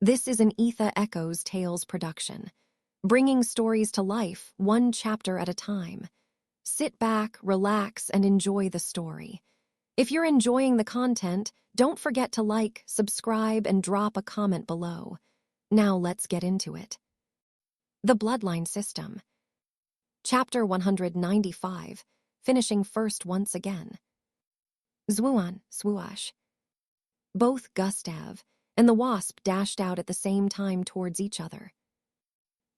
This is an Etha Echoes Tales production, bringing stories to life one chapter at a time. Sit back, relax, and enjoy the story. If you're enjoying the content, don't forget to like, subscribe, and drop a comment below. Now let's get into it. The Bloodline System. Chapter 195, finishing first once again. Zwuan, swoosh. Both Gustav and the wasp dashed out at the same time towards each other.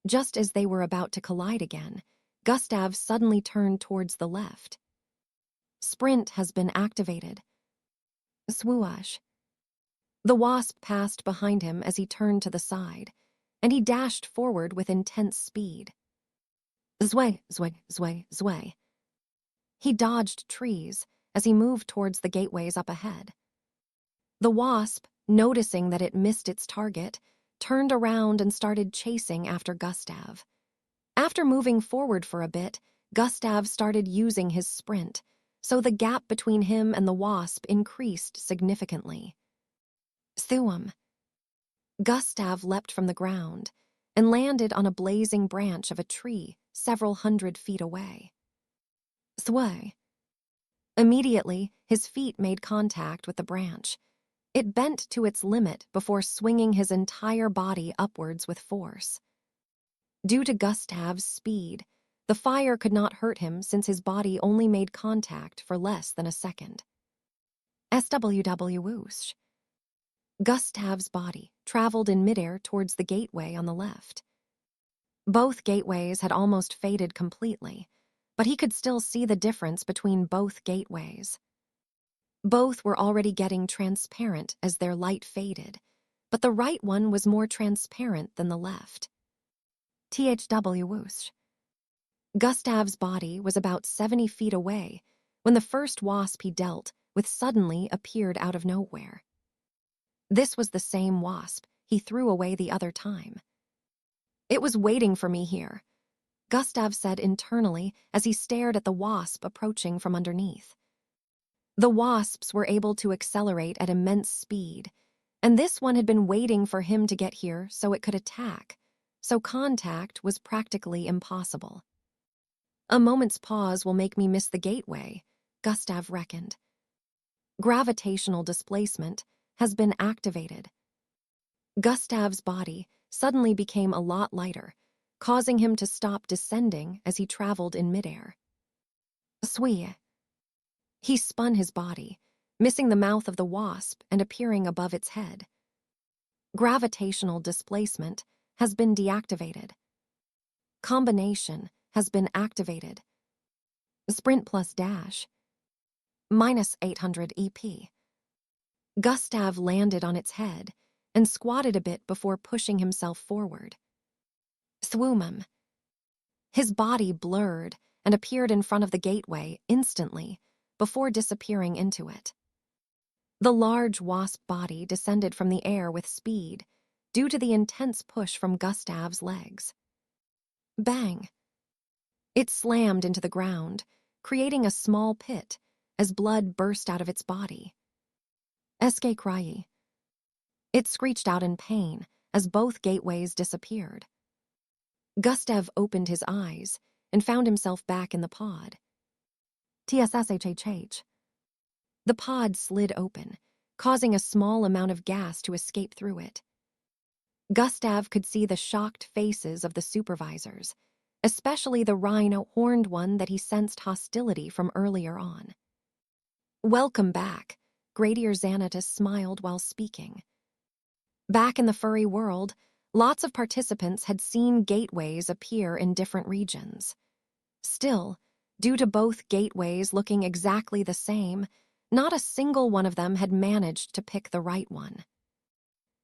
Just as they were about to collide again, Gustav suddenly turned towards the left. Sprint has been activated. Swoosh. The wasp passed behind him as he turned to the side, and he dashed forward with intense speed. Zway, zway, zway, zway. He dodged trees as he moved towards the gateways up ahead. The wasp, noticing that it missed its target, turned around and started chasing after Gustav. After moving forward for a bit, Gustav started using his sprint, so the gap between him and the wasp increased significantly. Thuum. Gustav leapt from the ground and landed on a blazing branch of a tree several hundred feet away. Thway. Immediately, his feet made contact with the branch. It bent to its limit before swinging his entire body upwards with force. Due to Gustav's speed, the fire could not hurt him since his body only made contact for less than a second. SWW whoosh. Gustav's body traveled in midair towards the gateway on the left. Both gateways had almost faded completely, but he could still see the difference between both gateways. Both were already getting transparent as their light faded, but the right one was more transparent than the left. THW whoosh. Gustav's body was about 70 feet away when the first wasp he dealt with suddenly appeared out of nowhere. This was the same wasp he threw away the other time. It was waiting for me here, Gustav said internally as he stared at the wasp approaching from underneath. The wasps were able to accelerate at immense speed, and this one had been waiting for him to get here so it could attack, so contact was practically impossible. A moment's pause will make me miss the gateway, Gustav reckoned. Gravitational displacement has been activated. Gustav's body suddenly became a lot lighter, causing him to stop descending as he traveled in midair. Swee. He spun his body, missing the mouth of the wasp and appearing above its head. Gravitational displacement has been deactivated. Combination has been activated. Sprint plus dash. Minus 800 EP. Gustav landed on its head and squatted a bit before pushing himself forward. Thwoomum. His body blurred and appeared in front of the gateway instantly, before disappearing into it. The large wasp body descended from the air with speed due to the intense push from Gustav's legs. Bang! It slammed into the ground, creating a small pit as blood burst out of its body. Eske cry. It screeched out in pain as both gateways disappeared. Gustav opened his eyes and found himself back in the pod. TSSHHH. The pod slid open, causing a small amount of gas to escape through it. Gustav could see the shocked faces of the supervisors, especially the rhino-horned one that he sensed hostility from earlier on. Welcome back, Gradier Xanatus smiled while speaking. Back in the furry world, lots of participants had seen gateways appear in different regions. Still, due to both gateways looking exactly the same, not a single one of them had managed to pick the right one.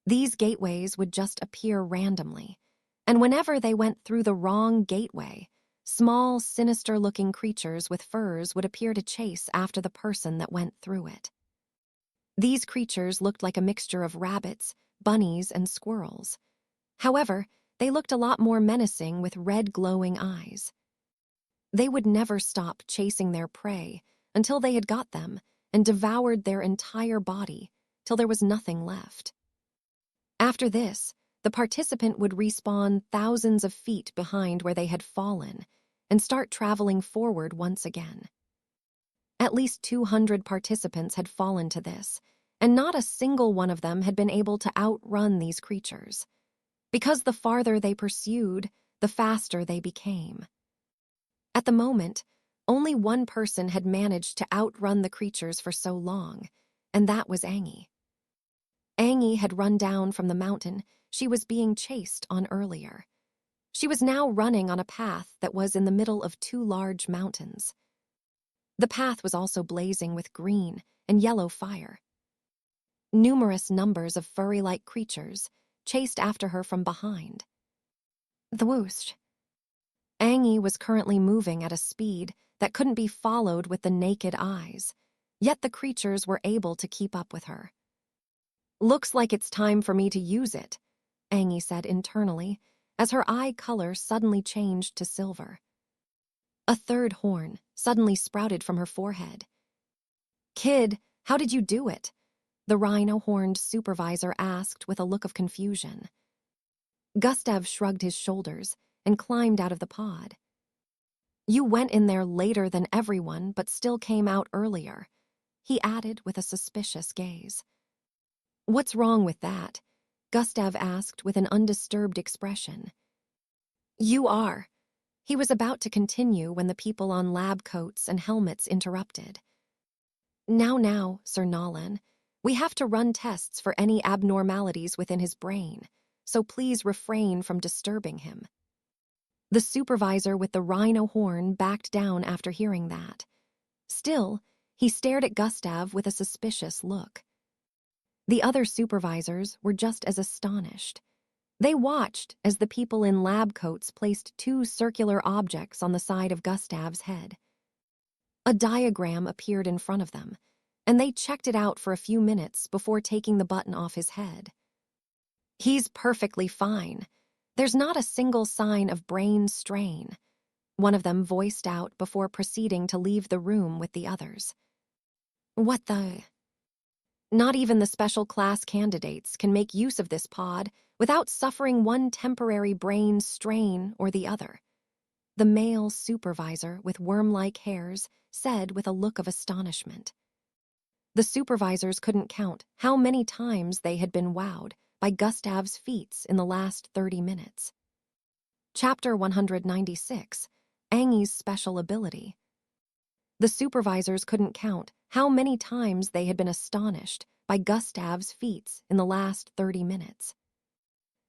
These gateways would just appear randomly, and whenever they went through the wrong gateway, small, sinister-looking creatures with furs would appear to chase after the person that went through it. These creatures looked like a mixture of rabbits, bunnies, and squirrels. However, they looked a lot more menacing with red glowing eyes. They would never stop chasing their prey until they had got them and devoured their entire body till there was nothing left. After this, the participant would respawn thousands of feet behind where they had fallen and start traveling forward once again. At least 200 participants had fallen to this, and not a single one of them had been able to outrun these creatures. Because the farther they pursued, the faster they became. At the moment, only one person had managed to outrun the creatures for so long, and that was Angie. Angie had run down from the mountain she was being chased on earlier. She was now running on a path that was in the middle of two large mountains. The path was also blazing with green and yellow fire. Numerous numbers of furry-like creatures chased after her from behind. The whoosh. Angie was currently moving at a speed that couldn't be followed with the naked eyes, yet the creatures were able to keep up with her. "Looks like it's time for me to use it," Angie said internally, as her eye color suddenly changed to silver. A third horn suddenly sprouted from her forehead. "Kid, how did you do it?" the rhino-horned supervisor asked with a look of confusion. Gustav shrugged his shoulders and climbed out of the pod. "You went in there later than everyone, but still came out earlier," he added with a suspicious gaze. "What's wrong with that?" Gustav asked with an undisturbed expression. "You are." He was about to continue when the people on lab coats and helmets interrupted. Now, Sir Nolan, we have to run tests for any abnormalities within his brain, so please refrain from disturbing him." The supervisor with the rhino horn backed down after hearing that. Still, he stared at Gustav with a suspicious look. The other supervisors were just as astonished. They watched as the people in lab coats placed two circular objects on the side of Gustav's head. A diagram appeared in front of them, and they checked it out for a few minutes before taking the button off his head. "He's perfectly fine. There's not a single sign of brain strain," one of them voiced out before proceeding to leave the room with the others. "What the?" "Not even the special class candidates can make use of this pod without suffering one temporary brain strain or the other," the male supervisor with worm-like hairs said with a look of astonishment. The supervisors couldn't count how many times they had been wowed by Gustav's feats in the last 30 minutes. Chapter 196, Angie's Special Ability. The supervisors couldn't count how many times they had been astonished by Gustav's feats in the last 30 minutes.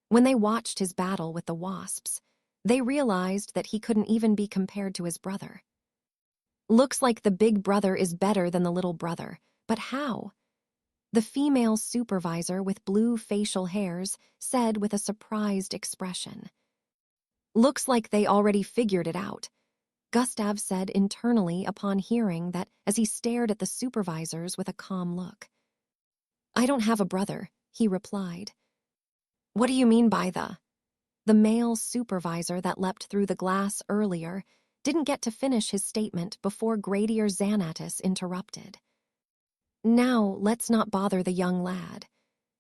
When they watched his battle with the wasps, they realized that he couldn't even be compared to his brother. "Looks like the big brother is better than the little brother, but how?" the female supervisor with blue facial hairs said with a surprised expression. "Looks like they already figured it out," Gustav said internally upon hearing that as he stared at the supervisors with a calm look. "I don't have a brother," he replied. "What do you mean by the?" The male supervisor that leapt through the glass earlier didn't get to finish his statement before Gradier Xanatus interrupted. "Now, let's not bother the young lad.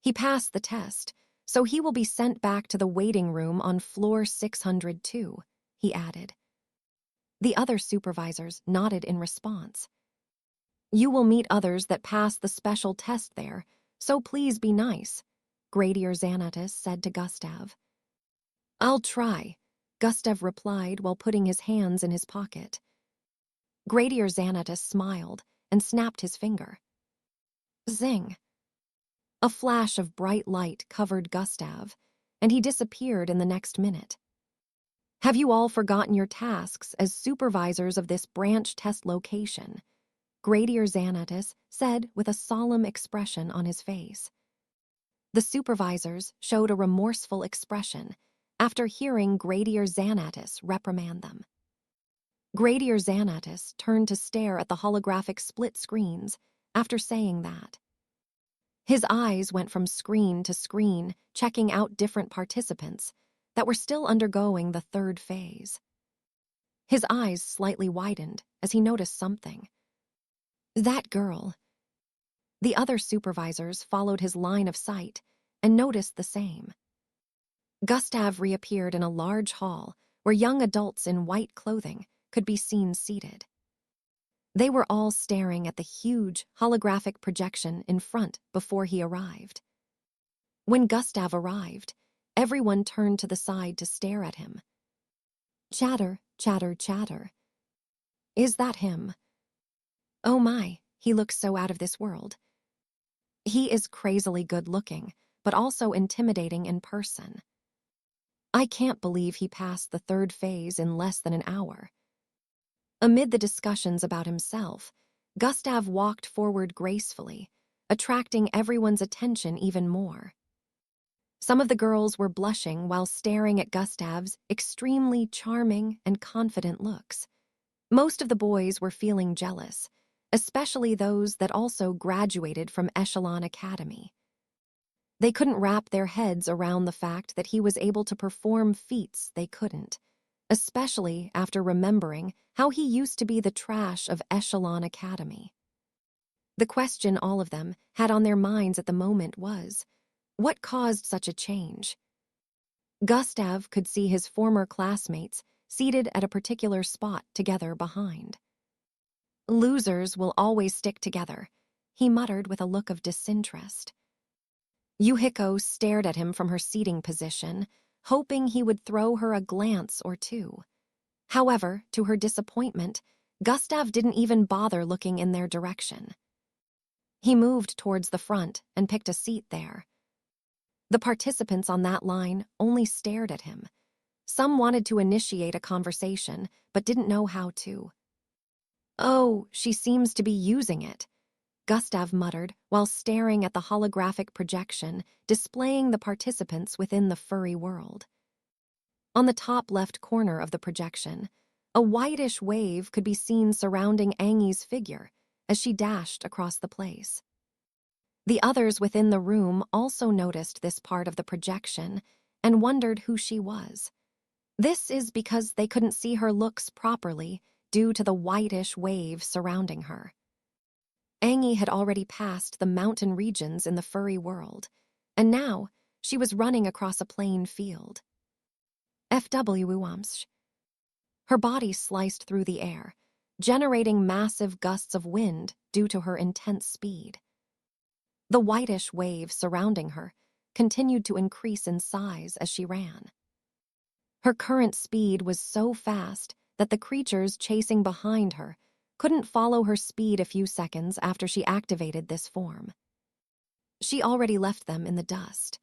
He passed the test, so he will be sent back to the waiting room on floor 602, he added. The other supervisors nodded in response. "You will meet others that pass the special test there, so please be nice," Gradier Xanatus said to Gustav. "I'll try," Gustav replied while putting his hands in his pocket. Gradier Xanatus smiled and snapped his finger. Zing! A flash of bright light covered Gustav, and he disappeared in the next minute. "Have you all forgotten your tasks as supervisors of this branch test location?" Gradier Xanatus said with a solemn expression on his face. The supervisors showed a remorseful expression after hearing Gradier Xanatus reprimand them. Gradier Xanatus turned to stare at the holographic split screens after saying that. His eyes went from screen to screen, checking out different participants that were still undergoing the third phase. His eyes slightly widened as he noticed something. That girl. The other supervisors followed his line of sight and noticed the same. Gustav reappeared in a large hall where young adults in white clothing could be seen seated. They were all staring at the huge holographic projection in front before he arrived. When Gustav arrived, everyone turned to the side to stare at him. Chatter, chatter, chatter. Is that him? Oh my, he looks so out of this world. He is crazily good-looking, but also intimidating in person. I can't believe he passed the third phase in less than an hour. Amid the discussions about himself, Gustav walked forward gracefully, attracting everyone's attention even more. Some of the girls were blushing while staring at Gustav's extremely charming and confident looks. Most of the boys were feeling jealous, especially those that also graduated from Echelon Academy. They couldn't wrap their heads around the fact that he was able to perform feats they couldn't, especially after remembering how he used to be the trash of Echelon Academy. The question all of them had on their minds at the moment was, what caused such a change? Gustav could see his former classmates seated at a particular spot together behind. Losers will always stick together, he muttered with a look of disinterest. Yuhiko stared at him from her seating position, hoping he would throw her a glance or two. However, to her disappointment, Gustav didn't even bother looking in their direction. He moved towards the front and picked a seat there. The participants on that line only stared at him. Some wanted to initiate a conversation, but didn't know how to. Oh, she seems to be using it, Gustav muttered while staring at the holographic projection displaying the participants within the furry world. On the top left corner of the projection, a whitish wave could be seen surrounding Angi's figure as she dashed across the place. The others within the room also noticed this part of the projection and wondered who she was. This is because they couldn't see her looks properly due to the whitish wave surrounding her. Angi had already passed the mountain regions in the furry world, and now she was running across a plain field. FW. Her body sliced through the air, generating massive gusts of wind due to her intense speed. The whitish wave surrounding her continued to increase in size as she ran. Her current speed was so fast that the creatures chasing behind her couldn't follow her speed a few seconds after she activated this form. She already left them in the dust.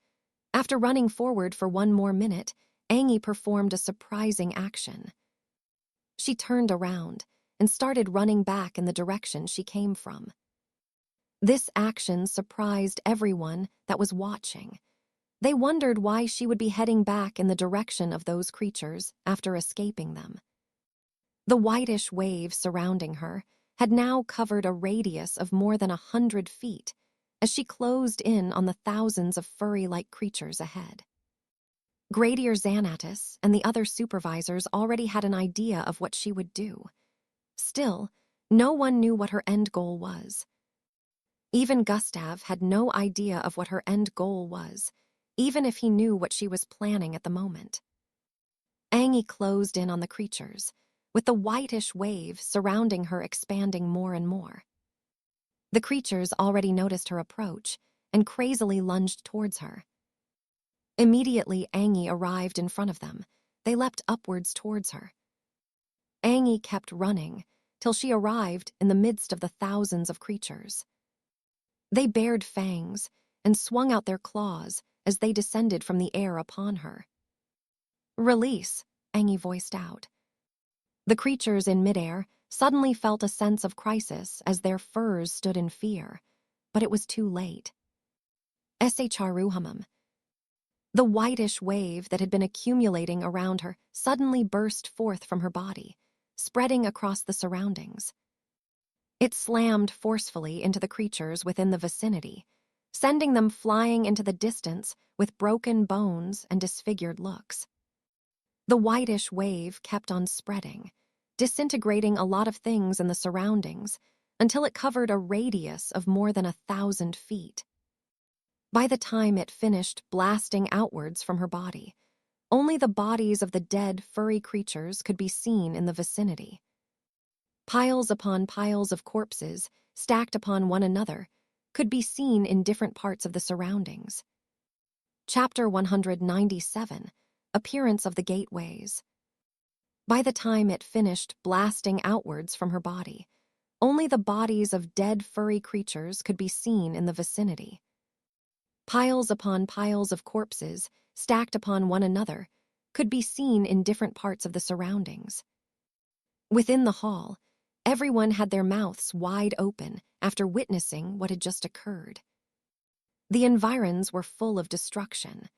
After running forward for one more minute, Angi performed a surprising action. She turned around and started running back in the direction she came from. This action surprised everyone that was watching. They wondered why she would be heading back in the direction of those creatures after escaping them. The whitish wave surrounding her had now covered a radius of more than 100 feet as she closed in on the thousands of furry-like creatures ahead. Gradier Xanatus and the other supervisors already had an idea of what she would do. Still, no one knew what her end goal was. Even Gustav had no idea of what her end goal was, even if he knew what she was planning at the moment. Angi closed in on the creatures, with the whitish wave surrounding her expanding more and more. The creatures already noticed her approach and crazily lunged towards her. Immediately, Angi arrived in front of them. They leapt upwards towards her. Angi kept running till she arrived in the midst of the thousands of creatures. They bared fangs and swung out their claws as they descended from the air upon her. "Release," Angi voiced out. The creatures in midair suddenly felt a sense of crisis as their furs stood in fear, but it was too late. Shruhamam. The whitish wave that had been accumulating around her suddenly burst forth from her body, spreading across the surroundings. It slammed forcefully into the creatures within the vicinity, sending them flying into the distance with broken bones and disfigured looks. The whitish wave kept on spreading, disintegrating a lot of things in the surroundings until it covered a radius of more than 1,000 feet. By the time it finished blasting outwards from her body, only the bodies of the dead furry creatures could be seen in the vicinity. Piles upon piles of corpses, stacked upon one another, could be seen in different parts of the surroundings. Chapter 197, Appearance of the Gateways. By the time it finished blasting outwards from her body, only the bodies of dead furry creatures could be seen in the vicinity. Piles upon piles of corpses, stacked upon one another, could be seen in different parts of the surroundings. Within the hall, everyone had their mouths wide open after witnessing what had just occurred. The environs were full of destruction.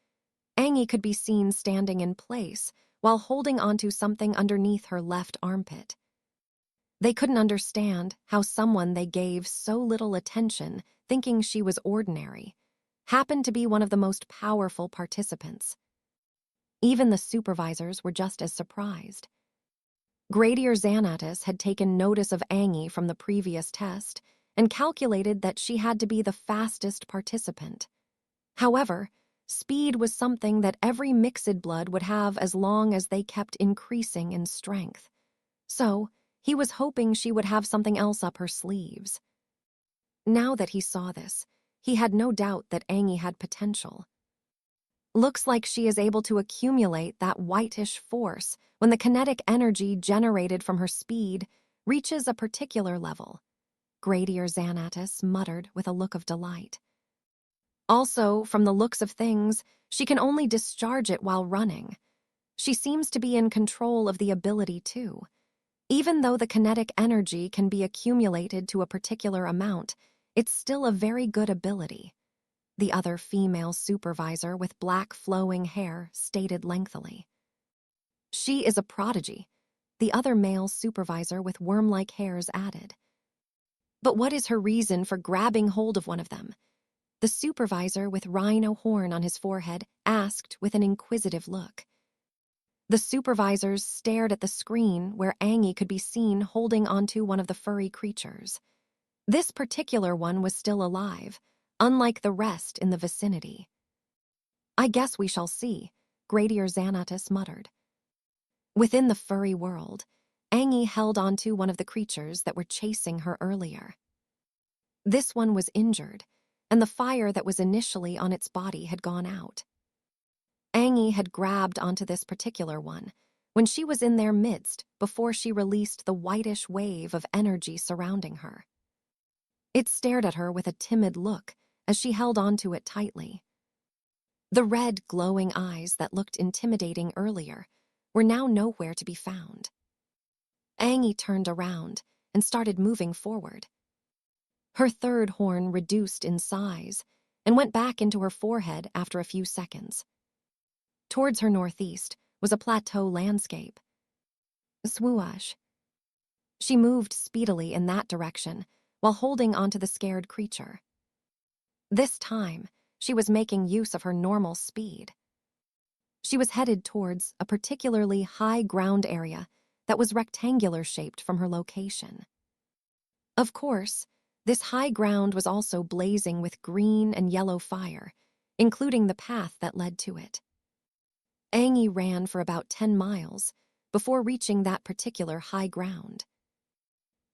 Angie could be seen standing in place while holding onto something underneath her left armpit. They couldn't understand how someone they gave so little attention, thinking she was ordinary, happened to be one of the most powerful participants. Even the supervisors were just as surprised. Gradier Xanatus had taken notice of Angie from the previous test and calculated that she had to be the fastest participant. However, speed was something that every mixed blood would have as long as they kept increasing in strength. So, he was hoping she would have something else up her sleeves. Now that he saw this, he had no doubt that Angie had potential. Looks like she is able to accumulate that whitish force when the kinetic energy generated from her speed reaches a particular level, Gradier Xanatus muttered with a look of delight. Also, from the looks of things, she can only discharge it while running. She seems to be in control of the ability too. Even though the kinetic energy can be accumulated to a particular amount, it's still a very good ability, the other female supervisor with black flowing hair stated lengthily. She is a prodigy, the other male supervisor with worm-like hairs added. But what is her reason for grabbing hold of one of them? The supervisor with rhino horn on his forehead asked with an inquisitive look. The supervisors stared at the screen where Angie could be seen holding onto one of the furry creatures. This particular one was still alive, unlike the rest in the vicinity. I guess we shall see, Gradier Xanatus muttered. Within the furry world, Angie held onto one of the creatures that were chasing her earlier. This one was injured, and the fire that was initially on its body had gone out. Angie had grabbed onto this particular one when she was in their midst before she released the whitish wave of energy surrounding her. It stared at her with a timid look as she held onto it tightly. The red, glowing eyes that looked intimidating earlier were now nowhere to be found. Angie turned around and started moving forward. Her third horn reduced in size and went back into her forehead after a few seconds. Towards her northeast was a plateau landscape. Swoosh. She moved speedily in that direction while holding onto the scared creature. This time, she was making use of her normal speed. She was headed towards a particularly high ground area that was rectangular-shaped from her location. Of course, this high ground was also blazing with green and yellow fire, including the path that led to it. Angie ran for about 10 miles before reaching that particular high ground.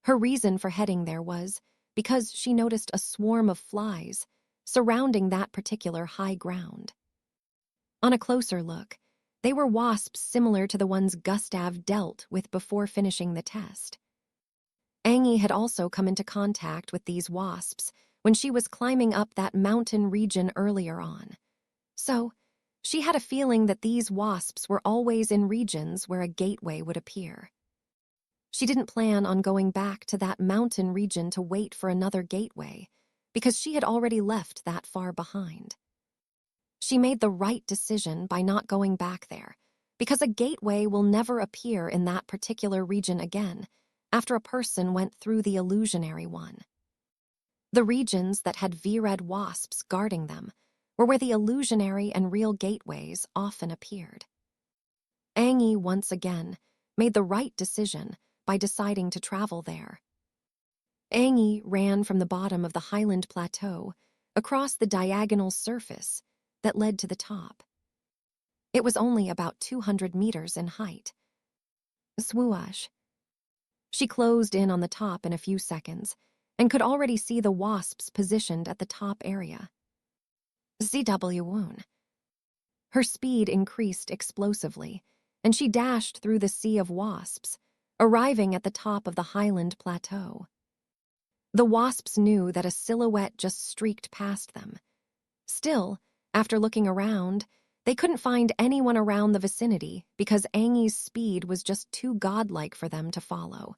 Her reason for heading there was because she noticed a swarm of flies surrounding that particular high ground. On a closer look, they were wasps similar to the ones Gustav dealt with before finishing the test. Angie had also come into contact with these wasps when she was climbing up that mountain region earlier on. So, she had a feeling that these wasps were always in regions where a gateway would appear. She didn't plan on going back to that mountain region to wait for another gateway, because she had already left that far behind. She made the right decision by not going back there, because a gateway will never appear in that particular region again after a person went through the illusionary one. The regions that had V-red wasps guarding them were where the illusionary and real gateways often appeared. Angie once again made the right decision by deciding to travel there. Angie ran from the bottom of the highland plateau across the diagonal surface that led to the top. It was only about 200 meters in height. Swoosh. She closed in on the top in a few seconds and could already see the wasps positioned at the top area. CW Woon. Her speed increased explosively, and she dashed through the sea of wasps, arriving at the top of the highland plateau. The wasps knew that a silhouette just streaked past them. Still, after looking around, they couldn't find anyone around the vicinity because Aang's speed was just too godlike for them to follow.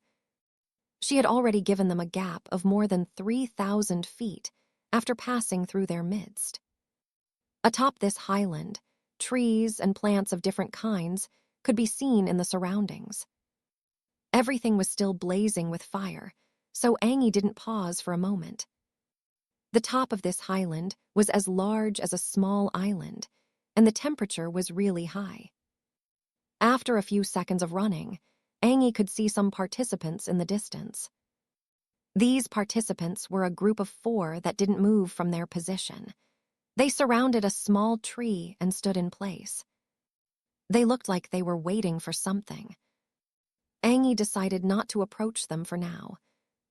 She had already given them a gap of more than 3,000 feet after passing through their midst. Atop this highland, trees and plants of different kinds could be seen in the surroundings. Everything was still blazing with fire, so Aang didn't pause for a moment. The top of this highland was as large as a small island, and the temperature was really high. After a few seconds of running, Aang could see some participants in the distance. These participants were a group of 4 that didn't move from their position. They surrounded a small tree and stood in place. They looked like they were waiting for something. Aang decided not to approach them for now.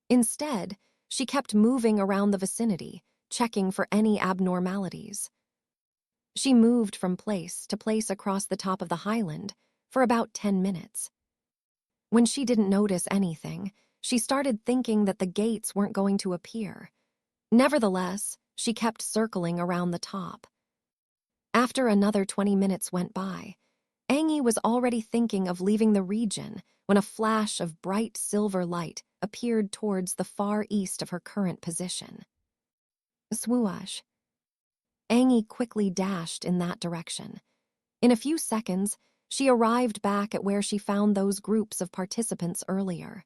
Instead, she kept moving around the vicinity, checking for any abnormalities. She moved from place to place across the top of the highland for about 10 minutes. When she didn't notice anything, she started thinking that the gates weren't going to appear. Nevertheless, she kept circling around the top. After another 20 minutes went by, Aang was already thinking of leaving the region when a flash of bright silver light appeared towards the far east of her current position. Swoosh. Aang quickly dashed in that direction. In a few seconds, she arrived back at where she found those groups of participants earlier.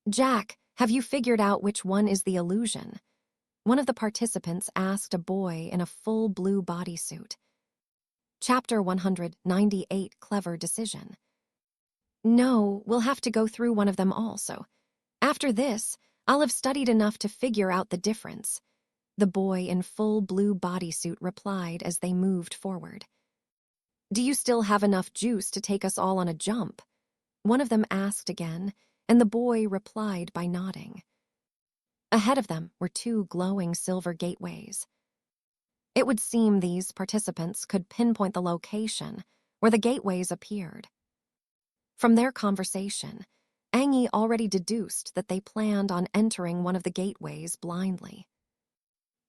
Jack, have you figured out which one is the illusion? One of the participants asked a boy in a full blue bodysuit. Chapter 198, Clever Decision. No, we'll have to go through one of them also. After this, I'll have studied enough to figure out the difference, the boy in full blue bodysuit replied as they moved forward. Do you still have enough juice to take us all on a jump? One of them asked again, and the boy replied by nodding. Ahead of them were 2 glowing silver gateways. It would seem these participants could pinpoint the location where the gateways appeared. From their conversation, Aang already deduced that they planned on entering one of the gateways blindly.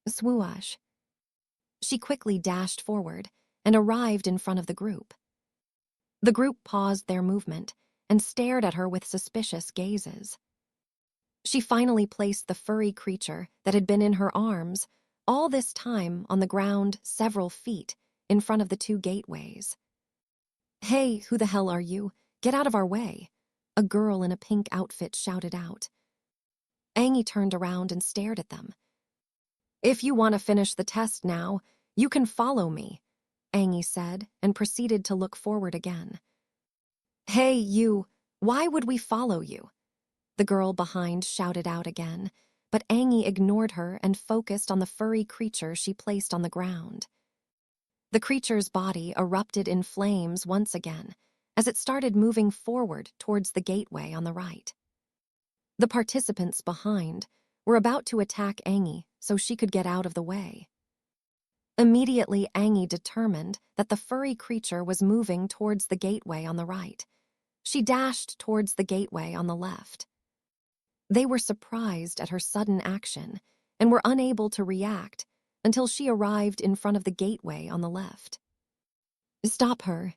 Swoosh. She quickly dashed forward and arrived in front of the group. The group paused their movement and stared at her with suspicious gazes. She finally placed the furry creature that had been in her arms all this time on the ground several feet in front of the 2 gateways. Hey, who the hell are you? Get out of our way, a girl in a pink outfit shouted out. Aang turned around and stared at them. If you want to finish the test now, you can follow me, Aang said, and proceeded to look forward again. Hey, you, why would we follow you? The girl behind shouted out again, but Aang ignored her and focused on the furry creature she placed on the ground. The creature's body erupted in flames once again as it started moving forward towards the gateway on the right. The participants behind were about to attack Aang so she could get out of the way. Immediately, Aang determined that the furry creature was moving towards the gateway on the right. She dashed towards the gateway on the left. They were surprised at her sudden action and were unable to react until she arrived in front of the gateway on the left. Stop her.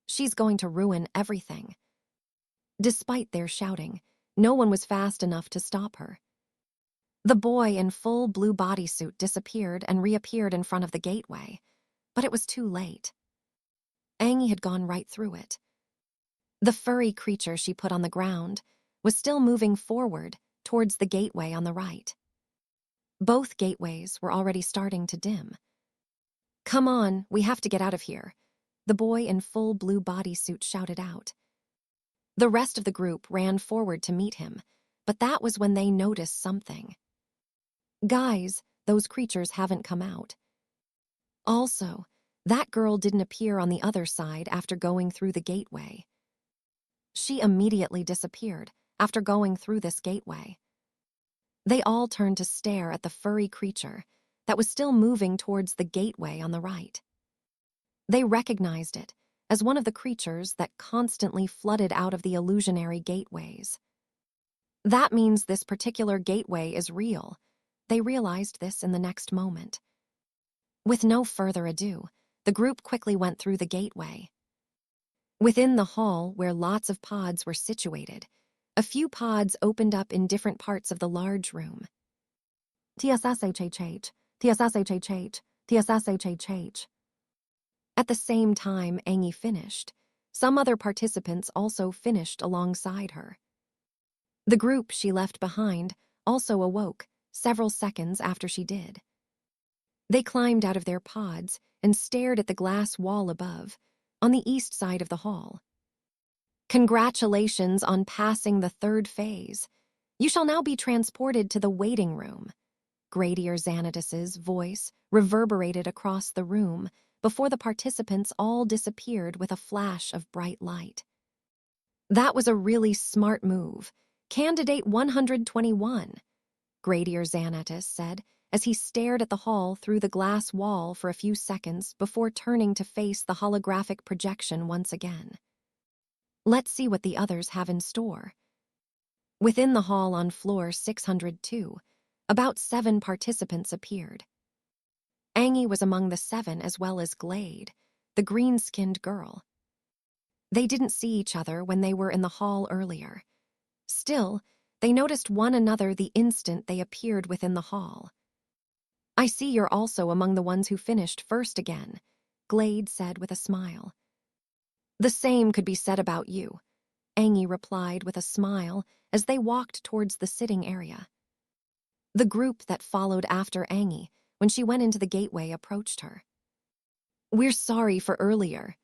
She's going to ruin everything. Despite their shouting, no one was fast enough to stop her. The boy in full blue bodysuit disappeared and reappeared in front of the gateway, but it was too late. Aang had gone right through it. The furry creature she put on the ground was still moving forward towards the gateway on the right. Both gateways were already starting to dim. Come on, we have to get out of here, the boy in full blue bodysuit shouted out. The rest of the group ran forward to meet him, but that was when they noticed something. Guys, those creatures haven't come out. Also, that girl didn't appear on the other side after going through the gateway. She immediately disappeared after going through this gateway. They all turned to stare at the furry creature that was still moving towards the gateway on the right. They recognized it as one of the creatures that constantly flooded out of the illusionary gateways. That means this particular gateway is real. They realized this in the next moment. With no further ado, the group quickly went through the gateway. Within the hall, where lots of pods were situated, a few pods opened up in different parts of the large room. TSSHHH, TSSHHH, TSSHHH. At the same time Angie finished, some other participants also finished alongside her. The group she left behind also awoke several seconds after she did. They climbed out of their pods and stared at the glass wall above, on the east side of the hall. Congratulations on passing the third phase. You shall now be transported to the waiting room. Gradier Xanatus's voice reverberated across the room before the participants all disappeared with a flash of bright light. That was a really smart move. Candidate 121, Gradier Xanatus said as he stared at the hall through the glass wall for a few seconds before turning to face the holographic projection once again. Let's see what the others have in store. Within the hall on floor 602, about 7 participants appeared. Angie was among the 7 as well as Glade, the green-skinned girl. They didn't see each other when they were in the hall earlier. Still, they noticed one another the instant they appeared within the hall. I see you're also among the ones who finished first again, Glade said with a smile. The same could be said about you, Angie replied with a smile as they walked towards the sitting area. The group that followed after Angie when she went into the gateway approached her. We're sorry for earlier.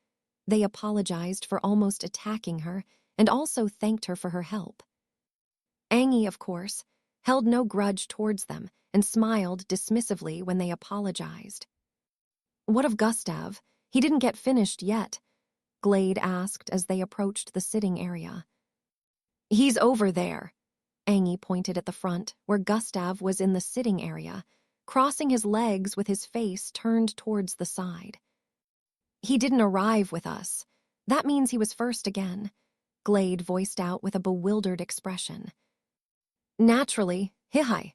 They apologized for almost attacking her and also thanked her for her help. Angie, of course, held no grudge towards them and smiled dismissively when they apologized. What of Gustav? He didn't get finished yet, Glade asked as they approached the sitting area. He's over there. Angie pointed at the front, where Gustav was in the sitting area, crossing his legs with his face turned towards the side. He didn't arrive with us. That means he was first again, Glade voiced out with a bewildered expression. Naturally, hi.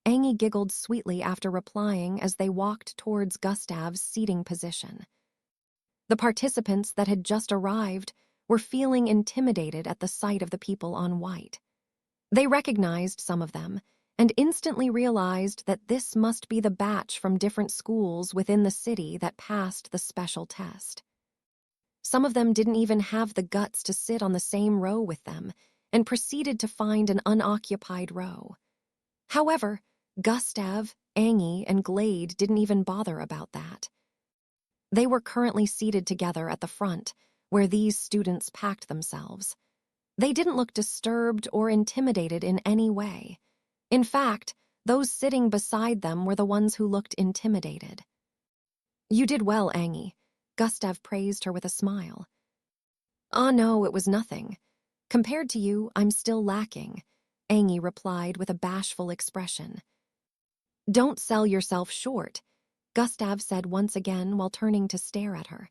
Angie giggled sweetly after replying as they walked towards Gustav's seating position. The participants that had just arrived were feeling intimidated at the sight of the people on white. They recognized some of them and instantly realized that this must be the batch from different schools within the city that passed the special test. Some of them didn't even have the guts to sit on the same row with them and proceeded to find an unoccupied row. However, Gustav, Angie, and Glade didn't even bother about that. They were currently seated together at the front, where these students packed themselves. They didn't look disturbed or intimidated in any way. In fact, those sitting beside them were the ones who looked intimidated. You did well, Angie, Gustav praised her with a smile. No, it was nothing. Compared to you, I'm still lacking, Angie replied with a bashful expression. Don't sell yourself short, Gustav said once again while turning to stare at her.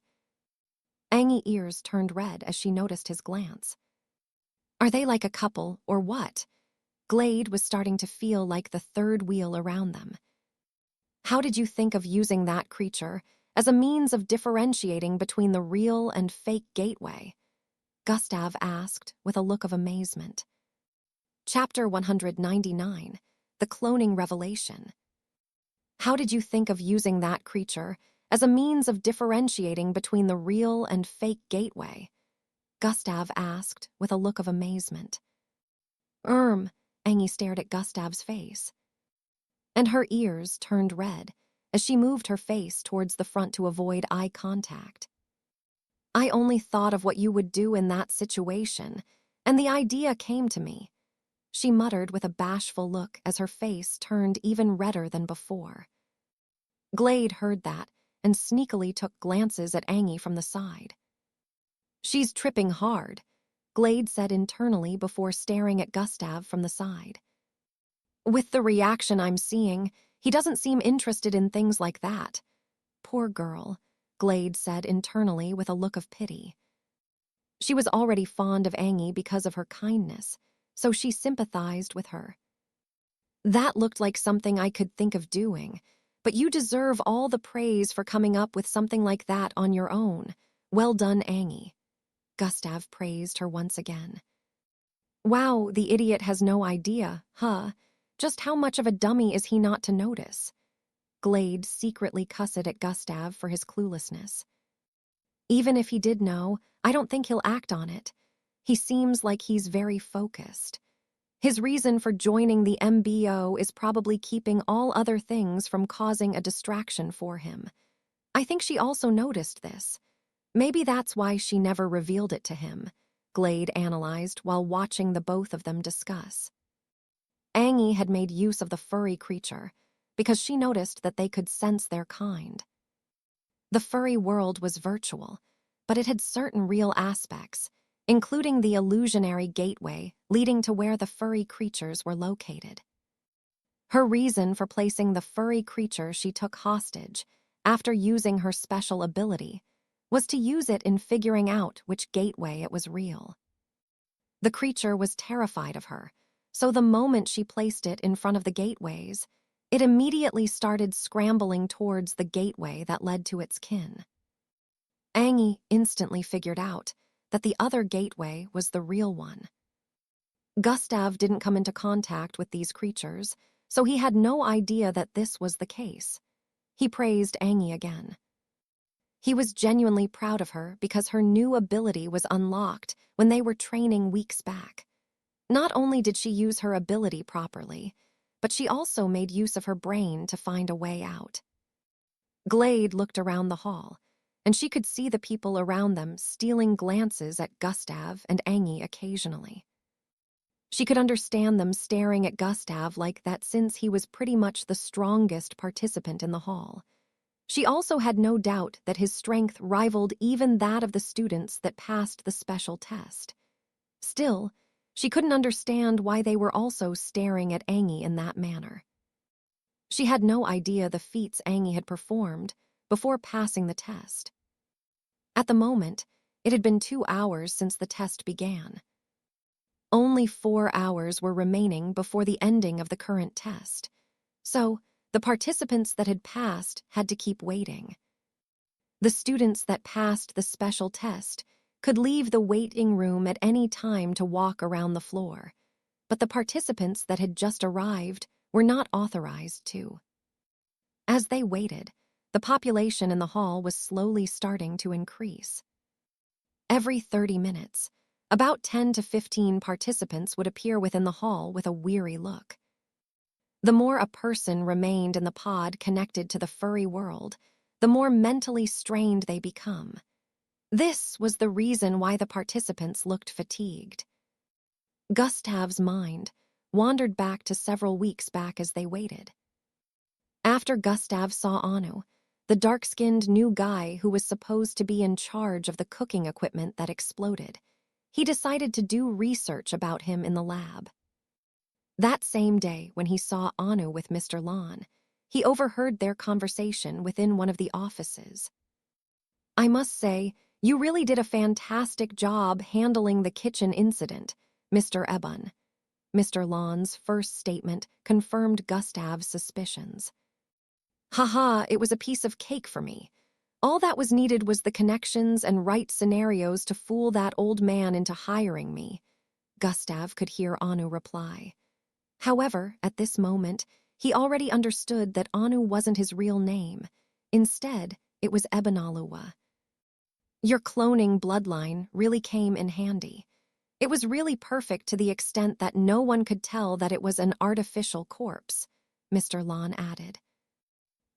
Angie's ears turned red as she noticed his glance. Are they like a couple, or what? Glade was starting to feel like the third wheel around them. How did you think of using that creature as a means of differentiating between the real and fake gateway? Gustav asked with a look of amazement. Chapter 199, The Cloning Revelation. How did you think of using that creature as a means of differentiating between the real and fake gateway? Gustav asked with a look of amazement. Angie stared at Gustav's face. And her ears turned red as she moved her face towards the front to avoid eye contact. I only thought of what you would do in that situation, and the idea came to me. she muttered with a bashful look as her face turned even redder than before. Glade heard that and sneakily took glances at Angie from the side. "She's tripping hard," Glade said internally before staring at Gustav from the side. "With the reaction I'm seeing, he doesn't seem interested in things like that." "Poor girl," Glade said internally with a look of pity. She was already fond of Angie because of her kindness, so she sympathized with her. "That looked like something I could think of doing, but you deserve all the praise for coming up with something like that on your own. Well done, Angie." Gustav praised her once again. "Wow, the idiot has no idea, huh? Just how much of a dummy is he not to notice?" Glade secretly cussed at Gustav for his cluelessness. "Even if he did know, I don't think he'll act on it. He seems like he's very focused. His reason for joining the MBO is probably keeping all other things from causing a distraction for him. I think she also noticed this. Maybe that's why she never revealed it to him," Glade analyzed while watching the both of them discuss. Angie had made use of the furry creature because she noticed that they could sense their kind. The furry world was virtual, but it had certain real aspects, including the illusionary gateway leading to where the furry creatures were located. Her reason for placing the furry creature she took hostage, after using her special ability, was to use it in figuring out which gateway it was real. The creature was terrified of her, so the moment she placed it in front of the gateways, it immediately started scrambling towards the gateway that led to its kin. Angie instantly figured out that the other gateway was the real one. Gustav didn't come into contact with these creatures, so he had no idea that this was the case. He praised Angie again. He was genuinely proud of her because her new ability was unlocked when they were training weeks back. Not only did she use her ability properly, but she also made use of her brain to find a way out. Glade looked around the hall, and she could see the people around them stealing glances at Gustav and Angie occasionally. She could understand them staring at Gustav like that since he was pretty much the strongest participant in the hall. She also had no doubt that his strength rivaled even that of the students that passed the special test. Still, she couldn't understand why they were also staring at Angie in that manner. She had no idea the feats Angie had performed before passing the test. At the moment, it had been 2 hours since the test began. Only 4 hours were remaining before the ending of the current test, so the participants that had passed had to keep waiting. The students that passed the special test could leave the waiting room at any time to walk around the floor, but the participants that had just arrived were not authorized to. As they waited, the population in the hall was slowly starting to increase. Every 30 minutes, about 10 to 15 participants would appear within the hall with a weary look. The more a person remained in the pod connected to the furry world, the more mentally strained they become. This was the reason why the participants looked fatigued. Gustav's mind wandered back to several weeks back as they waited. After Gustav saw Anu, the dark-skinned new guy who was supposed to be in charge of the cooking equipment that exploded, he decided to do research about him in the lab. That same day, when he saw Anu with Mr. Lon, he overheard their conversation within one of the offices. "I must say, you really did a fantastic job handling the kitchen incident, Mr. Ebon." Mr. Lon's first statement confirmed Gustav's suspicions. "Haha, it was a piece of cake for me. All that was needed was the connections and right scenarios to fool that old man into hiring me," Gustav could hear Anu reply. However, at this moment, he already understood that Anu wasn't his real name. Instead, it was Ebenaluwa. "Your cloning bloodline really came in handy. It was really perfect to the extent that no one could tell that it was an artificial corpse," Mr. Lon added.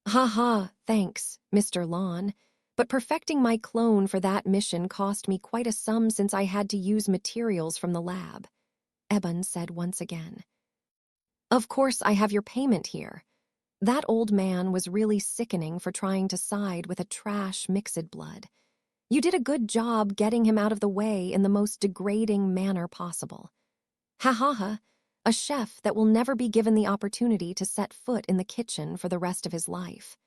"Ha, thanks, Mr. Lon, but perfecting my clone for that mission cost me quite a sum since I had to use materials from the lab," Eben said once again. Of course I have your payment here. That old man was really sickening for trying to side with a trash mixed blood. You did a good job getting him out of the way in the most degrading manner possible. Ha ha ha, a chef that will never be given the opportunity to set foot in the kitchen for the rest of his life.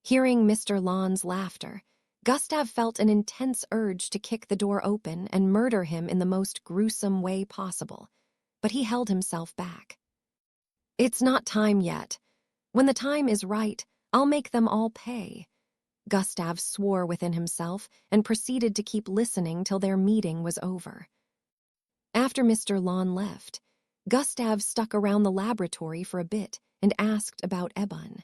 Hearing Mr. Lon's laughter, Gustav felt an intense urge to kick the door open and murder him in the most gruesome way possible, but he held himself back. It's not time yet. When the time is right, I'll make them all pay. Gustav swore within himself and proceeded to keep listening till their meeting was over. After Mr. Lon left, Gustav stuck around the laboratory for a bit and asked about Eben.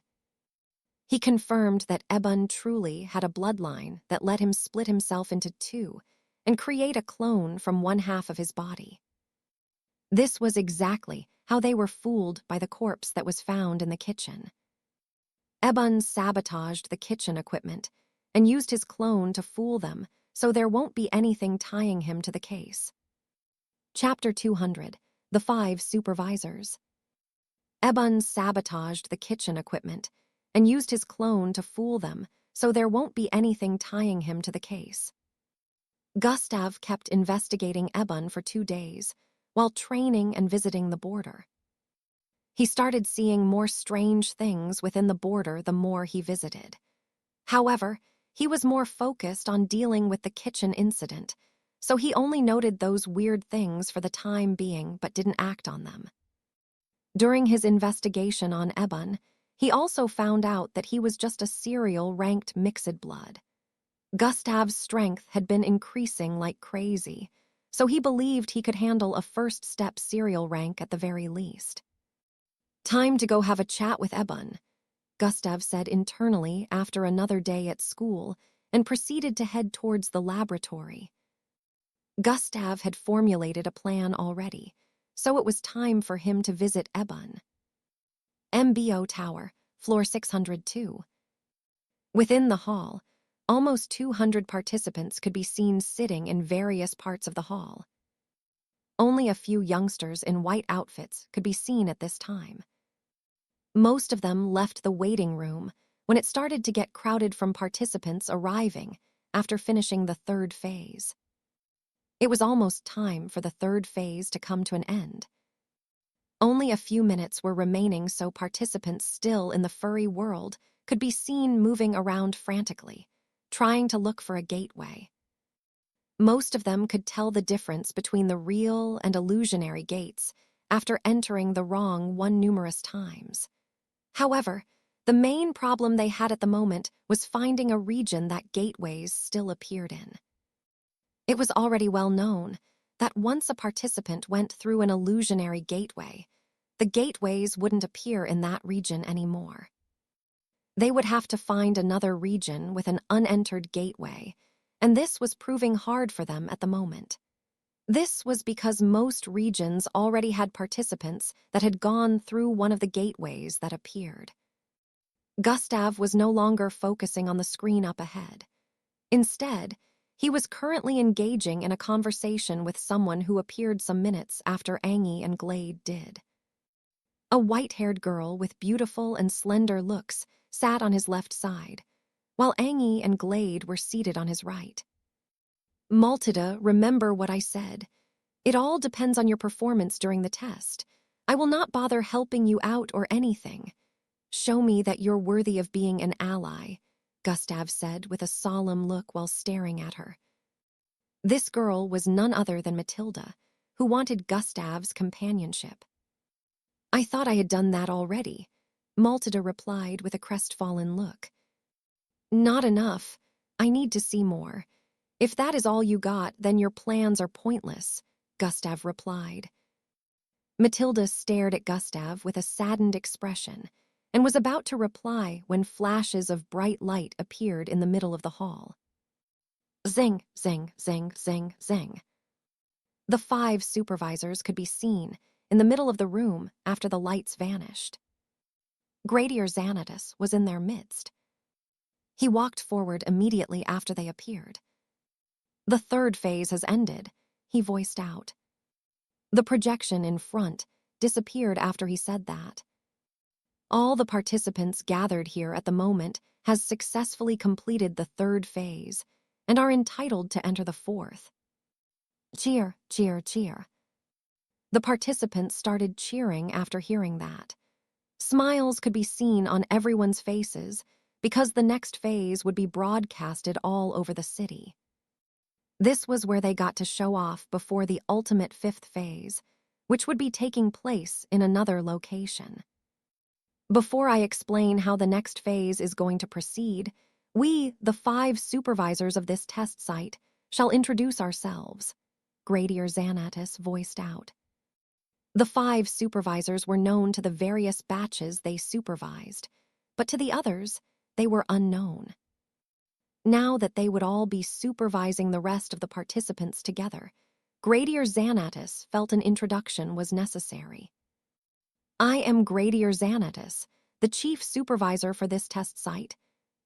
He confirmed that Eben truly had a bloodline that let him split himself into two and create a clone from one half of his body. This was exactly how they were fooled by the corpse that was found in the kitchen. Eben sabotaged the kitchen equipment and used his clone to fool them so there won't be anything tying him to the case. Chapter 200, The 5 Supervisors. Eben sabotaged the kitchen equipment and used his clone to fool them so there won't be anything tying him to the case. Gustav kept investigating Eben for 2 days while training and visiting the border. He started seeing more strange things within the border the more he visited. However, he was more focused on dealing with the kitchen incident, so he only noted those weird things for the time being but didn't act on them. During his investigation on Eben, he also found out that he was just a serial ranked mixed blood. Gustav's strength had been increasing like crazy, so he believed he could handle a first-step serial rank at the very least. Time to go have a chat with Eben, Gustav said internally after another day at school and proceeded to head towards the laboratory. Gustav had formulated a plan already, so it was time for him to visit Eben. MBO Tower, floor 602. Within the hall, almost 200 participants could be seen sitting in various parts of the hall. Only a few youngsters in white outfits could be seen at this time. Most of them left the waiting room when it started to get crowded from participants arriving after finishing the 3rd phase. It was almost time for the 3rd phase to come to an end. Only a few minutes were remaining, so participants still in the furry world could be seen moving around frantically, trying to look for a gateway. Most of them could tell the difference between the real and illusionary gates after entering the wrong one numerous times. However, the main problem they had at the moment was finding a region that gateways still appeared in. It was already well known that once a participant went through an illusionary gateway, the gateways wouldn't appear in that region anymore. They would have to find another region with an unentered gateway, and this was proving hard for them at the moment. This was because most regions already had participants that had gone through one of the gateways that appeared. Gustav was no longer focusing on the screen up ahead. Instead, he was currently engaging in a conversation with someone who appeared some minutes after Angie and Glade did. A white-haired girl with beautiful and slender looks sat on his left side, while Angie and Glade were seated on his right. Maltida, remember what I said. It all depends on your performance during the test. I will not bother helping you out or anything. Show me that you're worthy of being an ally, Gustav said with a solemn look while staring at her. This girl was none other than Matilda, who wanted Gustav's companionship. I thought I had done that already, Maltida replied with a crestfallen look. Not enough. I need to see more. If that is all you got, then your plans are pointless, Gustav replied. Matilda stared at Gustav with a saddened expression and was about to reply when flashes of bright light appeared in the middle of the hall. Zing, zing, zing, zing, zing. The 5 supervisors could be seen in the middle of the room after the lights vanished. Gradier Xanatus was in their midst. He walked forward immediately after they appeared. The 3rd phase has ended, he voiced out. The projection in front disappeared after he said that. All the participants gathered here at the moment has successfully completed the third phase and are entitled to enter the fourth. Cheer, cheer, cheer. The participants started cheering after hearing that. Smiles could be seen on everyone's faces because the next phase would be broadcasted all over the city. This was where they got to show off before the ultimate fifth phase, which would be taking place in another location. Before I explain how the next phase is going to proceed, we, the 5 supervisors of this test site, shall introduce ourselves, Gradier Xanatus voiced out. The 5 supervisors were known to the various batches they supervised, but to the others, they were unknown. Now that they would all be supervising the rest of the participants together, Gradier Xanatus felt an introduction was necessary. I am Gradier Xanatus, the chief supervisor for this test site,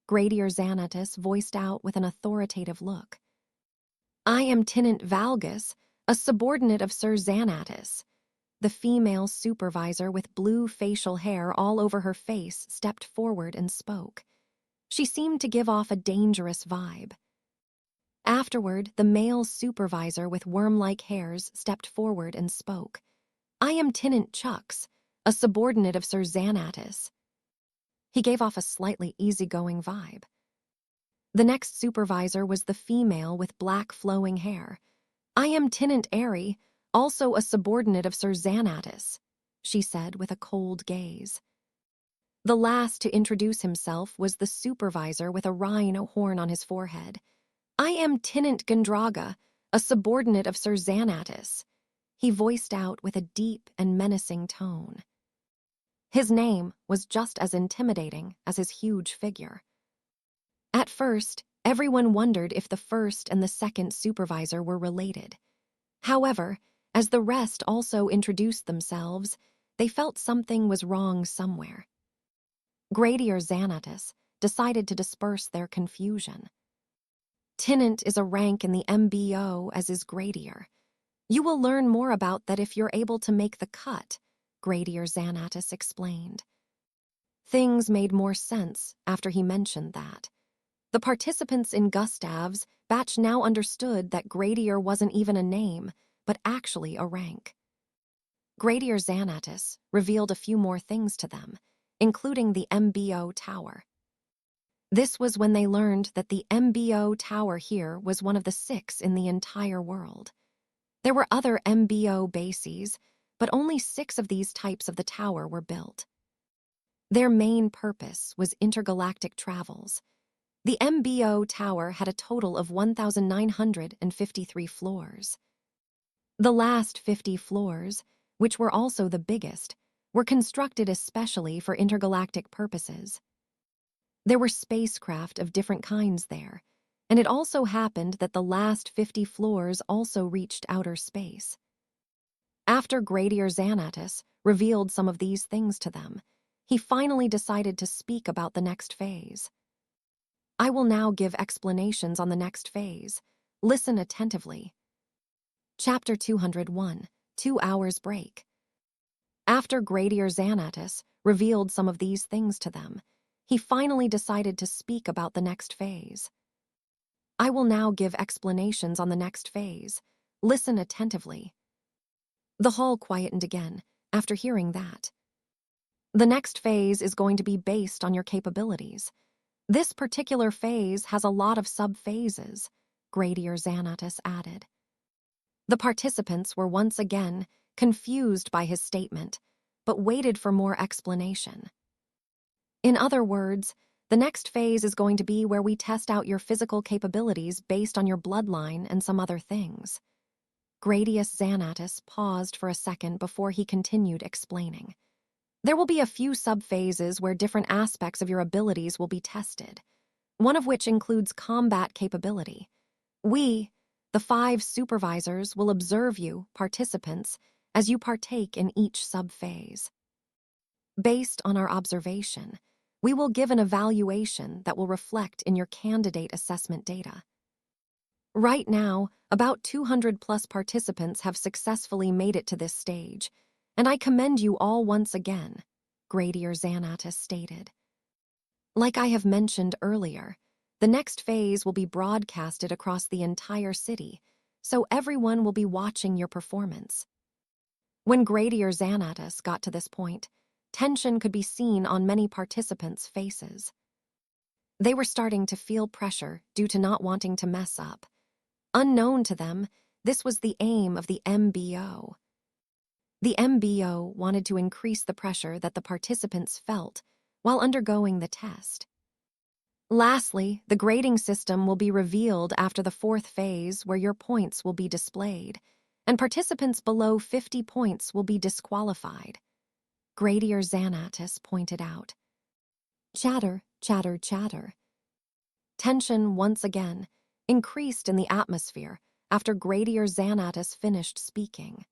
Gradier Xanatus voiced out with an authoritative look. I am Tinant Valgus, a subordinate of Sir Xanatus. The female supervisor with blue facial hair all over her face stepped forward and spoke. She seemed to give off a dangerous vibe. Afterward, the male supervisor with worm-like hairs stepped forward and spoke. I am Tinant Chucks, a subordinate of Sir Xanatus. He gave off a slightly easygoing vibe. The next supervisor was the female with black flowing hair. I am Tinant Airy, also a subordinate of Sir Xanatus, she said with a cold gaze. The last to introduce himself was the supervisor with a rhino horn on his forehead. I am Tinant Gandraga, a subordinate of Sir Xanatus, he voiced out with a deep and menacing tone. His name was just as intimidating as his huge figure. At first, everyone wondered if the first and the second supervisor were related. However, as the rest also introduced themselves, they felt something was wrong somewhere. Gradier Xanatus decided to disperse their confusion. Tinant is a rank in the MBO, as is Gradier. You will learn more about that if you're able to make the cut, Gradier Xanatus explained. Things made more sense after he mentioned that. The participants in Gustav's batch now understood that Gradier wasn't even a name, but actually a rank. Gradier Xanatus revealed a few more things to them, including the MBO tower. This was when they learned that the MBO tower here was one of the 6 in the entire world. There were other MBO bases, but only 6 of these types of the tower were built. Their main purpose was intergalactic travels. The MBO tower had a total of 1,953 floors. The last 50 floors, which were also the biggest, were constructed especially for intergalactic purposes. There were spacecraft of different kinds there, and it also happened that the last 50 floors also reached outer space. After Gradier Xanatus revealed some of these things to them, he finally decided to speak about the next phase. I will now give explanations on the next phase. Listen attentively. Chapter 201, 2 hours break. After Gradier Xanatus revealed some of these things to them, he finally decided to speak about the next phase. I will now give explanations on the next phase. Listen attentively. The hall quietened again after hearing that. The next phase is going to be based on your capabilities. This particular phase has a lot of sub-phases, Gradier Xanatus added. The participants were once again confused by his statement, but waited for more explanation. In other words, the next phase is going to be where we test out your physical capabilities based on your bloodline and some other things. Gradius Xanatus paused for a second before he continued explaining. There will be a few sub-phases where different aspects of your abilities will be tested, one of which includes combat capability. We, the 5 supervisors, will observe you, participants, as you partake in each sub-phase. Based on our observation, we will give an evaluation that will reflect in your candidate assessment data. Right now, about 200 plus participants have successfully made it to this stage, and I commend you all once again, Gradier Xanatus stated. Like I have mentioned earlier, the next phase will be broadcasted across the entire city, so everyone will be watching your performance. When Gradier Xanatus got to this point, tension could be seen on many participants' faces. They were starting to feel pressure due to not wanting to mess up. Unknown to them, this was the aim of the MBO. The MBO wanted to increase the pressure that the participants felt while undergoing the test. Lastly, the grading system will be revealed after the fourth phase, where your points will be displayed, and participants below 50 points will be disqualified. Gradier Xanatus pointed out. Chatter, chatter, chatter. Tension once again increased in the atmosphere after Gradier Xanatus finished speaking.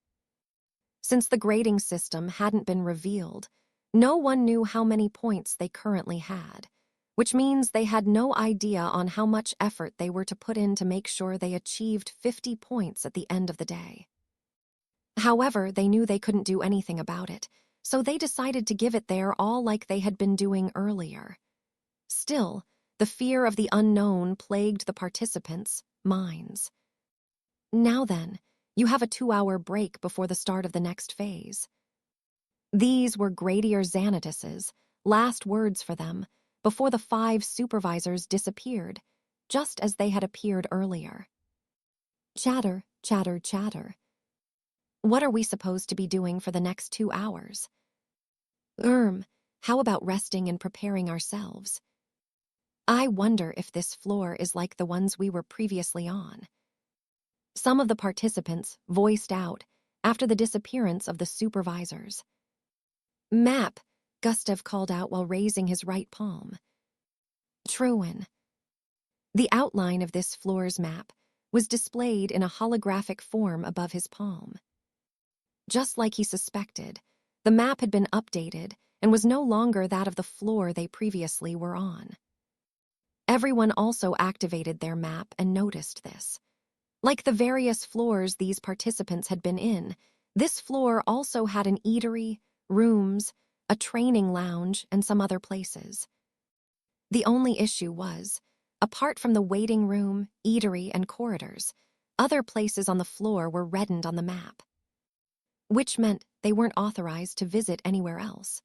Since the grading system hadn't been revealed, no one knew how many points they currently had, which means they had no idea on how much effort they were to put in to make sure they achieved 50 points at the end of the day. However, they knew they couldn't do anything about it, so they decided to give it their all like they had been doing earlier. Still, the fear of the unknown plagued the participants' minds. Now then, you have a 2-hour break before the start of the next phase. These were Gradier Xanatus's last words for them before the 5 supervisors disappeared, just as they had appeared earlier. Chatter, chatter, chatter. What are we supposed to be doing for the next 2 hours? How about resting and preparing ourselves? I wonder if this floor is like the ones we were previously on. Some of the participants voiced out after the disappearance of the supervisors. Map, Gustav called out while raising his right palm. Truin. The outline of this floor's map was displayed in a holographic form above his palm. Just like he suspected, the map had been updated and was no longer that of the floor they previously were on. Everyone also activated their map and noticed this. Like the various floors these participants had been in, this floor also had an eatery, rooms, a training lounge, and some other places. The only issue was, apart from the waiting room, eatery, and corridors, other places on the floor were reddened on the map, which meant they weren't authorized to visit anywhere else.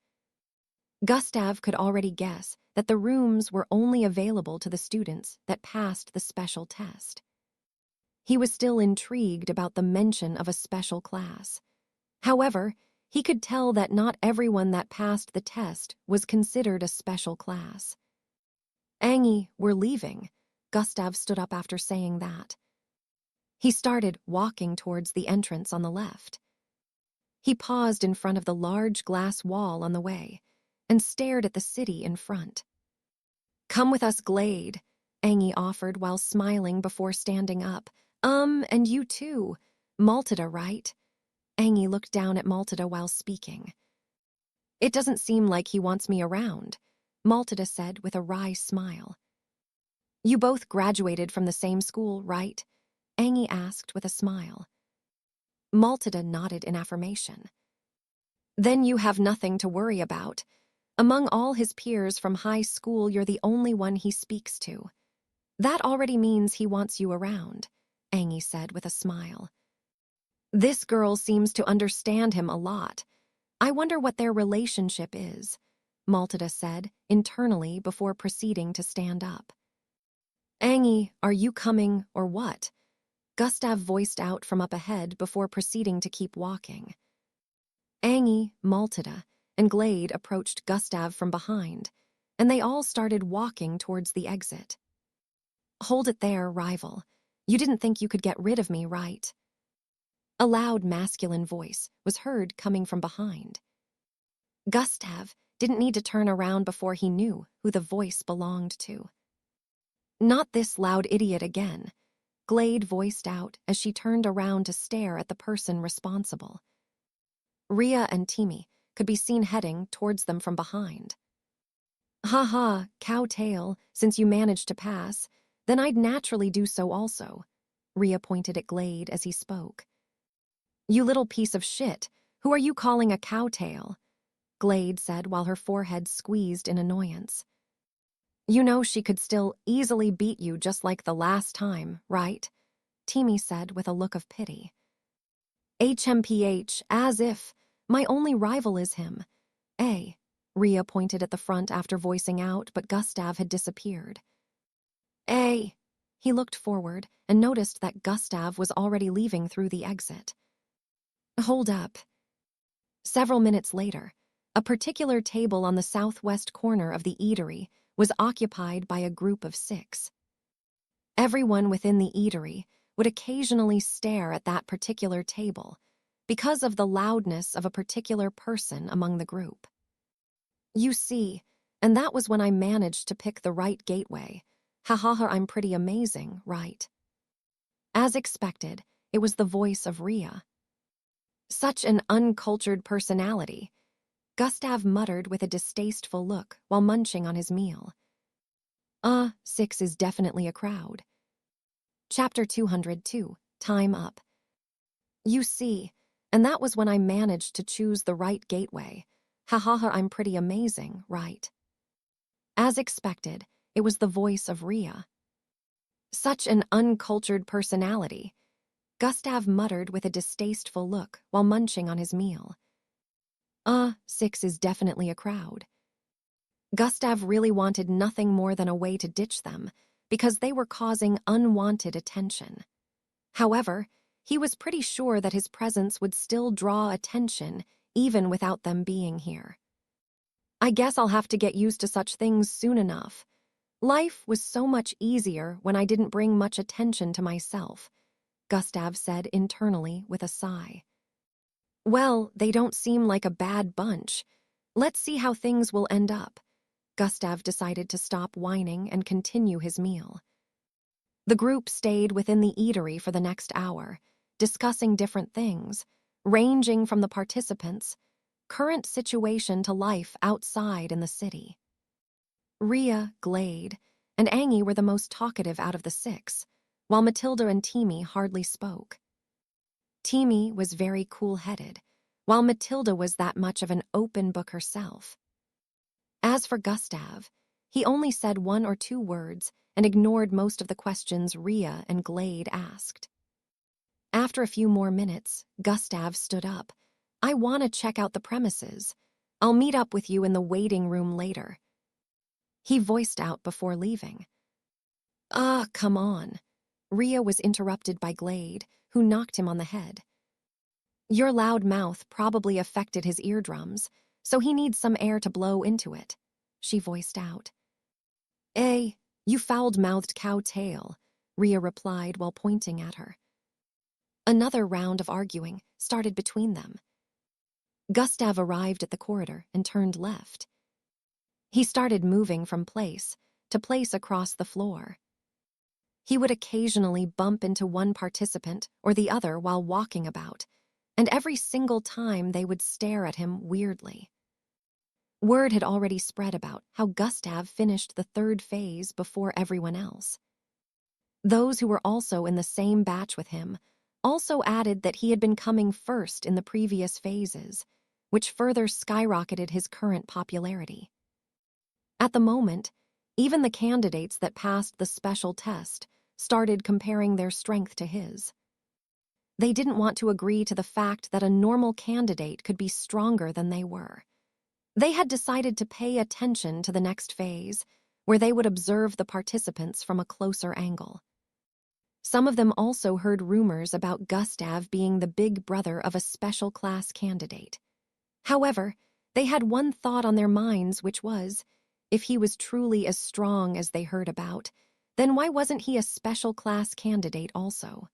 Gustav could already guess that the rooms were only available to the students that passed the special test. He was still intrigued about the mention of a special class. However, he could tell that not everyone that passed the test was considered a special class. Angie, we're leaving. Gustav stood up after saying that. He started walking towards the entrance on the left. He paused in front of the large glass wall on the way and stared at the city in front. Come with us, Glade, Angie offered while smiling before standing up. And you too. Maltida, right? Angie looked down at Maltida while speaking. It doesn't seem like he wants me around, Maltida said with a wry smile. You both graduated from the same school, right? Angie asked with a smile. Maltida nodded in affirmation. Then you have nothing to worry about. Among all his peers from high school, you're the only one he speaks to. That already means he wants you around, Angie said with a smile. This girl seems to understand him a lot. I wonder what their relationship is, Maltida said internally before proceeding to stand up. Angie, are you coming or what? Gustav voiced out from up ahead before proceeding to keep walking. Angie, Maltida, and Glade approached Gustav from behind, and they all started walking towards the exit. Hold it there, rival. You didn't think you could get rid of me, right? A loud masculine voice was heard coming from behind. Gustav didn't need to turn around before he knew who the voice belonged to. Not this loud idiot again, Glade voiced out as she turned around to stare at the person responsible. Rhea and Timmy could be seen heading towards them from behind. Ha ha, cowtail, since you managed to pass, then I'd naturally do so also, Rhea pointed at Glade as he spoke. You little piece of shit, who are you calling a cowtail? Glade said while her forehead squeezed in annoyance. You know she could still easily beat you just like the last time, right? Teamy said with a look of pity. HMPH, as if. My only rival is him. Rhea pointed at the front after voicing out, but Gustav had disappeared. He looked forward and noticed that Gustav was already leaving through the exit. Hold up. Several minutes later, a particular table on the southwest corner of the eatery was occupied by a group of 6. Everyone within the eatery would occasionally stare at that particular table because of the loudness of a particular person among the group. You see, and that was when I managed to pick the right gateway. I'm pretty amazing, right? As expected, it was the voice of Rhea. Such an uncultured personality, Gustav muttered with a distasteful look while munching on his meal. 6 is definitely a crowd. Chapter 202, Time Up. You see, and that was when I managed to choose the right gateway. I'm pretty amazing, right? As expected, it was the voice of Rhea. Such an uncultured personality, Gustav muttered with a distasteful look while munching on his meal. 6 is definitely a crowd. Gustav really wanted nothing more than a way to ditch them, because they were causing unwanted attention. However, he was pretty sure that his presence would still draw attention even without them being here. I guess I'll have to get used to such things soon enough. Life was so much easier when I didn't bring much attention to myself, Gustav said internally with a sigh. Well, they don't seem like a bad bunch. Let's see how things will end up. Gustav decided to stop whining and continue his meal. The group stayed within the eatery for the next hour, discussing different things, ranging from the participants' current situation to life outside in the city. Rhea, Glade, and Angie were the most talkative out of the 6, while Matilda and Teamy hardly spoke. Teamy was very cool-headed, while Matilda was that much of an open book herself. As for Gustav, he only said 1 or 2 words and ignored most of the questions Rhea and Glade asked. After a few more minutes, Gustav stood up. I want to check out the premises. I'll meet up with you in the waiting room later. He voiced out before leaving. Come on. Rhea was interrupted by Glade, who knocked him on the head. Your loud mouth probably affected his eardrums, so he needs some air to blow into it, she voiced out. You foul-mouthed cow-tail, Rhea replied while pointing at her. Another round of arguing started between them. Gustav arrived at the corridor and turned left. He started moving from place to place across the floor. He would occasionally bump into one participant or the other while walking about, and every single time they would stare at him weirdly. Word had already spread about how Gustav finished the 3rd phase before everyone else. Those who were also in the same batch with him also added that he had been coming first in the previous phases, which further skyrocketed his current popularity. At the moment, even the candidates that passed the special test started comparing their strength to his. They didn't want to agree to the fact that a normal candidate could be stronger than they were. They had decided to pay attention to the next phase, where they would observe the participants from a closer angle. Some of them also heard rumors about Gustav being the big brother of a special class candidate. However, they had one thought on their minds, which was, if he was truly as strong as they heard about, then why wasn't he a special class candidate also?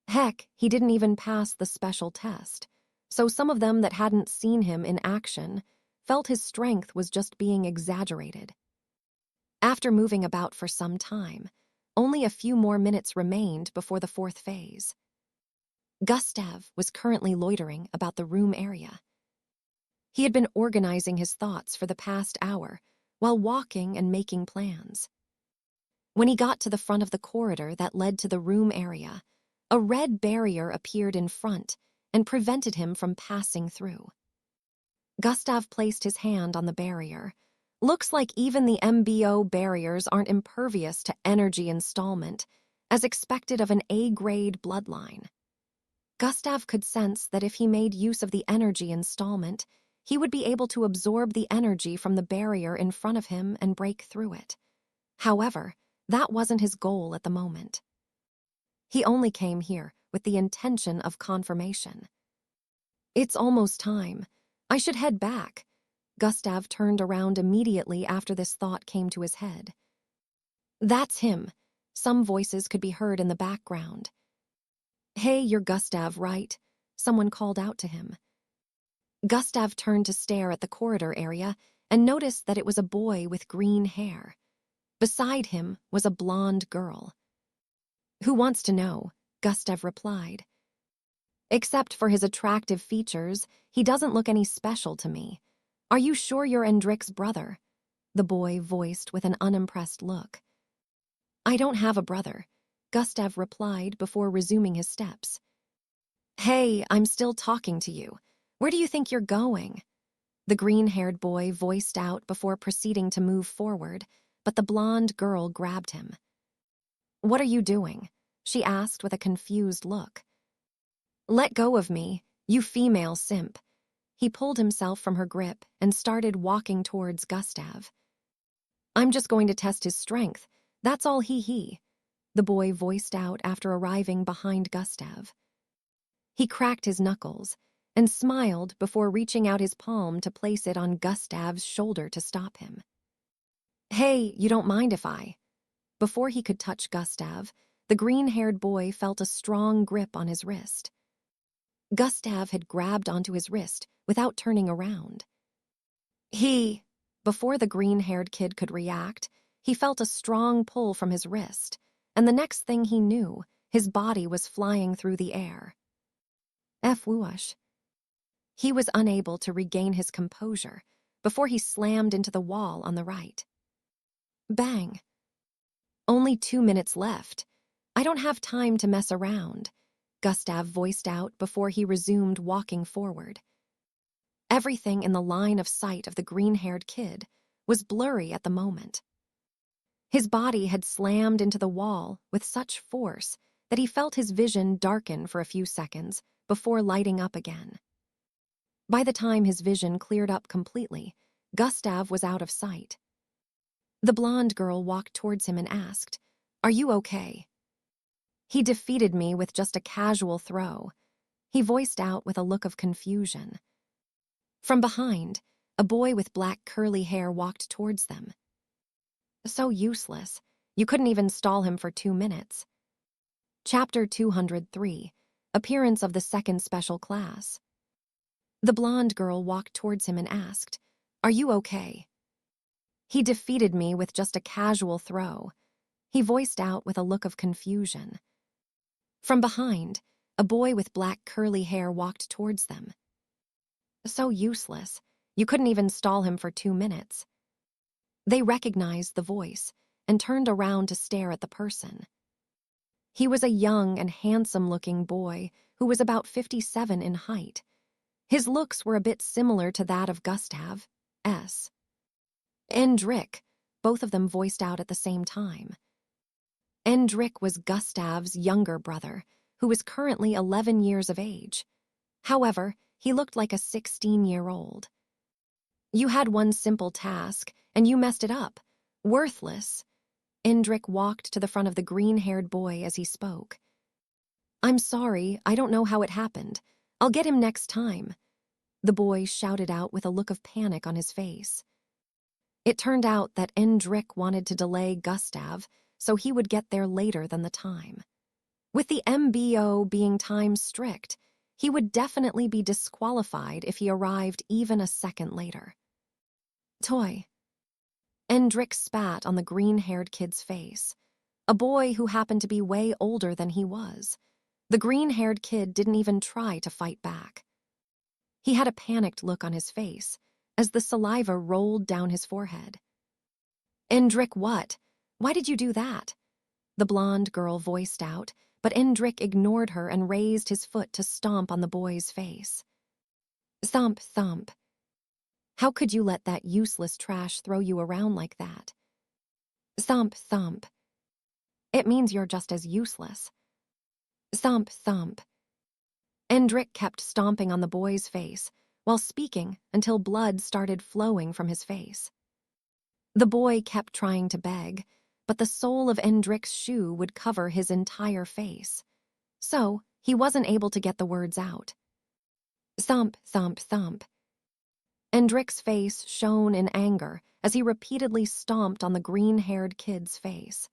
Heck, he didn't even pass the special test, so some of them that hadn't seen him in action felt his strength was just being exaggerated. After moving about for some time, only a few more minutes remained before the 4th phase. Gustav was currently loitering about the room area. He had been organizing his thoughts for the past hour while walking and making plans. When he got to the front of the corridor that led to the room area, a red barrier appeared in front and prevented him from passing through. Gustav placed his hand on the barrier. Looks like even the MBO barriers aren't impervious to energy installment, as expected of an A-grade bloodline. Gustav could sense that if he made use of the energy installment, he would be able to absorb the energy from the barrier in front of him and break through it. However, that wasn't his goal at the moment. He only came here with the intention of confirmation. It's almost time. I should head back. Gustav turned around immediately after this thought came to his head. That's him. Some voices could be heard in the background. Hey, you're Gustav, right? Someone called out to him. Gustav turned to stare at the corridor area and noticed that it was a boy with green hair. Beside him was a blonde girl. Who wants to know? Gustav replied. Except for his attractive features, he doesn't look any special to me. Are you sure you're Endrik's brother? The boy voiced with an unimpressed look. I don't have a brother, Gustav replied before resuming his steps. Hey, I'm still talking to you. Where do you think you're going? The green-haired boy voiced out before proceeding to move forward, but the blonde girl grabbed him. What are you doing? She asked with a confused look. Let go of me, you female simp. He pulled himself from her grip and started walking towards Gustav. I'm just going to test his strength. That's all he. The boy voiced out after arriving behind Gustav. He cracked his knuckles and smiled before reaching out his palm to place it on Gustav's shoulder to stop him. Hey, you don't mind if I... Before he could touch Gustav, the green-haired boy felt a strong grip on his wrist. Gustav had grabbed onto his wrist without turning around. Before the green-haired kid could react, he felt a strong pull from his wrist, and the next thing he knew, his body was flying through the air. Whoosh. He was unable to regain his composure before he slammed into the wall on the right. Bang. Only 2 minutes left. I don't have time to mess around, Gustav voiced out before he resumed walking forward. Everything in the line of sight of the green-haired kid was blurry at the moment. His body had slammed into the wall with such force that he felt his vision darken for a few seconds before lighting up again. By the time his vision cleared up completely, Gustav was out of sight. The blonde girl walked towards him and asked, Are you okay? He defeated me with just a casual throw, he voiced out with a look of confusion. From behind, a boy with black curly hair walked towards them. So useless, you couldn't even stall him for 2 minutes. Chapter 203, Appearance of the Second Special Class. The blonde girl walked towards him and asked, Are you okay? He defeated me with just a casual throw, he voiced out with a look of confusion. From behind, a boy with black curly hair walked towards them. So useless, you couldn't even stall him for 2 minutes. They recognized the voice and turned around to stare at the person. He was a young and handsome-looking boy who was about 57 in height. His looks were a bit similar to that of Gustav. Endrik, both of them voiced out at the same time. Endrik was Gustav's younger brother, who was currently 11 years of age. However, he looked like a 16-year-old. You had one simple task, and you messed it up. Worthless. Endrik walked to the front of the green-haired boy as he spoke. I'm sorry, I don't know how it happened. I'll get him next time. The boy shouted out with a look of panic on his face. It turned out that Endrik wanted to delay Gustav so he would get there later than the time. With the MBO being time-strict, he would definitely be disqualified if he arrived even a second later. Toy. Endrik spat on the green-haired kid's face, a boy who happened to be way older than he was. The green-haired kid didn't even try to fight back. He had a panicked look on his face as the saliva rolled down his forehead. Endrik, what? Why did you do that? The blonde girl voiced out, but Indrik ignored her and raised his foot to stomp on the boy's face. Thump, thump. How could you let that useless trash throw you around like that? Thump, thump. It means you're just as useless. Thump, thump. Indrik kept stomping on the boy's face while speaking until blood started flowing from his face. The boy kept trying to beg, but the sole of Indrik's shoe would cover his entire face. So, he wasn't able to get the words out. Thump, thump, thump. Indrik's face shone in anger as he repeatedly stomped on the green-haired kid's face.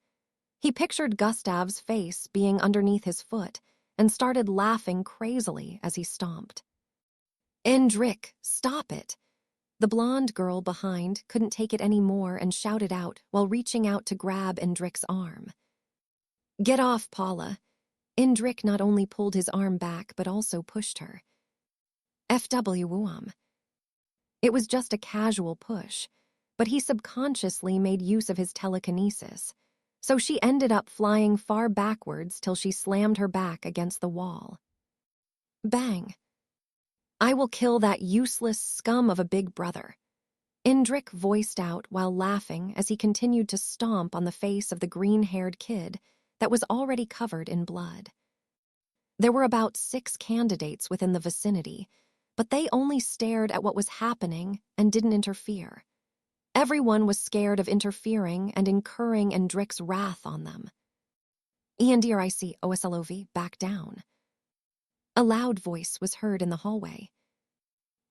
He pictured Gustav's face being underneath his foot and started laughing crazily as he stomped. Indrik, stop it! The blonde girl behind couldn't take it anymore and shouted out while reaching out to grab Indrik's arm. Get off, Paula. Indrik not only pulled his arm back but also pushed her. FWM. It was just a casual push, but he subconsciously made use of his telekinesis, so she ended up flying far backwards till she slammed her back against the wall. Bang! I will kill that useless scum of a big brother. Indrik voiced out while laughing as he continued to stomp on the face of the green-haired kid that was already covered in blood. There were about 6 candidates within the vicinity, but they only stared at what was happening and didn't interfere. Everyone was scared of interfering and incurring Indrik's wrath on them. ENDRIC OSLOV, back down. A loud voice was heard in the hallway.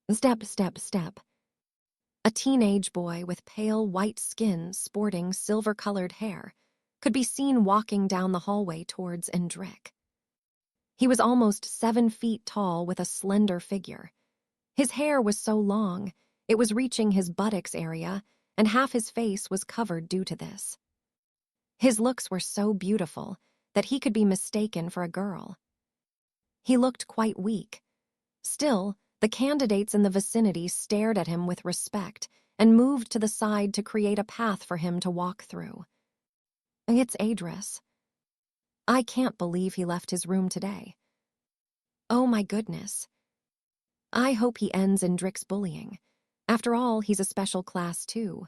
Step, step, step. A teenage boy with pale white skin sporting silver-colored hair could be seen walking down the hallway towards Indrik. He was almost 7 feet tall with a slender figure. His hair was so long, it was reaching his buttocks area, and half his face was covered due to this. His looks were so beautiful that he could be mistaken for a girl. He looked quite weak. Still, the candidates in the vicinity stared at him with respect and moved to the side to create a path for him to walk through. It's Adris. I can't believe he left his room today. Oh my goodness. I hope he ends Indrik's bullying. After all, he's a special class too.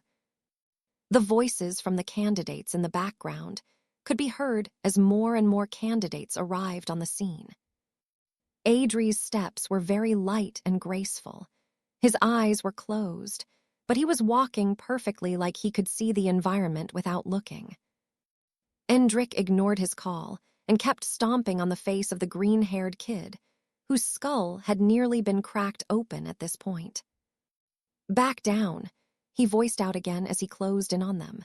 The voices from the candidates in the background could be heard as more and more candidates arrived on the scene. Adri's steps were very light and graceful. His eyes were closed, but he was walking perfectly like he could see the environment without looking. Indrik ignored his call and kept stomping on the face of the green-haired kid, whose skull had nearly been cracked open at this point. Back down, he voiced out again as he closed in on them.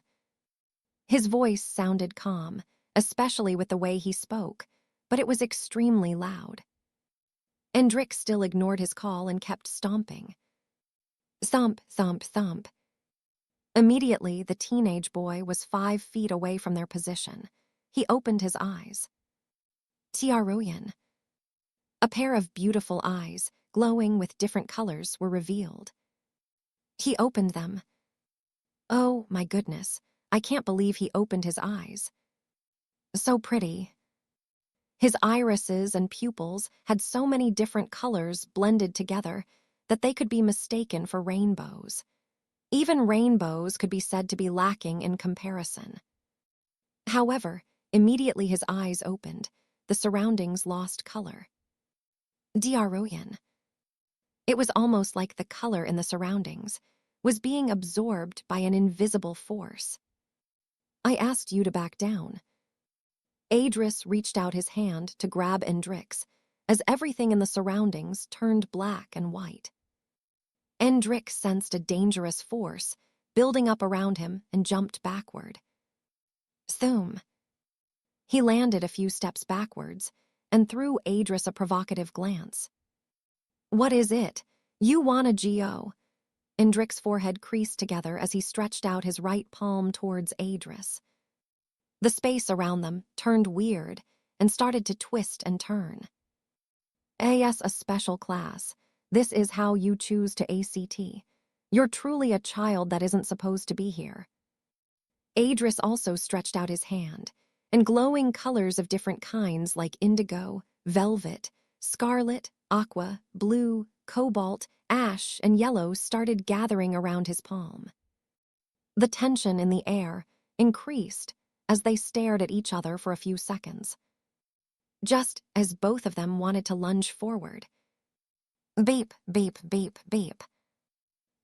His voice sounded calm, especially with the way he spoke, but it was extremely loud. Indrik still ignored his call and kept stomping. Thump, thump, thump. Immediately, the teenage boy was 5 feet away from their position. He opened his eyes. Tiaroyan. A pair of beautiful eyes, glowing with different colors, were revealed. He opened them. Oh, my goodness, I can't believe he opened his eyes. So pretty. His irises and pupils had so many different colors blended together that they could be mistaken for rainbows. Even rainbows could be said to be lacking in comparison. However, immediately his eyes opened, the surroundings lost color. Diaroyan. It was almost like the color in the surroundings was being absorbed by an invisible force. I asked you to back down. Adris reached out his hand to grab Indrik's, as everything in the surroundings turned black and white. Indrik sensed a dangerous force building up around him and jumped backward. Thoom. He landed a few steps backwards and threw Adris a provocative glance. What is it? You want a GO? Indrik's forehead creased together as he stretched out his right palm towards Adris. The space around them turned weird and started to twist and turn. AS a special class. This is how you choose to ACT. You're truly a child that isn't supposed to be here. Adris also stretched out his hand, and glowing colors of different kinds like indigo, velvet, scarlet, aqua, blue, cobalt, ash, and yellow started gathering around his palm. The tension in the air increased as they stared at each other for a few seconds, just as both of them wanted to lunge forward. Beep, beep, beep, beep.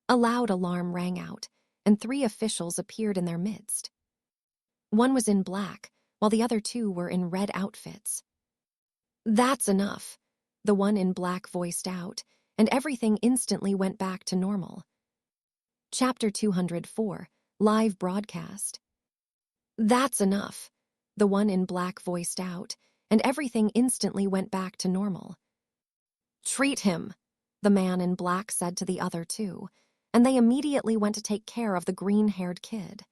A loud alarm rang out, and 3 officials appeared in their midst. One was in black, while the other 2 were in red outfits. "That's enough," the one in black voiced out, and everything instantly went back to normal. Chapter 204, Live Broadcast. "That's enough," the one in black voiced out, and everything instantly went back to normal. "Treat him," the man in black said to the other 2, and they immediately went to take care of the green-haired kid.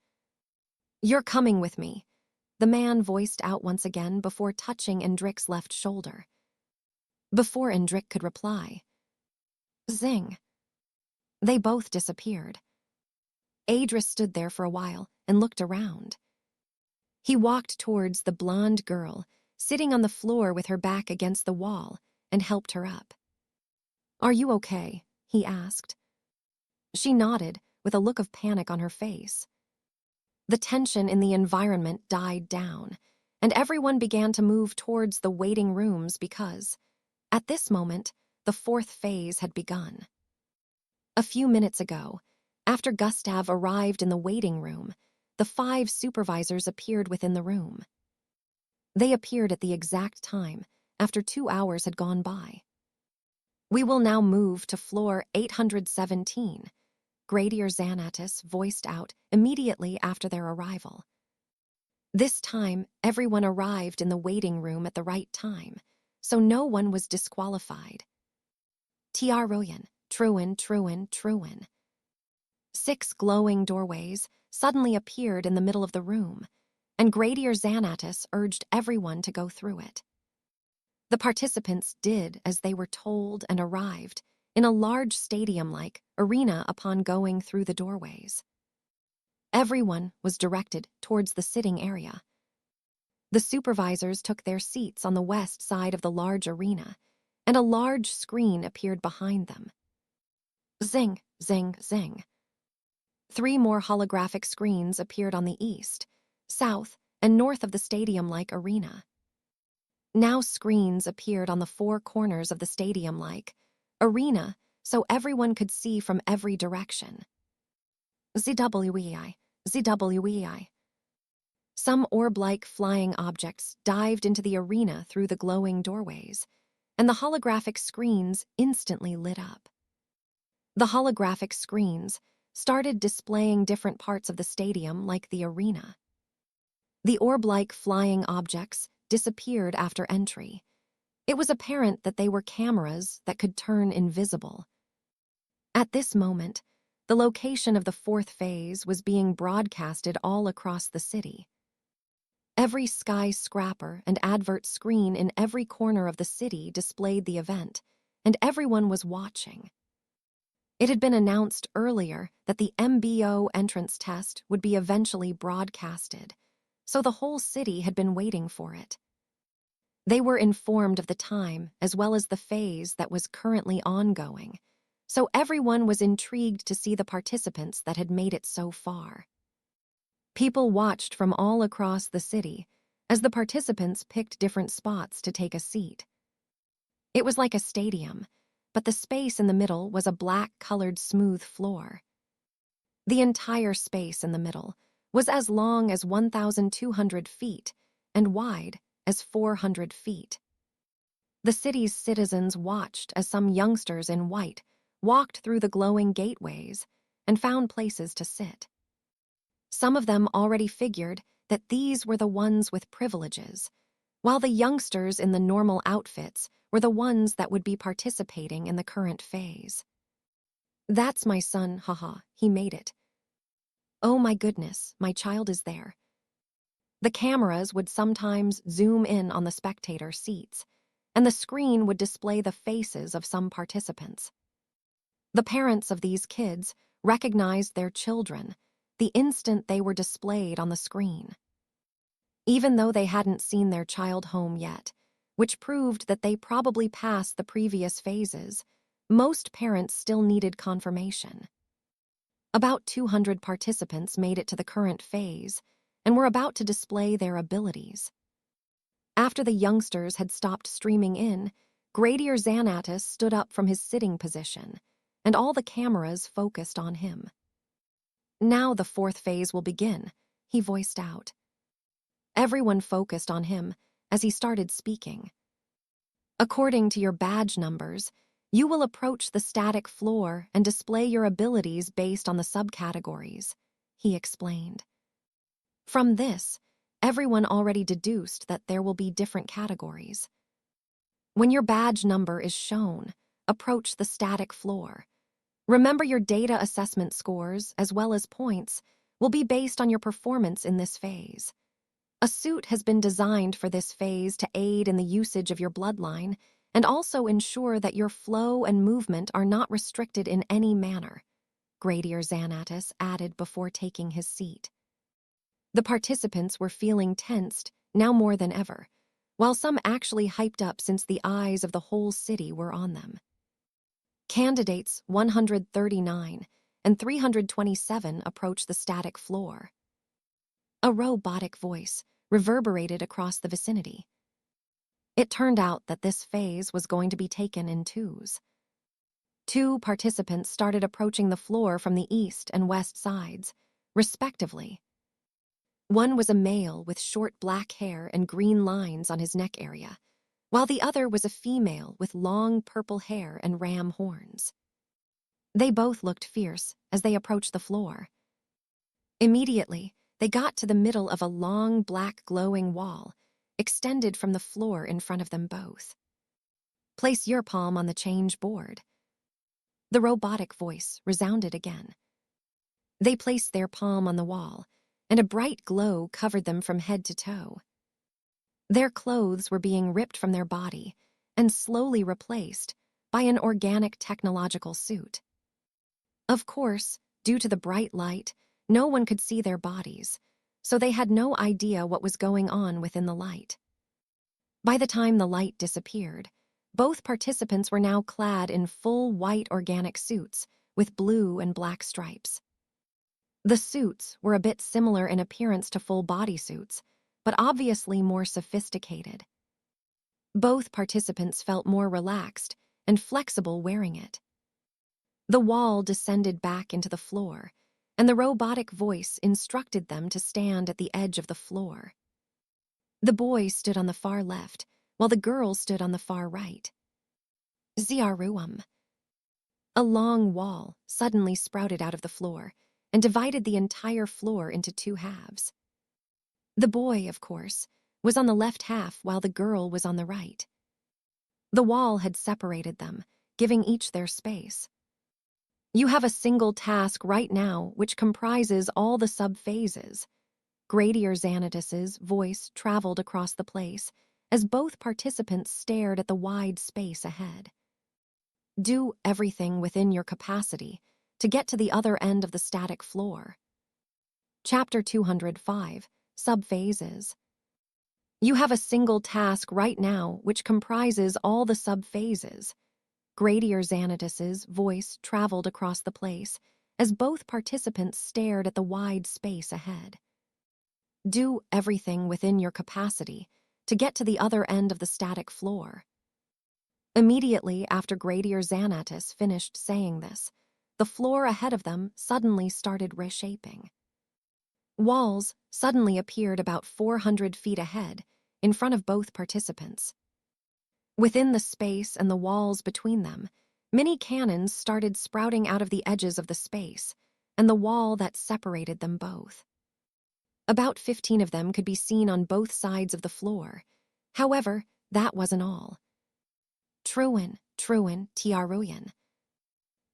"You're coming with me," the man voiced out once again before touching Indrik's left shoulder. Before Indrik could reply, zing. They both disappeared. Adris stood there for a while and looked around. He walked towards the blonde girl, sitting on the floor with her back against the wall, and helped her up. "Are you okay?" he asked. She nodded, with a look of panic on her face. The tension in the environment died down, and everyone began to move towards the waiting rooms because, at this moment, the 4th phase had begun. A few minutes ago, after Gustav arrived in the waiting room, the 5 supervisors appeared within the room. They appeared at the exact time, after 2 hours had gone by. "We will now move to floor 817, Gradier Xanatus voiced out immediately after their arrival. This time, everyone arrived in the waiting room at the right time, so no one was disqualified. Tiaroyan, Truin. 6 glowing doorways suddenly appeared in the middle of the room, and Gradier Xanatus urged everyone to go through it. The participants did as they were told and arrived in a large stadium-like arena upon going through the doorways. Everyone was directed towards the sitting area. The supervisors took their seats on the west side of the large arena, and a large screen appeared behind them. Zing, zing, zing. 3 more holographic screens appeared on the east, south, and north of the stadium-like arena. Now screens appeared on the 4 corners of the stadium-like arena, so everyone could see from every direction. ZWEI. Some orb-like flying objects dived into the arena through the glowing doorways, and the holographic screens instantly lit up. The holographic screens started displaying different parts of the stadium like the arena. The orb-like flying objects disappeared after entry. It was apparent that they were cameras that could turn invisible. At this moment, the location of the 4th phase was being broadcasted all across the city. Every skyscraper and advert screen in every corner of the city displayed the event, and everyone was watching. It had been announced earlier that the MBO entrance test would be eventually broadcasted, so the whole city had been waiting for it. They were informed of the time as well as the phase that was currently ongoing, so everyone was intrigued to see the participants that had made it so far. People watched from all across the city as the participants picked different spots to take a seat. It was like a stadium, but the space in the middle was a black-colored smooth floor. The entire space in the middle was as long as 1,200 feet and wide as 400 feet. The city's citizens watched as some youngsters in white walked through the glowing gateways and found places to sit. Some of them already figured that these were the ones with privileges, while the youngsters in the normal outfits were the ones that would be participating in the current phase. "That's my son, haha, he made it. Oh my goodness, my child is there." The cameras would sometimes zoom in on the spectator seats, and the screen would display the faces of some participants. The parents of these kids recognized their children, the instant they were displayed on the screen. Even though they hadn't seen their child home yet, which proved that they probably passed the previous phases, most parents still needed confirmation. About 200 participants made it to the current phase and were about to display their abilities. After the youngsters had stopped streaming in, Gradier Xanatus stood up from his sitting position, and all the cameras focused on him. "Now the fourth phase will begin," he voiced out. Everyone focused on him as he started speaking. "According to your badge numbers, you will approach the static floor and display your abilities based on the subcategories," he explained. From this, everyone already deduced that there will be different categories. When your badge number is shown, approach the static floor. Remember, your data assessment scores, as well as points, will be based on your performance in this phase. A suit has been designed for this phase to aid in the usage of your bloodline and also ensure that your flow and movement are not restricted in any manner, Gradier Xanatus added before taking his seat. The participants were feeling tensed, now more than ever, while some actually hyped up since the eyes of the whole city were on them. Candidates 139 and 327 approached the static floor. A robotic voice reverberated across the vicinity. It turned out that this phase was going to be taken in twos. 2 participants started approaching the floor from the east and west sides, respectively. One was a male with short black hair and green lines on his neck area, while the other was a female with long purple hair and ram horns. They both looked fierce as they approached the floor. Immediately, they got to the middle of a long, black, glowing wall, extended from the floor in front of them both. "Place your palm on the change board." The robotic voice resounded again. They placed their palm on the wall, and a bright glow covered them from head to toe. Their clothes were being ripped from their body and slowly replaced by an organic technological suit. Of course, due to the bright light, no one could see their bodies, so they had no idea what was going on within the light. By the time the light disappeared, both participants were now clad in full white organic suits with blue and black stripes. The suits were a bit similar in appearance to full body suits, but obviously more sophisticated. Both participants felt more relaxed and flexible wearing it. The wall descended back into the floor, and the robotic voice instructed them to stand at the edge of the floor. The boy stood on the far left, while the girl stood on the far right. Ziaruam. A long wall suddenly sprouted out of the floor and divided the entire floor into 2 halves. The boy, of course, was on the left half while the girl was on the right. The wall had separated them, giving each their space. "You have a single task right now which comprises all the sub-phases." Gradier Xanatus's voice traveled across the place as both participants stared at the wide space ahead. "Do everything within your capacity to get to the other end of the static floor." Chapter 205, Sub-Phases. "You have a single task right now which comprises all the sub-phases." Gradier Xanatus's voice traveled across the place as both participants stared at the wide space ahead. "Do everything within your capacity to get to the other end of the static floor." Immediately after Gradier Xanatus finished saying this, the floor ahead of them suddenly started reshaping. Walls suddenly appeared about 400 feet ahead, in front of both participants. Within the space and the walls between them, mini cannons started sprouting out of the edges of the space and the wall that separated them both. About 15 of them could be seen on both sides of the floor. However, that wasn't all. Truin, Tiaruyan.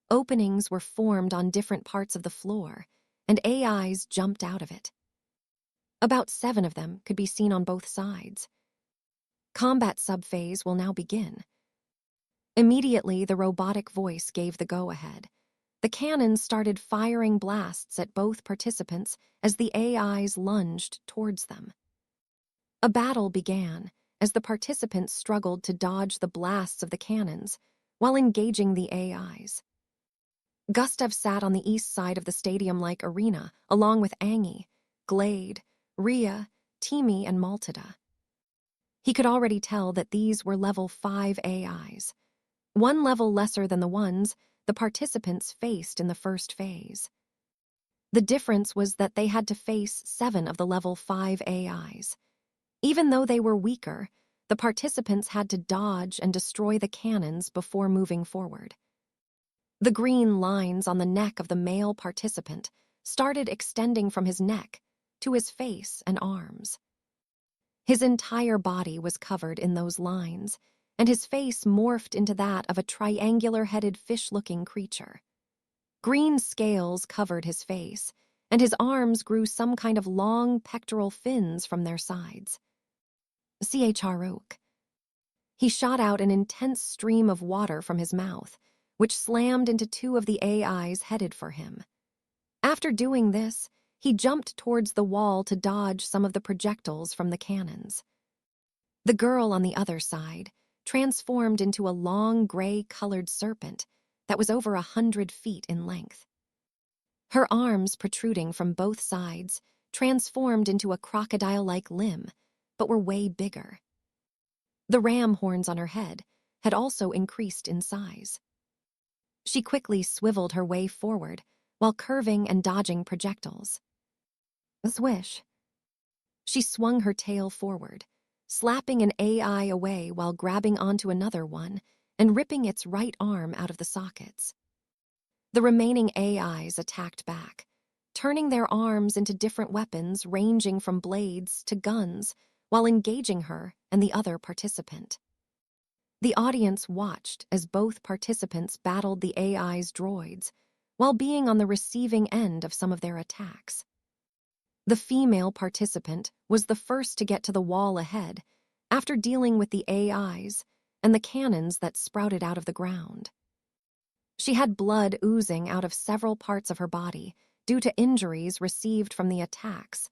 Openings were formed on different parts of the floor, and AIs jumped out of it. About 7 of them could be seen on both sides. Combat subphase will now begin. Immediately, the robotic voice gave the go-ahead. The cannons started firing blasts at both participants as the AIs lunged towards them. A battle began as the participants struggled to dodge the blasts of the cannons while engaging the AIs. Gustav sat on the east side of the stadium-like arena along with Angie, Glade, Rhea, Timi, and Maltada. He could already tell that these were level 5 AIs, one level lesser than the ones the participants faced in the first phase. The difference was that they had to face 7 of the level 5 AIs. Even though they were weaker, the participants had to dodge and destroy the cannons before moving forward. The green lines on the neck of the male participant started extending from his neck to his face and arms. His entire body was covered in those lines, and his face morphed into that of a triangular-headed fish-looking creature. Green scales covered his face, and his arms grew some kind of long pectoral fins from their sides. Chrok. He shot out an intense stream of water from his mouth, which slammed into 2 of the AIs headed for him. After doing this, he jumped towards the wall to dodge some of the projectiles from the cannons. The girl on the other side transformed into a long gray-colored serpent that was over 100 feet in length. Her arms, protruding from both sides, transformed into a crocodile-like limb, but were way bigger. The ram horns on her head had also increased in size. She quickly swiveled her way forward while curving and dodging projectiles. Swish. She swung her tail forward, slapping an AI away while grabbing onto another one and ripping its right arm out of the sockets. The remaining AIs attacked back, turning their arms into different weapons ranging from blades to guns while engaging her and the other participant. The audience watched as both participants battled the AI's droids while being on the receiving end of some of their attacks. The female participant was the first to get to the wall ahead after dealing with the AIs and the cannons that sprouted out of the ground. She had blood oozing out of several parts of her body due to injuries received from the attacks,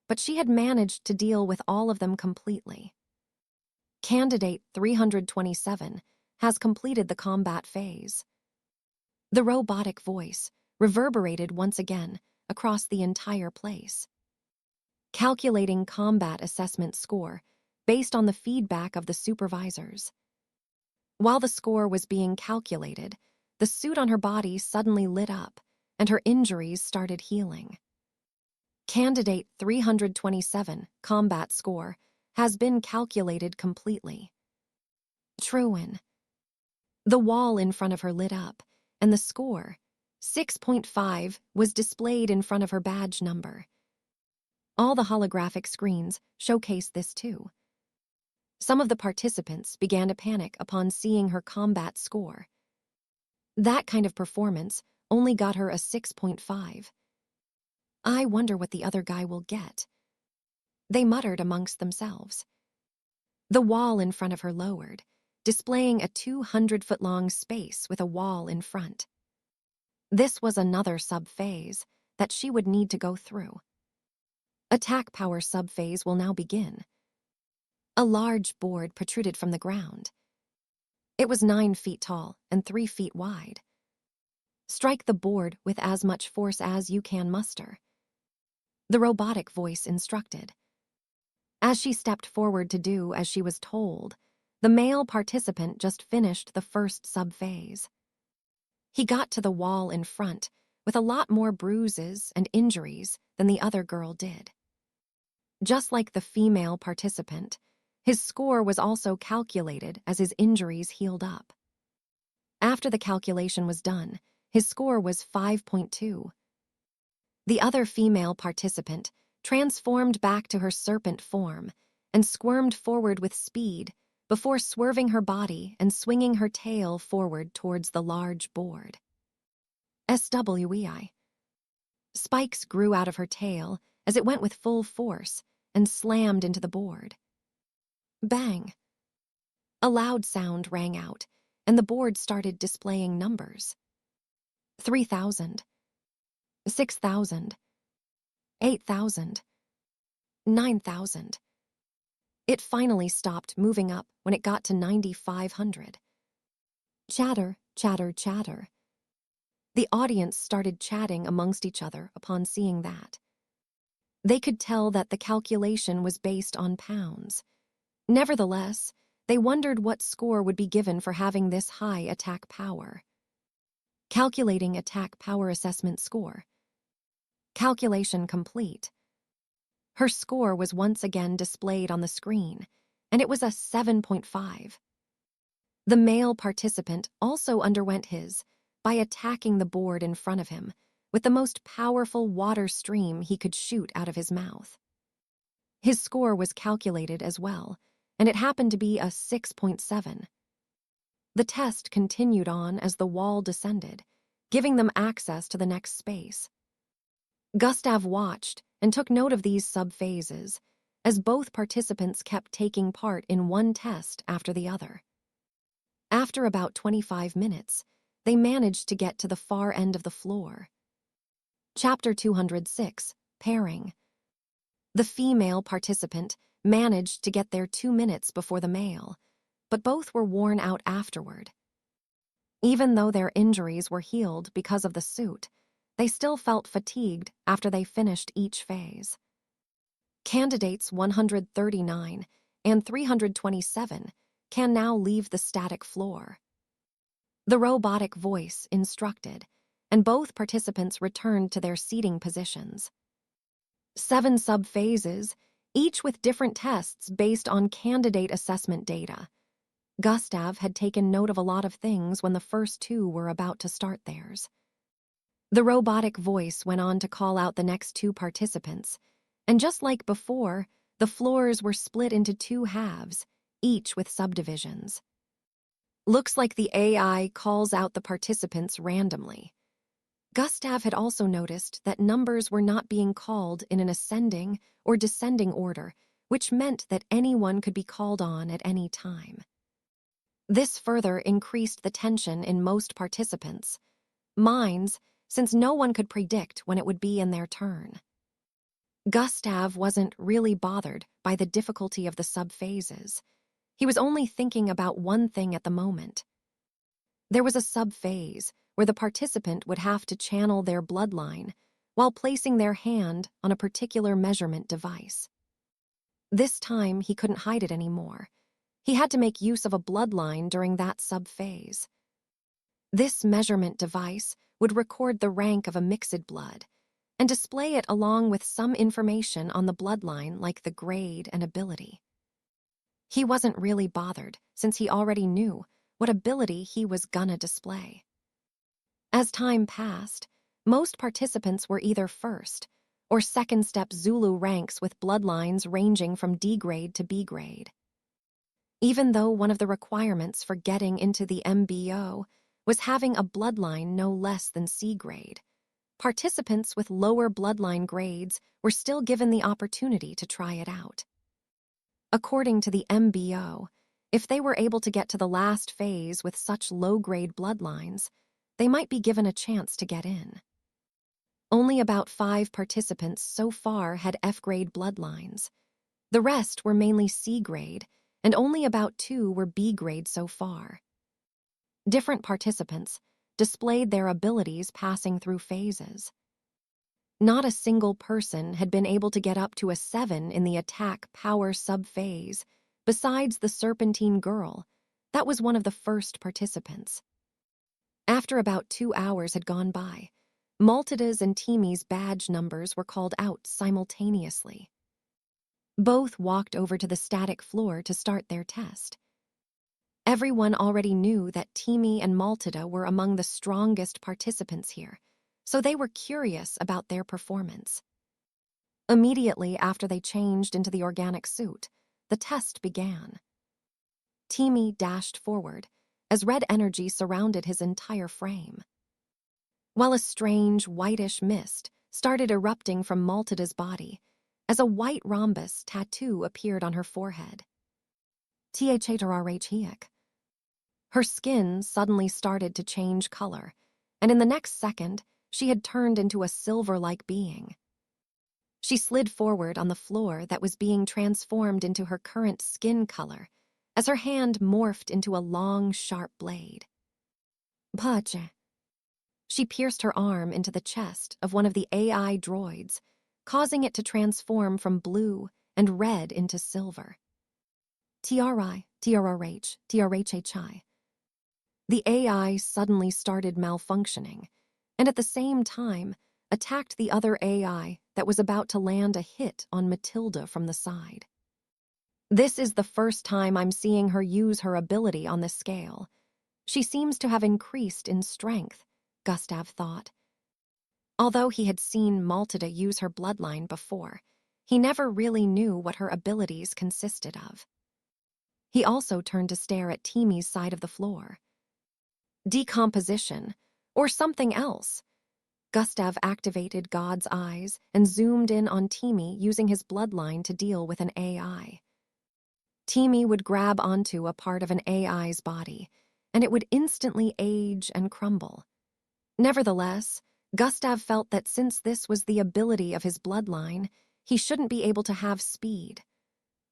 but she had managed to deal with all of them completely. Candidate 327 has completed the combat phase. The robotic voice reverberated once again across the entire place. Calculating combat assessment score based on the feedback of the supervisors. While the score was being calculated, the suit on her body suddenly lit up, and her injuries started healing. Candidate 327 combat score has been calculated completely. Truin. The wall in front of her lit up, and the score, 6.5, was displayed in front of her badge number. All the holographic screens showcased this too. Some of the participants began to panic upon seeing her combat score. That kind of performance only got her a 6.5. I wonder what the other guy will get. They muttered amongst themselves. The wall in front of her lowered, displaying a 200-foot-long space with a wall in front. This was another sub-phase that she would need to go through. Attack power sub-phase will now begin. A large board protruded from the ground. It was 9 feet tall and 3 feet wide. Strike the board with as much force as you can muster. The robotic voice instructed. As she stepped forward to do as she was told, the male participant just finished the first sub-phase. He got to the wall in front with a lot more bruises and injuries than the other girl did. Just like the female participant, his score was also calculated as his injuries healed up. After the calculation was done, his score was 5.2. The other female participant transformed back to her serpent form and squirmed forward with speed before swerving her body and swinging her tail forward towards the large board. SWEI. Spikes grew out of her tail as it went with full force and slammed into the board. Bang! A loud sound rang out, and the board started displaying numbers. 3,000, 6,000, 8,000, 9,000. It finally stopped moving up when it got to 9,500. Chatter, chatter, chatter. The audience started chatting amongst each other upon seeing that. They could tell that the calculation was based on pounds. Nevertheless, they wondered what score would be given for having this high attack power. Calculating attack power assessment score. Calculation complete. Her score was once again displayed on the screen, and it was a 7.5. The male participant also underwent his by attacking the board in front of him with the most powerful water stream he could shoot out of his mouth. His score was calculated as well, and it happened to be a 6.7. The test continued on as the wall descended, giving them access to the next space. Gustav watched and took note of these subphases, as both participants kept taking part in one test after the other. After about 25 minutes, they managed to get to the far end of the floor. Chapter 206, Pairing. The female participant managed to get there 2 minutes before the male, but both were worn out afterward. Even though their injuries were healed because of the suit, they still felt fatigued after they finished each phase. Candidates 139 and 327 can now leave the static floor. The robotic voice instructed, and both participants returned to their seating positions. 7 subphases, each with different tests based on candidate assessment data. Gustav had taken note of a lot of things when the first 2 were about to start theirs. The robotic voice went on to call out the next 2 participants, and just like before, the floors were split into 2 halves, each with subdivisions. Looks like the AI calls out the participants randomly. Gustav had also noticed that numbers were not being called in an ascending or descending order, which meant that anyone could be called on at any time. This further increased the tension in most participants' minds, since no one could predict when it would be in their turn. Gustav wasn't really bothered by the difficulty of the subphases. He was only thinking about one thing at the moment. There was a subphase where the participant would have to channel their bloodline while placing their hand on a particular measurement device. This time, he couldn't hide it anymore. He had to make use of a bloodline during that subphase. This measurement device would record the rank of a mixed blood and display it along with some information on the bloodline like the grade and ability. He wasn't really bothered since he already knew what ability he was gonna display. As time passed, most participants were either first or second step Zulu ranks with bloodlines ranging from D grade to B grade. Even though one of the requirements for getting into the MBO was having a bloodline no less than C grade, participants with lower bloodline grades were still given the opportunity to try it out. According to the MBO, if they were able to get to the last phase with such low-grade bloodlines, they might be given a chance to get in. Only about 5 participants so far had F-grade bloodlines. The rest were mainly C-grade, and only about 2 were B-grade so far. Different participants displayed their abilities passing through phases. Not a single person had been able to get up to a 7 in the attack power subphase, besides the Serpentine girl. That was one of the first participants. After about 2 hours had gone by, Maltida's and Timi's badge numbers were called out simultaneously. Both walked over to the static floor to start their test. Everyone already knew that Timi and Maltida were among the strongest participants here, so they were curious about their performance. Immediately after they changed into the organic suit, the test began. Timi dashed forward as red energy surrounded his entire frame, while a strange whitish mist started erupting from Maltida's body as a white rhombus tattoo appeared on her forehead. Her skin suddenly started to change color, and in the next second, she had turned into a silver-like being. She slid forward on the floor that was being transformed into her current skin color as her hand morphed into a long, sharp blade. Pace. She pierced her arm into the chest of one of the AI droids, causing it to transform from blue and red into silver. TRI, TRRH, TRHHI. The AI suddenly started malfunctioning, and at the same time attacked the other AI that was about to land a hit on Matilda from the side. This is the first time I'm seeing her use her ability on this scale. She seems to have increased in strength, Gustav thought. Although he had seen Maltida use her bloodline before, he never really knew what her abilities consisted of. He also turned to stare at Timi's side of the floor. Decomposition, or something else. Gustav activated God's eyes and zoomed in on Timi using his bloodline to deal with an AI. Timi would grab onto a part of an AI's body, and it would instantly age and crumble. Nevertheless, Gustav felt that since this was the ability of his bloodline, he shouldn't be able to have speed.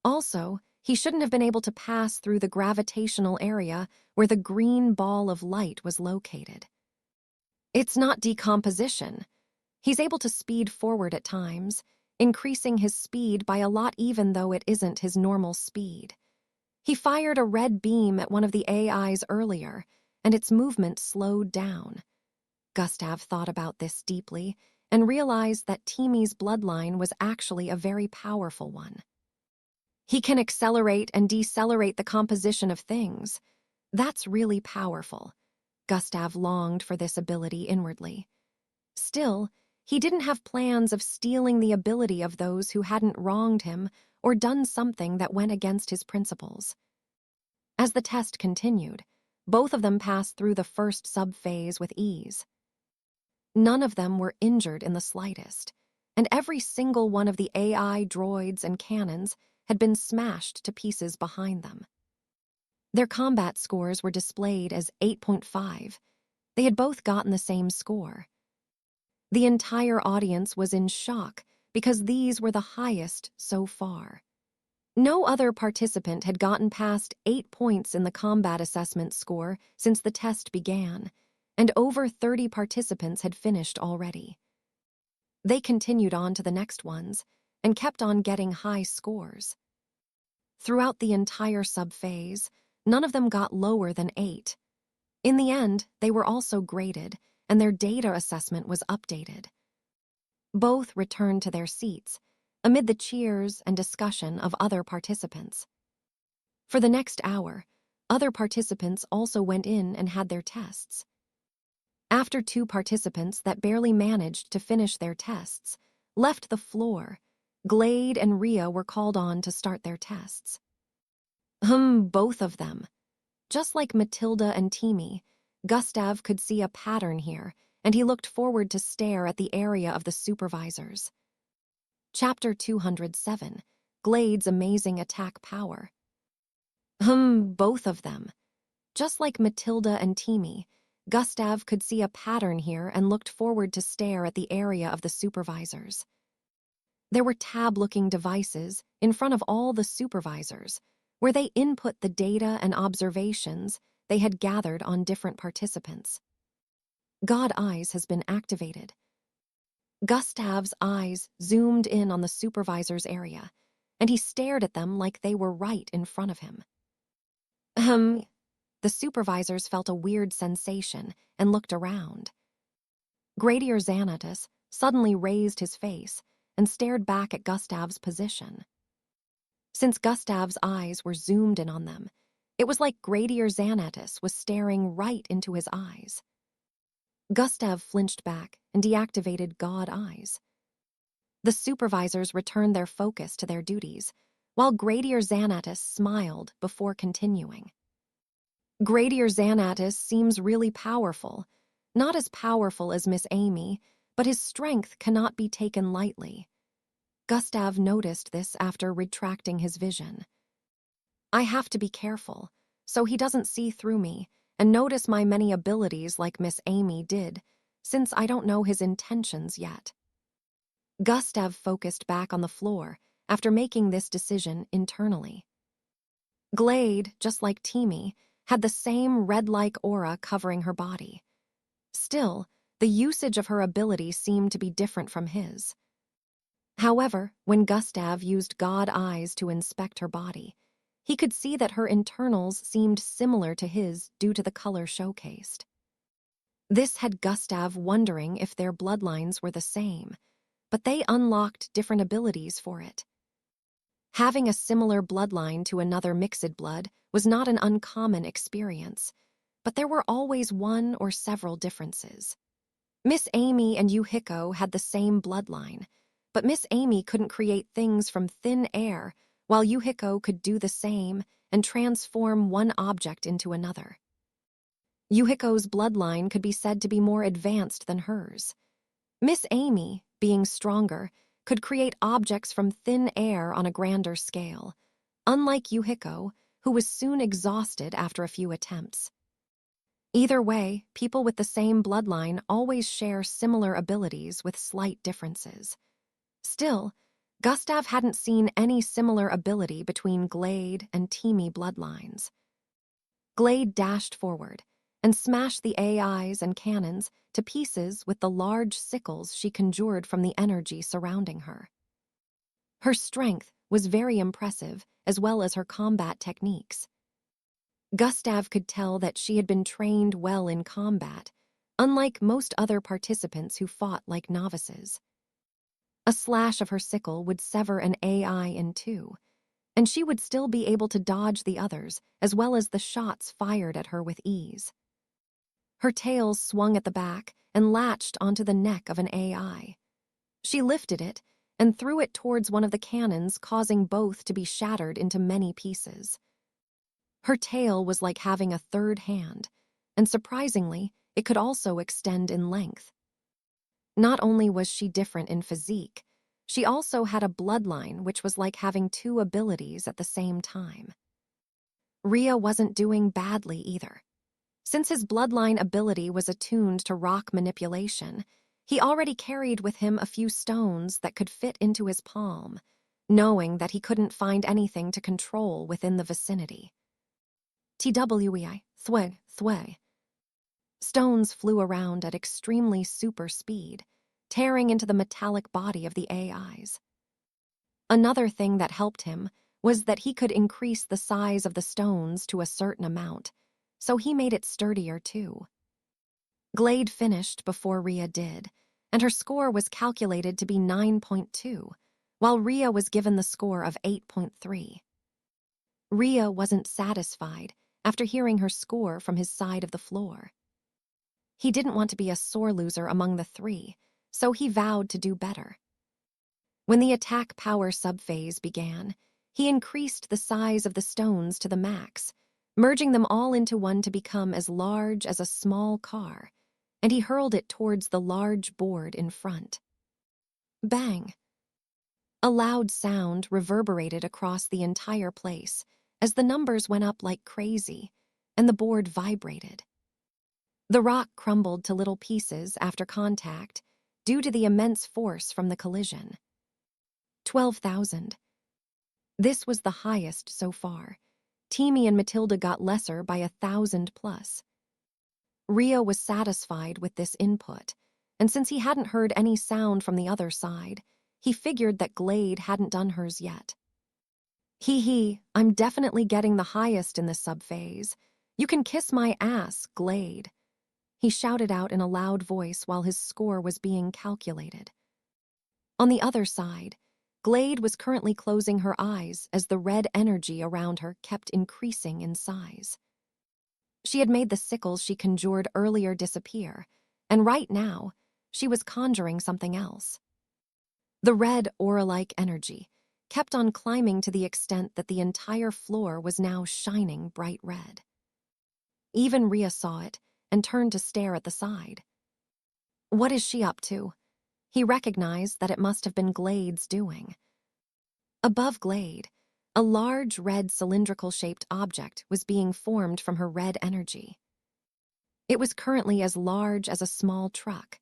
Also, he shouldn't have been able to pass through the gravitational area where the green ball of light was located. It's not decomposition. He's able to speed forward at times, increasing his speed by a lot even though it isn't his normal speed. He fired a red beam at one of the AIs earlier, and its movement slowed down. Gustav thought about this deeply and realized that Timi's bloodline was actually a very powerful one. He can accelerate and decelerate the composition of things. That's really powerful. Gustav longed for this ability inwardly. Still, he didn't have plans of stealing the ability of those who hadn't wronged him or done something that went against his principles. As the test continued, both of them passed through the first subphase with ease. None of them were injured in the slightest, and every single one of the AI droids and cannons had been smashed to pieces behind them. Their combat scores were displayed as 8.5. They had both gotten the same score. The entire audience was in shock because these were the highest so far. No other participant had gotten past 8 points in the combat assessment score since the test began, and over 30 participants had finished already. They continued on to the next ones and kept on getting high scores. Throughout the entire subphase, none of them got lower than 8. In the end, they were also graded, and their data assessment was updated. Both returned to their seats, amid the cheers and discussion of other participants. For the next hour, other participants also went in and had their tests. After 2 participants that barely managed to finish their tests left the floor, Glade and Rhea were called on to start their tests. Both of them. Just like Matilda and Timi, Gustav could see a pattern here, and he looked forward to stare at the area of the supervisors. Chapter 207, Glade's Amazing Attack Power. Both of them. Just like Matilda and Timi, Gustav could see a pattern here and looked forward to stare at the area of the supervisors. There were tab-looking devices in front of all the supervisors, where they input the data and observations they had gathered on different participants. God Eyes has been activated. Gustav's eyes zoomed in on the supervisor's area, and he stared at them like they were right in front of him. The supervisors felt a weird sensation and looked around. Gradier Xanatus suddenly raised his face and stared back at Gustav's position. Since Gustav's eyes were zoomed in on them, it was like Gradier Xanatus was staring right into his eyes. Gustav flinched back and deactivated God Eyes. The supervisors returned their focus to their duties, while Gradier Xanatus smiled before continuing. Gradier Xanatus seems really powerful, not as powerful as Miss Amy, but his strength cannot be taken lightly. Gustav noticed this after retracting his vision. I have to be careful, so he doesn't see through me, and notice my many abilities like Miss Amy did, since I don't know his intentions yet. Gustav focused back on the floor after making this decision internally. Glade, just like Teamy, had the same red-like aura covering her body. Still, the usage of her ability seemed to be different from his. However, when Gustav used God eyes to inspect her body, he could see that her internals seemed similar to his due to the color showcased. This had Gustav wondering if their bloodlines were the same, but they unlocked different abilities for it. Having a similar bloodline to another mixed blood was not an uncommon experience, but there were always one or several differences. Miss Amy and Yuhiko had the same bloodline, but Miss Amy couldn't create things from thin air, while Yuhiko could do the same and transform one object into another. Yuhiko's bloodline could be said to be more advanced than hers. Miss Amy, being stronger, could create objects from thin air on a grander scale, unlike Yuhiko, who was soon exhausted after a few attempts. Either way, people with the same bloodline always share similar abilities with slight differences. Still, Gustav hadn't seen any similar ability between Glade and Teamy bloodlines. Glade dashed forward and smashed the AIs and cannons to pieces with the large sickles she conjured from the energy surrounding her. Her strength was very impressive, as well as her combat techniques. Gustav could tell that she had been trained well in combat, unlike most other participants who fought like novices. A slash of her sickle would sever an AI in two, and she would still be able to dodge the others, as well as the shots fired at her with ease. Her tail swung at the back and latched onto the neck of an AI. She lifted it and threw it towards one of the cannons, causing both to be shattered into many pieces. Her tail was like having a third hand, and surprisingly, it could also extend in length. Not only was she different in physique, she also had a bloodline which was like having two abilities at the same time. Rhea wasn't doing badly either. Since his bloodline ability was attuned to rock manipulation, he already carried with him a few stones that could fit into his palm, knowing that he couldn't find anything to control within the vicinity. TWEI, thway. Stones flew around at extremely super speed, tearing into the metallic body of the AIs. Another thing that helped him was that he could increase the size of the stones to a certain amount, so he made it sturdier too. Glade finished before Rhea did, and her score was calculated to be 9.2, while Rhea was given the score of 8.3. Rhea wasn't satisfied after hearing her score from his side of the floor. He didn't want to be a sore loser among the three, so he vowed to do better. When the attack power subphase began, he increased the size of the stones to the max, merging them all into one to become as large as a small car, and he hurled it towards the large board in front. Bang! A loud sound reverberated across the entire place as the numbers went up like crazy, and the board vibrated. The rock crumbled to little pieces after contact due to the immense force from the collision. 12,000. This was the highest so far. Teamy and Matilda got lesser by 1,000 plus. Rio was satisfied with this input, and since he hadn't heard any sound from the other side, he figured that Glade hadn't done hers yet. I'm definitely getting the highest in this subphase. You can kiss my ass, Glade. He shouted out in a loud voice while his score was being calculated. On the other side, Glade was currently closing her eyes as the red energy around her kept increasing in size. She had made the sickles she conjured earlier disappear, and right now, she was conjuring something else. The red aura-like energy kept on climbing to the extent that the entire floor was now shining bright red. Even Rhea saw it and turned to stare at the side. What is she up to? He recognized that it must have been Glade's doing. Above Glade, a large red cylindrical-shaped object was being formed from her red energy. It was currently as large as a small truck.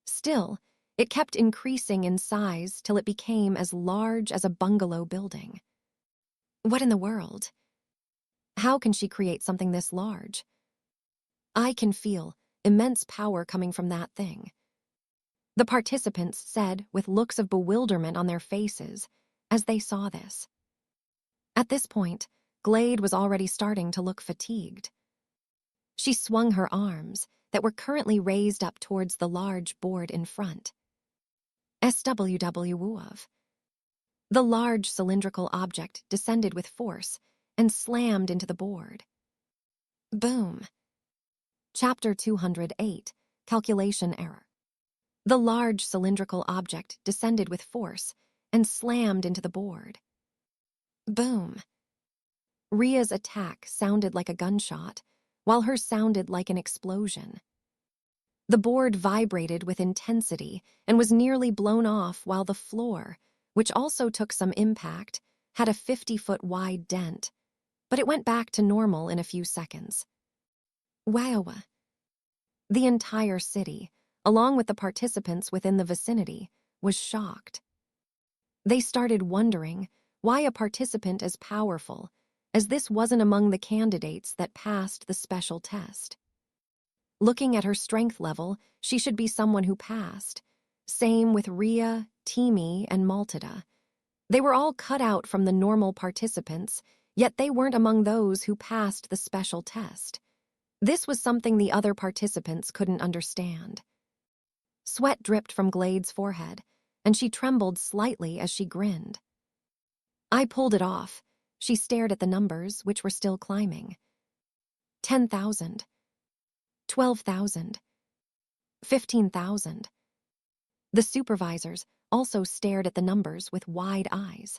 Still, it kept increasing in size till it became as large as a bungalow building. What in the world? How can she create something this large? I can feel immense power coming from that thing, the participants said with looks of bewilderment on their faces as they saw this. At this point, Glade was already starting to look fatigued. She swung her arms, that were currently raised up towards the large board in front. SWWOF. The large cylindrical object descended with force and slammed into the board. Boom. Chapter 208, Calculation Error. The large cylindrical object descended with force and slammed into the board. Boom. Ria's attack sounded like a gunshot, while hers sounded like an explosion. The board vibrated with intensity and was nearly blown off, while the floor, which also took some impact, had a 50-foot wide dent, but it went back to normal in a few seconds. Wow. The entire city, along with the participants within the vicinity, was shocked. They started wondering why a participant as powerful as this wasn't among the candidates that passed the special test. Looking at her strength level, she should be someone who passed. Same with Ria, Timi, and Maltada. They were all cut out from the normal participants, yet they weren't among those who passed the special test. This was something the other participants couldn't understand. Sweat dripped from Glade's forehead, and she trembled slightly as she grinned. I pulled it off. She stared at the numbers, which were still climbing. 10,000. 12,000. 15,000. The supervisors also stared at the numbers with wide eyes.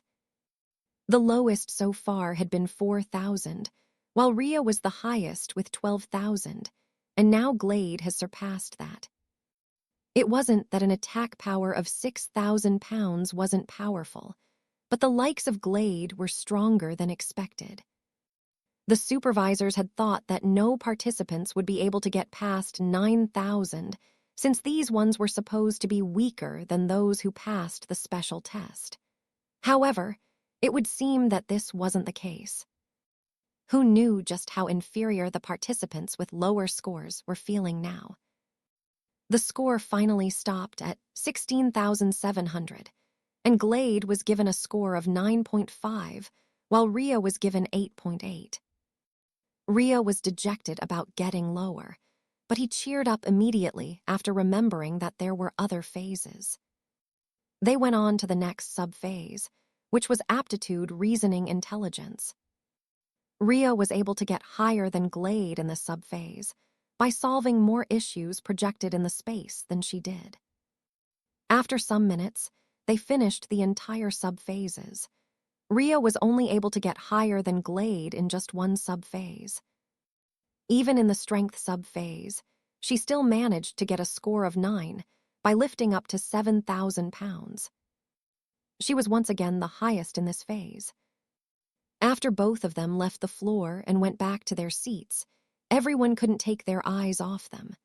The lowest so far had been 4,000, while Ria was the highest with 12,000, and now Glade has surpassed that. It wasn't that an attack power of 6,000 pounds wasn't powerful, but the likes of Glade were stronger than expected. The supervisors had thought that no participants would be able to get past 9,000, since these ones were supposed to be weaker than those who passed the special test. However, it would seem that this wasn't the case. Who knew just how inferior the participants with lower scores were feeling now? The score finally stopped at 16,700, and Glade was given a score of 9.5, while Ria was given 8.8. Ria was dejected about getting lower, but he cheered up immediately after remembering that there were other phases. They went on to the next sub-phase, which was aptitude, reasoning, intelligence. Ria was able to get higher than Glade in the sub-phase by solving more issues projected in the space than she did. After some minutes, they finished the entire sub-phases. Ria was only able to get higher than Glade in just one sub-phase. Even in the strength sub-phase, she still managed to get a score of 9 by lifting up to 7,000 pounds. She was once again the highest in this phase. After both of them left the floor and went back to their seats, everyone couldn't take their eyes off them.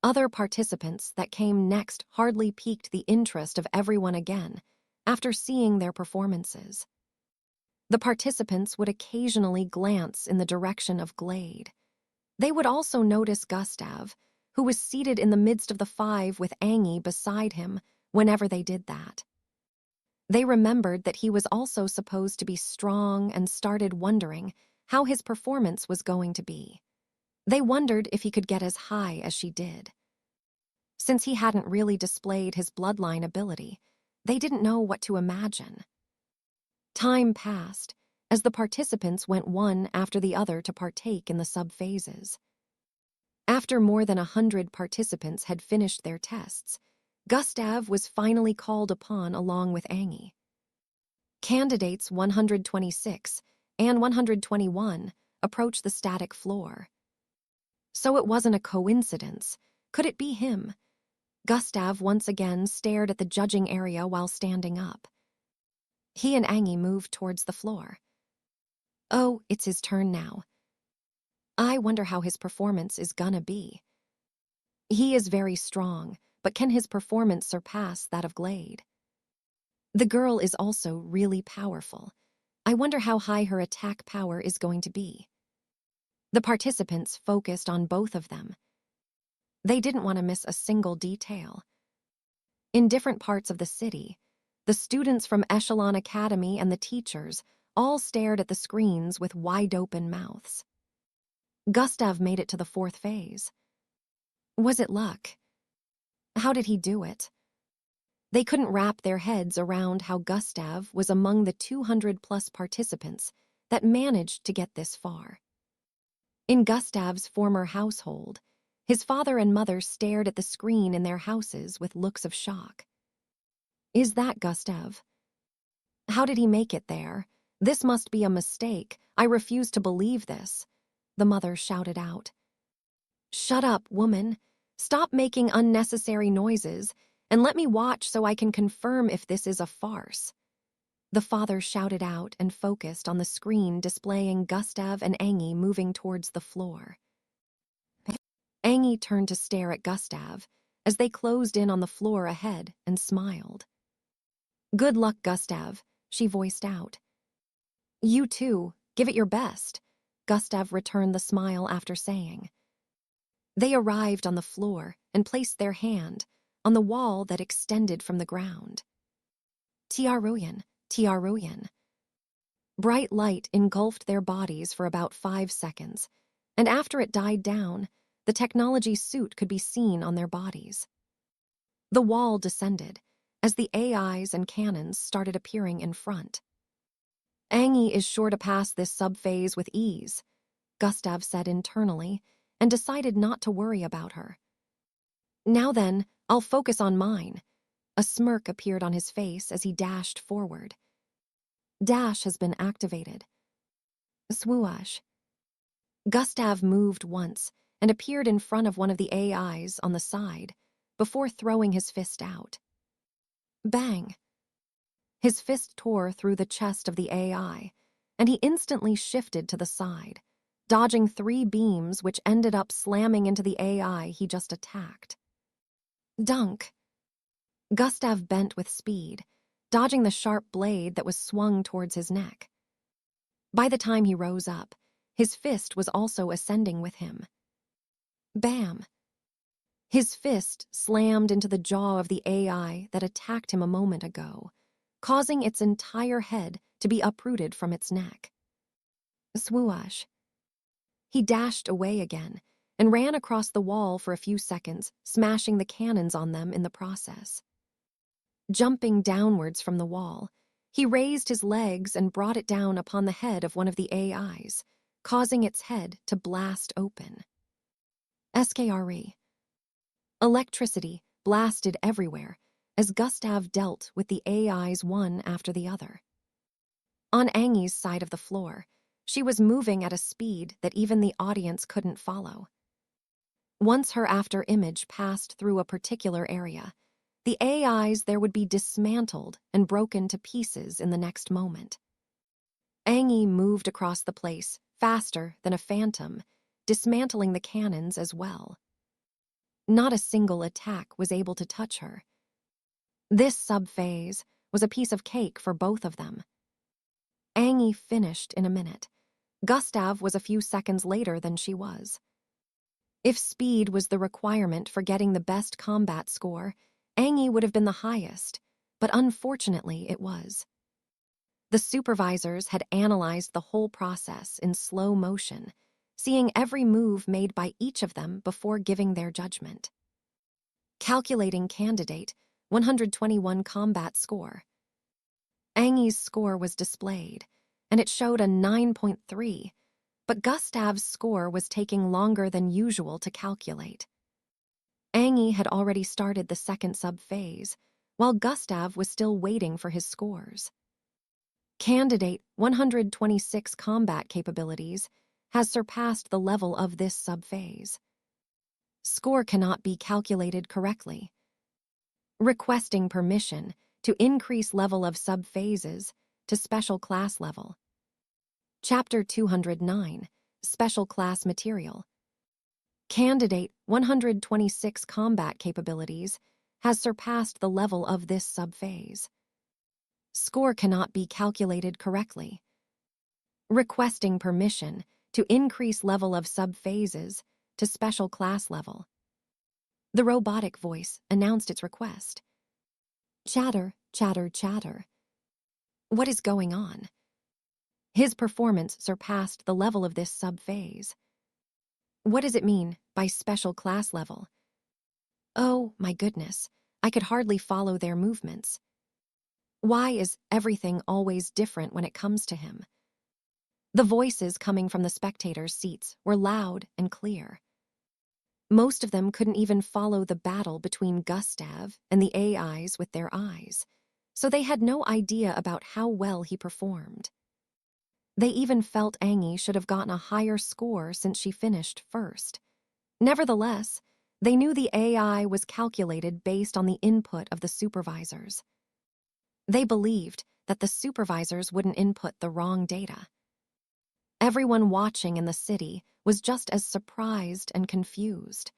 Other participants that came next hardly piqued the interest of everyone again after seeing their performances. The participants would occasionally glance in the direction of Glade. They would also notice Gustav, who was seated in the midst of the 5 with Angie beside him whenever they did that. They remembered that he was also supposed to be strong and started wondering how his performance was going to be. They wondered if he could get as high as she did. Since he hadn't really displayed his bloodline ability, they didn't know what to imagine. Time passed as the participants went one after the other to partake in the sub-phases. After more than 100 participants had finished their tests, Gustav was finally called upon along with Angie. Candidates 126 and 121 approached the static floor. So it wasn't a coincidence. Could it be him? Gustav once again stared at the judging area while standing up. He and Angie moved towards the floor. Oh, it's his turn now. I wonder how his performance is gonna be. He is very strong, but can his performance surpass that of Glade? The girl is also really powerful. I wonder how high her attack power is going to be. The participants focused on both of them. They didn't want to miss a single detail. In different parts of the city, the students from Echelon Academy and the teachers all stared at the screens with wide-open mouths. Gustav made it to the 4th phase. Was it luck? How did he do it? They couldn't wrap their heads around how Gustav was among the 200-plus participants that managed to get this far. In Gustav's former household, his father and mother stared at the screen in their houses with looks of shock. Is that Gustav? How did he make it there? This must be a mistake. I refuse to believe this, the mother shouted out. Shut up, woman. Stop making unnecessary noises, and let me watch so I can confirm if this is a farce. The father shouted out and focused on the screen displaying Gustav and Angie moving towards the floor. Angie turned to stare at Gustav as they closed in on the floor ahead and smiled. Good luck, Gustav, she voiced out. You too, give it your best, Gustav returned the smile after saying. They arrived on the floor and placed their hand on the wall that extended from the ground. Tiaruyan, Tiaruyan. Bright light engulfed their bodies for about 5 seconds, and after it died down, the technology suit could be seen on their bodies. The wall descended as the AIs and cannons started appearing in front. Angie is sure to pass this subphase with ease, Gustav said internally, and decided not to worry about her. Now then, I'll focus on mine. A smirk appeared on his face as he dashed forward. Dash has been activated. Swoosh. Gustav moved once and appeared in front of one of the AIs on the side before throwing his fist out. Bang! His fist tore through the chest of the AI, and he instantly shifted to the side, dodging 3 beams which ended up slamming into the AI he just attacked. Dunk! Gustav bent with speed, dodging the sharp blade that was swung towards his neck. By the time he rose up, his fist was also ascending with him. Bam! His fist slammed into the jaw of the AI that attacked him a moment ago, causing its entire head to be uprooted from its neck. Swoosh! He dashed away again and ran across the wall for a few seconds, smashing the cannons on them in the process. Jumping downwards from the wall, he raised his legs and brought it down upon the head of one of the AIs, causing its head to blast open. SKRE. Electricity blasted everywhere as Gustav dealt with the AIs one after the other. On Angie's side of the floor, she was moving at a speed that even the audience couldn't follow. Once her after image passed through a particular area, the AIs there would be dismantled and broken to pieces in the next moment. Angie moved across the place faster than a phantom, dismantling the cannons as well. Not a single attack was able to touch her. This subphase was a piece of cake for both of them. Angie finished in a minute. Gustav was a few seconds later than she was. If speed was the requirement for getting the best combat score, Angie would have been the highest, but unfortunately it was. The supervisors had analyzed the whole process in slow motion, seeing every move made by each of them before giving their judgment. Calculating candidate, 121 combat score. Angie's score was displayed, and it showed a 9.3, but Gustav's score was taking longer than usual to calculate. Angie had already started the second subphase, while Gustav was still waiting for his scores. Candidate 126 combat capabilities has surpassed the level of this subphase. Score cannot be calculated correctly. Requesting permission to increase level of subphases to special class level. Chapter 209, Special Class Material. Candidate 126 combat capabilities has surpassed the level of this subphase. Score cannot be calculated correctly. Requesting permission to increase level of subphases to special class level. The robotic voice announced its request. Chatter, chatter, chatter. What is going on? His performance surpassed the level of this subphase. What does it mean by special class level? Oh, my goodness, I could hardly follow their movements. Why is everything always different when it comes to him? The voices coming from the spectators' seats were loud and clear. Most of them couldn't even follow the battle between Gustav and the AIs with their eyes, so they had no idea about how well he performed. They even felt Angie should have gotten a higher score since she finished first. Nevertheless, they knew the AI was calculated based on the input of the supervisors. They believed that the supervisors wouldn't input the wrong data. Everyone watching in the city was just as surprised and confused.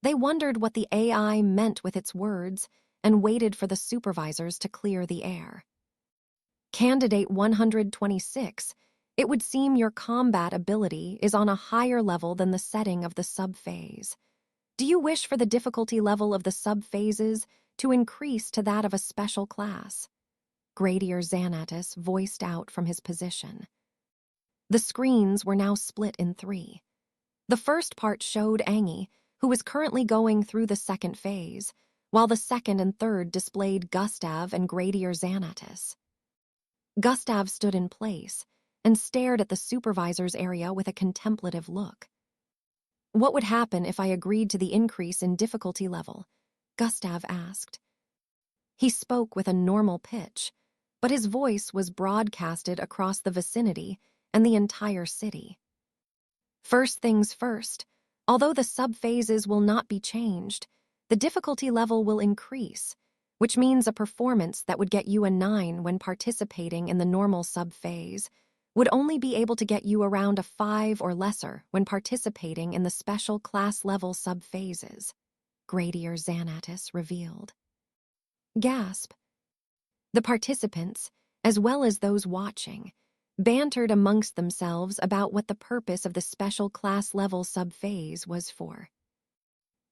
They wondered what the AI meant with its words and waited for the supervisors to clear the air. Candidate 126, it would seem your combat ability is on a higher level than the setting of the subphase. Do you wish for the difficulty level of the subphases to increase to that of a special class? Gradier Xanatus voiced out from his position. The screens were now split in 3. The first part showed Angie, who was currently going through the second phase, while the second and third displayed Gustav and Gradier Xanatus. Gustav stood in place and stared at the supervisor's area with a contemplative look. What would happen if I agreed to the increase in difficulty level? Gustav asked. He spoke with a normal pitch, but his voice was broadcasted across the vicinity and the entire city. First things first, although the subphases will not be changed, the difficulty level will increase, which means a performance that would get you a 9 when participating in the normal subphase would only be able to get you around a 5 or lesser when participating in the special class level subphases, Gradier Xanatus revealed. Gasp. The participants, as well as those watching, bantered amongst themselves about what the purpose of the special class level subphase was for.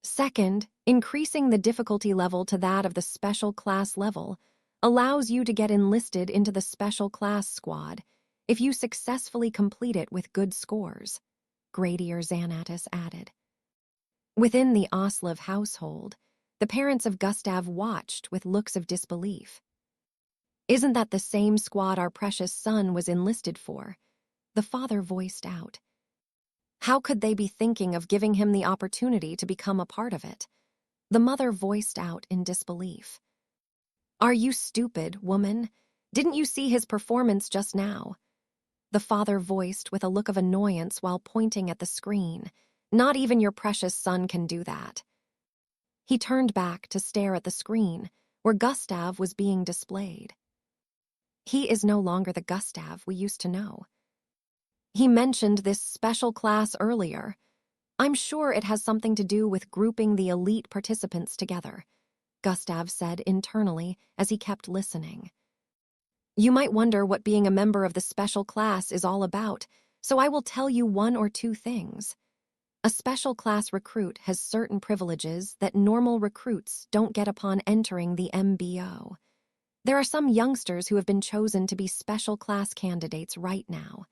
Second, increasing the difficulty level to that of the special class level allows you to get enlisted into the special class squad if you successfully complete it with good scores, Gradier Xanatus added. Within the Oslov household, the parents of Gustav watched with looks of disbelief. Isn't that the same squad our precious son was enlisted for? The father voiced out. How could they be thinking of giving him the opportunity to become a part of it? The mother voiced out in disbelief. Are you stupid, woman? Didn't you see his performance just now? The father voiced with a look of annoyance while pointing at the screen. Not even your precious son can do that. He turned back to stare at the screen, where Gustav was being displayed. He is no longer the Gustav we used to know. He mentioned this special class earlier. I'm sure it has something to do with grouping the elite participants together, Gustav said internally as he kept listening. You might wonder what being a member of the special class is all about, so I will tell you 1 or 2 things. A special class recruit has certain privileges that normal recruits don't get upon entering the MBO. There are some youngsters who have been chosen to be special class candidates right now.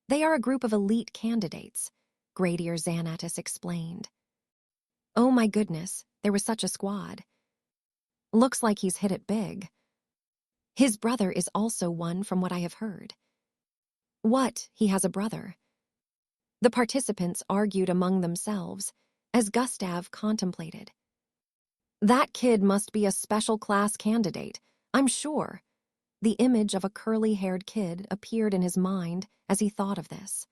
They are a group of elite candidates, Gradier Xanatus explained. Oh my goodness, there was such a squad. Looks like he's hit it big. His brother is also one from what I have heard. What, he has a brother? The participants argued among themselves as Gustav contemplated. That kid must be a special class candidate, I'm sure. The image of a curly-haired kid appeared in his mind as he thought of this.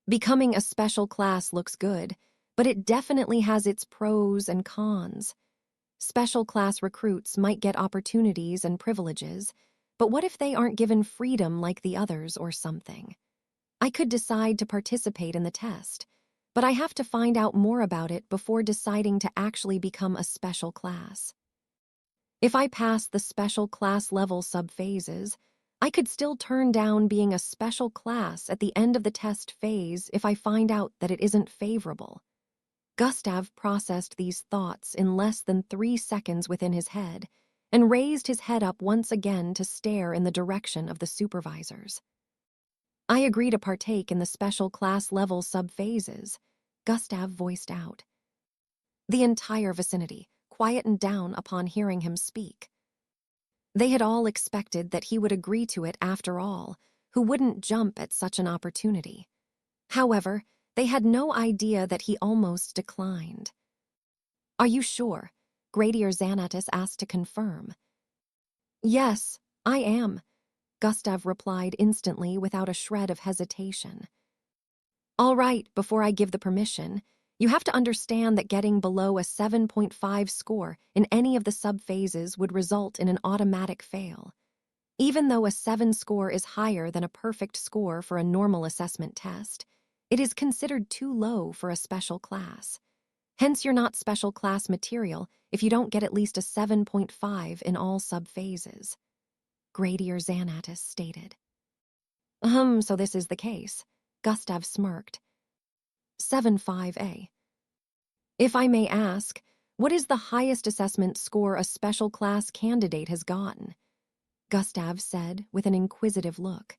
Becoming a special class looks good, but it definitely has its pros and cons. Special class recruits might get opportunities and privileges, but what if they aren't given freedom like the others or something? I could decide to participate in the test, but I have to find out more about it before deciding to actually become a special class. If I pass the special class level subphases, I could still turn down being a special class at the end of the test phase if I find out that it isn't favorable. Gustav processed these thoughts in less than 3 seconds within his head and raised his head up once again to stare in the direction of the supervisors. I agree to partake in the special class level subphases, Gustav voiced out. The entire vicinity quietened down upon hearing him speak. They had all expected that he would agree to it after all, who wouldn't jump at such an opportunity. However, they had no idea that he almost declined. Are you sure? Gradier Xanatus asked to confirm. Yes, I am, Gustav replied instantly without a shred of hesitation. All right, before I give the permission, you have to understand that getting below a 7.5 score in any of the subphases would result in an automatic fail. Even though a 7 score is higher than a perfect score for a normal assessment test, it is considered too low for a special class. Hence, you're not special class material if you don't get at least a 7.5 in all subphases, Gradier Xanatus stated. So this is the case, Gustav smirked. 7.5a. If I may ask, what is the highest assessment score a special class candidate has gotten? Gustav said with an inquisitive look.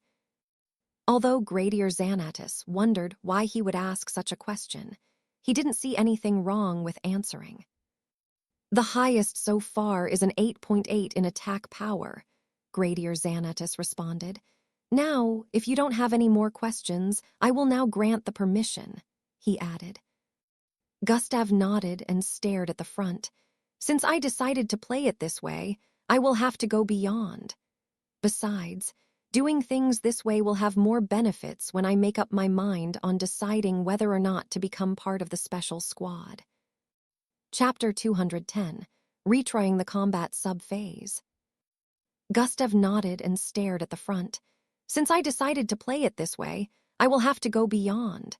Although Gradier Xanatus wondered why he would ask such a question, he didn't see anything wrong with answering. The highest so far is an 8.8 in attack power, Gradier Xanatus responded. Now, if you don't have any more questions, I will now grant the permission, he added. Gustav nodded and stared at the front. Since I decided to play it this way, I will have to go beyond. Besides, doing things this way will have more benefits when I make up my mind on deciding whether or not to become part of the special squad. Chapter 210, Retrying the Combat Subphase. Gustav nodded and stared at the front. Since I decided to play it this way, I will have to go beyond.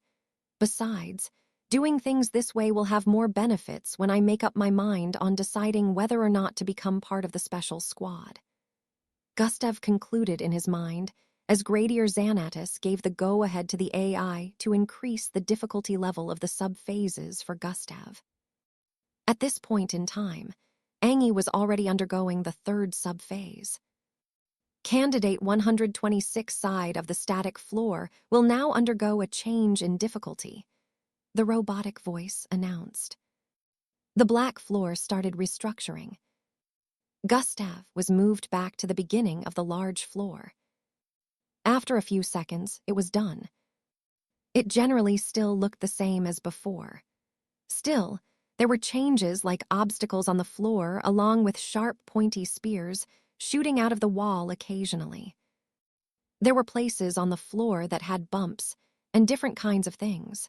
Besides, doing things this way will have more benefits when I make up my mind on deciding whether or not to become part of the special squad. Gustav concluded in his mind as Gradier Xanatus gave the go-ahead to the AI to increase the difficulty level of the subphases for Gustav. At this point in time, Angie was already undergoing the third subphase. Candidate 126 side of the static floor will now undergo a change in difficulty, the robotic voice announced. The black floor started restructuring. Gustav was moved back to the beginning of the large floor. After a few seconds, it was done. It generally still looked the same as before. Still, there were changes like obstacles on the floor along with sharp, pointy spears shooting out of the wall occasionally. There were places on the floor that had bumps and different kinds of things.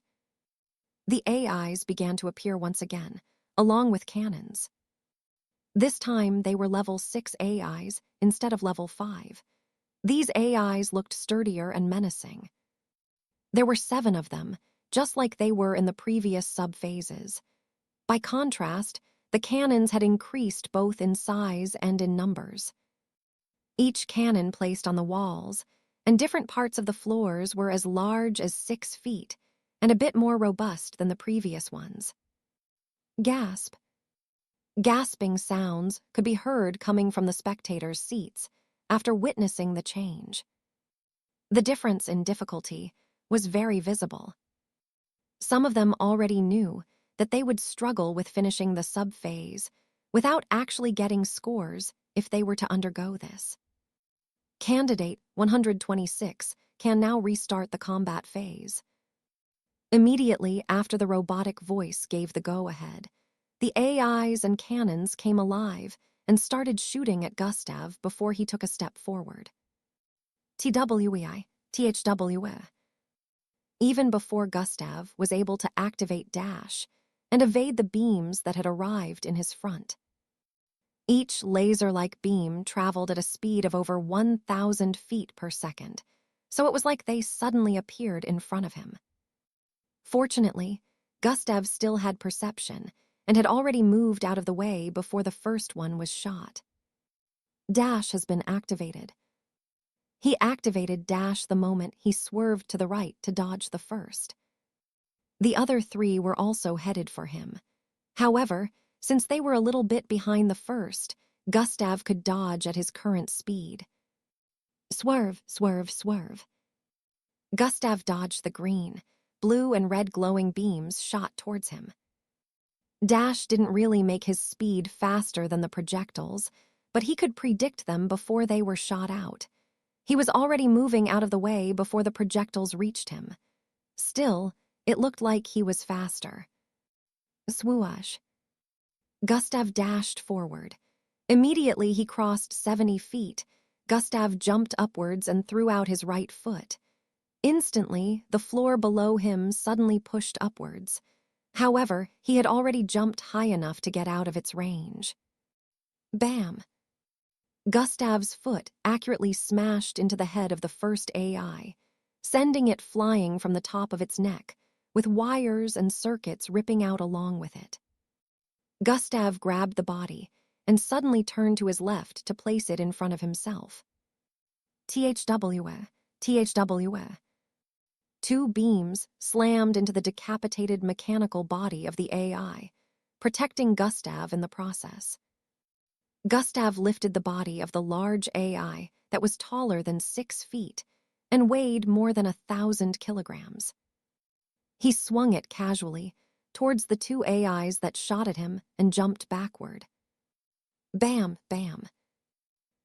The AIs began to appear once again, along with cannons. This time, they were level 6 AIs instead of level 5. These AIs looked sturdier and menacing. There were 7 of them, just like they were in the previous subphases. By contrast, the cannons had increased both in size and in numbers. Each cannon placed on the walls, and different parts of the floors were as large as 6 feet and a bit more robust than the previous ones. Gasp. Gasping sounds could be heard coming from the spectators' seats after witnessing the change. The difference in difficulty was very visible. Some of them already knew that they would struggle with finishing the subphase without actually getting scores if they were to undergo this. Candidate 126 can now restart the combat phase. Immediately after the robotic voice gave the go-ahead, the AIs and cannons came alive and started shooting at Gustav before he took a step forward. TWEI, THWE. Even before Gustav was able to activate dash and evade the beams that had arrived in his front. Each laser-like beam traveled at a speed of over 1,000 feet per second, so it was like they suddenly appeared in front of him. Fortunately, Gustav still had perception and had already moved out of the way before the first one was shot. Dash has been activated. He activated Dash the moment he swerved to the right to dodge the first. The other three were also headed for him. However, since they were a little bit behind the first, Gustav could dodge at his current speed. Swerve, swerve, swerve. Gustav dodged the green. Blue and red glowing beams shot towards him. Dash didn't really make his speed faster than the projectiles, but he could predict them before they were shot out. He was already moving out of the way before the projectiles reached him. Still, it looked like he was faster. Swoosh. Gustav dashed forward. Immediately he crossed 70 feet. Gustav jumped upwards and threw out his right foot. Instantly, the floor below him suddenly pushed upwards. However, he had already jumped high enough to get out of its range. Bam! Gustav's foot accurately smashed into the head of the first AI, sending it flying from the top of its neck, with wires and circuits ripping out along with it. Gustav grabbed the body and suddenly turned to his left to place it in front of himself. THW. Two beams slammed into the decapitated mechanical body of the AI, protecting Gustav in the process. Gustav lifted the body of the large AI that was taller than 6 feet and weighed more than 1,000 kilograms. He swung it casually towards the two AIs that shot at him and jumped backward. Bam, bam.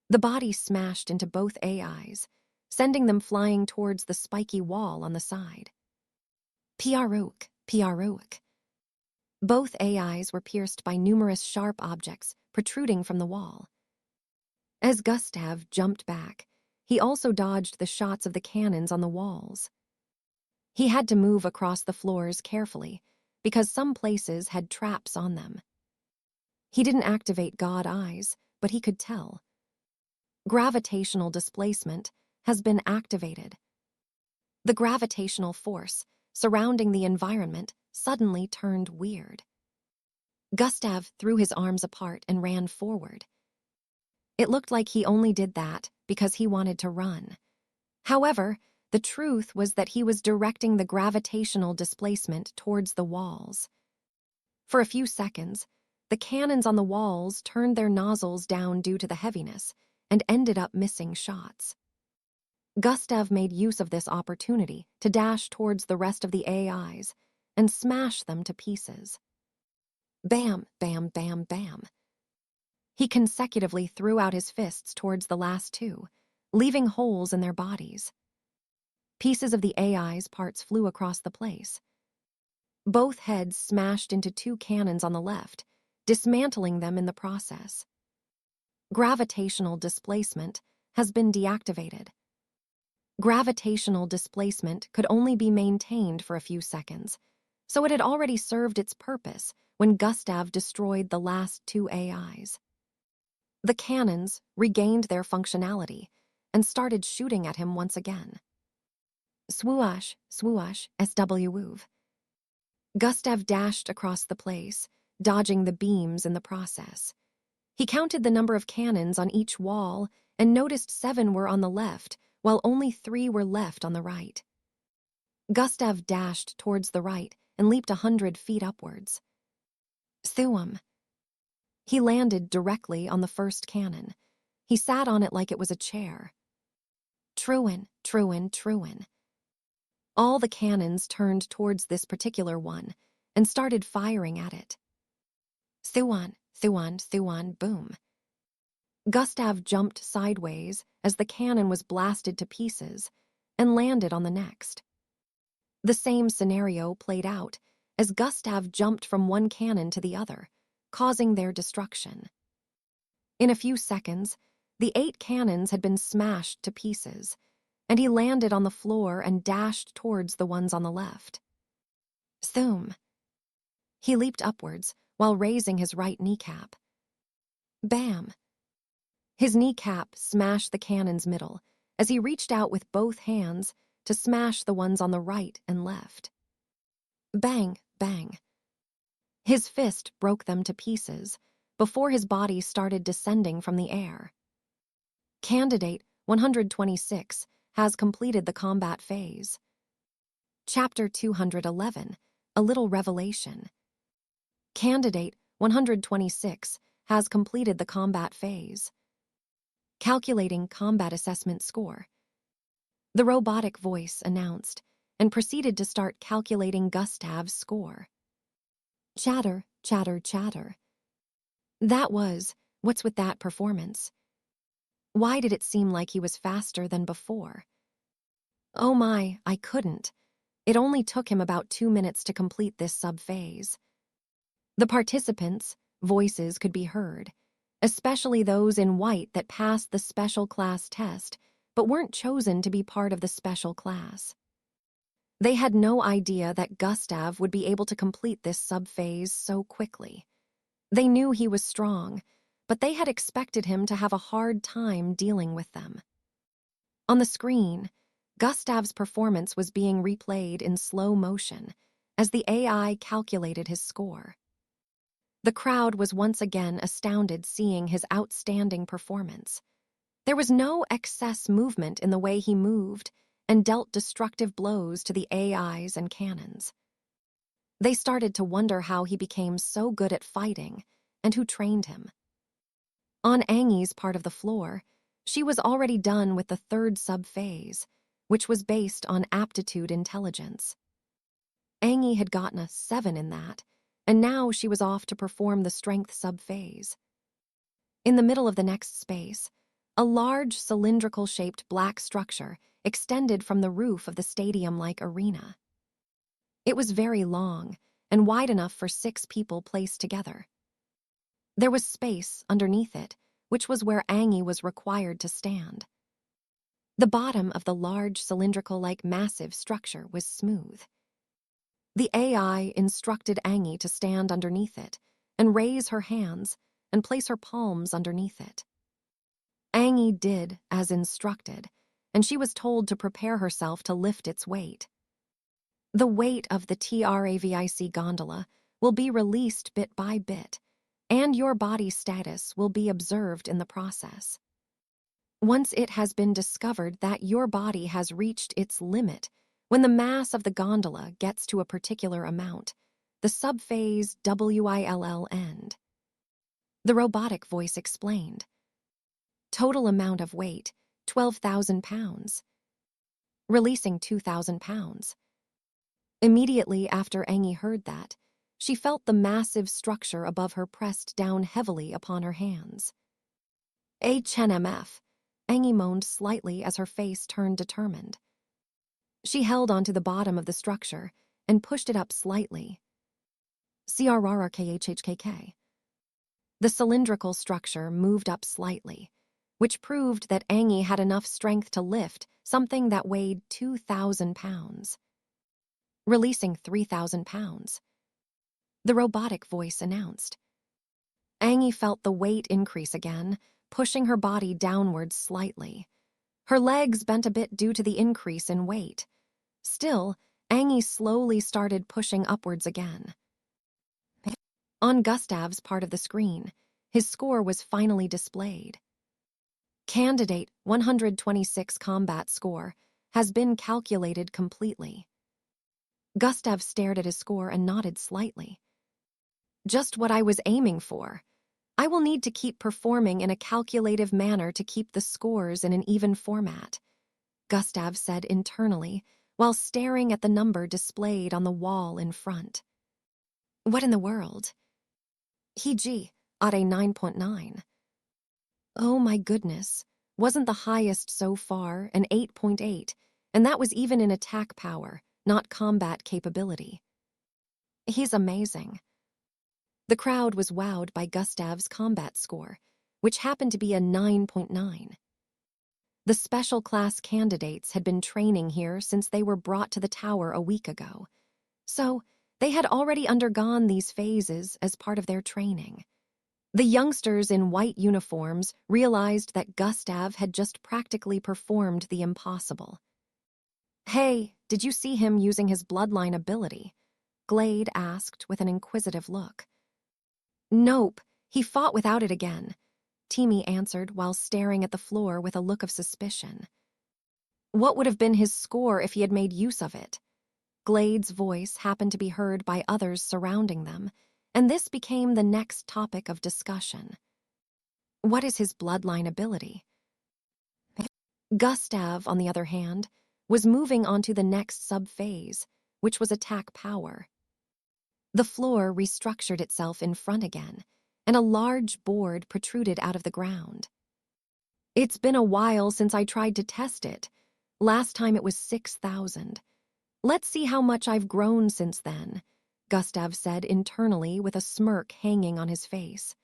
The body smashed into both AIs, sending them flying towards the spiky wall on the side. Piaruk, Piaruk. Both AIs were pierced by numerous sharp objects protruding from the wall. As Gustav jumped back, he also dodged the shots of the cannons on the walls. He had to move across the floors carefully, because some places had traps on them. He didn't activate God Eyes, but he could tell. Gravitational displacement has been activated. The gravitational force surrounding the environment suddenly turned weird. Gustav threw his arms apart and ran forward. It looked like he only did that because he wanted to run. However, the truth was that he was directing the gravitational displacement towards the walls. For a few seconds, the cannons on the walls turned their nozzles down due to the heaviness and ended up missing shots. Gustav made use of this opportunity to dash towards the rest of the AIs and smash them to pieces. Bam, bam, bam, bam. He consecutively threw out his fists towards the last two, leaving holes in their bodies. Pieces of the AI's parts flew across the place. Both heads smashed into two cannons on the left, dismantling them in the process. Gravitational displacement has been deactivated. Gravitational displacement could only be maintained for a few seconds, so it had already served its purpose when Gustav destroyed the last two AIs. The cannons regained their functionality and started shooting at him once again. Swoosh, swoosh, SW. Gustav dashed across the place, dodging the beams in the process. He counted the number of cannons on each wall and noticed 7 were on the left, while only 3 were left on the right. Gustav dashed towards the right and leaped 100 feet upwards. Thuum. He landed directly on the first cannon. He sat on it like it was a chair. Truin, Truin, Truin. All the cannons turned towards this particular one and started firing at it. Thuan, Thuan, Thuan, boom. Gustav jumped sideways as the cannon was blasted to pieces and landed on the next. The same scenario played out as Gustav jumped from one cannon to the other, causing their destruction. In a few seconds, the 8 cannons had been smashed to pieces, and he landed on the floor and dashed towards the ones on the left. Thoom. He leaped upwards while raising his right kneecap. Bam! His kneecap smashed the cannon's middle, as he reached out with both hands to smash the ones on the right and left. Bang, bang. His fist broke them to pieces before his body started descending from the air. Candidate 126 has completed the combat phase. Chapter 211, A Little Revelation. Candidate 126 has completed the combat phase. Calculating combat assessment score. The robotic voice announced and proceeded to start calculating Gustav's score. Chatter, chatter, chatter. That was, what's with that performance? Why did it seem like he was faster than before? Oh my, I couldn't. It only took him about 2 minutes to complete this sub-phase. The participants' voices could be heard, especially those in white that passed the special class test but weren't chosen to be part of the special class. They had no idea that Gustav would be able to complete this sub-phase so quickly. They knew he was strong, but they had expected him to have a hard time dealing with them. On the screen, Gustav's performance was being replayed in slow motion as the AI calculated his score. The crowd was once again astounded seeing his outstanding performance. There was no excess movement in the way he moved and dealt destructive blows to the AIs and cannons. They started to wonder how he became so good at fighting and who trained him. On Angi's part of the floor, she was already done with the third sub-phase, which was based on aptitude intelligence. Angi had gotten a 7 in that, and now she was off to perform the strength sub-phase. In the middle of the next space, a large cylindrical-shaped black structure extended from the roof of the stadium-like arena. It was very long and wide enough for 6 people placed together. There was space underneath it, which was where Angi was required to stand. The bottom of the large cylindrical-like massive structure was smooth. The AI instructed Angi to stand underneath it and raise her hands and place her palms underneath it. Angi did as instructed, and she was told to prepare herself to lift its weight. The weight of the TRAVIC gondola will be released bit by bit, and your body status will be observed in the process. Once it has been discovered that your body has reached its limit, when the mass of the gondola gets to a particular amount, the subphase WILL end. The robotic voice explained. Total amount of weight, 12,000 pounds. Releasing 2,000 pounds. Immediately after Angi heard that, she felt the massive structure above her pressed down heavily upon her hands. HNMF, Angi moaned slightly as her face turned determined. She held onto the bottom of the structure and pushed it up slightly. CRRRKHHKK. The cylindrical structure moved up slightly, which proved that Angi had enough strength to lift something that weighed 2,000 pounds. Releasing 3,000 pounds. The robotic voice announced. Angi felt the weight increase again, pushing her body downwards slightly. Her legs bent a bit due to the increase in weight. Still, Angi slowly started pushing upwards again. On Gustav's part of the screen, his score was finally displayed. Candidate 126 combat score has been calculated completely. Gustav stared at his score and nodded slightly. Just what I was aiming for. I will need to keep performing in a calculative manner to keep the scores in an even format, Gustav said internally, while staring at the number displayed on the wall in front. What in the world? He at a 9.9. Oh my goodness, wasn't the highest so far an 8.8, and that was even in attack power, not combat capability. He's amazing. The crowd was wowed by Gustav's combat score, which happened to be a 9.9. The special class candidates had been training here since they were brought to the tower a week ago, so they had already undergone these phases as part of their training. The youngsters in white uniforms realized that Gustav had just practically performed the impossible. "Hey, did you see him using his bloodline ability?" Glade asked with an inquisitive look. "Nope, he fought without it again," Teamy answered while staring at the floor with a look of suspicion. "What would have been his score if he had made use of it?" Glade's voice happened to be heard by others surrounding them, and this became the next topic of discussion. What is his bloodline ability? Gustav, on the other hand, was moving on to the next subphase, which was attack power. The floor restructured itself in front again, and a large board protruded out of the ground. "It's been a while since I tried to test it. Last time it was 6,000. Let's see how much I've grown since then," Gustav said internally with a smirk hanging on his face.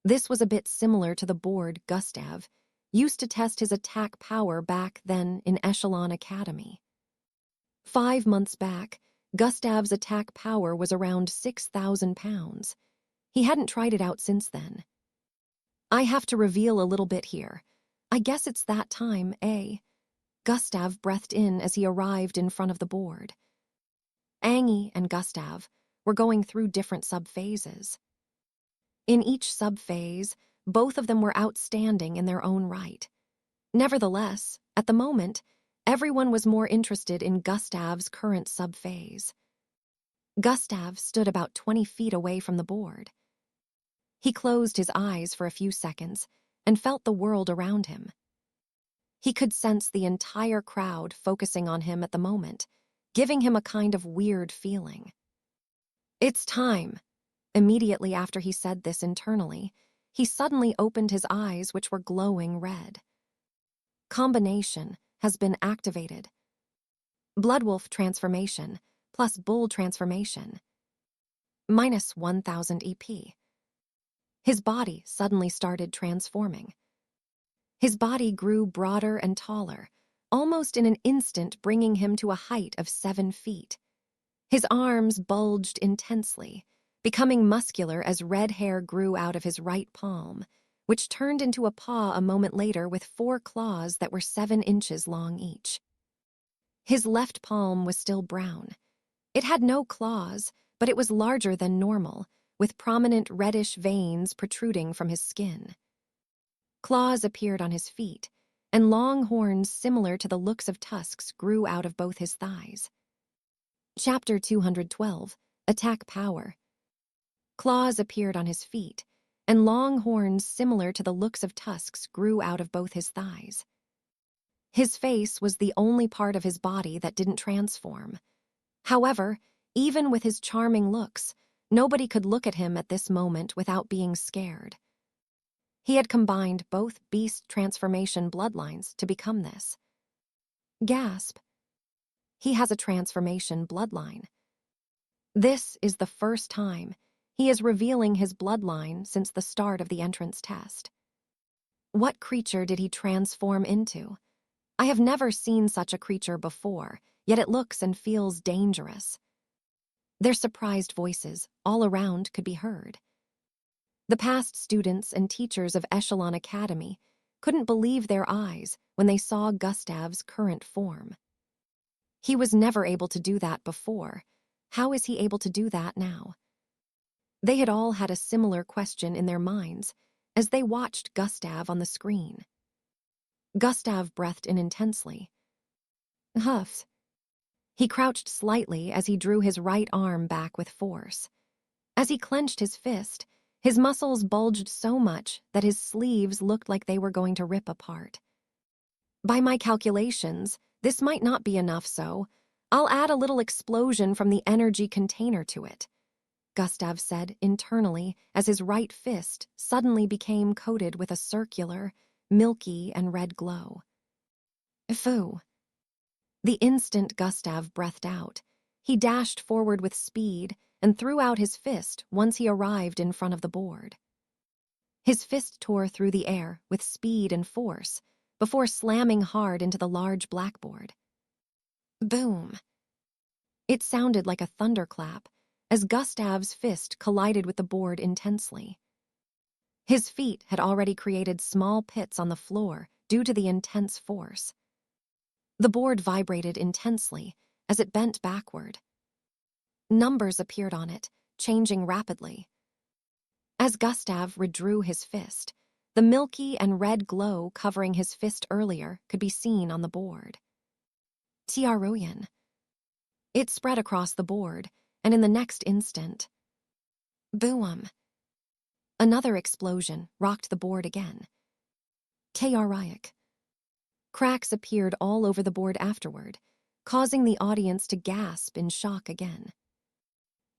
This was a bit similar to the board Gustav used to test his attack power back then in Echelon Academy. 5 months back, Gustav's attack power was around 6,000 pounds. He hadn't tried it out since then. "I have to reveal a little bit here. I guess it's that time, eh?" Gustav breathed in as he arrived in front of the board. Angie and Gustav were going through different subphases. In each subphase, both of them were outstanding in their own right. Nevertheless, at the moment, everyone was more interested in Gustav's current subphase. Gustav stood about 20 feet away from the board. He closed his eyes for a few seconds and felt the world around him. He could sense the entire crowd focusing on him at the moment, giving him a kind of weird feeling. "It's time." Immediately after he said this internally, he suddenly opened his eyes, which were glowing red. Combination has been activated. Bloodwolf transformation plus bull transformation. Minus 1,000 EP. His body suddenly started transforming. His body grew broader and taller, almost in an instant bringing him to a height of 7 feet. His arms bulged intensely, becoming muscular as red hair grew out of his right palm, which turned into a paw a moment later with 4 claws that were 7 inches long each. His left palm was still brown. It had no claws, but it was larger than normal, with prominent reddish veins protruding from his skin. Claws appeared on his feet, and long horns similar to the looks of tusks grew out of both his thighs. Chapter 212, Attack Power. Claws appeared on his feet, and long horns similar to the looks of tusks grew out of both his thighs. His face was the only part of his body that didn't transform. However, even with his charming looks, nobody could look at him at this moment without being scared. He had combined both beast transformation bloodlines to become this. Gasp. He has a transformation bloodline. This is the first time he is revealing his bloodline since the start of the entrance test. What creature did he transform into? I have never seen such a creature before, yet it looks and feels dangerous. Their surprised voices all around could be heard. The past students and teachers of Echelon Academy couldn't believe their eyes when they saw Gustav's current form. He was never able to do that before. How is he able to do that now? They had all had a similar question in their minds as they watched Gustav on the screen. Gustav breathed in intensely. Huff. He crouched slightly as he drew his right arm back with force. As he clenched his fist, his muscles bulged so much that his sleeves looked like they were going to rip apart. By my calculations, this might not be enough, so I'll add a little explosion from the energy container to it, Gustav said internally as his right fist suddenly became coated with a circular, milky and red glow. Phoo. The instant Gustav breathed out, he dashed forward with speed and threw out his fist once he arrived in front of the board. His fist tore through the air with speed and force before slamming hard into the large blackboard. Boom! It sounded like a thunderclap as Gustav's fist collided with the board intensely. His feet had already created small pits on the floor due to the intense force. The board vibrated intensely as it bent backward. Numbers appeared on it, changing rapidly. As Gustav withdrew his fist, the milky and red glow covering his fist earlier could be seen on the board. Tiaroyan. It spread across the board, and in the next instant, boom! Another explosion rocked the board again. Karayak. Cracks appeared all over the board afterward, causing the audience to gasp in shock again.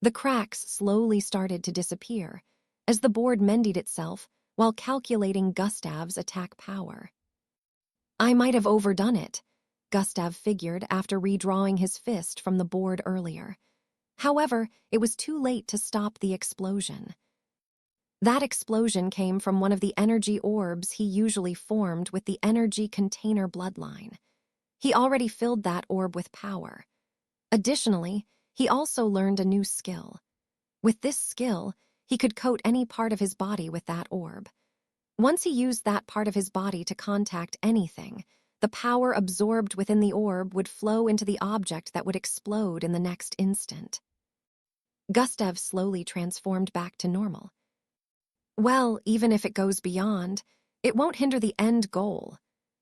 The cracks slowly started to disappear as the board mended itself while calculating Gustav's attack power. I might have overdone it, Gustav figured after redrawing his fist from the board earlier. However, it was too late to stop the explosion. That explosion came from one of the energy orbs he usually formed with the energy container bloodline. He already filled that orb with power. Additionally, he also learned a new skill. With this skill, he could coat any part of his body with that orb. Once he used that part of his body to contact anything, the power absorbed within the orb would flow into the object that would explode in the next instant. Gustav slowly transformed back to normal. Well, even if it goes beyond, it won't hinder the end goal,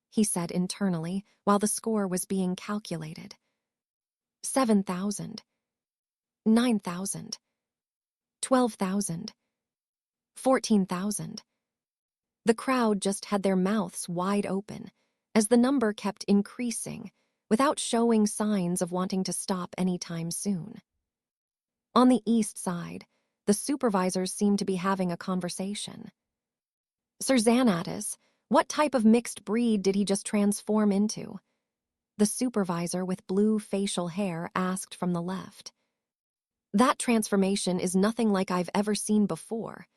he said internally while the score was being calculated. 7,000. 9,000. 12,000. 14,000. The crowd just had their mouths wide open as the number kept increasing without showing signs of wanting to stop anytime soon. On the east side, the supervisors seemed to be having a conversation. Sir Xanatus, what type of mixed breed did he just transform into? The supervisor with blue facial hair asked from the left. That transformation is nothing like I've ever seen before,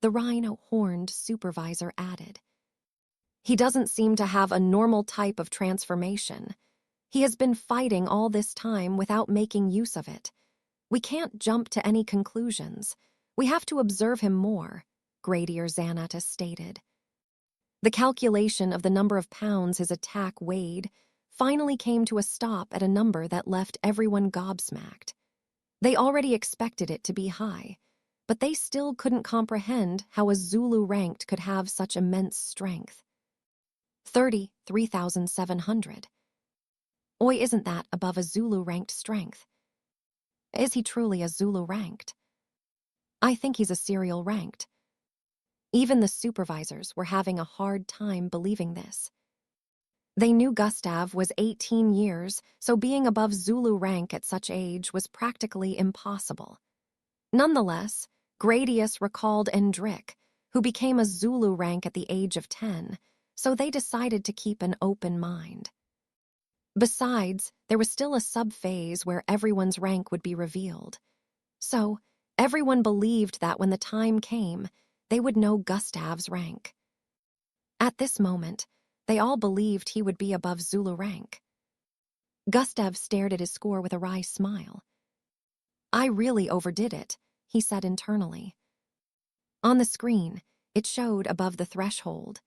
the rhino-horned supervisor added. He doesn't seem to have a normal type of transformation. He has been fighting all this time without making use of it. We can't jump to any conclusions. We have to observe him more, Gradier Xanatus stated. The calculation of the number of pounds his attack weighed finally came to a stop at a number that left everyone gobsmacked. They already expected it to be high, but they still couldn't comprehend how a Zulu ranked could have such immense strength. 33,700. Oi, isn't that above a Zulu ranked strength? Is he truly a Zulu ranked? I think he's a serial ranked. Even the supervisors were having a hard time believing this. They knew Gustav was 18 years, so being above Zulu rank at such age was practically impossible. Nonetheless, Gradius recalled Endrick, who became a Zulu rank at the age of 10, so they decided to keep an open mind. Besides, there was still a sub-phase where everyone's rank would be revealed. So, everyone believed that when the time came, they would know Gustav's rank. At this moment, they all believed he would be above Zulu rank. Gustav stared at his score with a wry smile. I really overdid it, he said internally. On the screen, it showed above the threshold.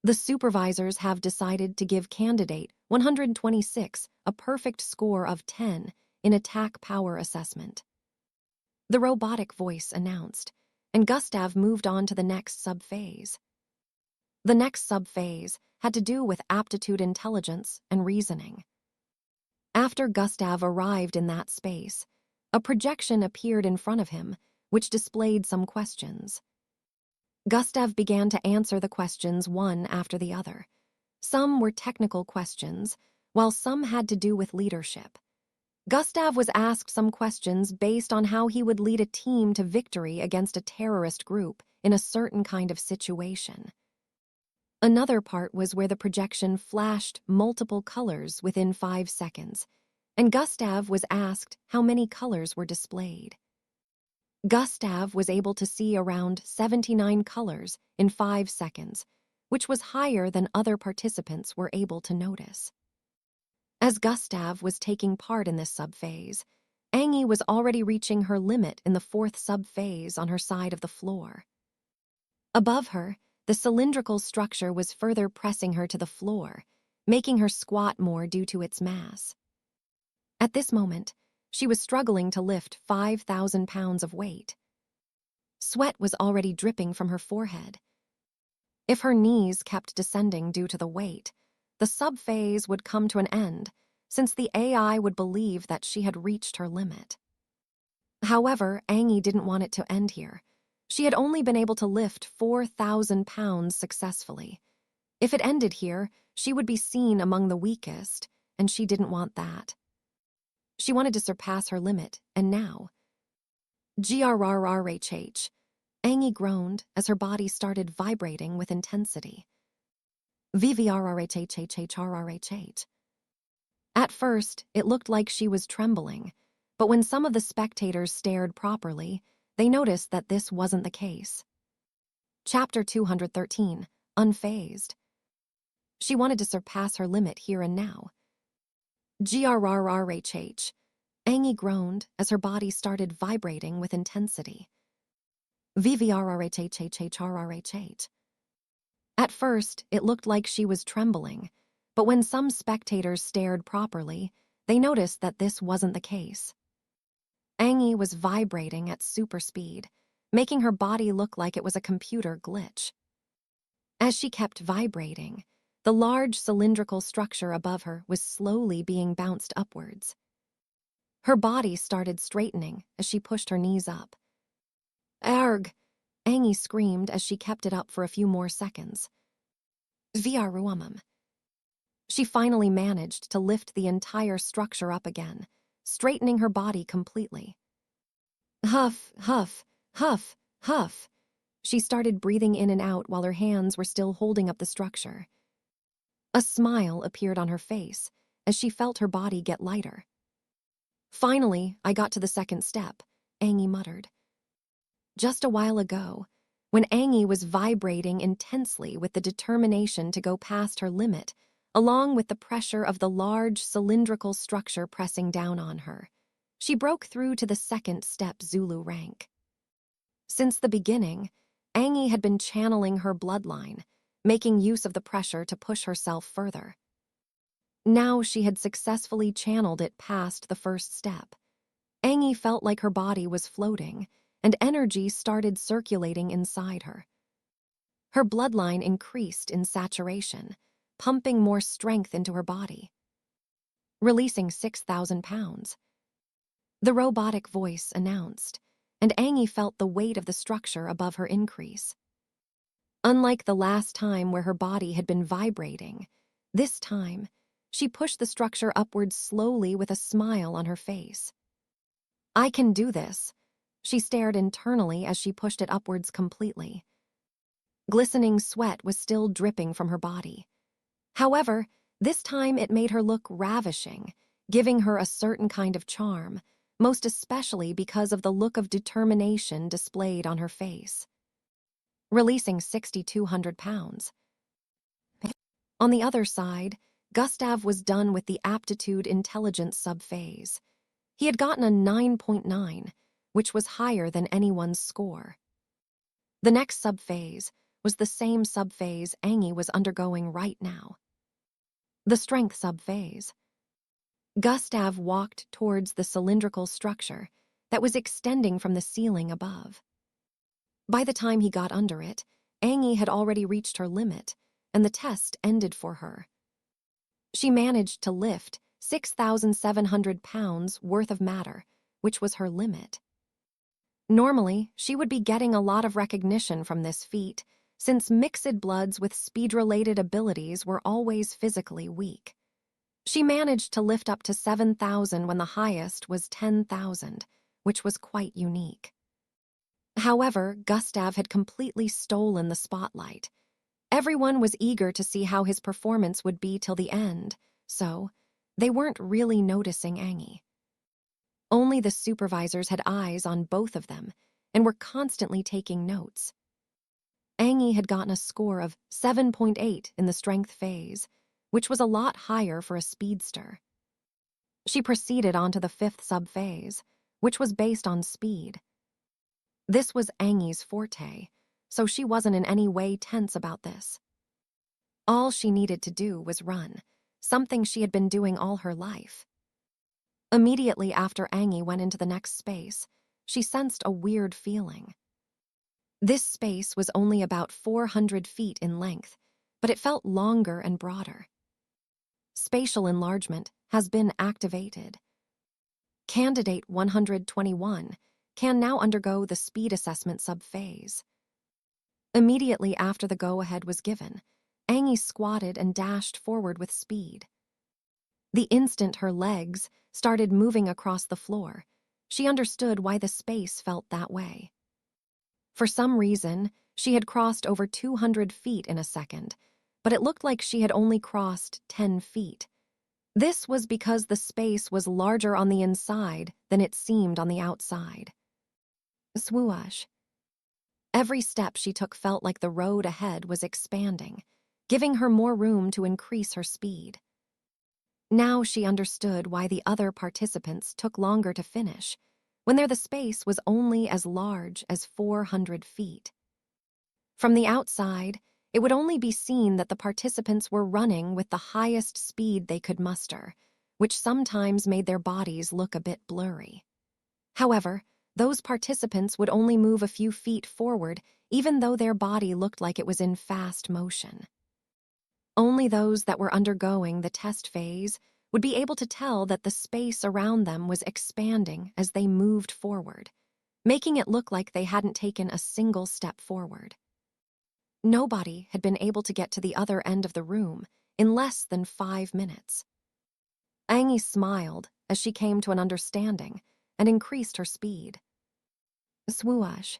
The supervisors have decided to give candidate 126 a perfect score of 10 in attack power assessment. The robotic voice announced, and Gustav moved on to the next sub-phase. The next sub-phase had to do with aptitude intelligence and reasoning. After Gustav arrived in that space, a projection appeared in front of him, which displayed some questions. Gustav began to answer the questions one after the other. Some were technical questions, while some had to do with leadership. Gustav was asked some questions based on how he would lead a team to victory against a terrorist group in a certain kind of situation. Another part was where the projection flashed multiple colors within 5 seconds, and Gustav was asked how many colors were displayed. Gustav was able to see around 79 colors in 5 seconds, which was higher than other participants were able to notice. As Gustav was taking part in this sub-phase, Angie was already reaching her limit in the 4th sub-phase on her side of the floor. Above her, the cylindrical structure was further pressing her to the floor, making her squat more due to its mass. At this moment, she was struggling to lift 5,000 pounds of weight. Sweat was already dripping from her forehead. If her knees kept descending due to the weight, the subphase would come to an end, since the AI would believe that she had reached her limit. However, Angie didn't want it to end here. She had only been able to lift 4,000 pounds successfully. If it ended here, she would be seen among the weakest, and she didn't want that. She wanted to surpass her limit, and now. Grrrhh. Angie groaned as her body started vibrating with intensity. VVRRHHHRRHH. At first, it looked like she was trembling, but when some of the spectators stared properly, they noticed that this wasn't the case. Chapter 213, Unfazed. She wanted to surpass her limit here and now. Grrrhh. Angie groaned as her body started vibrating with intensity. VVRRHHHRRHH. At first, it looked like she was trembling, but when some spectators stared properly, they noticed that this wasn't the case. Angie was vibrating at super speed, making her body look like it was a computer glitch. As she kept vibrating, the large cylindrical structure above her was slowly being bounced upwards. Her body started straightening as she pushed her knees up. Arg! Angie screamed as she kept it up for a few more seconds. Vruamum. She finally managed to lift the entire structure up again, straightening her body completely. Huff, huff, huff, huff. She started breathing in and out while her hands were still holding up the structure. A smile appeared on her face as she felt her body get lighter. Finally, I got to the second step, Angie muttered. Just a while ago, when Angie was vibrating intensely with the determination to go past her limit, along with the pressure of the large cylindrical structure pressing down on her, she broke through to the second step Zulu rank. Since the beginning, Angie had been channeling her bloodline, making use of the pressure to push herself further. Now she had successfully channeled it past the first step. Angie felt like her body was floating, and energy started circulating inside her. Her bloodline increased in saturation, pumping more strength into her body. Releasing 6,000 pounds. The robotic voice announced, and Angie felt the weight of the structure above her increase. Unlike the last time where her body had been vibrating, this time, she pushed the structure upwards slowly with a smile on her face. I can do this. She stared internally as she pushed it upwards completely. Glistening sweat was still dripping from her body. However, this time it made her look ravishing, giving her a certain kind of charm, most especially because of the look of determination displayed on her face. Releasing 6,200 pounds. On the other side, Gustav was done with the aptitude intelligence subphase. He had gotten a 9.9, which was higher than anyone's score. The next subphase was the same subphase Angie was undergoing right now. The strength subphase. Gustav walked towards the cylindrical structure that was extending from the ceiling above. By the time he got under it, Angie had already reached her limit, and the test ended for her. She managed to lift 6,700 pounds worth of matter, which was her limit. Normally, she would be getting a lot of recognition from this feat, since mixed bloods with speed-related abilities were always physically weak. She managed to lift up to 7,000 when the highest was 10,000, which was quite unique. However, Gustav had completely stolen the spotlight. Everyone was eager to see how his performance would be till the end, so they weren't really noticing Angie. Only the supervisors had eyes on both of them and were constantly taking notes. Angie had gotten a score of 7.8 in the strength phase, which was a lot higher for a speedster. She proceeded on to the fifth subphase, which was based on speed. This was Angie's forte, so she wasn't in any way tense about this. All she needed to do was run, something she had been doing all her life. Immediately after Angie went into the next space, she sensed a weird feeling. This space was only about 400 feet in length, but it felt longer and broader. Spatial enlargement has been activated. Candidate 121 can now undergo the speed assessment subphase. Immediately after the go-ahead was given, Angie squatted and dashed forward with speed. The instant her legs started moving across the floor, she understood why the space felt that way. For some reason, she had crossed over 200 feet in a second, but it looked like she had only crossed 10 feet. This was because the space was larger on the inside than it seemed on the outside. Swoosh. Every step she took felt like the road ahead was expanding, giving her more room to increase her speed. Now she understood why the other participants took longer to finish, when the space was only as large as 400 feet. From the outside, it would only be seen that the participants were running with the highest speed they could muster, which sometimes made their bodies look a bit blurry. However, those participants would only move a few feet forward, even though their body looked like it was in fast motion. Only those that were undergoing the test phase would be able to tell that the space around them was expanding as they moved forward, making it look like they hadn't taken a single step forward. Nobody had been able to get to the other end of the room in less than 5 minutes. Angie smiled as she came to an understanding and increased her speed. Swoosh.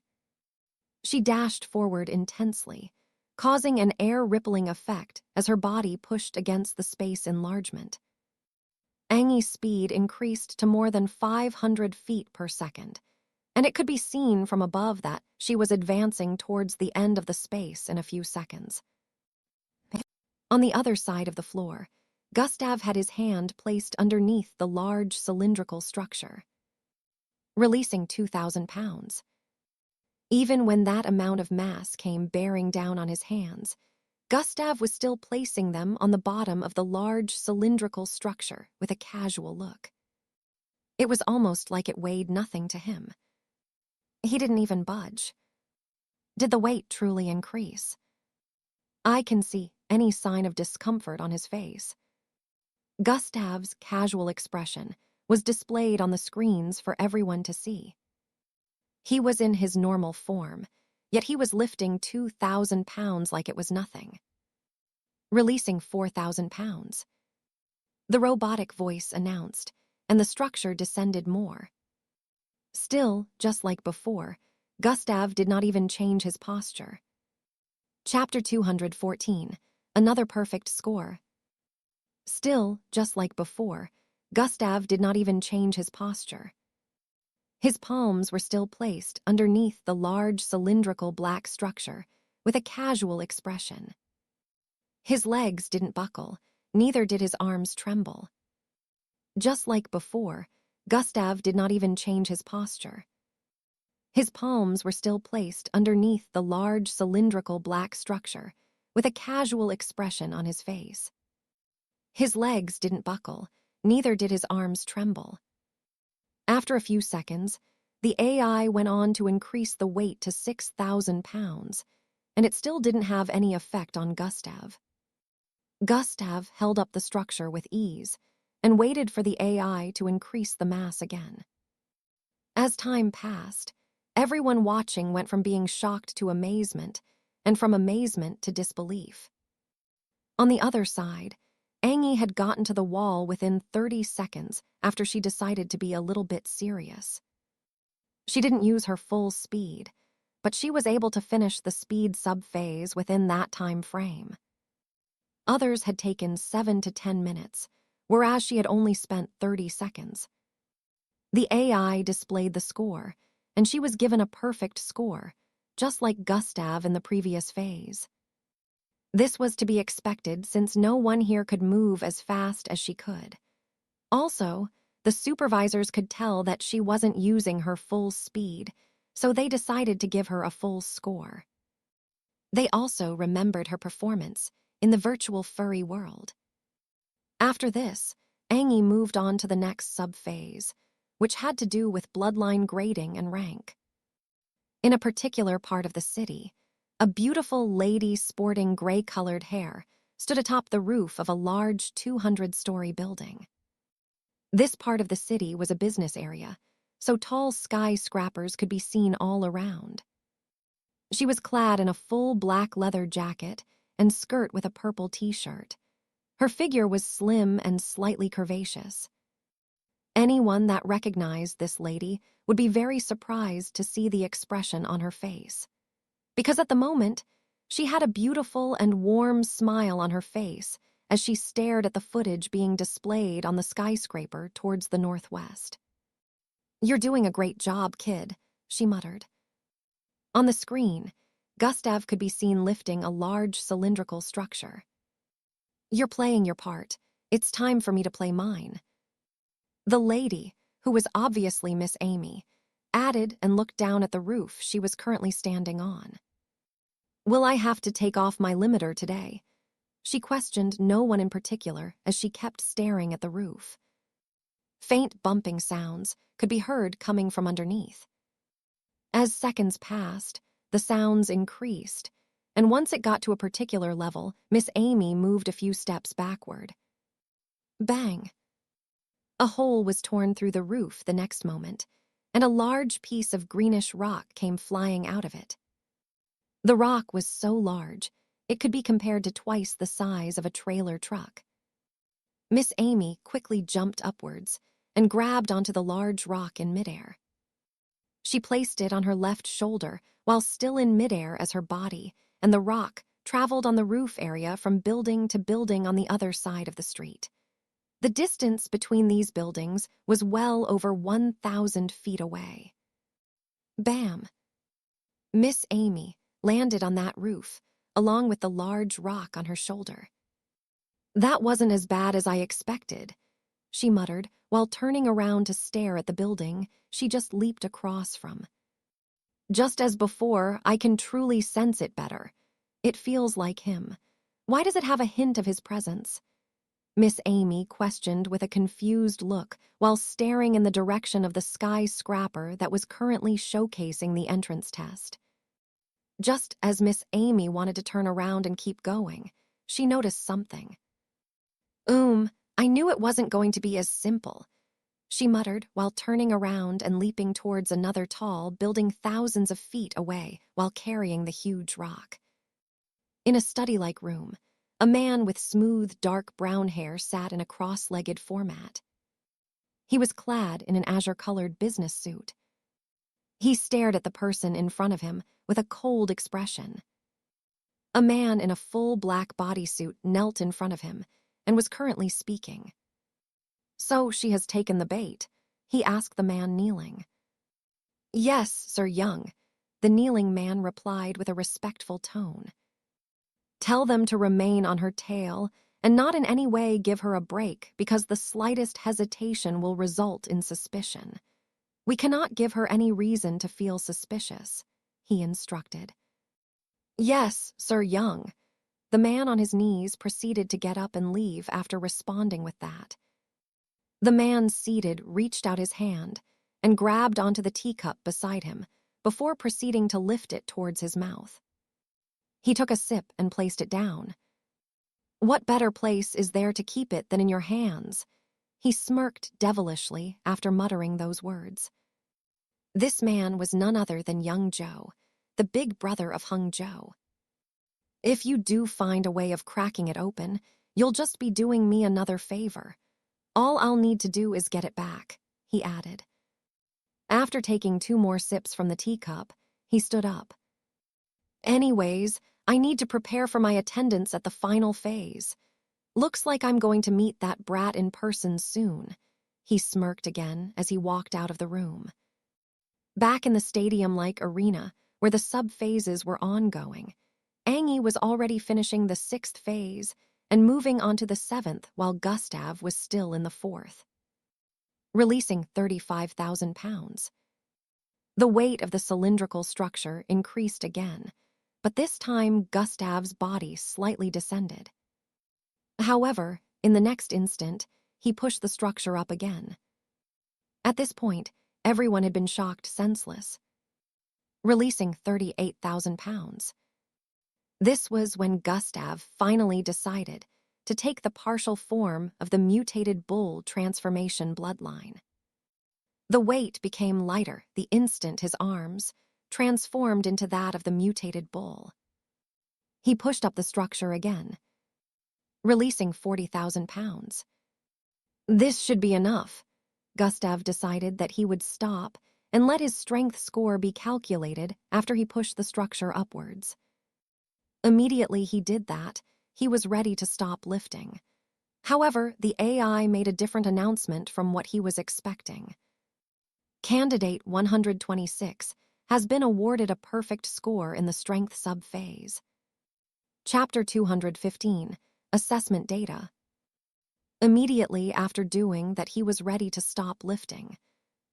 She dashed forward intensely, causing an air-rippling effect as her body pushed against the space enlargement. Angie's speed increased to more than 500 feet per second, and it could be seen from above that she was advancing towards the end of the space in a few seconds. On the other side of the floor, Gustav had his hand placed underneath the large cylindrical structure, releasing 2,000 pounds. Even when that amount of mass came bearing down on his hands, Gustav was still placing them on the bottom of the large cylindrical structure with a casual look. It was almost like it weighed nothing to him. He didn't even budge. Did the weight truly increase? I can see any sign of discomfort on his face. Gustav's casual expression was displayed on the screens for everyone to see. He was in his normal form, yet he was lifting 2,000 pounds like it was nothing. Releasing 4,000 pounds. The robotic voice announced, and the structure descended more. Still, just like before, Gustav did not even change his posture. Chapter 214, another perfect score. Still, just like before, Gustav did not even change his posture. His palms were still placed underneath the large cylindrical black structure with a casual expression. His legs didn't buckle, neither did his arms tremble. Just like before, Gustav did not even change his posture. His palms were still placed underneath the large cylindrical black structure with a casual expression on his face. His legs didn't buckle, neither did his arms tremble. After a few seconds, the AI went on to increase the weight to 6,000 pounds, and it still didn't have any effect on Gustav. Gustav held up the structure with ease and waited for the AI to increase the mass again. As time passed, everyone watching went from being shocked to amazement, and from amazement to disbelief. On the other side, Angie had gotten to the wall within 30 seconds after she decided to be a little bit serious. She didn't use her full speed, but she was able to finish the speed subphase within that time frame. Others had taken 7 to 10 minutes, whereas she had only spent 30 seconds. The AI displayed the score, and she was given a perfect score, just like Gustav in the previous phase. This was to be expected since no one here could move as fast as she could. Also, the supervisors could tell that she wasn't using her full speed, so they decided to give her a full score. They also remembered her performance in the virtual furry world. After this, Angie moved on to the next sub-phase, which had to do with bloodline grading and rank. In a particular part of the city, a beautiful lady sporting gray-colored hair stood atop the roof of a large 200-story building. This part of the city was a business area, so tall skyscrapers could be seen all around. She was clad in a full black leather jacket and skirt with a purple t-shirt. Her figure was slim and slightly curvaceous. Anyone that recognized this lady would be very surprised to see the expression on her face. Because at the moment, she had a beautiful and warm smile on her face as she stared at the footage being displayed on the skyscraper towards the northwest. "You're doing a great job, kid," she muttered. On the screen, Gustav could be seen lifting a large cylindrical structure. "You're playing your part. It's time for me to play mine." The lady, who was obviously Miss Amy, added and looked down at the roof she was currently standing on. "Will I have to take off my limiter today?" She questioned no one in particular as she kept staring at the roof. Faint bumping sounds could be heard coming from underneath. As seconds passed, the sounds increased, and once it got to a particular level, Miss Amy moved a few steps backward. Bang! A hole was torn through the roof the next moment, and a large piece of greenish rock came flying out of it. The rock was so large, it could be compared to twice the size of a trailer truck. Miss Amy quickly jumped upwards and grabbed onto the large rock in midair. She placed it on her left shoulder while still in midair as her body, and the rock traveled on the roof area from building to building on the other side of the street. The distance between these buildings was well over 1,000 feet away. Bam! Miss Amy landed on that roof, along with the large rock on her shoulder. "That wasn't as bad as I expected," she muttered while turning around to stare at the building she just leaped across from. "Just as before, I can truly sense it better. It feels like him. Why does it have a hint of his presence?" Miss Amy questioned with a confused look while staring in the direction of the skyscraper that was currently showcasing the entrance test. Just as Miss Amy wanted to turn around and keep going, she noticed something. I knew it wasn't going to be as simple," she muttered while turning around and leaping towards another tall building thousands of feet away while carrying the huge rock. In a study-like room, a man with smooth, dark brown hair sat in a cross-legged format. He was clad in an azure-colored business suit. He stared at the person in front of him with a cold expression. A man in a full black bodysuit knelt in front of him and was currently speaking. "So she has taken the bait?" he asked the man kneeling. "Yes, Sir Young," the kneeling man replied with a respectful tone. "Tell them to remain on her tail and not in any way give her a break because the slightest hesitation will result in suspicion. We cannot give her any reason to feel suspicious," he instructed. "Yes, Sir Young." The man on his knees proceeded to get up and leave after responding with that. The man seated reached out his hand and grabbed onto the teacup beside him before proceeding to lift it towards his mouth. He took a sip and placed it down. "What better place is there to keep it than in your hands?" He smirked devilishly after muttering those words. This man was none other than young Joe, the big brother of Hung Joe. "If you do find a way of cracking it open, you'll just be doing me another favor. All I'll need to do is get it back," he added. After taking 2 more sips from the teacup, he stood up. "Anyways, I need to prepare for my attendance at the final phase. Looks like I'm going to meet that brat in person soon," he smirked again as he walked out of the room. Back in the stadium-like arena, where the sub-phases were ongoing, Angie was already finishing the 6th phase and moving on to the 7th while Gustav was still in the 4th. Releasing 35,000 pounds. The weight of the cylindrical structure increased again, but this time Gustav's body slightly descended. However, in the next instant, he pushed the structure up again. At this point, everyone had been shocked senseless, releasing 38,000 pounds. This was when Gustav finally decided to take the partial form of the mutated bull transformation bloodline. The weight became lighter the instant his arms transformed into that of the mutated bull. He pushed up the structure again, releasing 40,000 pounds. This should be enough. Gustav decided that he would stop and let his strength score be calculated after he pushed the structure upwards. Immediately he did that, he was ready to stop lifting. However, the AI made a different announcement from what he was expecting. Candidate 126 has been awarded a perfect score in the strength subphase. Chapter 215, Assessment Data. Immediately after doing that, he was ready to stop lifting.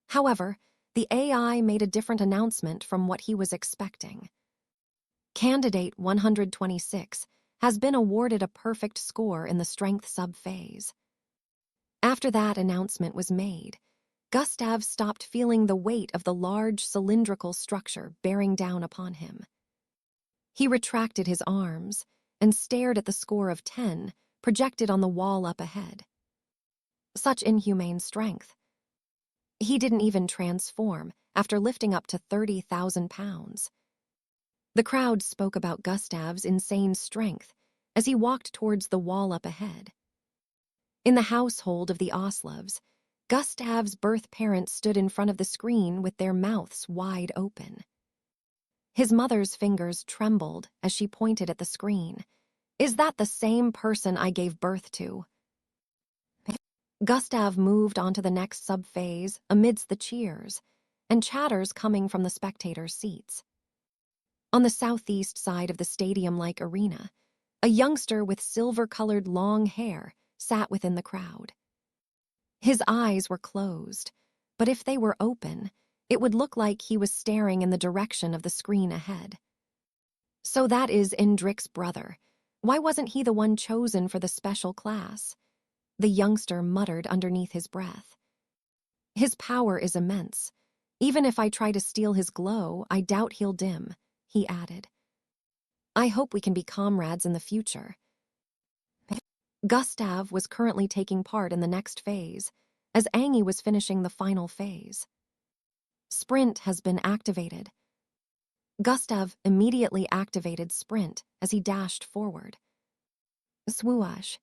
However, the AI made a different announcement from what he was expecting. Candidate 126 has been awarded a perfect score in the strength subphase. After that announcement was made, Gustav stopped feeling the weight of the large cylindrical structure bearing down upon him. He retracted his arms and stared at the score of 10 projected on the wall up ahead. Such inhumane strength. He didn't even transform after lifting up to 30,000 pounds. The crowd spoke about Gustav's insane strength as he walked towards the wall up ahead. In the household of the Oslovs, Gustav's birth parents stood in front of the screen with their mouths wide open. His mother's fingers trembled as she pointed at the screen. "Is that the same person I gave birth to?" Gustav moved on to the next subphase amidst the cheers and chatters coming from the spectators' seats. On the southeast side of the stadium-like arena, a youngster with silver-colored long hair sat within the crowd. His eyes were closed, but if they were open, it would look like he was staring in the direction of the screen ahead. So that is Indrik's brother. Why wasn't he the one chosen for the special class? The youngster muttered underneath his breath. His power is immense. Even if I try to steal his glow, I doubt he'll dim, he added. I hope we can be comrades in the future. Gustav was currently taking part in the next phase, as Angie was finishing the final phase. Sprint has been activated. Gustav immediately activated Sprint as he dashed forward. Swoosh.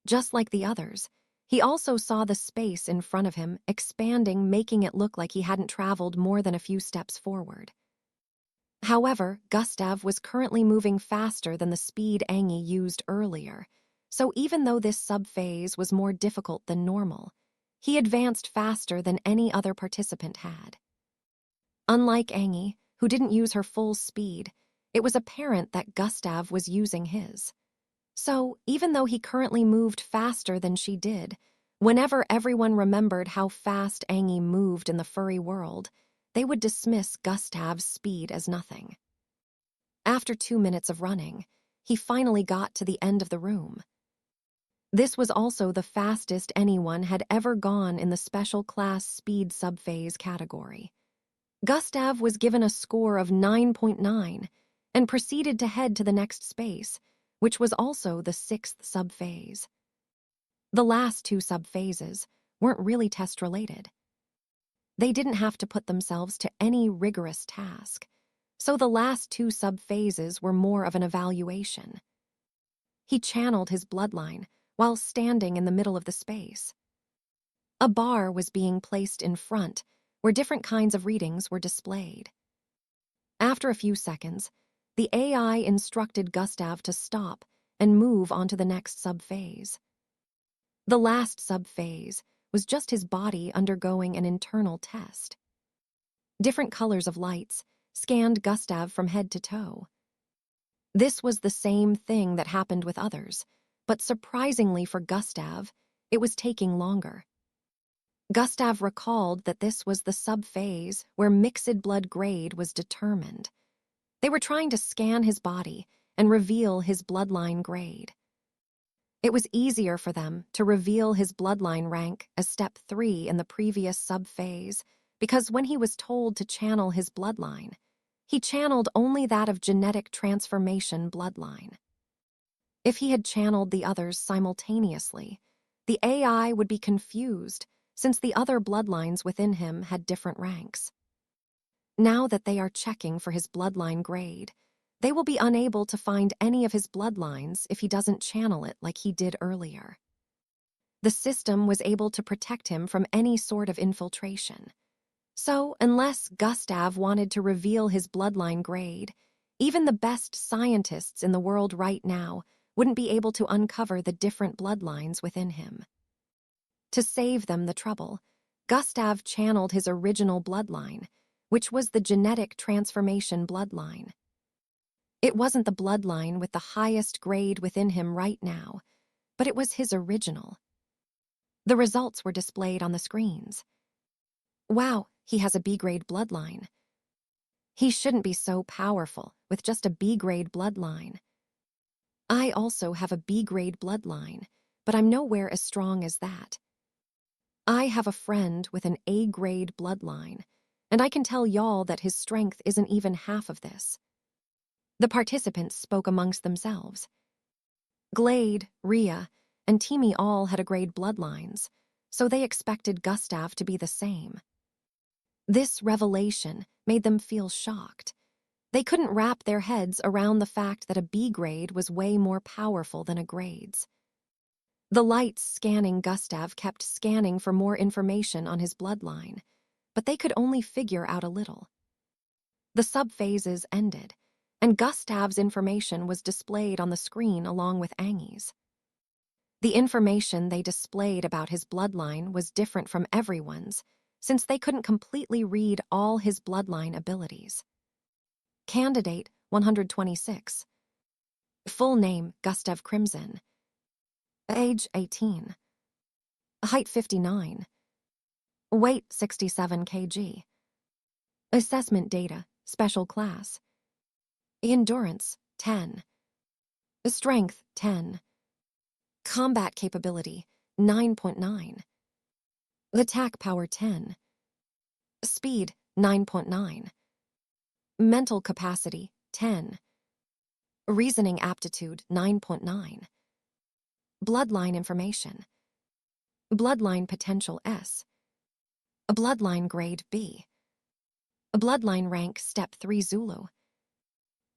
Just like the others, he also saw the space in front of him expanding, making it look like he hadn't traveled more than a few steps forward. However, Gustav was currently moving faster than the speed Angie used earlier, so even though this subphase was more difficult than normal, he advanced faster than any other participant had. Unlike Angie, who didn't use her full speed, it was apparent that Gustav was using his. So, even though he currently moved faster than she did, whenever everyone remembered how fast Angie moved in the furry world, they would dismiss Gustav's speed as nothing. After 2 minutes of running, he finally got to the end of the room. This was also the fastest anyone had ever gone in the special class speed subphase category. Gustav was given a score of 9.9 and proceeded to head to the next space, which was also the 6th subphase. The last 2 subphases weren't really test-related. They didn't have to put themselves to any rigorous task, so the last 2 subphases were more of an evaluation. He channeled his bloodline while standing in the middle of the space. A bar was being placed in front, where different kinds of readings were displayed. After a few seconds, the AI instructed Gustav to stop and move on to the next subphase. The last subphase was just his body undergoing an internal test. Different colors of lights scanned Gustav from head to toe. This was the same thing that happened with others, but surprisingly for Gustav, it was taking longer. Gustav recalled that this was the subphase where mixed blood grade was determined. They were trying to scan his body and reveal his bloodline grade. It was easier for them to reveal his bloodline rank as step 3 in the previous sub-phase because when he was told to channel his bloodline, he channeled only that of genetic transformation bloodline. If he had channeled the others simultaneously, the AI would be confused since the other bloodlines within him had different ranks. Now that they are checking for his bloodline grade, they will be unable to find any of his bloodlines if he doesn't channel it like he did earlier. The system was able to protect him from any sort of infiltration. So, unless Gustav wanted to reveal his bloodline grade, even the best scientists in the world right now wouldn't be able to uncover the different bloodlines within him. To save them the trouble, Gustav channeled his original bloodline, which was the genetic transformation bloodline. It wasn't the bloodline with the highest grade within him right now, but it was his original. The results were displayed on the screens. Wow, he has a B-grade bloodline. He shouldn't be so powerful with just a B-grade bloodline. I also have a B-grade bloodline, but I'm nowhere as strong as that. I have a friend with an A-grade bloodline, and I can tell y'all that his strength isn't even half of this. The participants spoke amongst themselves. Glade, Rhea, and Timmy all had A-grade bloodlines, so they expected Gustav to be the same. This revelation made them feel shocked. They couldn't wrap their heads around the fact that a B-grade was way more powerful than A-grades. The lights scanning Gustav kept scanning for more information on his bloodline, but they could only figure out a little. The subphases ended, and Gustav's information was displayed on the screen along with Angi's. The information they displayed about his bloodline was different from everyone's, since they couldn't completely read all his bloodline abilities. Candidate 126. Full name Gustav Crimson. Age 18. Height 59. Weight 67 kg. Assessment data, special class. Endurance 10. Strength 10. Combat capability 9.9. Attack power 10. Speed 9.9. Mental capacity 10. Reasoning aptitude 9.9. Bloodline information. Bloodline potential S. A bloodline grade B. A bloodline rank step 3 Zulu.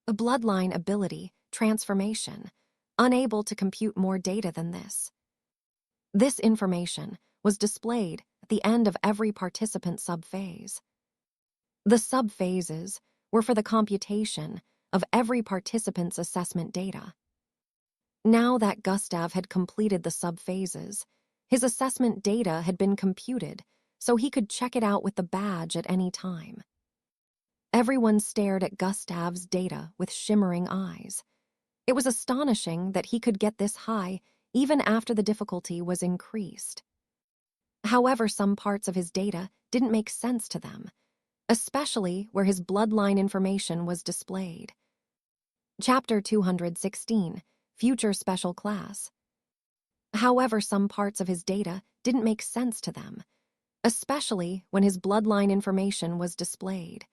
A bloodline ability transformation, unable to compute more data than this. This information was displayed at the end of every participant subphase. The subphases were for the computation of every participant's assessment data. Now that Gustav had completed the subphases, his assessment data had been computed so he could check it out with the badge at any time. Everyone stared at Gustav's data with shimmering eyes. It was astonishing that he could get this high even after the difficulty was increased. However, some parts of his data didn't make sense to them, especially where his bloodline information was displayed. Chapter 216, Future Special Class. However, some parts of his data didn't make sense to them, especially when his bloodline information was displayed.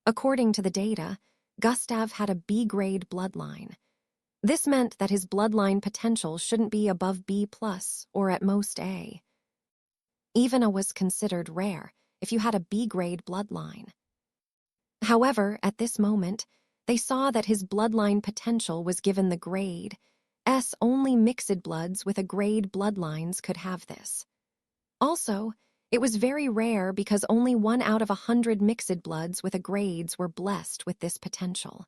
According to the data, Gustav had a B-grade bloodline. This meant that his bloodline potential shouldn't be above B+ or at most A. Even A was considered rare if you had a B-grade bloodline. However, at this moment, they saw that his bloodline potential was given the grade S. Only mixed bloods with A-grade bloodlines could have this. Also, it was very rare because only 1 out of 100 mixed bloods with A-grades were blessed with this potential.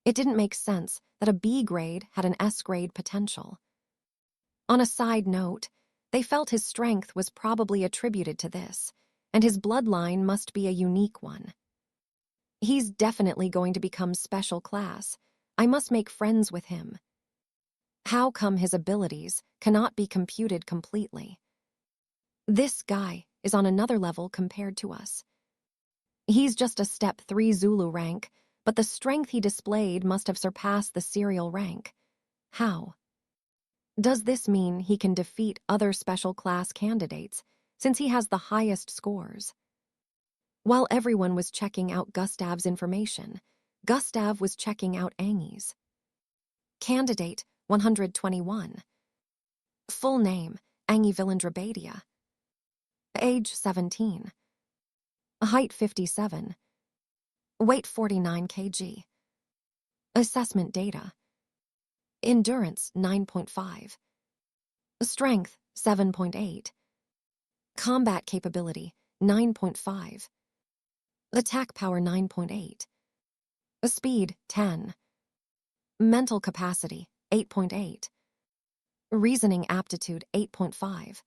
It didn't make sense that a B-grade had an S-grade potential. On a side note, they felt his strength was probably attributed to this, and his bloodline must be a unique one. He's definitely going to become special class. I must make friends with him. How come his abilities cannot be computed completely? This guy is on another level compared to us. He's just a step 3 Zulu rank, but the strength he displayed must have surpassed the serial rank. How? Does this mean he can defeat other special class candidates, since he has the highest scores? While everyone was checking out Gustav's information, Gustav was checking out Angi's. Candidate 121. Full name, Angi Villandrabadia. Age 17. Height 57. Weight 49 kg. Assessment data. Endurance 9.5. Strength 7.8. Combat capability 9.5. Attack power 9.8. Speed 10. Mental capacity 8.8. Reasoning aptitude 8.5.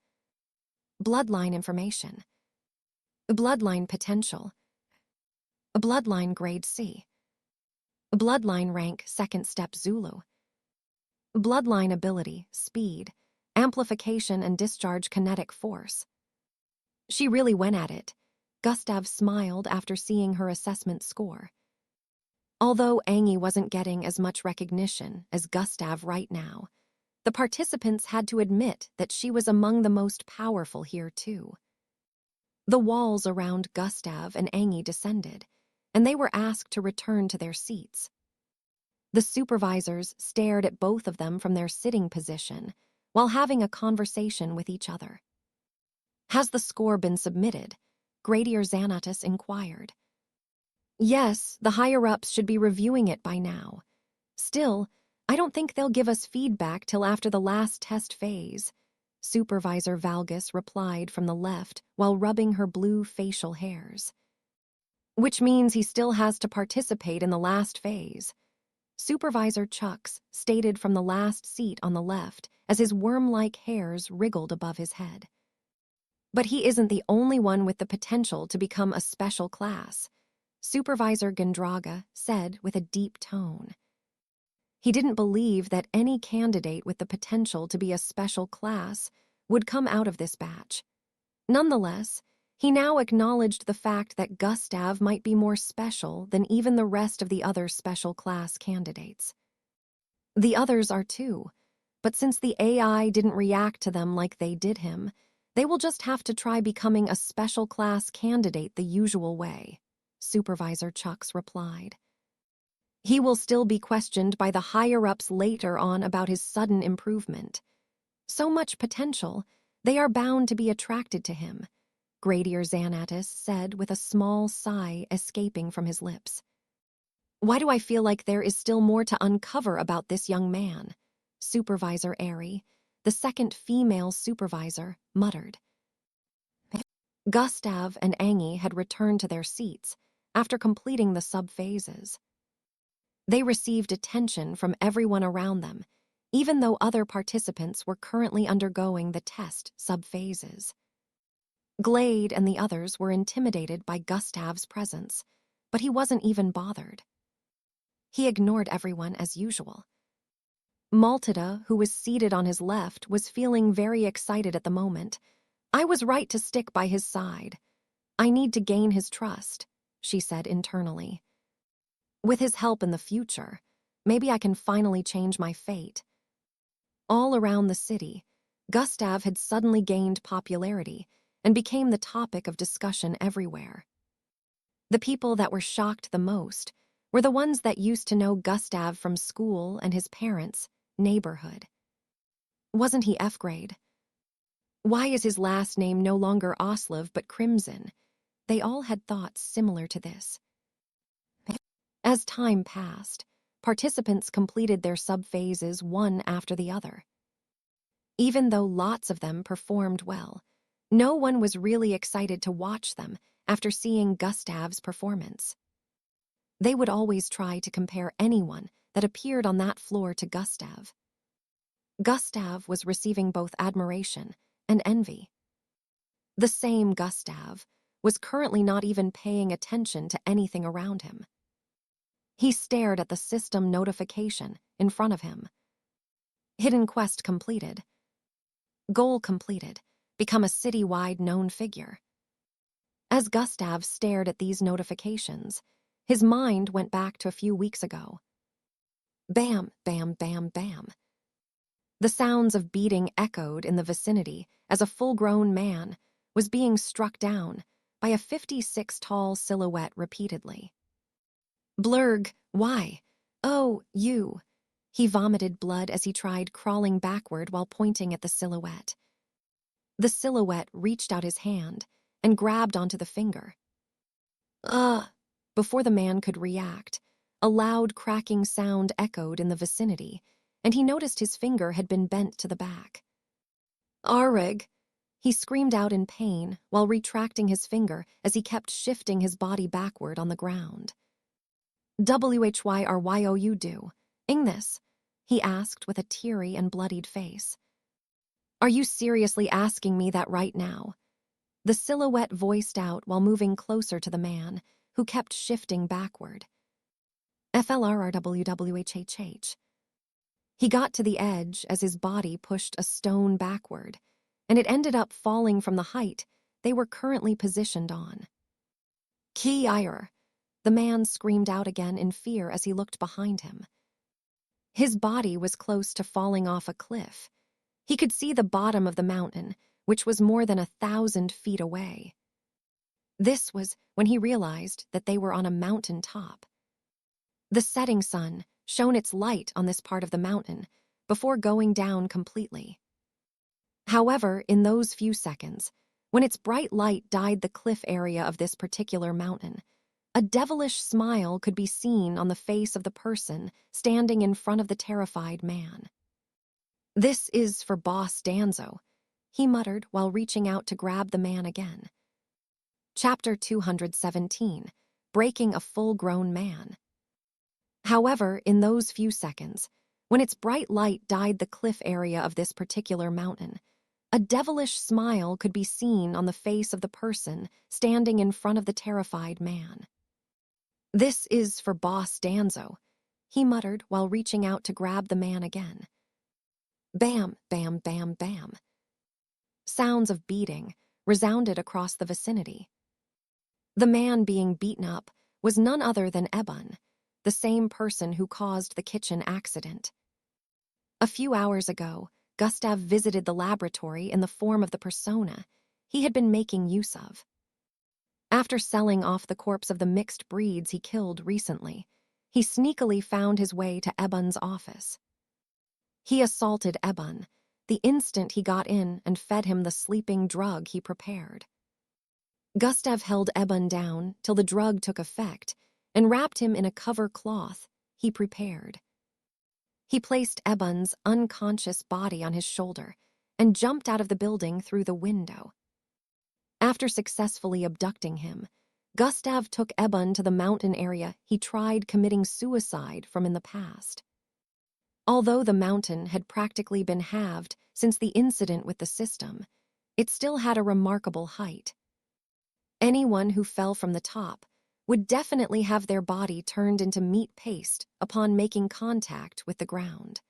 Bloodline information. Bloodline potential. Bloodline grade C. Bloodline rank 2nd step Zulu. Bloodline ability, speed, amplification and discharge kinetic force. She really went at it. Gustav smiled after seeing her assessment score. Although Angi wasn't getting as much recognition as Gustav right now, the participants had to admit that she was among the most powerful here too. The walls around Gustav and Angi descended, and they were asked to return to their seats. The supervisors stared at both of them from their sitting position while having a conversation with each other. Has the score been submitted? Gradier Xanatus inquired. Yes, the higher-ups should be reviewing it by now. Still, I don't think they'll give us feedback till after the last test phase, Supervisor Valgus replied from the left while rubbing her blue facial hairs. Which means he still has to participate in the last phase. Supervisor Chucks stated from the last seat on the left as his worm-like hairs wriggled above his head. But he isn't the only one with the potential to become a special class, Supervisor Gandraga said with a deep tone. He didn't believe that any candidate with the potential to be a special class would come out of this batch. Nonetheless, he now acknowledged the fact that Gustav might be more special than even the rest of the other special class candidates. The others are too, but since the AI didn't react to them like they did him, they will just have to try becoming a special class candidate the usual way, Supervisor Chucks replied. He will still be questioned by the higher-ups later on about his sudden improvement. So much potential, they are bound to be attracted to him, Gradier Xanatus said with a small sigh escaping from his lips. Why do I feel like there is still more to uncover about this young man? Supervisor Airy, the second female supervisor, muttered. Gustav and Angi had returned to their seats after completing the sub-phases. They received attention from everyone around them, even though other participants were currently undergoing the test sub-phases. Glade and the others were intimidated by Gustav's presence, but he wasn't even bothered. He ignored everyone as usual. Maltida, who was seated on his left, was feeling very excited at the moment. I was right to stick by his side. I need to gain his trust, she said internally. With his help in the future, maybe I can finally change my fate. All around the city, Gustav had suddenly gained popularity and became the topic of discussion everywhere. The people that were shocked the most were the ones that used to know Gustav from school and his parents' neighborhood. Wasn't he F-grade? Why is his last name no longer Oslov but Crimson? They all had thoughts similar to this. As time passed, participants completed their sub-phases one after the other. Even though lots of them performed well, no one was really excited to watch them after seeing Gustav's performance. They would always try to compare anyone that appeared on that floor to Gustav. Gustav was receiving both admiration and envy. The same Gustav was currently not even paying attention to anything around him. He stared at the system notification in front of him. Hidden quest completed. Goal completed. Become a city-wide known figure. As Gustav stared at these notifications, His mind went back to a few weeks ago. Bam, bam, bam, bam. The sounds of beating echoed in the vicinity as a full-grown man was being struck down by a 56-tall silhouette repeatedly. Blurg, why? Oh, you. He vomited blood as he tried crawling backward while pointing at the silhouette. The silhouette reached out his hand and grabbed onto the finger. Before the man could react, a loud cracking sound echoed in the vicinity, and he noticed his finger had been bent to the back. Arrig! He screamed out in pain while retracting his finger as he kept shifting his body backward on the ground. Whyryu do? Ingthis? He asked with a teary and bloodied face. Are you seriously asking me that right now? The silhouette voiced out while moving closer to the man, who kept shifting backward. FLRRWWHHH. He got to the edge as his body pushed a stone backward, and it ended up falling from the height they were currently positioned on. Ki-ire! The man screamed out again in fear as he looked behind him. His body was close to falling off a cliff. He could see the bottom of the mountain, which was more than 1,000 feet away. This was when he realized that they were on a mountain top. The setting sun shone its light on this part of the mountain before going down completely. However, in those few seconds, when its bright light dyed the cliff area of this particular mountain, a devilish smile could be seen on the face of the person standing in front of the terrified man. This is for Boss Danzo, he muttered while reaching out to grab the man again. Chapter 217, Breaking a Full-Grown Man. However, in those few seconds, when its bright light dyed the cliff area of this particular mountain, a devilish smile could be seen on the face of the person standing in front of the terrified man. This is for Boss Danzo, he muttered while reaching out to grab the man again. Bam, bam, bam, bam. Sounds of beating resounded across the vicinity. The man being beaten up was none other than Ebon, the same person who caused the kitchen accident. A few hours ago, Gustav visited the laboratory in the form of the persona he had been making use of. After selling off the corpse of the mixed breeds he killed recently, he sneakily found his way to Ebon's office. He assaulted Ebon the instant he got in and fed him the sleeping drug he prepared. Gustav held Ebon down till the drug took effect and wrapped him in a cover cloth he prepared. He placed Ebon's unconscious body on his shoulder and jumped out of the building through the window. After successfully abducting him, Gustav took Ebon to the mountain area he tried committing suicide from in the past. Although the mountain had practically been halved since the incident with the system, it still had a remarkable height. Anyone who fell from the top would definitely have their body turned into meat paste upon making contact with the ground.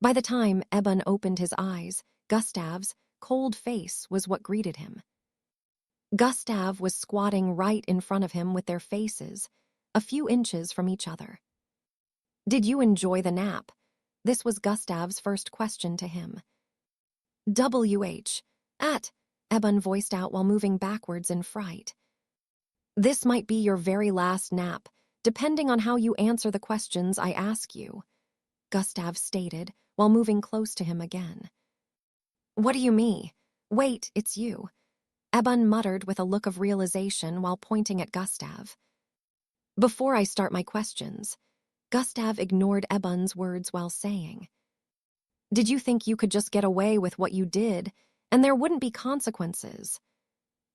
By the time Ebon opened his eyes, Gustav's cold face was what greeted him. Gustav was squatting right in front of him with their faces a few inches from each other. Did you enjoy the nap? This was Gustav's first question to him. Ebon voiced out while moving backwards in fright. This might be your very last nap, depending on how you answer the questions I ask you, Gustav stated while moving close to him again. What do you mean? Wait, it's you, Ebon muttered with a look of realization while pointing at Gustav. Before I start my questions, Gustav ignored Ebon's words while saying, Did you think you could just get away with what you did and there wouldn't be consequences?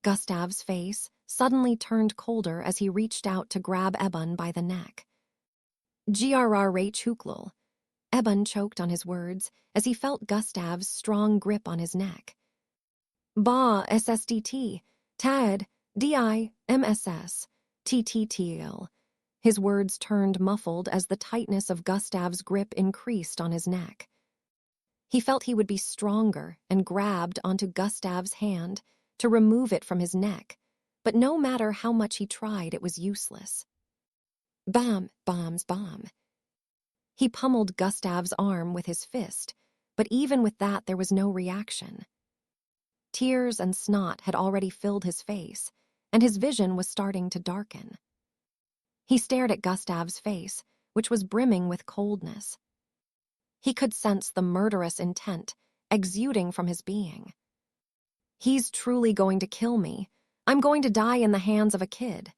Gustav's face suddenly turned colder as he reached out to grab Ebon by the neck. Grrh. Ebon choked on his words as he felt Gustav's strong grip on his neck. Ba SSDT, Tad, DI, MSS, TTTL. His words turned muffled as the tightness of Gustav's grip increased on his neck. He felt he would be stronger and grabbed onto Gustav's hand to remove it from his neck, but no matter how much he tried, it was useless. Bam, bombs, bomb. He pummeled Gustav's arm with his fist, but even with that there was no reaction. Tears and snot had already filled his face, and his vision was starting to darken. He stared at Gustav's face, which was brimming with coldness. He could sense the murderous intent exuding from his being. He's truly going to kill me. I'm going to die in the hands of a kid.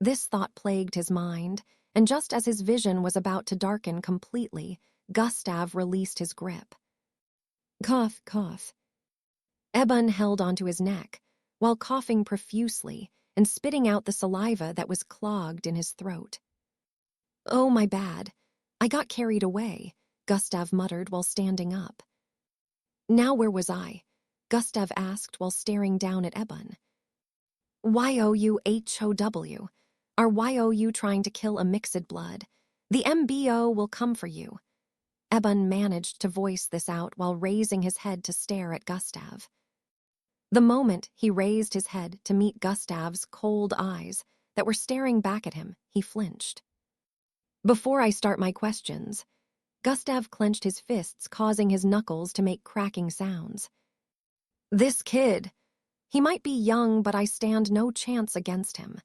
This thought plagued his mind, and just as his vision was about to darken completely, Gustav released his grip. Cough, cough. Eben held onto his neck, while coughing profusely and spitting out the saliva that was clogged in his throat. Oh, my bad. I got carried away, Gustav muttered while standing up. Now where was I? Gustav asked while staring down at Eben. YOUHOW. Are YOU trying to kill a mixed blood? The MBO will come for you. Eben managed to voice this out while raising his head to stare at Gustav. The moment he raised his head to meet Gustav's cold eyes that were staring back at him, he flinched. Before I start my questions, Gustav clenched his fists, causing his knuckles to make cracking sounds. This kid. He might be young, but I stand no chance against him.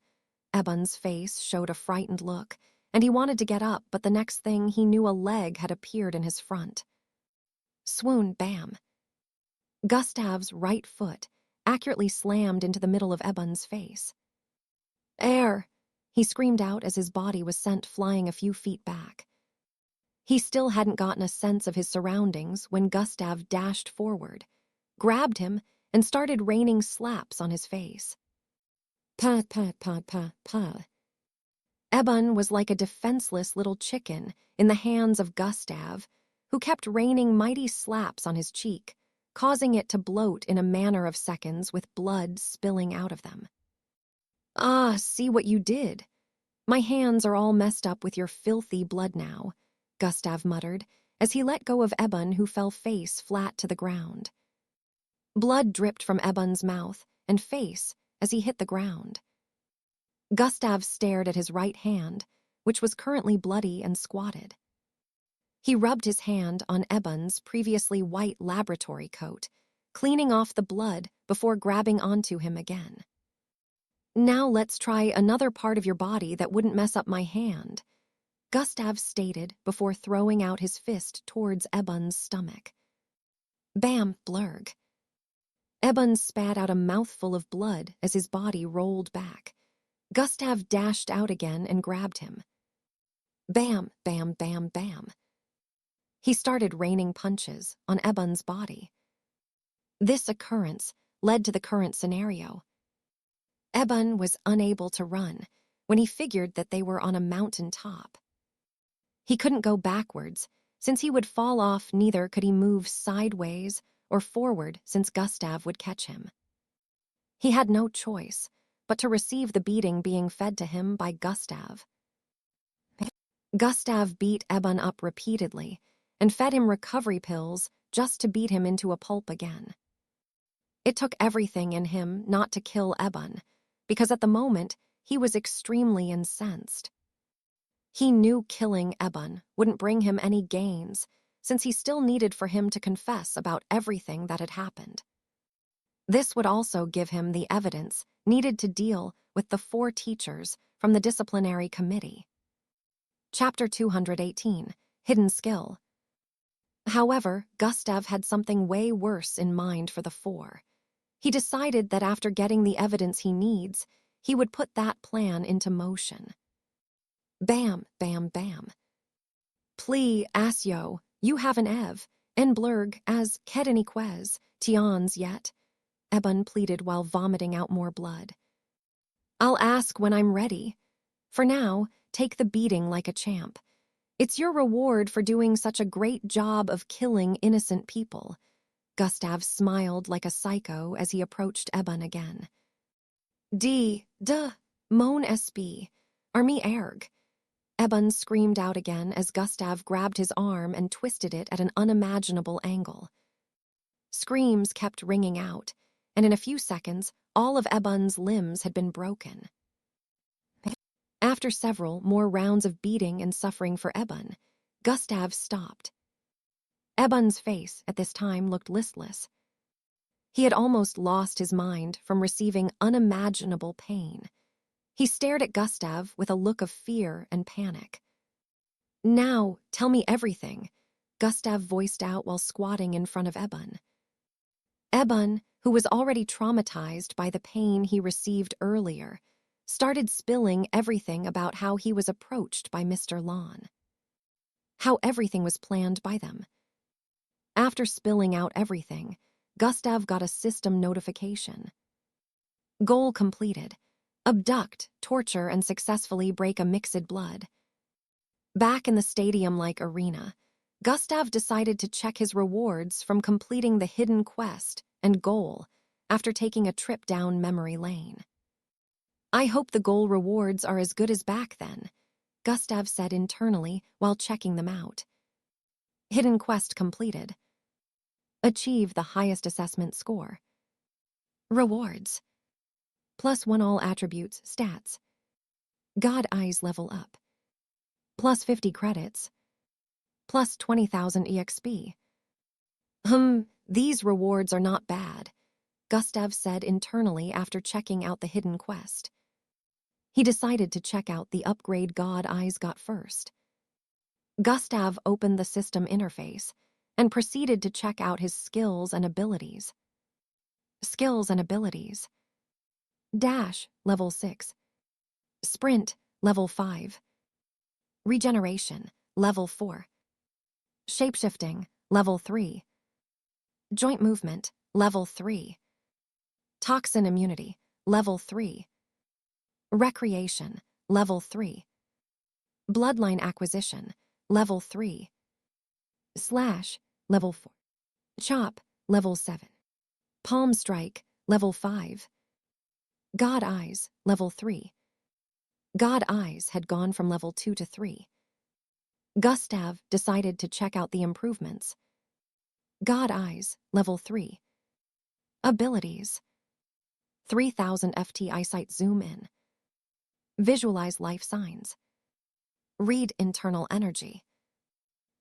Eben's face showed a frightened look, and he wanted to get up, but the next thing he knew a leg had appeared in his front. Swoon, bam. Gustav's right foot accurately slammed into the middle of Eben's face. Air! He screamed out as his body was sent flying a few feet back. He still hadn't gotten a sense of his surroundings when Gustav dashed forward, grabbed him, and started raining slaps on his face. Pa, pa, pa, pa, pa. Eben was like a defenseless little chicken in the hands of Gustav, who kept raining mighty slaps on his cheek, causing it to bloat in a matter of seconds with blood spilling out of them. Ah, see what you did. My hands are all messed up with your filthy blood now, Gustav muttered as he let go of Eben, who fell face flat to the ground. Blood dripped from Eben's mouth and face as he hit the ground. Gustav stared at his right hand, which was currently bloody and squatted. He rubbed his hand on Eben's previously white laboratory coat, cleaning off the blood before grabbing onto him again. Now let's try another part of your body that wouldn't mess up my hand, Gustav stated before throwing out his fist towards Eben's stomach. Bam, blurg. Eben spat out a mouthful of blood as his body rolled back. Gustav dashed out again and grabbed him. Bam, bam, bam, bam. He started raining punches on Eben's body. This occurrence led to the current scenario. Eben was unable to run when he figured that they were on a mountain top. He couldn't go backwards, since he would fall off. Neither could he move sideways or forward, since Gustav would catch him. He had no choice but to receive the beating being fed to him by Gustav. Gustav beat Eben up repeatedly and fed him recovery pills just to beat him into a pulp again. It took everything in him not to kill Eben, because at the moment he was extremely incensed. He knew killing Eben wouldn't bring him any gains, since he still needed for him to confess about everything that had happened. This would also give him the evidence needed to deal with the 4 teachers from the disciplinary committee. Chapter 218, Hidden Skill. However, Gustav had something way worse in mind for the 4. He decided that after getting the evidence he needs, he would put that plan into motion. Bam, bam, bam. Pli, Asio, you have an Ev, en blurg as kedeniquez, tians yet, Eben pleaded while vomiting out more blood. I'll ask when I'm ready. For now, take the beating like a champ. It's your reward for doing such a great job of killing innocent people. Gustav smiled like a psycho as he approached Eben again. Mon SB, Army Erg. Eben screamed out again as Gustav grabbed his arm and twisted it at an unimaginable angle. Screams kept ringing out, and in a few seconds, all of Eben's limbs had been broken. After several more rounds of beating and suffering for Ebon, Gustav stopped. Ebon's face at this time looked listless. He had almost lost his mind from receiving unimaginable pain. He stared at Gustav with a look of fear and panic. "Now, tell me everything," Gustav voiced out while squatting in front of Ebon. Ebon, who was already traumatized by the pain he received earlier, started spilling everything about how he was approached by Mr. Lon. How everything was planned by them. After spilling out everything, Gustav got a system notification. Goal completed. Abduct, torture, and successfully break a mixed blood. Back in the stadium-like arena, Gustav decided to check his rewards from completing the hidden quest and goal after taking a trip down memory lane. "I hope the goal rewards are as good as back then," Gustav said internally while checking them out. Hidden quest completed. Achieve the highest assessment score. Rewards. +1 all attributes, stats. God Eyes level up. +50 credits. +20,000 EXP. These rewards are not bad," Gustav said internally after checking out the hidden quest. He decided to check out the upgrade God Eyes got first. Gustav opened the system interface and proceeded to check out his skills and abilities. Skills and abilities. Dash, level 6. Sprint, level 5. Regeneration, level 4. Shapeshifting, level 3. Joint movement, level 3. Toxin immunity, level 3. Recreation, level 3. Bloodline acquisition, level 3. Slash, level 4. Chop, level 7. Palm strike, level 5. God Eyes, level 3. God Eyes had gone from level 2 to 3. Gustav decided to check out the improvements. God Eyes, level 3. Abilities. 3000 FT eyesight zoom in. Visualize life signs. Read internal energy.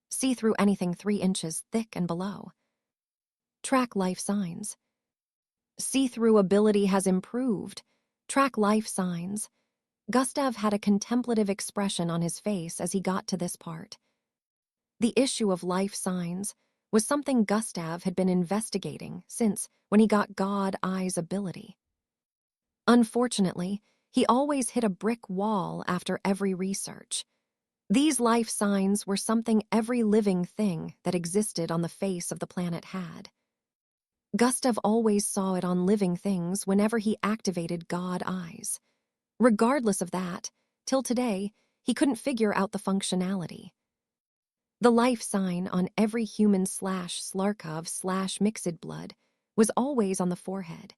See through anything 3 inches thick and below. Track life signs. See-through ability has improved. Track life signs. Gustav had a contemplative expression on his face as he got to this part. The issue of life signs was something Gustav had been investigating since when he got God Eyes ability. Unfortunately, he always hit a brick wall after every research. These life signs were something every living thing that existed on the face of the planet had. Gustav always saw it on living things whenever he activated God Eyes. Regardless of that, till today, he couldn't figure out the functionality. The life sign on every human /Slarkov/ mixed blood was always on the forehead.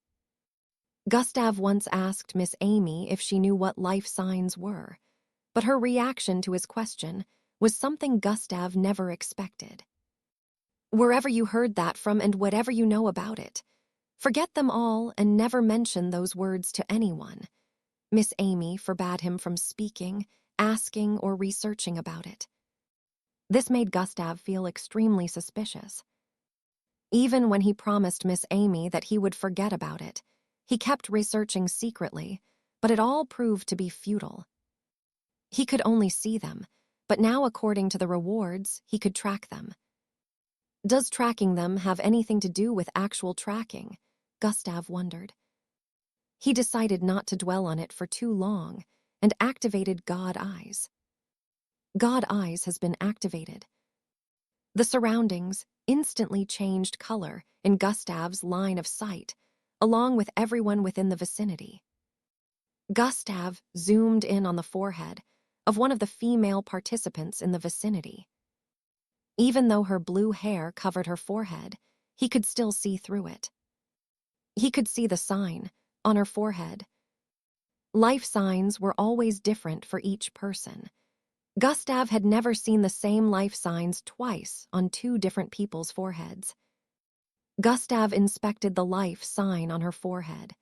Gustav once asked Miss Amy if she knew what life signs were, but her reaction to his question was something Gustav never expected. "Wherever you heard that from and whatever you know about it, forget them all and never mention those words to anyone." Miss Amy forbade him from speaking, asking, or researching about it. This made Gustav feel extremely suspicious. Even when he promised Miss Amy that he would forget about it, he kept researching secretly, but it all proved to be futile. He could only see them, but now according to the rewards, he could track them. Does tracking them have anything to do with actual tracking? Gustav wondered. He decided not to dwell on it for too long and activated God Eyes. God Eyes has been activated. The surroundings instantly changed color in Gustav's line of sight, along with everyone within the vicinity. Gustav zoomed in on the forehead of one of the female participants in the vicinity. Even though her blue hair covered her forehead, he could still see through it. He could see the sign on her forehead. Life signs were always different for each person. Gustav had never seen the same life signs twice on 2 different people's foreheads. Gustav inspected the life sign on her forehead.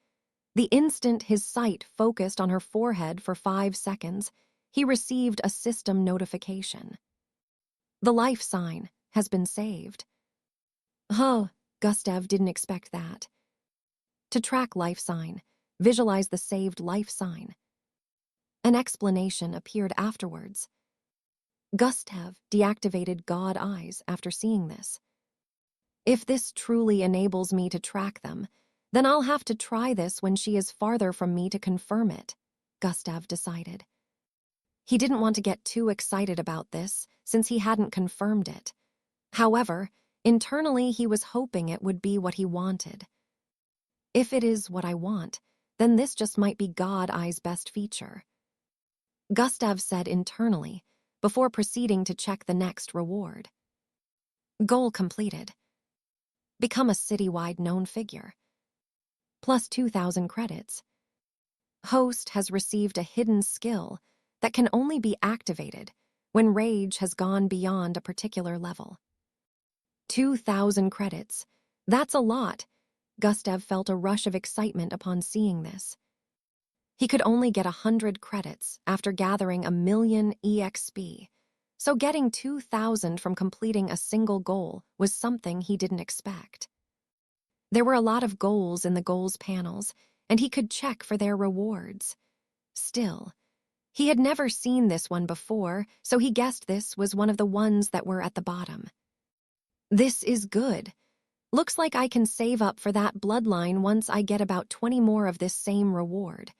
The instant his sight focused on her forehead for 5 seconds, he received a system notification. The life sign has been saved. Oh, Gustav didn't expect that. To track life sign, visualize the saved life sign. An explanation appeared afterwards. Gustav deactivated God eyes after seeing this. If this truly enables me to track them, then I'll have to try this when she is farther from me to confirm it, Gustav decided. He didn't want to get too excited about this since he hadn't confirmed it. However, internally he was hoping it would be what he wanted. If it is what I want, then this just might be God Eye's best feature, Gustav said internally before proceeding to check the next reward. Goal completed. Become a citywide known figure. Plus 2,000 credits. Host has received a hidden skill that can only be activated when rage has gone beyond a particular level. 2,000 credits. That's a lot. Gustav felt a rush of excitement upon seeing this. He could only get 100 credits after gathering 1,000,000 EXP, so getting 2,000 from completing a single goal was something he didn't expect. There were a lot of goals in the goals panels, and he could check for their rewards. Still, he had never seen this one before, so he guessed this was one of the ones that were at the bottom. This is good. Looks like I can save up for that bloodline once I get about 20 more of this same reward,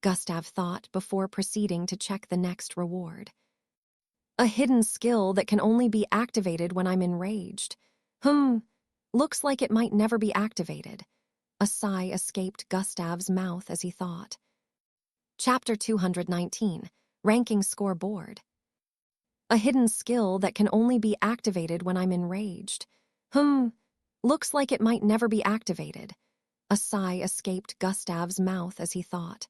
Gustav thought before proceeding to check the next reward. A hidden skill that can only be activated when I'm enraged. Looks like it might never be activated. A sigh escaped Gustav's mouth as he thought. Chapter 219, Ranking Scoreboard. A hidden skill that can only be activated when I'm enraged. Looks like it might never be activated. A sigh escaped Gustav's mouth as he thought.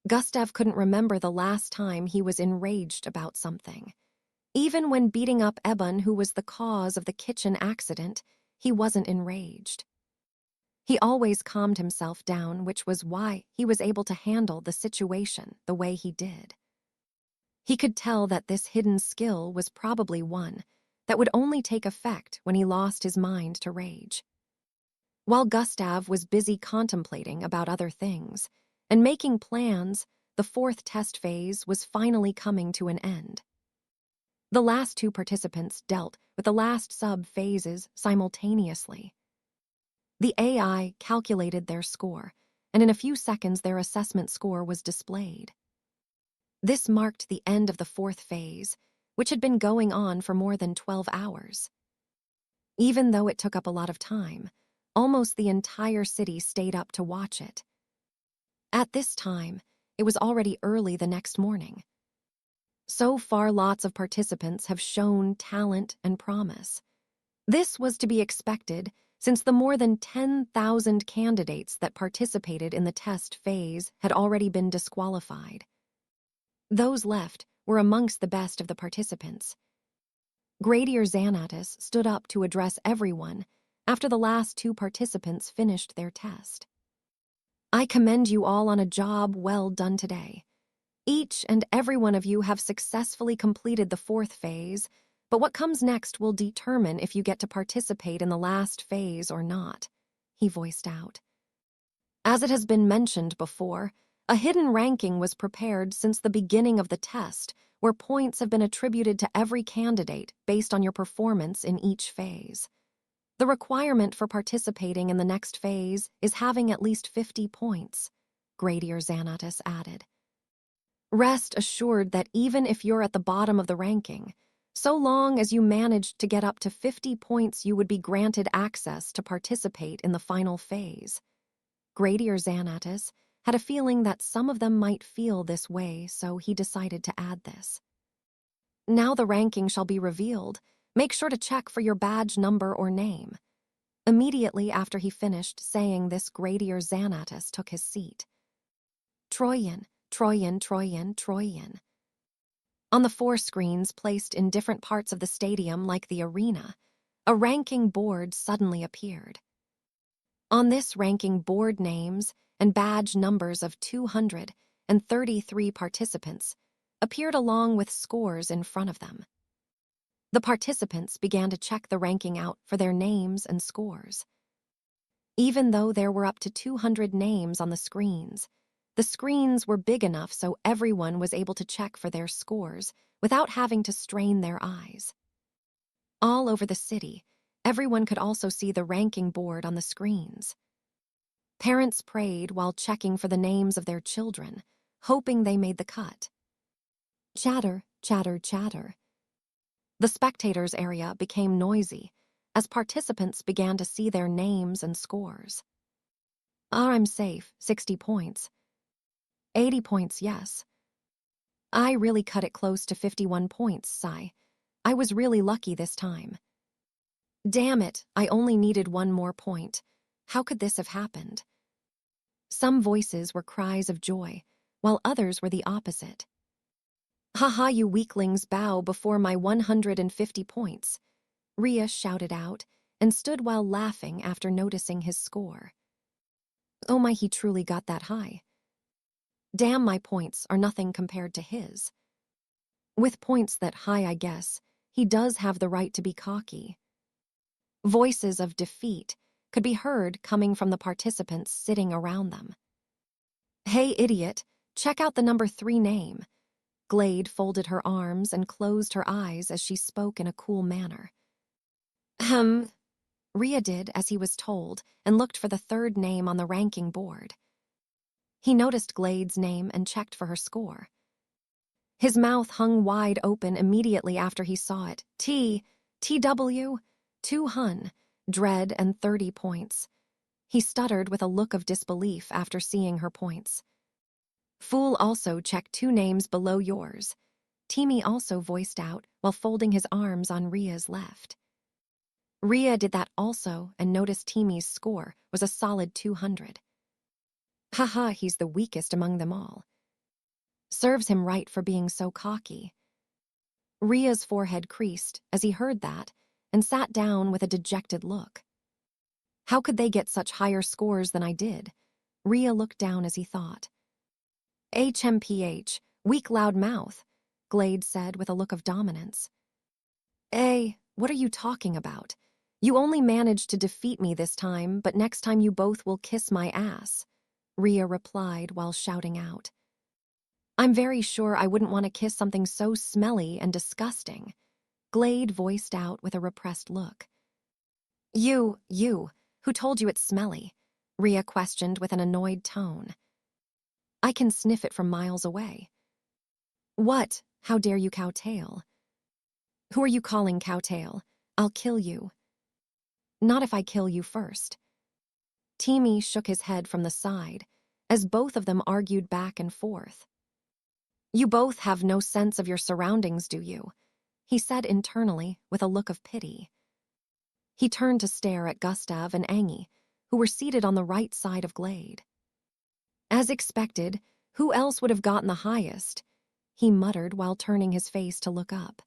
Gustav couldn't remember the last time he was enraged about something. Even when beating up Eben, who was the cause of the kitchen accident, he wasn't enraged. He always calmed himself down, which was why he was able to handle the situation the way he did. He could tell that this hidden skill was probably one that would only take effect when he lost his mind to rage. While Gustav was busy contemplating about other things and making plans, the 4th test phase was finally coming to an end. The last 2 participants dealt with the last sub-phases simultaneously. The AI calculated their score, and in a few seconds their assessment score was displayed. This marked the end of the 4th phase, which had been going on for more than 12 hours. Even though it took up a lot of time, almost the entire city stayed up to watch it. At this time, it was already early the next morning. So far, lots of participants have shown talent and promise. This was to be expected since the more than 10,000 candidates that participated in the test phase had already been disqualified. Those left were amongst the best of the participants. Gradier Xanatus stood up to address everyone after the last 2 participants finished their test. I commend you all on a job well done today. Each and every one of you have successfully completed the 4th phase, but what comes next will determine if you get to participate in the last phase or not, he voiced out. As it has been mentioned before, a hidden ranking was prepared since the beginning of the test, where points have been attributed to every candidate based on your performance in each phase. The requirement for participating in the next phase is having at least 50 points, Gradier Xanatus added. Rest assured that even if you're at the bottom of the ranking, so long as you managed to get up to 50 points, you would be granted access to participate in the final phase. Gradier Xanatus had a feeling that some of them might feel this way, so he decided to add this. Now the ranking shall be revealed. Make sure to check for your badge number or name. Immediately after he finished saying this, Gradier Xanatus took his seat. Troyan. On the 4 screens placed in different parts of the stadium like the arena, a ranking board suddenly appeared. On this ranking board, names and badge numbers of 233 participants appeared along with scores in front of them. The participants began to check the ranking out for their names and scores. Even though there were up to 200 names on the screens were big enough so everyone was able to check for their scores without having to strain their eyes. All over the city, everyone could also see the ranking board on the screens. Parents prayed while checking for the names of their children, hoping they made the cut. Chatter, chatter, chatter. The spectators' area became noisy as participants began to see their names and scores. I'm safe, 60 points. 80 points, yes. I really cut it close to 51 points, sigh. I was really lucky this time. Damn it, I only needed one more point. How could this have happened? Some voices were cries of joy, while others were the opposite. Haha, you weaklings bow before my 150 points, Rhea shouted out and stood while laughing after noticing his score. Oh my, he truly got that high. Damn, my points are nothing compared to his. With points that high, I guess, he does have the right to be cocky. Voices of defeat could be heard coming from the participants sitting around them. Hey, idiot, check out the number 3 name. Glade folded her arms and closed her eyes as she spoke in a cool manner. Rhea did as he was told and looked for the 3rd name on the ranking board. He noticed Glade's name and checked for her score. His mouth hung wide open immediately after he saw it. TW, 200, dread and 30 points. He stuttered with a look of disbelief after seeing her points. Fool also checked 2 names below yours. Timmy also voiced out while folding his arms on Rhea's left. Rhea did that also and noticed Timmy's score was a solid 200. Haha, he's the weakest among them all. Serves him right for being so cocky. Rhea's forehead creased as he heard that and sat down with a dejected look. How could they get such higher scores than I did? Rhea looked down as he thought. HMPH, weak loud mouth, Glade said with a look of dominance. What are you talking about? You only managed to defeat me this time, but next time you both will kiss my ass, Rhea replied while shouting out. I'm very sure I wouldn't want to kiss something so smelly and disgusting, Glade voiced out with a repressed look. You, who told you it's smelly? Rhea questioned with an annoyed tone. I can sniff it from miles away. What? How dare you, Cowtail? Who are you calling Cowtail? I'll kill you. Not if I kill you first. Timmy shook his head from the side as both of them argued back and forth. You both have no sense of your surroundings, do you? He said internally with a look of pity. He turned to stare at Gustav and Angie, who were seated on the right side of Glade. As expected, who else would have gotten the highest? He muttered while turning his face to look up.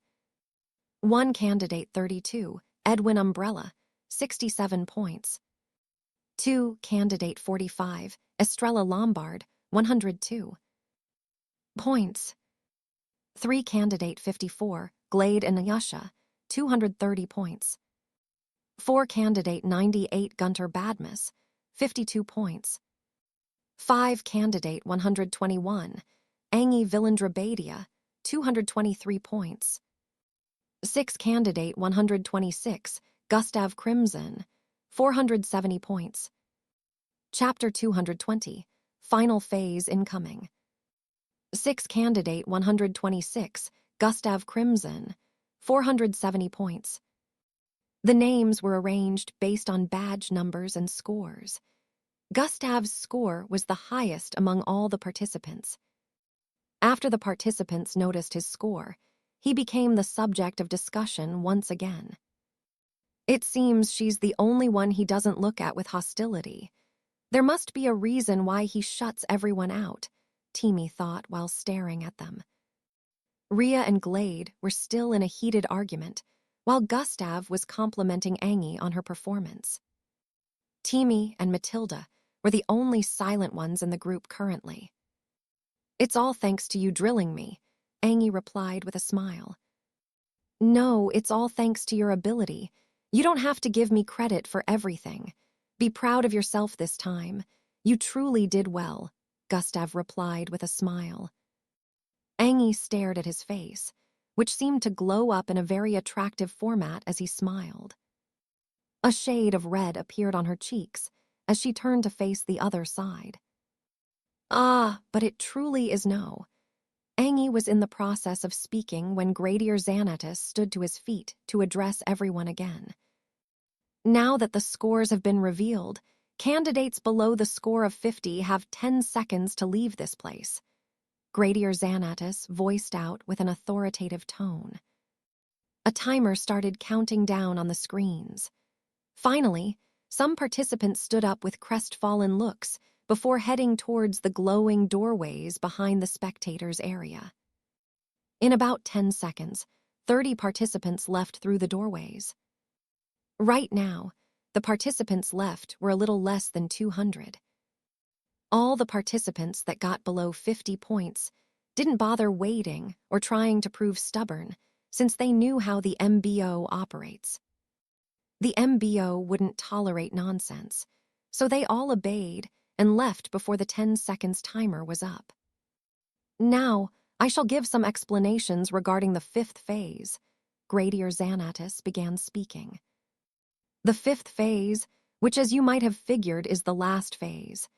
One candidate 32, Edwin Umbrella, 67 points. 2 candidate 45, Estrella Lombard, 102 points. 3 candidate 54, Glade and Ayesha, 230 points. 4 candidate 98, Gunter Badmus, 52 points. 5 candidate 121, Angie Villandrabadia, 223 points. 6 candidate 126, Gustav Crimson, 470 points. Chapter 220, Final Phase Incoming. 6 candidate 126, Gustav Crimson, 470 points. The names were arranged based on badge numbers and scores. Gustav's score was the highest among all the participants. After the participants noticed his score, he became the subject of discussion once again. It seems she's the only one he doesn't look at with hostility. There must be a reason why he shuts everyone out, Timmy thought while staring at them. Rhea and Glade were still in a heated argument, while Gustav was complimenting Angie on her performance. Timmy and Matilda were the only silent ones in the group currently. "It's all thanks to you drilling me," Angie replied with a smile. "No, it's all thanks to your ability. You don't have to give me credit for everything. Be proud of yourself this time. You truly did well," Gustav replied with a smile. Angie stared at his face, which seemed to glow up in a very attractive format as he smiled. A shade of red appeared on her cheeks as she turned to face the other side. "Ah, but it truly is no." Angie was in the process of speaking when Gradier Xanatus stood to his feet to address everyone again. "Now that the scores have been revealed, candidates below the score of 50 have 10 seconds to leave this place," Gradier Xanatus voiced out with an authoritative tone. A timer started counting down on the screens. Finally, some participants stood up with crestfallen looks before heading towards the glowing doorways behind the spectators' area. In about 10 seconds, 30 participants left through the doorways. Right now, the participants left were a little less than 200. All the participants that got below 50 points didn't bother waiting or trying to prove stubborn, since they knew how the MBO operates. The MBO wouldn't tolerate nonsense, so they all obeyed and left before the 10 seconds timer was up. "Now, I shall give some explanations regarding the 5th phase," Gradier Xanatus began speaking. "The 5th phase, which as you might have figured is the last phase.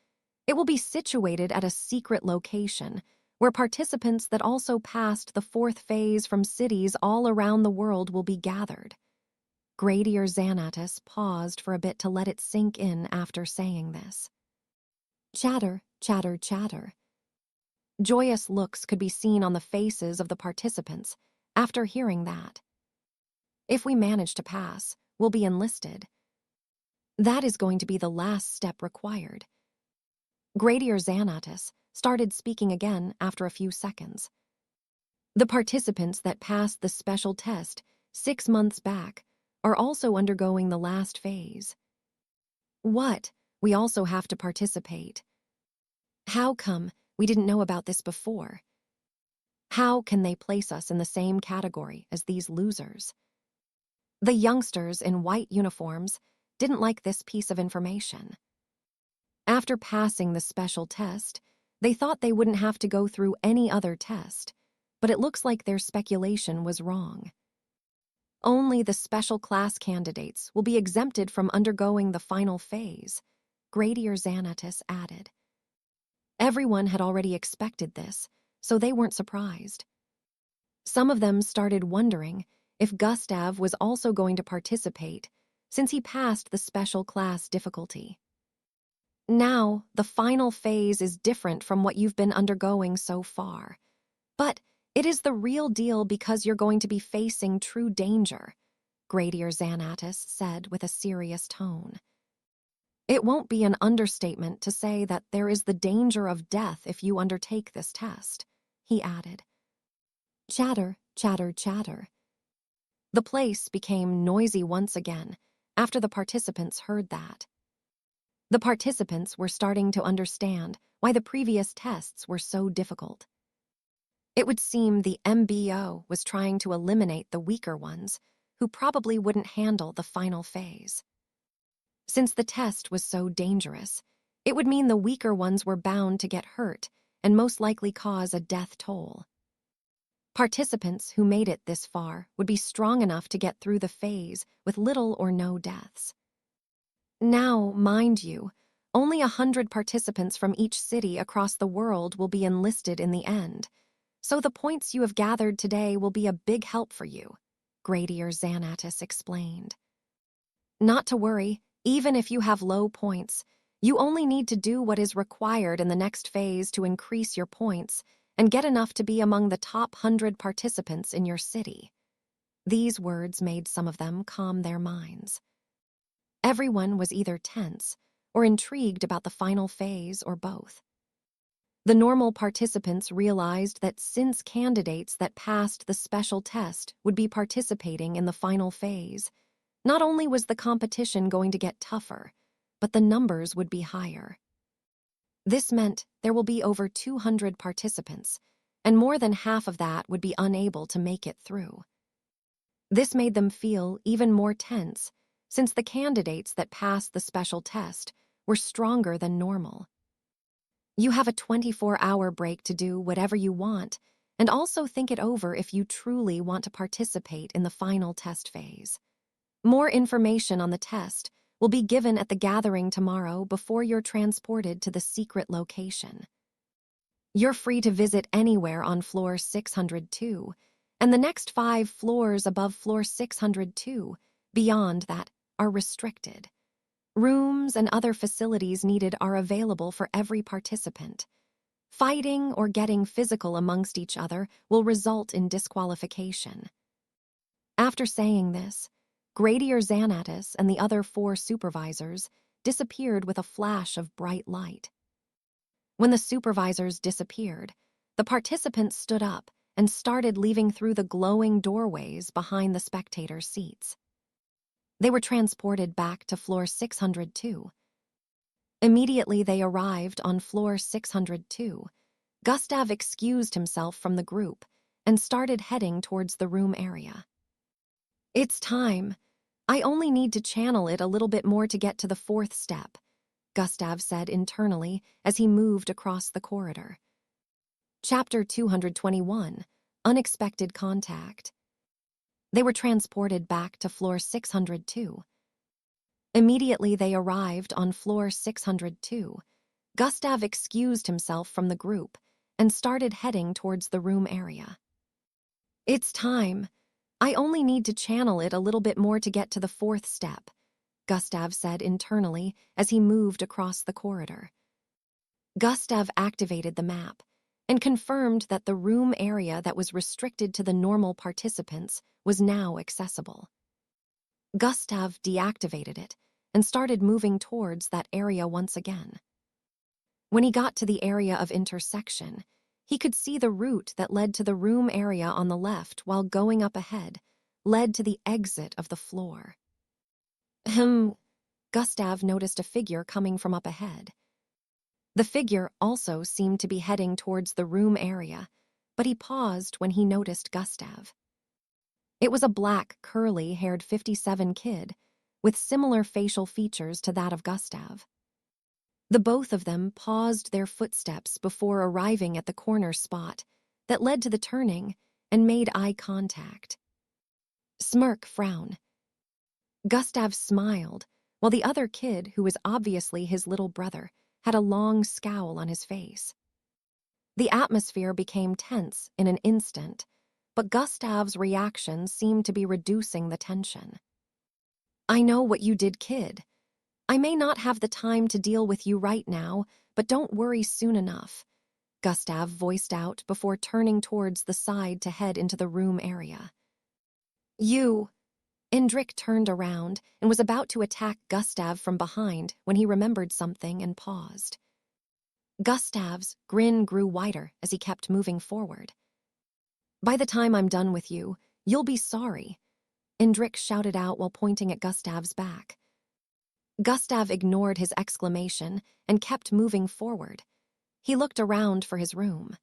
It will be situated at a secret location, where participants that also passed the 4th phase from cities all around the world will be gathered." Gradier Xanatus paused for a bit to let it sink in after saying this. Chatter, chatter, chatter. Joyous looks could be seen on the faces of the participants after hearing that. "If we manage to pass, we'll be enlisted. That is going to be the last step required." Gradier Xanatus started speaking again after a few seconds. "The participants that passed the special test 6 months back are also undergoing the last phase." "What? We also have to participate? How come we didn't know about this before? How can they place us in the same category as these losers?" The youngsters in white uniforms didn't like this piece of information. After passing the special test, they thought they wouldn't have to go through any other test, but it looks like their speculation was wrong. Only the special class candidates will be exempted from undergoing the final phase, Gradier Xanatus added. Everyone had already expected this, so they weren't surprised. Some of them started wondering if Gustav was also going to participate, since he passed the special class difficulty. "Now, the final phase is different from what you've been undergoing so far. But it is the real deal because you're going to be facing true danger," Gradier Xanatus said with a serious tone. "It won't be an understatement to say that there is the danger of death if you undertake this test," he added. Chatter, chatter, chatter. The place became noisy once again after the participants heard that. The participants were starting to understand why the previous tests were so difficult. It would seem the MBO was trying to eliminate the weaker ones, who probably wouldn't handle the final phase. Since the test was so dangerous, it would mean the weaker ones were bound to get hurt and most likely cause a death toll. Participants who made it this far would be strong enough to get through the phase with little or no deaths. Now, mind you, only 100 participants from each city across the world will be enlisted in the end, so the points you have gathered today will be a big help for you, Gradier Xanatus explained. "Not to worry, even if you have low points, you only need to do what is required in the next phase to increase your points and get enough to be among the top 100 participants in your city." These words made some of them calm their minds. Everyone was either tense or intrigued about the final phase or both. The normal participants realized that since candidates that passed the special test would be participating in the final phase, not only was the competition going to get tougher, but the numbers would be higher. This meant there will be over 200 participants, and more than half of that would be unable to make it through. This made them feel even more tense, since the candidates that passed the special test were stronger than normal. You have a 24-hour break to do whatever you want, and also think it over if you truly want to participate in the final test phase. More information on the test will be given at the gathering tomorrow before you're transported to the secret location. You're free to visit anywhere on floor 602, and the next 5 floors above floor 602, beyond that, are restricted. Rooms and other facilities needed are available for every participant. Fighting or getting physical amongst each other will result in disqualification. After saying this, Gradier Xanatus and the other 4 supervisors disappeared with a flash of bright light. When the supervisors disappeared, the participants stood up and started leaving through the glowing doorways behind the spectator seats. They were transported back to floor 602. Immediately they arrived on floor 602. Gustav excused himself from the group and started heading towards the room area. "It's time. I only need to channel it a little bit more to get to the 4th step," Gustav said internally as he moved across the corridor. Chapter 221, Unexpected Contact. They were transported back to floor 602. Immediately they arrived on floor 602. Gustav excused himself from the group and started heading towards the room area. "It's time. I only need to channel it a little bit more to get to the 4th step," Gustav said internally as he moved across the corridor. Gustav activated the map and confirmed that the room area that was restricted to the normal participants was now accessible. Gustav deactivated it and started moving towards that area once again. When he got to the area of intersection, he could see the route that led to the room area on the left while going up ahead, led to the exit of the floor. Gustav noticed a figure coming from up ahead. The figure also seemed to be heading towards the room area, but he paused when he noticed Gustav. It was a black, curly-haired 57 kid with similar facial features to that of Gustav. The both of them paused their footsteps before arriving at the corner spot that led to the turning and made eye contact. Smirk, frown. Gustav smiled, while the other kid, who was obviously his little brother, had a long scowl on his face. The atmosphere became tense in an instant, but Gustav's reaction seemed to be reducing the tension. "I know what you did, kid. I may not have the time to deal with you right now, but don't worry soon enough," Gustav voiced out before turning towards the side to head into the room area. "You..." Indrik turned around and was about to attack Gustav from behind when he remembered something and paused. Gustav's grin grew wider as he kept moving forward. "By the time I'm done with you, you'll be sorry," Indrik shouted out while pointing at Gustav's back. Gustav ignored his exclamation and kept moving forward. He looked around for his room.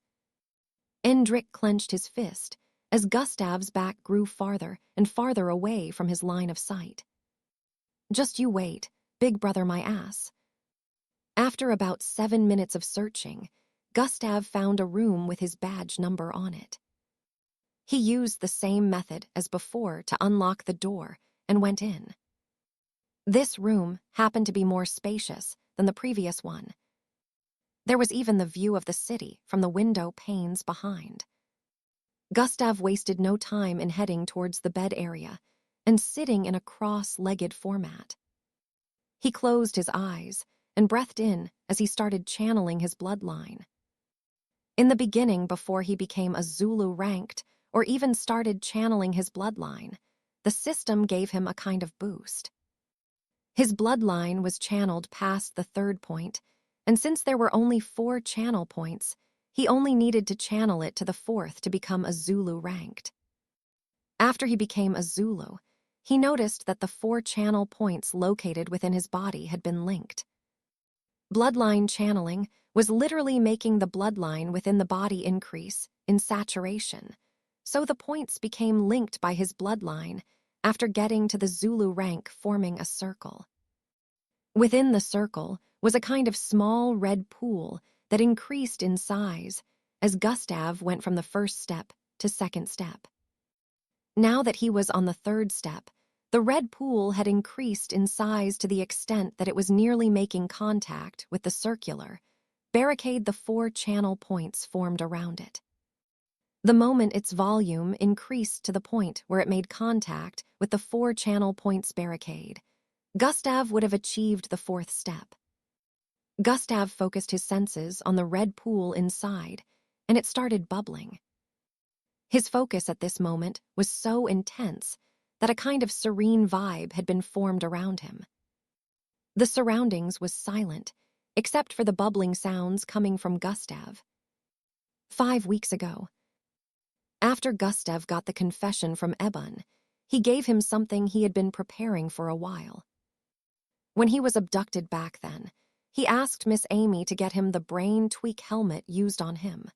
Indrik clenched his fist as Gustav's back grew farther and farther away from his line of sight. "Just you wait, big brother my ass." After about 7 minutes of searching, Gustav found a room with his badge number on it. He used the same method as before to unlock the door and went in. This room happened to be more spacious than the previous one. There was even the view of the city from the window panes behind. Gustav wasted no time in heading towards the bed area and sitting in a cross-legged format. He closed his eyes and breathed in as he started channeling his bloodline. In the beginning, before he became a Zulu ranked or even started channeling his bloodline, the system gave him a kind of boost. His bloodline was channeled past the 3rd point, and since there were only 4 channel points, he only needed to channel it to the 4th to become a Zulu ranked. After he became a Zulu, he noticed that the 4 channel points located within his body had been linked. Bloodline channeling was literally making the bloodline within the body increase in saturation, so the points became linked by his bloodline after getting to the Zulu rank, forming a circle. Within the circle was a kind of small red pool that increased in size as Gustav went from the first step to second step. Now that he was on the third step, the red pool had increased in size to the extent that it was nearly making contact with the circular barricade the 4 channel points formed around it. The moment its volume increased to the point where it made contact with the 4 channel points barricade, Gustav would have achieved the 4th step. Gustav focused his senses on the red pool inside, and it started bubbling. His focus at this moment was so intense that a kind of serene vibe had been formed around him. The surroundings was silent, except for the bubbling sounds coming from Gustav. 5 weeks ago, after Gustav got the confession from Ebon, he gave him something he had been preparing for a while. When he was abducted back then, he asked Miss Amy to get him the brain tweak helmet used on him.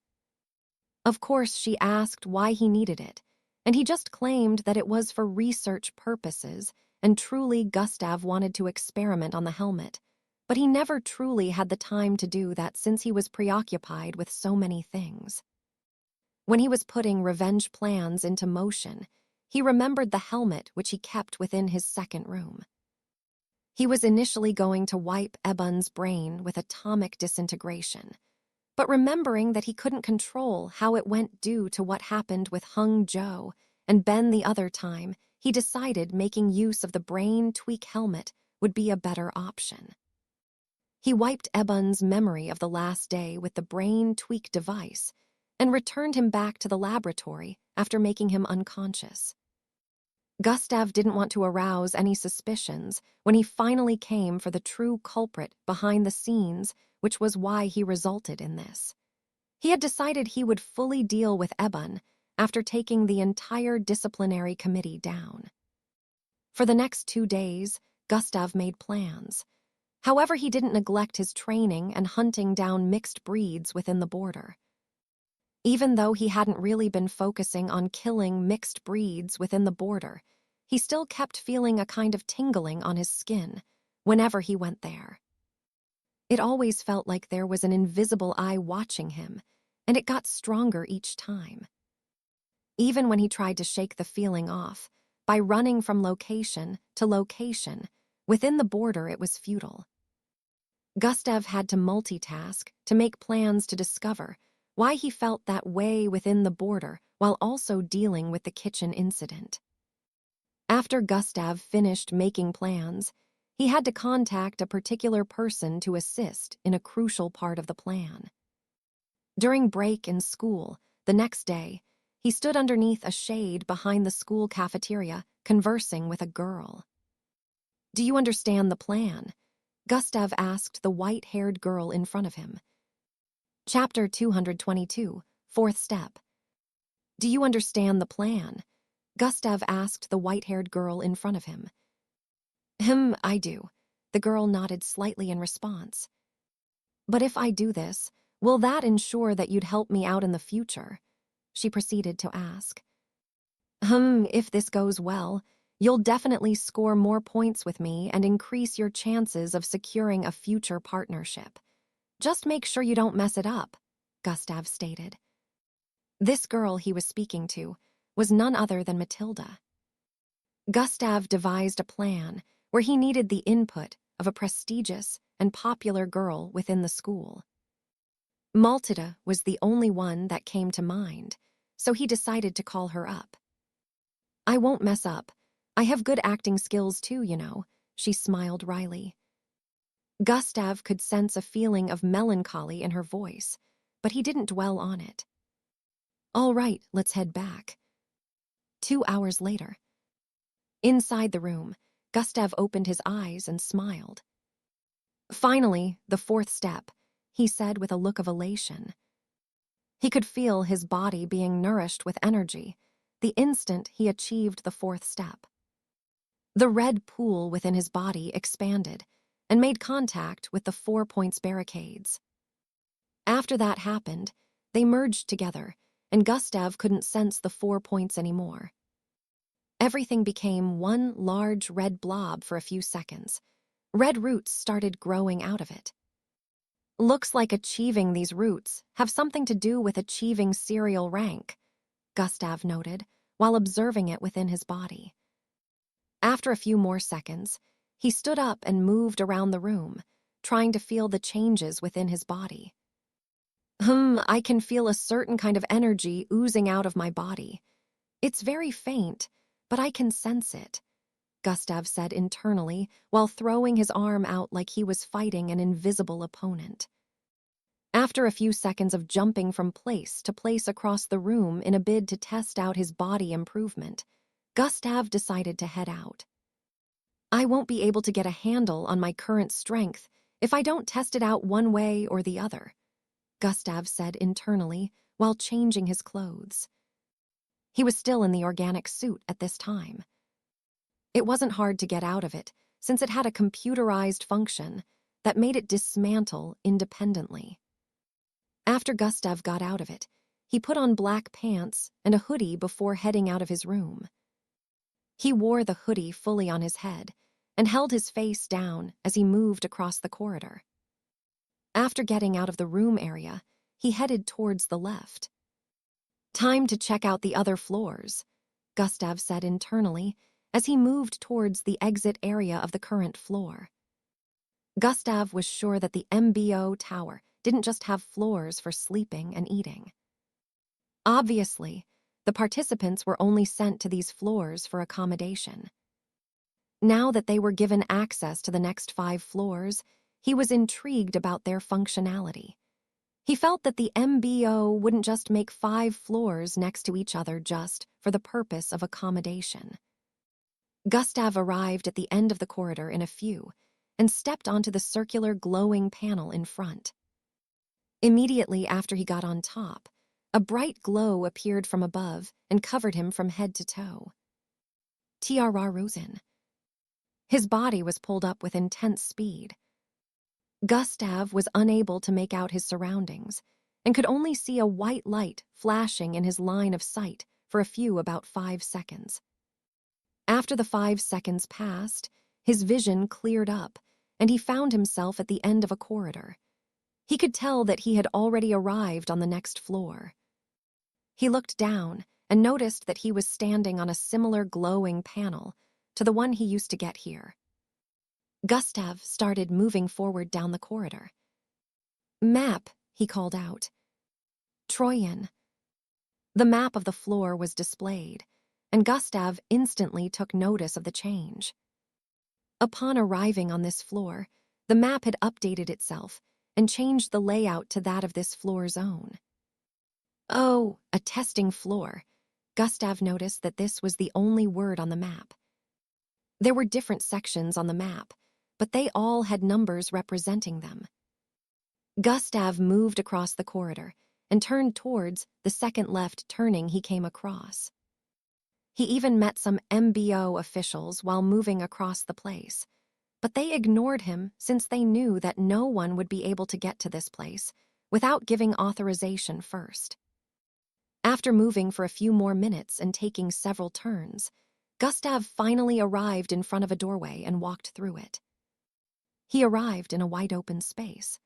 Of course, she asked why he needed it, and he just claimed that it was for research purposes, and truly Gustav wanted to experiment on the helmet, but he never truly had the time to do that since he was preoccupied with so many things. When he was putting revenge plans into motion, he remembered the helmet which he kept within his second room. He was initially going to wipe Ebon's brain with atomic disintegration, but remembering that he couldn't control how it went due to what happened with Hung Jo and Ben the other time, he decided making use of the brain tweak helmet would be a better option. He wiped Ebon's memory of the last day with the brain tweak device and returned him back to the laboratory after making him unconscious. Gustav didn't want to arouse any suspicions when he finally came for the true culprit behind the scenes, which was why he resulted in this. He had decided he would fully deal with Ebon after taking the entire disciplinary committee down. For the next 2 days, Gustav made plans. However, he didn't neglect his training and hunting down mixed breeds within the border. Even though he hadn't really been focusing on killing mixed breeds within the border, he still kept feeling a kind of tingling on his skin whenever he went there. It always felt like there was an invisible eye watching him, and it got stronger each time. Even when he tried to shake the feeling off, by running from location to location, within the border it was futile. Gustav had to multitask to make plans to discover why he felt that way within the border while also dealing with the kitchen incident. After Gustav finished making plans, he had to contact a particular person to assist in a crucial part of the plan. During break in school, the next day, he stood underneath a shade behind the school cafeteria, conversing with a girl. "Do you understand the plan?" Gustav asked the white-haired girl in front of him. Chapter 222, 4th step. "Do you understand the plan?" Gustav asked the white-haired girl in front of him. I do." The girl nodded slightly in response. "But if I do this, will that ensure that you'd help me out in the future?" She proceeded to ask. If this goes well, you'll definitely score more points with me and increase your chances of securing a future partnership. Just make sure you don't mess it up," Gustav stated. This girl he was speaking to was none other than Matilda. Gustav devised a plan where he needed the input of a prestigious and popular girl within the school. Matilda was the only one that came to mind, so he decided to call her up. "I won't mess up. I have good acting skills too, you know," she smiled wryly. Gustav could sense a feeling of melancholy in her voice, but he didn't dwell on it. "All right, let's head back." 2 hours later. Inside the room, Gustav opened his eyes and smiled. "Finally, the 4th step," he said with a look of elation. He could feel his body being nourished with energy the instant he achieved the 4th step. The red pool within his body expanded and made contact with the 4 points barricades. After that happened, they merged together, and Gustav couldn't sense the 4 points anymore. Everything became one large red blob for a few seconds. Red roots started growing out of it. Looks like achieving these roots have something to do with achieving serial rank, Gustav noted, while observing it within his body. After a few more seconds, he stood up and moved around the room, trying to feel the changes within his body. I can feel a certain kind of energy oozing out of my body. It's very faint, but I can sense it, Gustav said internally while throwing his arm out like he was fighting an invisible opponent. After a few seconds of jumping from place to place across the room in a bid to test out his body improvement, Gustav decided to head out. I won't be able to get a handle on my current strength if I don't test it out one way or the other, Gustav said internally while changing his clothes. He was still in the organic suit at this time. It wasn't hard to get out of it, since it had a computerized function that made it dismantle independently. After Gustav got out of it, he put on black pants and a hoodie before heading out of his room. He wore the hoodie fully on his head and held his face down as he moved across the corridor. After getting out of the room area, he headed towards the left. Time to check out the other floors, Gustav said internally as he moved towards the exit area of the current floor. Gustav was sure that the MBO tower didn't just have floors for sleeping and eating. Obviously, the participants were only sent to these floors for accommodation. Now that they were given access to the next 5 floors, he was intrigued about their functionality. He felt that the MBO wouldn't just make 5 floors next to each other just for the purpose of accommodation. Gustav arrived at the end of the corridor in a few and stepped onto the circular glowing panel in front. Immediately after he got on top, a bright glow appeared from above and covered him from head to toe. T.R.R. Rosen. His body was pulled up with intense speed. Gustav was unable to make out his surroundings and could only see a white light flashing in his line of sight for a few about 5 seconds. After the 5 seconds passed, his vision cleared up and he found himself at the end of a corridor. He could tell that he had already arrived on the next floor. He looked down and noticed that he was standing on a similar glowing panel to the one he used to get here. Gustav started moving forward down the corridor. "Map," he called out. "Troyan." The map of the floor was displayed, and Gustav instantly took notice of the change. Upon arriving on this floor, the map had updated itself and changed the layout to that of this floor's own. Oh, a testing floor. Gustav noticed that this was the only word on the map. There were different sections on the map, but they all had numbers representing them. Gustav moved across the corridor and turned towards the second left turning he came across. He even met some MBO officials while moving across the place, but they ignored him since they knew that no one would be able to get to this place without giving authorization first. After moving for a few more minutes and taking several turns, Gustav finally arrived in front of a doorway and walked through it. He arrived in a wide-open space.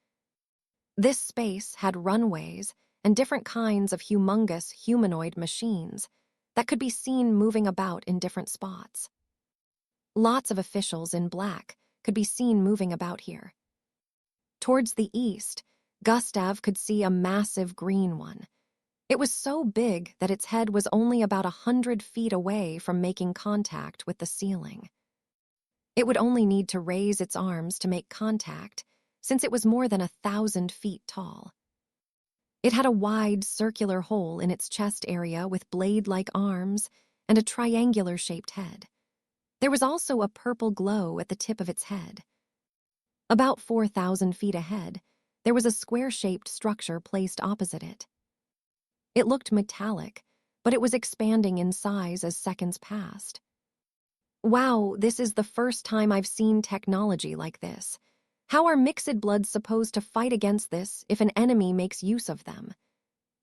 This space had runways and different kinds of humongous humanoid machines that could be seen moving about in different spots. Lots of officials in black could be seen moving about here. Towards the east, Gustav could see a massive green one. It was so big that its head was only about 100 feet away from making contact with the ceiling. It would only need to raise its arms to make contact, since it was more than 1,000 feet tall. It had a wide circular hole in its chest area with blade-like arms and a triangular-shaped head. There was also a purple glow at the tip of its head. About 4,000 feet ahead, there was a square-shaped structure placed opposite it. It looked metallic, but it was expanding in size as seconds passed. Wow, this is the first time I've seen technology like this. How are mixed bloods supposed to fight against this if an enemy makes use of them?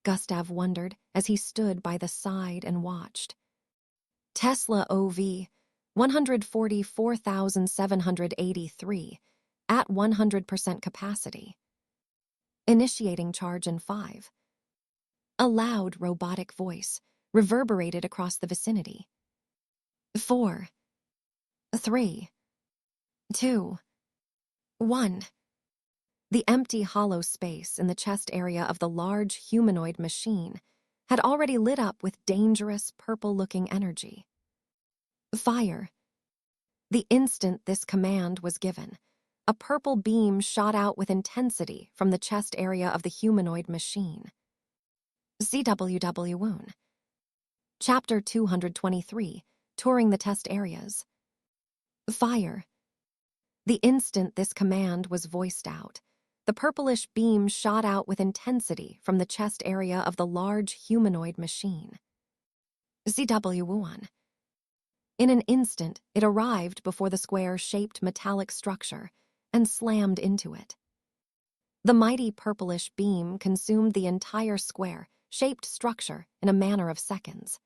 Gustav wondered as he stood by the side and watched. Tesla OV 144,783 at 100% capacity. Initiating charge in 5. A loud robotic voice reverberated across the vicinity. 4, 3, 2, 1. The empty hollow space in the chest area of the large humanoid machine had already lit up with dangerous purple-looking energy. Fire. The instant this command was given, a purple beam shot out with intensity from the chest area of the humanoid machine. CWW1. Chapter 223, Touring the Test Areas. Fire. The instant this command was voiced out, the purplish beam shot out with intensity from the chest area of the large humanoid machine. CW1. In an instant, it arrived before the square-shaped metallic structure and slammed into it. The mighty purplish beam consumed the entire square-shaped structure in a matter of seconds.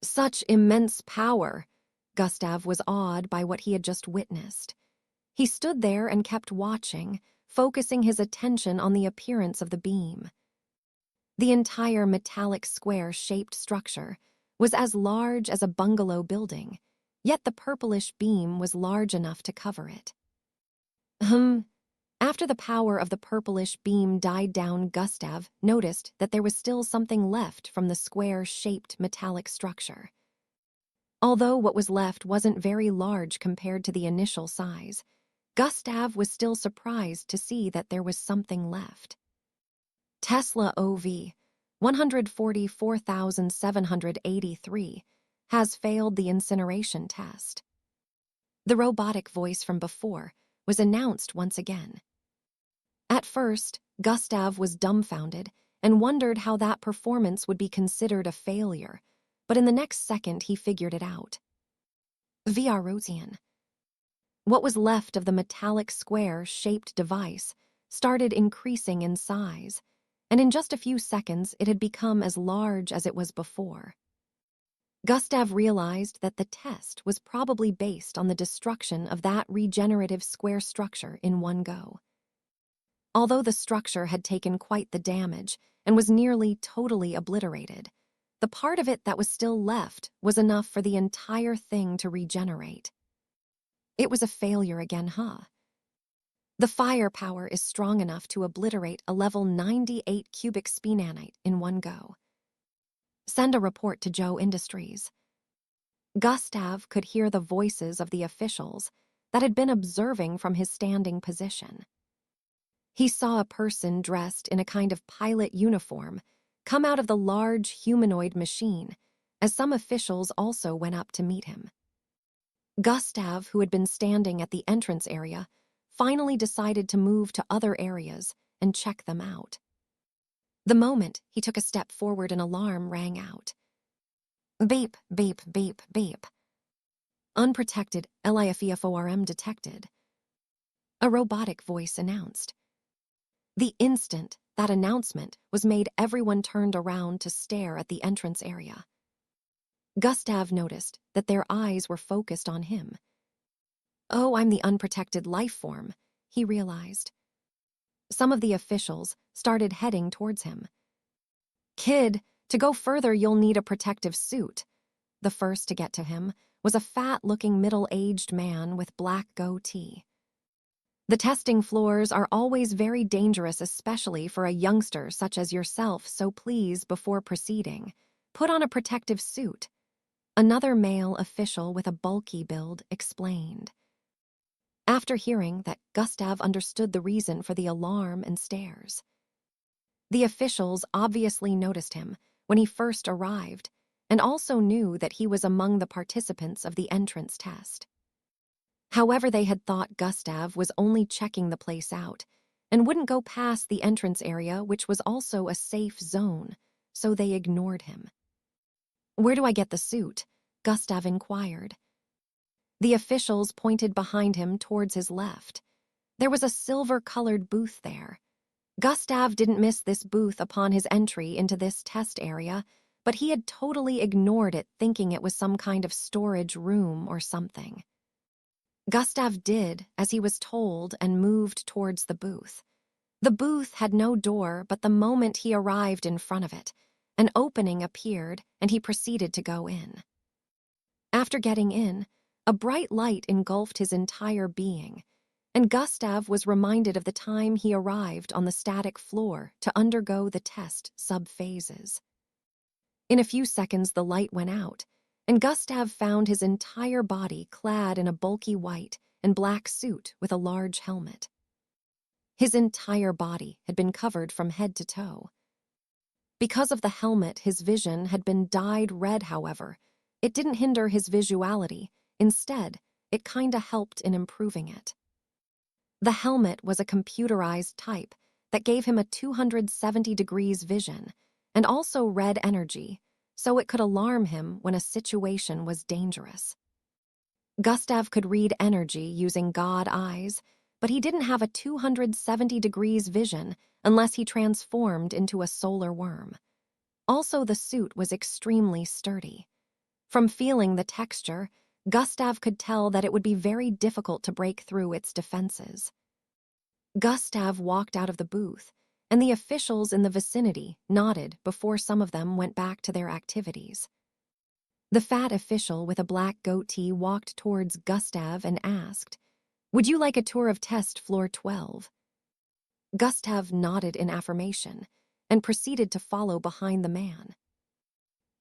Such immense power! Gustav was awed by what he had just witnessed. He stood there and kept watching, focusing his attention on the appearance of the beam. The entire metallic square-shaped structure was as large as a bungalow building, yet the purplish beam was large enough to cover it. After the power of the purplish beam died down, Gustav noticed that there was still something left from the square-shaped metallic structure. Although what was left wasn't very large compared to the initial size, Gustav was still surprised to see that there was something left. Tesla OV 144,783 has failed the incineration test. The robotic voice from before was announced once again. At first, Gustav was dumbfounded and wondered how that performance would be considered a failure, but in the next second he figured it out. Rosian. What was left of the metallic square-shaped device started increasing in size, and in just a few seconds it had become as large as it was before. Gustav realized that the test was probably based on the destruction of that regenerative square structure in one go. Although the structure had taken quite the damage and was nearly totally obliterated, the part of it that was still left was enough for the entire thing to regenerate. It was a failure again, huh? The firepower is strong enough to obliterate a level 98 cubic spinanite in one go. Send a report to Joe Industries. Gustav could hear the voices of the officials that had been observing from his standing position. He saw a person dressed in a kind of pilot uniform come out of the large humanoid machine, as some officials also went up to meet him. Gustav, who had been standing at the entrance area, finally decided to move to other areas and check them out. The moment he took a step forward, an alarm rang out. Beep, beep, beep, beep. Unprotected LIFEFORM detected. A robotic voice announced. The instant that announcement was made, everyone turned around to stare at the entrance area. Gustav noticed that their eyes were focused on him. Oh, I'm the unprotected life form, he realized. Some of the officials started heading towards him. Kid, to go further you'll need a protective suit. The first to get to him was a fat-looking middle-aged man with black goatee. The testing floors are always very dangerous, especially for a youngster such as yourself, so please, before proceeding, put on a protective suit. Another male official with a bulky build explained. After hearing that, Gustav understood the reason for the alarm and stares. The officials obviously noticed him when he first arrived and also knew that he was among the participants of the entrance test. However, they had thought Gustav was only checking the place out and wouldn't go past the entrance area, which was also a safe zone, so they ignored him. Where do I get the suit? Gustav inquired. The officials pointed behind him towards his left. There was a silver-colored booth there. Gustav didn't miss this booth upon his entry into this test area, but he had totally ignored it, thinking it was some kind of storage room or something. Gustav did as he was told and moved towards the booth. The booth had no door, but the moment he arrived in front of it, an opening appeared and he proceeded to go in. After getting in, a bright light engulfed his entire being, and Gustav was reminded of the time he arrived on the static floor to undergo the test sub-phases. In a few seconds, the light went out, and Gustav found his entire body clad in a bulky white and black suit with a large helmet. His entire body had been covered from head to toe. Because of the helmet, his vision had been dyed red, however. It didn't hinder his visuality. Instead, it kinda helped in improving it. The helmet was a computerized type that gave him a 270 degrees vision and also red energy, so it could alarm him when a situation was dangerous. Gustav could read energy using God eyes, but he didn't have a 270 degrees vision unless he transformed into a solar worm. Also, the suit was extremely sturdy. From feeling the texture, Gustav could tell that it would be very difficult to break through its defenses. Gustav walked out of the booth, and the officials in the vicinity nodded before some of them went back to their activities. The fat official with a black goatee walked towards Gustav and asked, "Would you like a tour of test floor 12? Gustav nodded in affirmation and proceeded to follow behind the man.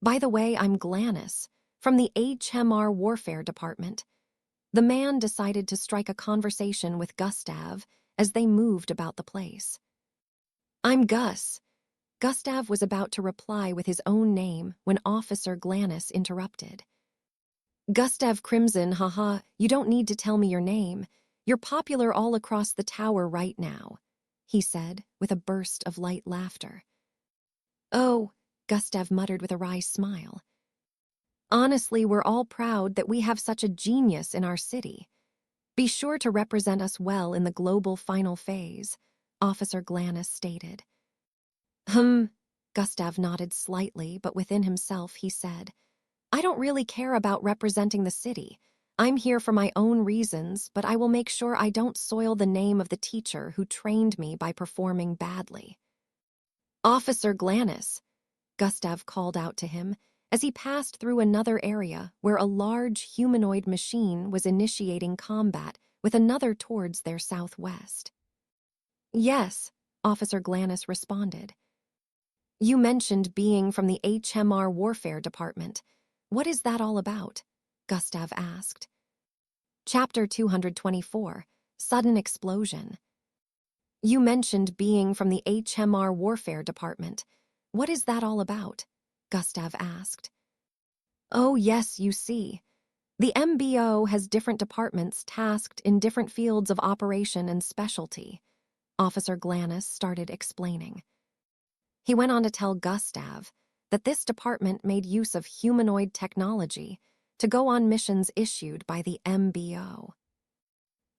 "By the way, I'm Glannis, from the HMR Warfare Department." The man decided to strike a conversation with Gustav as they moved about the place. "I'm Gus." Gustav was about to reply with his own name when Officer Glannis interrupted. "Gustav Crimson, haha, you don't need to tell me your name. You're popular all across the tower right now," he said with a burst of light laughter. "Oh," Gustav muttered with a wry smile. "Honestly, we're all proud that we have such a genius in our city. Be sure to represent us well in the global final phase," Officer Glannis stated. Gustav nodded slightly, but within himself he said, "I don't really care about representing the city. I'm here for my own reasons, but I will make sure I don't soil the name of the teacher who trained me by performing badly." "Officer Glannis," Gustav called out to him as he passed through another area where a large humanoid machine was initiating combat with another towards their southwest. "Yes," Officer Glannis responded. "You mentioned being from the HMR Warfare Department. What is that all about?" Gustav asked. Chapter 224, Sudden Explosion. "You mentioned being from the HMR Warfare Department. What is that all about?" Gustav asked. "Oh yes, you see. The MBO has different departments tasked in different fields of operation and specialty," Officer Glannis started explaining. He went on to tell Gustav that this department made use of humanoid technology to go on missions issued by the MBO.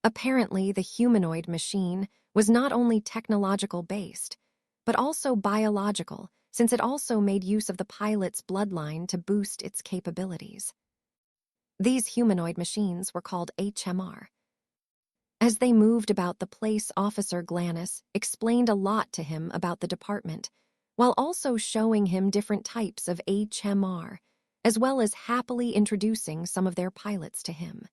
Apparently, the humanoid machine was not only technological-based, but also biological, since it also made use of the pilot's bloodline to boost its capabilities. These humanoid machines were called HMR. As they moved about the place, Officer Glannis explained a lot to him about the department, while also showing him different types of HMR, as well as happily introducing some of their pilots to him.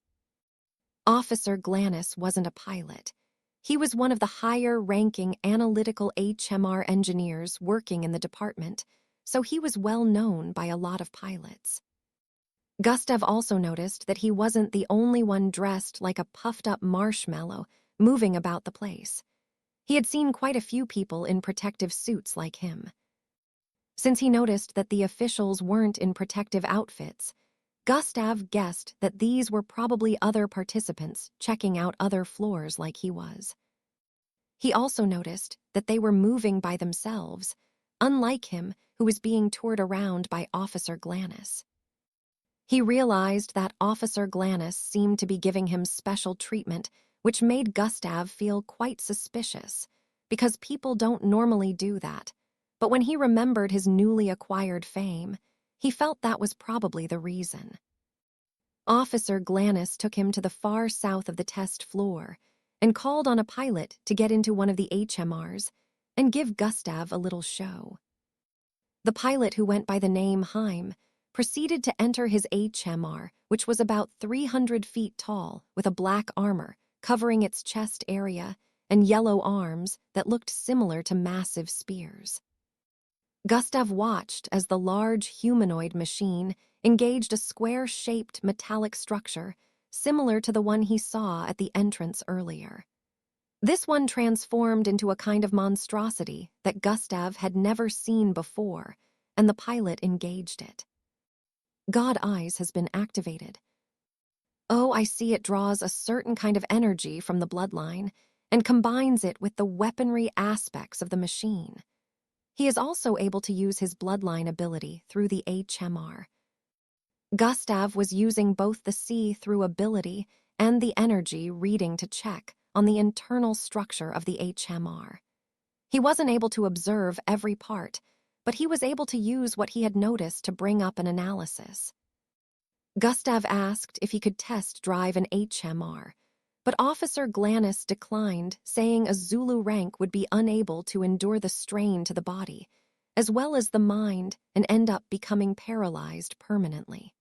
Officer Glannis wasn't a pilot. He was one of the higher-ranking analytical HMR engineers working in the department, so he was well known by a lot of pilots. Gustav also noticed that he wasn't the only one dressed like a puffed-up marshmallow moving about the place. He had seen quite a few people in protective suits like him. Since he noticed that the officials weren't in protective outfits, Gustav guessed that these were probably other participants checking out other floors like he was. He also noticed that they were moving by themselves, unlike him who was being toured around by Officer Glannis. He realized that Officer Glannis seemed to be giving him special treatment which made Gustav feel quite suspicious, because people don't normally do that. But when he remembered his newly acquired fame, he felt that was probably the reason. Officer Glannis took him to the far south of the test floor and called on a pilot to get into one of the HMRs and give Gustav a little show. The pilot, who went by the name Heim, proceeded to enter his HMR, which was about 300 feet tall, with a black armor covering its chest area and yellow arms that looked similar to massive spears. Gustav watched as the large humanoid machine engaged a square-shaped metallic structure similar to the one he saw at the entrance earlier. This one transformed into a kind of monstrosity that Gustav had never seen before, and the pilot engaged it. God Eyes has been activated. Oh, I see, it draws a certain kind of energy from the bloodline and combines it with the weaponry aspects of the machine. He is also able to use his bloodline ability through the HMR. Gustav was using both the see-through ability and the energy reading to check on the internal structure of the HMR. He wasn't able to observe every part, but he was able to use what he had noticed to bring up an analysis. Gustav asked if he could test drive an HMR, but Officer Glannis declined, saying a Zulu rank would be unable to endure the strain to the body, as well as the mind, and end up becoming paralyzed permanently.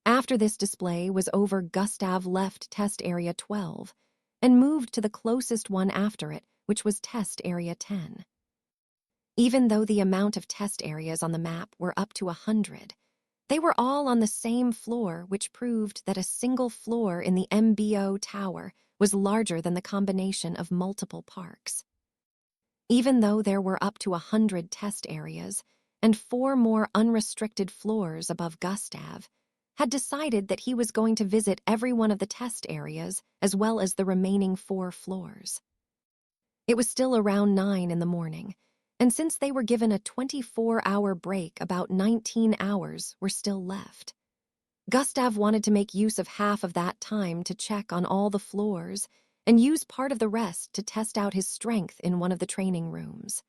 After this display was over, Gustav left Test Area 12 and moved to the closest one after it, which was Test Area 10. Even though the amount of test areas on the map were up to 100, they were all on the same floor, which proved that a single floor in the MBO tower was larger than the combination of multiple parks. Even though there were up to 100 test areas and 4 more unrestricted floors above, Gustav had decided that he was going to visit every one of the test areas as well as the remaining 4 floors. It was still around 9 in the morning, and since they were given a 24-hour break, about 19 hours were still left. Gustav wanted to make use of half of that time to check on all the floors and use part of the rest to test out his strength in one of the training rooms.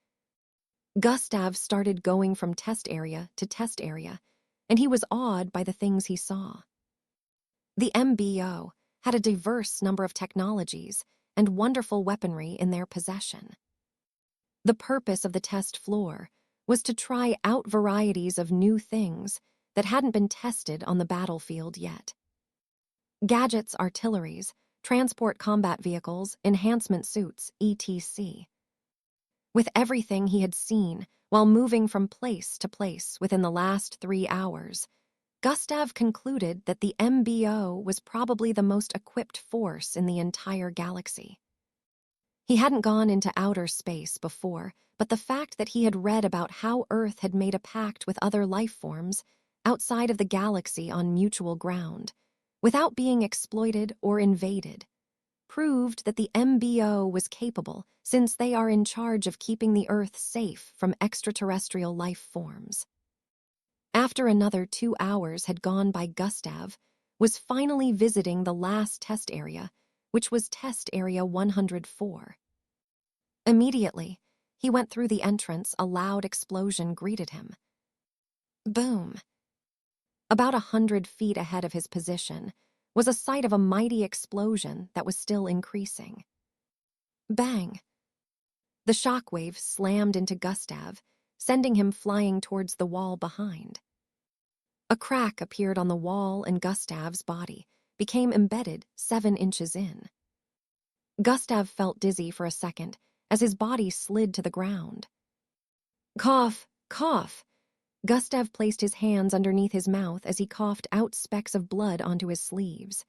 Gustav started going from test area to test area, and he was awed by the things he saw. The MBO had a diverse number of technologies and wonderful weaponry in their possession. The purpose of the test floor was to try out varieties of new things that hadn't been tested on the battlefield yet. Gadgets, artilleries, transport combat vehicles, enhancement suits, etc. With everything he had seen while moving from place to place within the last 3 hours, Gustav concluded that the MBO was probably the most equipped force in the entire galaxy. He hadn't gone into outer space before, but the fact that he had read about how Earth had made a pact with other life forms outside of the galaxy on mutual ground, without being exploited or invaded, proved that the MBO was capable, since they are in charge of keeping the Earth safe from extraterrestrial life forms. After another 2 hours had gone by, Gustav was finally visiting the last test area, which was Test Area 104. Immediately, he went through the entrance. A loud explosion greeted him. Boom! About 100 feet ahead of his position was a sight of a mighty explosion that was still increasing. Bang! The shockwave slammed into Gustav, sending him flying towards the wall behind. A crack appeared on the wall and Gustav's body became embedded 7 inches in. Gustav felt dizzy for a second as his body slid to the ground. Cough, cough! Gustav placed his hands underneath his mouth as he coughed out specks of blood onto his sleeves.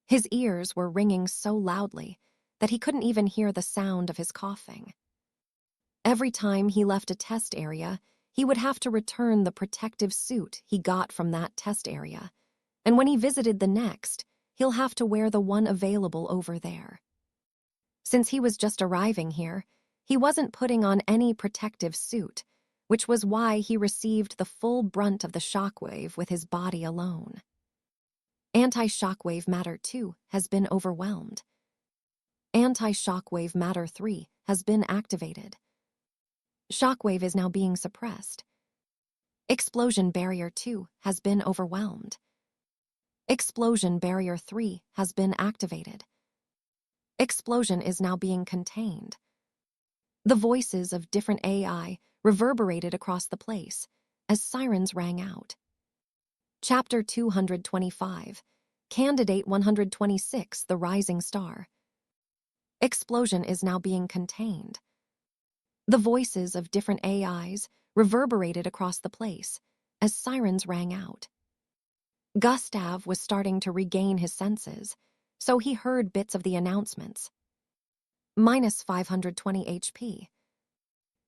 His ears were ringing so loudly that he couldn't even hear the sound of his coughing. Every time he left a test area, he would have to return the protective suit he got from that test area, and when he visited the next, he'll have to wear the one available over there. Since he was just arriving here, he wasn't putting on any protective suit, which was why he received the full brunt of the shockwave with his body alone. Anti-shockwave matter 2 has been overwhelmed. Anti-shockwave matter 3 has been activated. Shockwave is now being suppressed. Explosion barrier 2 has been overwhelmed. Explosion barrier 3 has been activated. Explosion is now being contained. The voices of different AI reverberated across the place as sirens rang out. Chapter 225, Candidate 126, The Rising Star. Explosion is now being contained. The voices of different AIs reverberated across the place as sirens rang out. Gustav was starting to regain his senses, so he heard bits of the announcements. Minus 520 HP.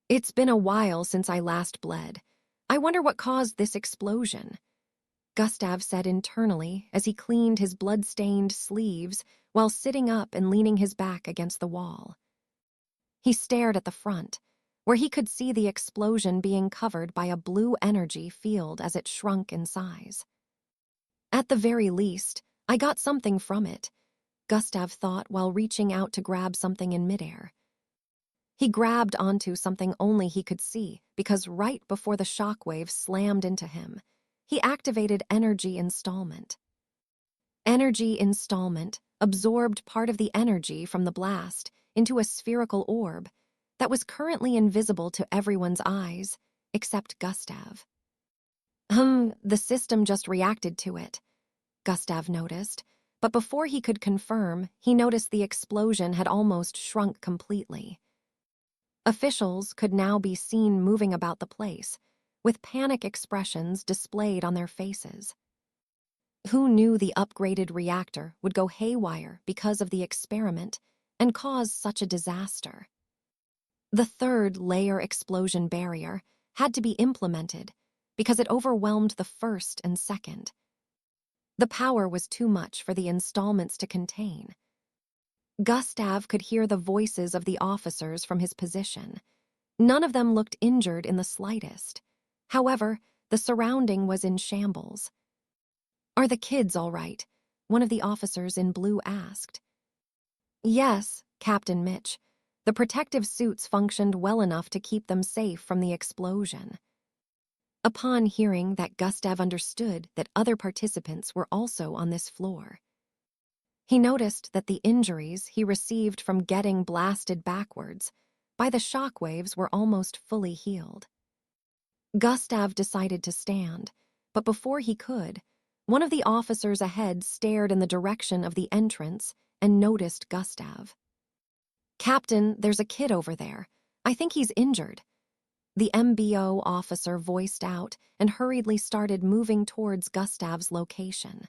It's been a while since I last bled. I wonder what caused this explosion, Gustav said internally as he cleaned his blood-stained sleeves while sitting up and leaning his back against the wall. He stared at the front, where he could see the explosion being covered by a blue energy field as it shrunk in size. At the very least, I got something from it, Gustav thought while reaching out to grab something in midair. He grabbed onto something only he could see because right before the shockwave slammed into him, he activated Energy Installment. Energy Installment absorbed part of the energy from the blast into a spherical orb that was currently invisible to everyone's eyes, except Gustav. The system just reacted to it, Gustav noticed, but before he could confirm, he noticed the explosion had almost shrunk completely. Officials could now be seen moving about the place, with panic expressions displayed on their faces. Who knew the upgraded reactor would go haywire because of the experiment and cause such a disaster? The third layer explosion barrier had to be implemented because it overwhelmed the first and second. The power was too much for the installments to contain. Gustav could hear the voices of the officers from his position. None of them looked injured in the slightest. However, the surrounding was in shambles. "Are the kids all right?" one of the officers in blue asked. "Yes, Captain Mitch. The protective suits functioned well enough to keep them safe from the explosion." Upon hearing that, Gustav understood that other participants were also on this floor. He noticed that the injuries he received from getting blasted backwards by the shockwaves were almost fully healed. Gustav decided to stand, but before he could, one of the officers ahead stared in the direction of the entrance and noticed Gustav. "Captain, there's a kid over there. I think he's injured," the MBO officer voiced out and hurriedly started moving towards Gustav's location.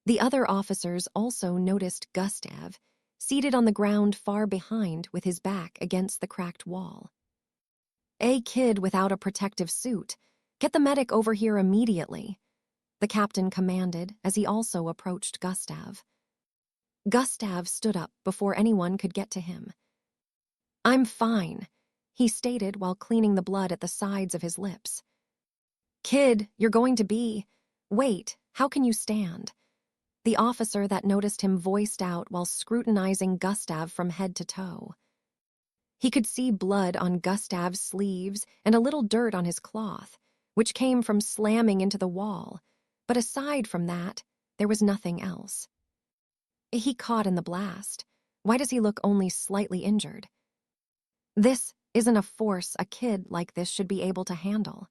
The other officers also noticed Gustav, seated on the ground far behind with his back against the cracked wall. "A kid without a protective suit. Get the medic over here immediately," the captain commanded as he also approached Gustav. Gustav stood up before anyone could get to him. "I'm fine," he stated while cleaning the blood at the sides of his lips. "Kid, you're going to be... Wait, how can you stand?" the officer that noticed him voiced out while scrutinizing Gustav from head to toe. He could see blood on Gustav's sleeves and a little dirt on his cloth, which came from slamming into the wall, but aside from that, there was nothing else. He caught in the blast. Why does he look only slightly injured? This isn't a force a kid like this should be able to handle.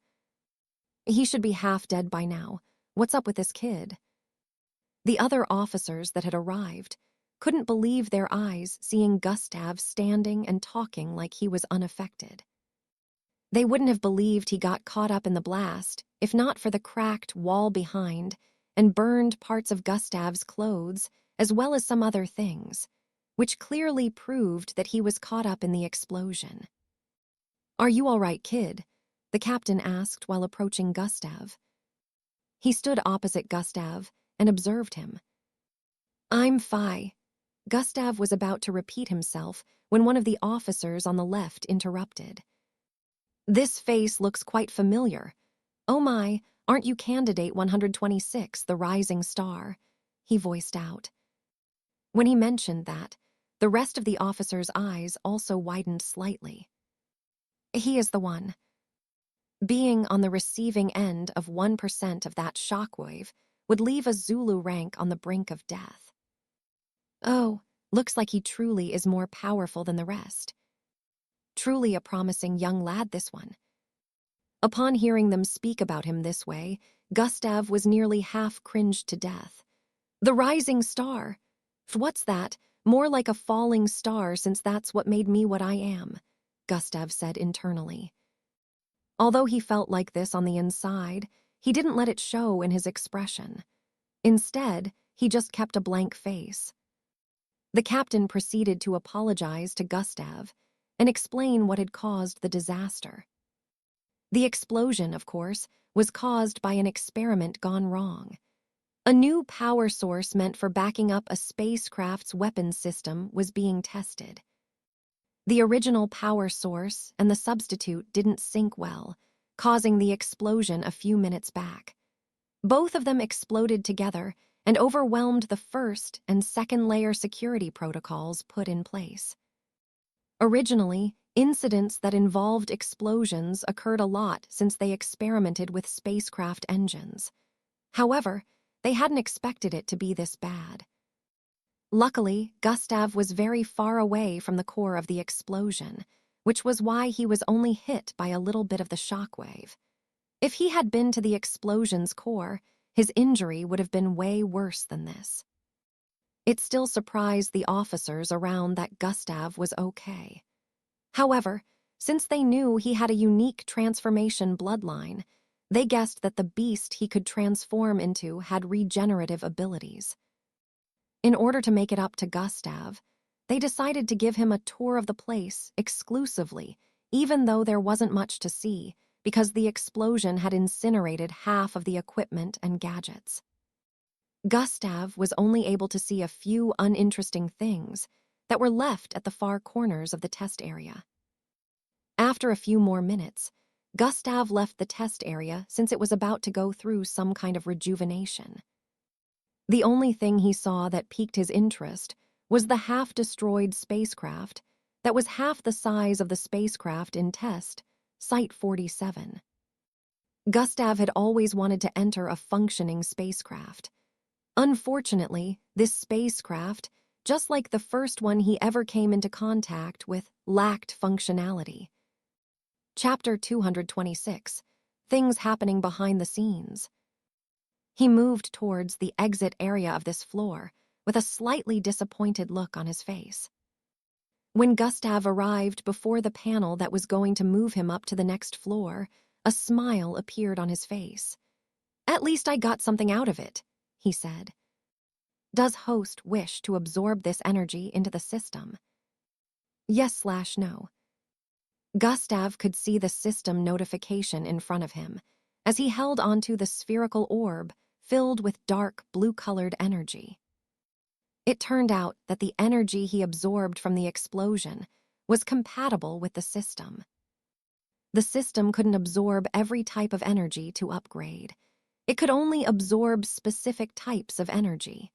He should be half dead by now. What's up with this kid? The other officers that had arrived couldn't believe their eyes seeing Gustav standing and talking like he was unaffected. They wouldn't have believed he got caught up in the blast if not for the cracked wall behind and burned parts of Gustav's clothes as well as some other things, which clearly proved that he was caught up in the explosion. "Are you all right, kid?" the captain asked while approaching Gustav. He stood opposite Gustav and observed him. "I'm fine." Gustav was about to repeat himself when one of the officers on the left interrupted. "This face looks quite familiar. Oh my, Aren't you candidate 126, the rising star? He voiced out. When he mentioned that, the rest of the officer's eyes also widened slightly. He is the one. Being on the receiving end of 1% of that shockwave would leave a Zulu rank on the brink of death. Oh, looks like he truly is more powerful than the rest. Truly a promising young lad, this one. Upon hearing them speak about him this way, Gustav was nearly half cringed to death. The rising star! What's that? More like a falling star, since that's what made me what I am, Gustav said internally. Although he felt like this on the inside, he didn't let it show in his expression. Instead, he just kept a blank face. The captain proceeded to apologize to Gustav and explain what had caused the disaster. The explosion, of course, was caused by an experiment gone wrong. A new power source meant for backing up a spacecraft's weapons system was being tested. The original power source and the substitute didn't sync well, causing the explosion a few minutes back. Both of them exploded together and overwhelmed the first and second layer security protocols put in place. Originally, incidents that involved explosions occurred a lot since they experimented with spacecraft engines. However, they hadn't expected it to be this bad. Luckily, Gustav was very far away from the core of the explosion, which was why he was only hit by a little bit of the shockwave. If he had been to the explosion's core, his injury would have been way worse than this. It still surprised the officers around that Gustav was okay. However, since they knew he had a unique transformation bloodline, they guessed that the beast he could transform into had regenerative abilities. In order to make it up to Gustav, they decided to give him a tour of the place exclusively, even though there wasn't much to see, because the explosion had incinerated half of the equipment and gadgets. Gustav was only able to see a few uninteresting things that were left at the far corners of the test area. After a few more minutes, Gustav left the test area since it was about to go through some kind of rejuvenation. The only thing he saw that piqued his interest was the half-destroyed spacecraft that was half the size of the spacecraft in test, Site 47. Gustav had always wanted to enter a functioning spacecraft. Unfortunately, this spacecraft, just like the first one he ever came into contact with, lacked functionality. Chapter 226, Things Happening Behind the Scenes. He moved towards the exit area of this floor with a slightly disappointed look on his face. When Gustav arrived before the panel that was going to move him up to the next floor, a smile appeared on his face. "At least I got something out of it," he said. "Does host wish to absorb this energy into the system?" Yes/no. Gustav could see the system notification in front of him as he held onto the spherical orb filled with dark blue-colored energy. It turned out that the energy he absorbed from the explosion was compatible with the system. The system couldn't absorb every type of energy to upgrade. It could only absorb specific types of energy.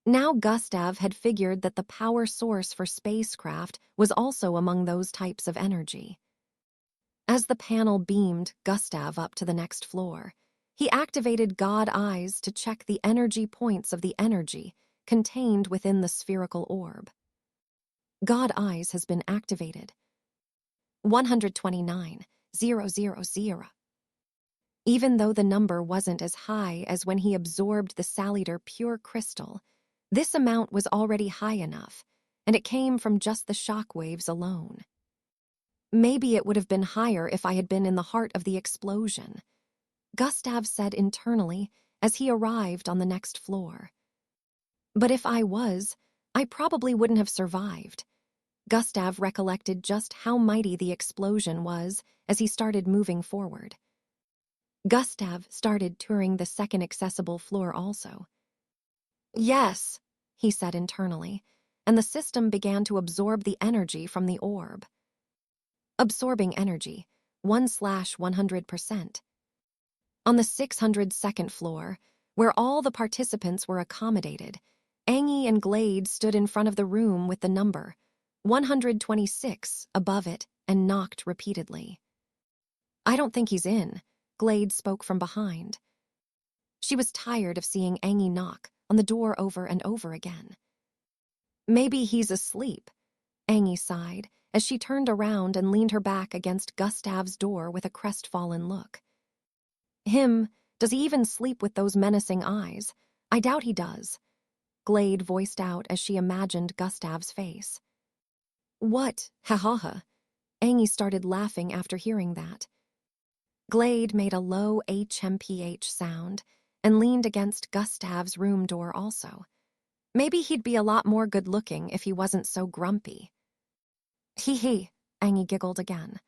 Now Gustav had figured that the power source for spacecraft was also among those types of energy. As the panel beamed Gustav up to the next floor, he activated God Eyes to check the energy points of the energy contained within the spherical orb. God Eyes has been activated. 129,000. Even though the number wasn't as high as when he absorbed the Saliter pure crystal, this amount was already high enough, and it came from just the shockwaves alone. Maybe it would have been higher if I had been in the heart of the explosion, Gustav said internally as he arrived on the next floor. But if I was, I probably wouldn't have survived. Gustav recollected just how mighty the explosion was as he started moving forward. Gustav started touring the second accessible floor also. Yes, he said internally, and the system began to absorb the energy from the orb. Absorbing energy, 1/100%. On the 602nd floor, where all the participants were accommodated, Angie and Glade stood in front of the room with the number 126 above it and knocked repeatedly. "I don't think he's in," Glade spoke from behind. She was tired of seeing Angie knock on the door over and over again. "Maybe he's asleep," Angie sighed as she turned around and leaned her back against Gustav's door with a crestfallen look. "Him? Does he even sleep with those menacing eyes? I doubt he does," Glade voiced out as she imagined Gustav's face. "What? Ha ha ha." Angie started laughing after hearing that. Glade made a low HMPH sound and leaned against Gustav's room door also. Maybe he'd be a lot more good-looking if he wasn't so grumpy. Hee, Angie giggled again.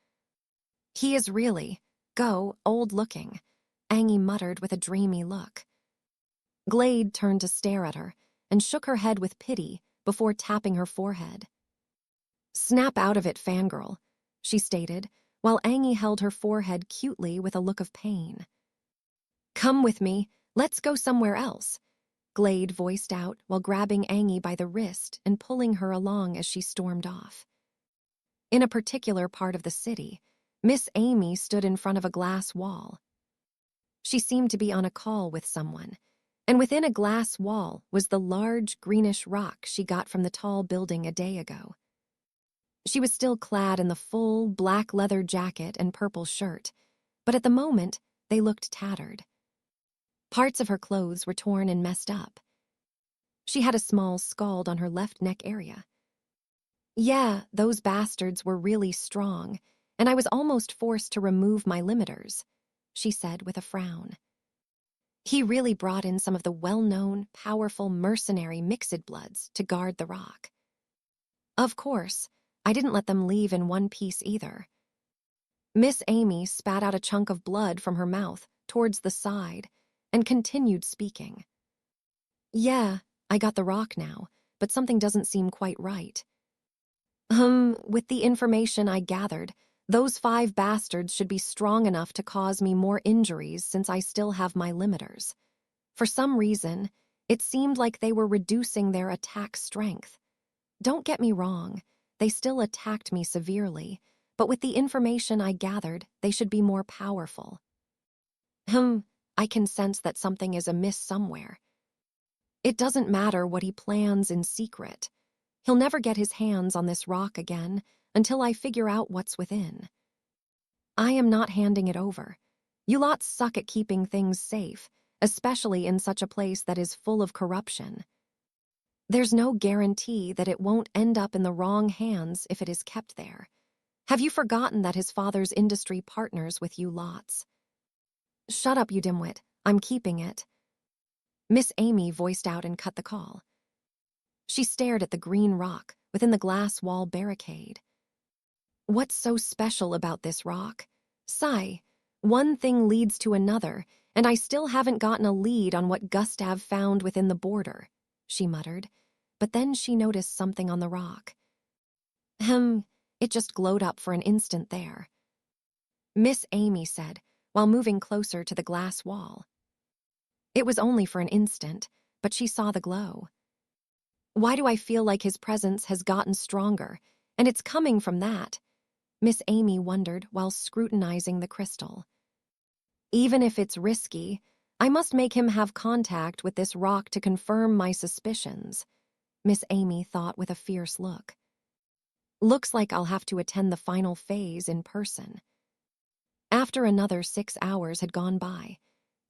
"He is really, old-looking," Angie muttered with a dreamy look. Glade turned to stare at her and shook her head with pity before tapping her forehead. "Snap out of it, fangirl," she stated, while Angie held her forehead cutely with a look of pain. "Come with me, let's go somewhere else," Glade voiced out while grabbing Angie by the wrist and pulling her along as she stormed off. In a particular part of the city, Miss Amy stood in front of a glass wall. She seemed to be on a call with someone, and within a glass wall was the large greenish rock she got from the tall building a day ago. She was still clad in the full black leather jacket and purple shirt, but at the moment they looked tattered. Parts of her clothes were torn and messed up. She had a small scald on her left neck area. "Yeah, those bastards were really strong, and I was almost forced to remove my limiters," she said with a frown. "He really brought in some of the well-known, powerful mercenary mixed bloods to guard the rock. Of course, I didn't let them leave in one piece either." Miss Amy spat out a chunk of blood from her mouth towards the side and continued speaking. "Yeah, I got the rock now, but something doesn't seem quite right. With the information I gathered, those 5 bastards should be strong enough to cause me more injuries since I still have my limiters. For some reason, it seemed like they were reducing their attack strength. Don't get me wrong, they still attacked me severely, but with the information I gathered, they should be more powerful. I can sense that something is amiss somewhere. It doesn't matter what he plans in secret. He'll never get his hands on this rock again until I figure out what's within. I am not handing it over. You lot suck at keeping things safe, especially in such a place that is full of corruption. There's no guarantee that it won't end up in the wrong hands if it is kept there. Have you forgotten that his father's industry partners with you lots?" "Shut up, you dimwit. I'm keeping it," Miss Amy voiced out and cut the call. She stared at the green rock within the glass wall barricade. "What's so special about this rock? Sigh, one thing leads to another, and I still haven't gotten a lead on what Gustav found within the border," she muttered, but then she noticed something on the rock. It just glowed up for an instant there," Miss Amy said, while moving closer to the glass wall. It was only for an instant, but she saw the glow. "Why do I feel like his presence has gotten stronger, and it's coming from that?" Miss Amy wondered while scrutinizing the crystal. "Even if it's risky, I must make him have contact with this rock to confirm my suspicions," Miss Amy thought with a fierce look. "Looks like I'll have to attend the final phase in person." After another 6 hours had gone by,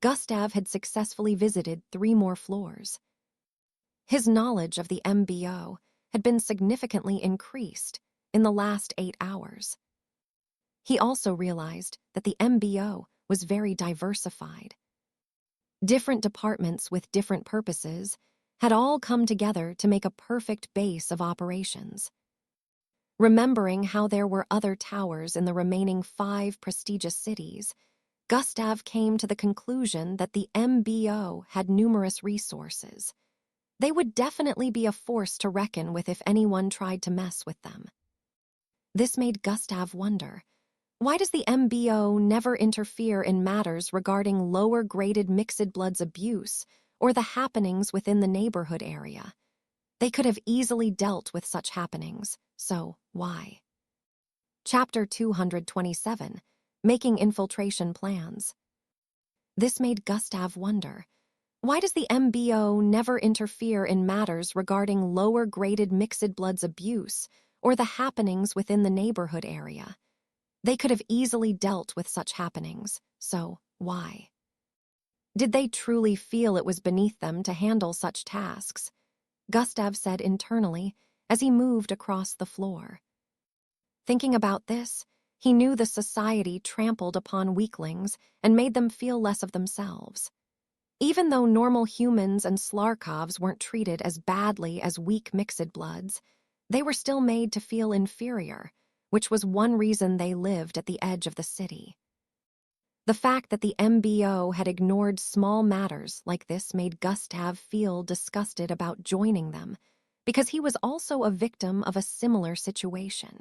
Gustav had successfully visited 3 more floors. His knowledge of the MBO had been significantly increased in the last 8 hours. He also realized that the MBO was very diversified. Different departments with different purposes had all come together to make a perfect base of operations. Remembering how there were other towers in the remaining 5 prestigious cities, Gustav came to the conclusion that the MBO had numerous resources. They would definitely be a force to reckon with if anyone tried to mess with them. This made Gustav wonder, Why does the MBO never interfere in matters regarding lower-graded mixed bloods abuse or the happenings within the neighborhood area? They could have easily dealt with such happenings, so why? Chapter 227, Making Infiltration Plans. This made Gustav wonder, why does the MBO never interfere in matters regarding lower-graded mixed bloods abuse or the happenings within the neighborhood area? They could have easily dealt with such happenings, so why? Did they truly feel it was beneath them to handle such tasks? Gustav said internally as he moved across the floor. Thinking about this, he knew the society trampled upon weaklings and made them feel less of themselves. Even though normal humans and Slarkovs weren't treated as badly as weak mixed bloods, they were still made to feel inferior, which was one reason they lived at the edge of the city. The fact that the MBO had ignored small matters like this made Gustav feel disgusted about joining them, because he was also a victim of a similar situation.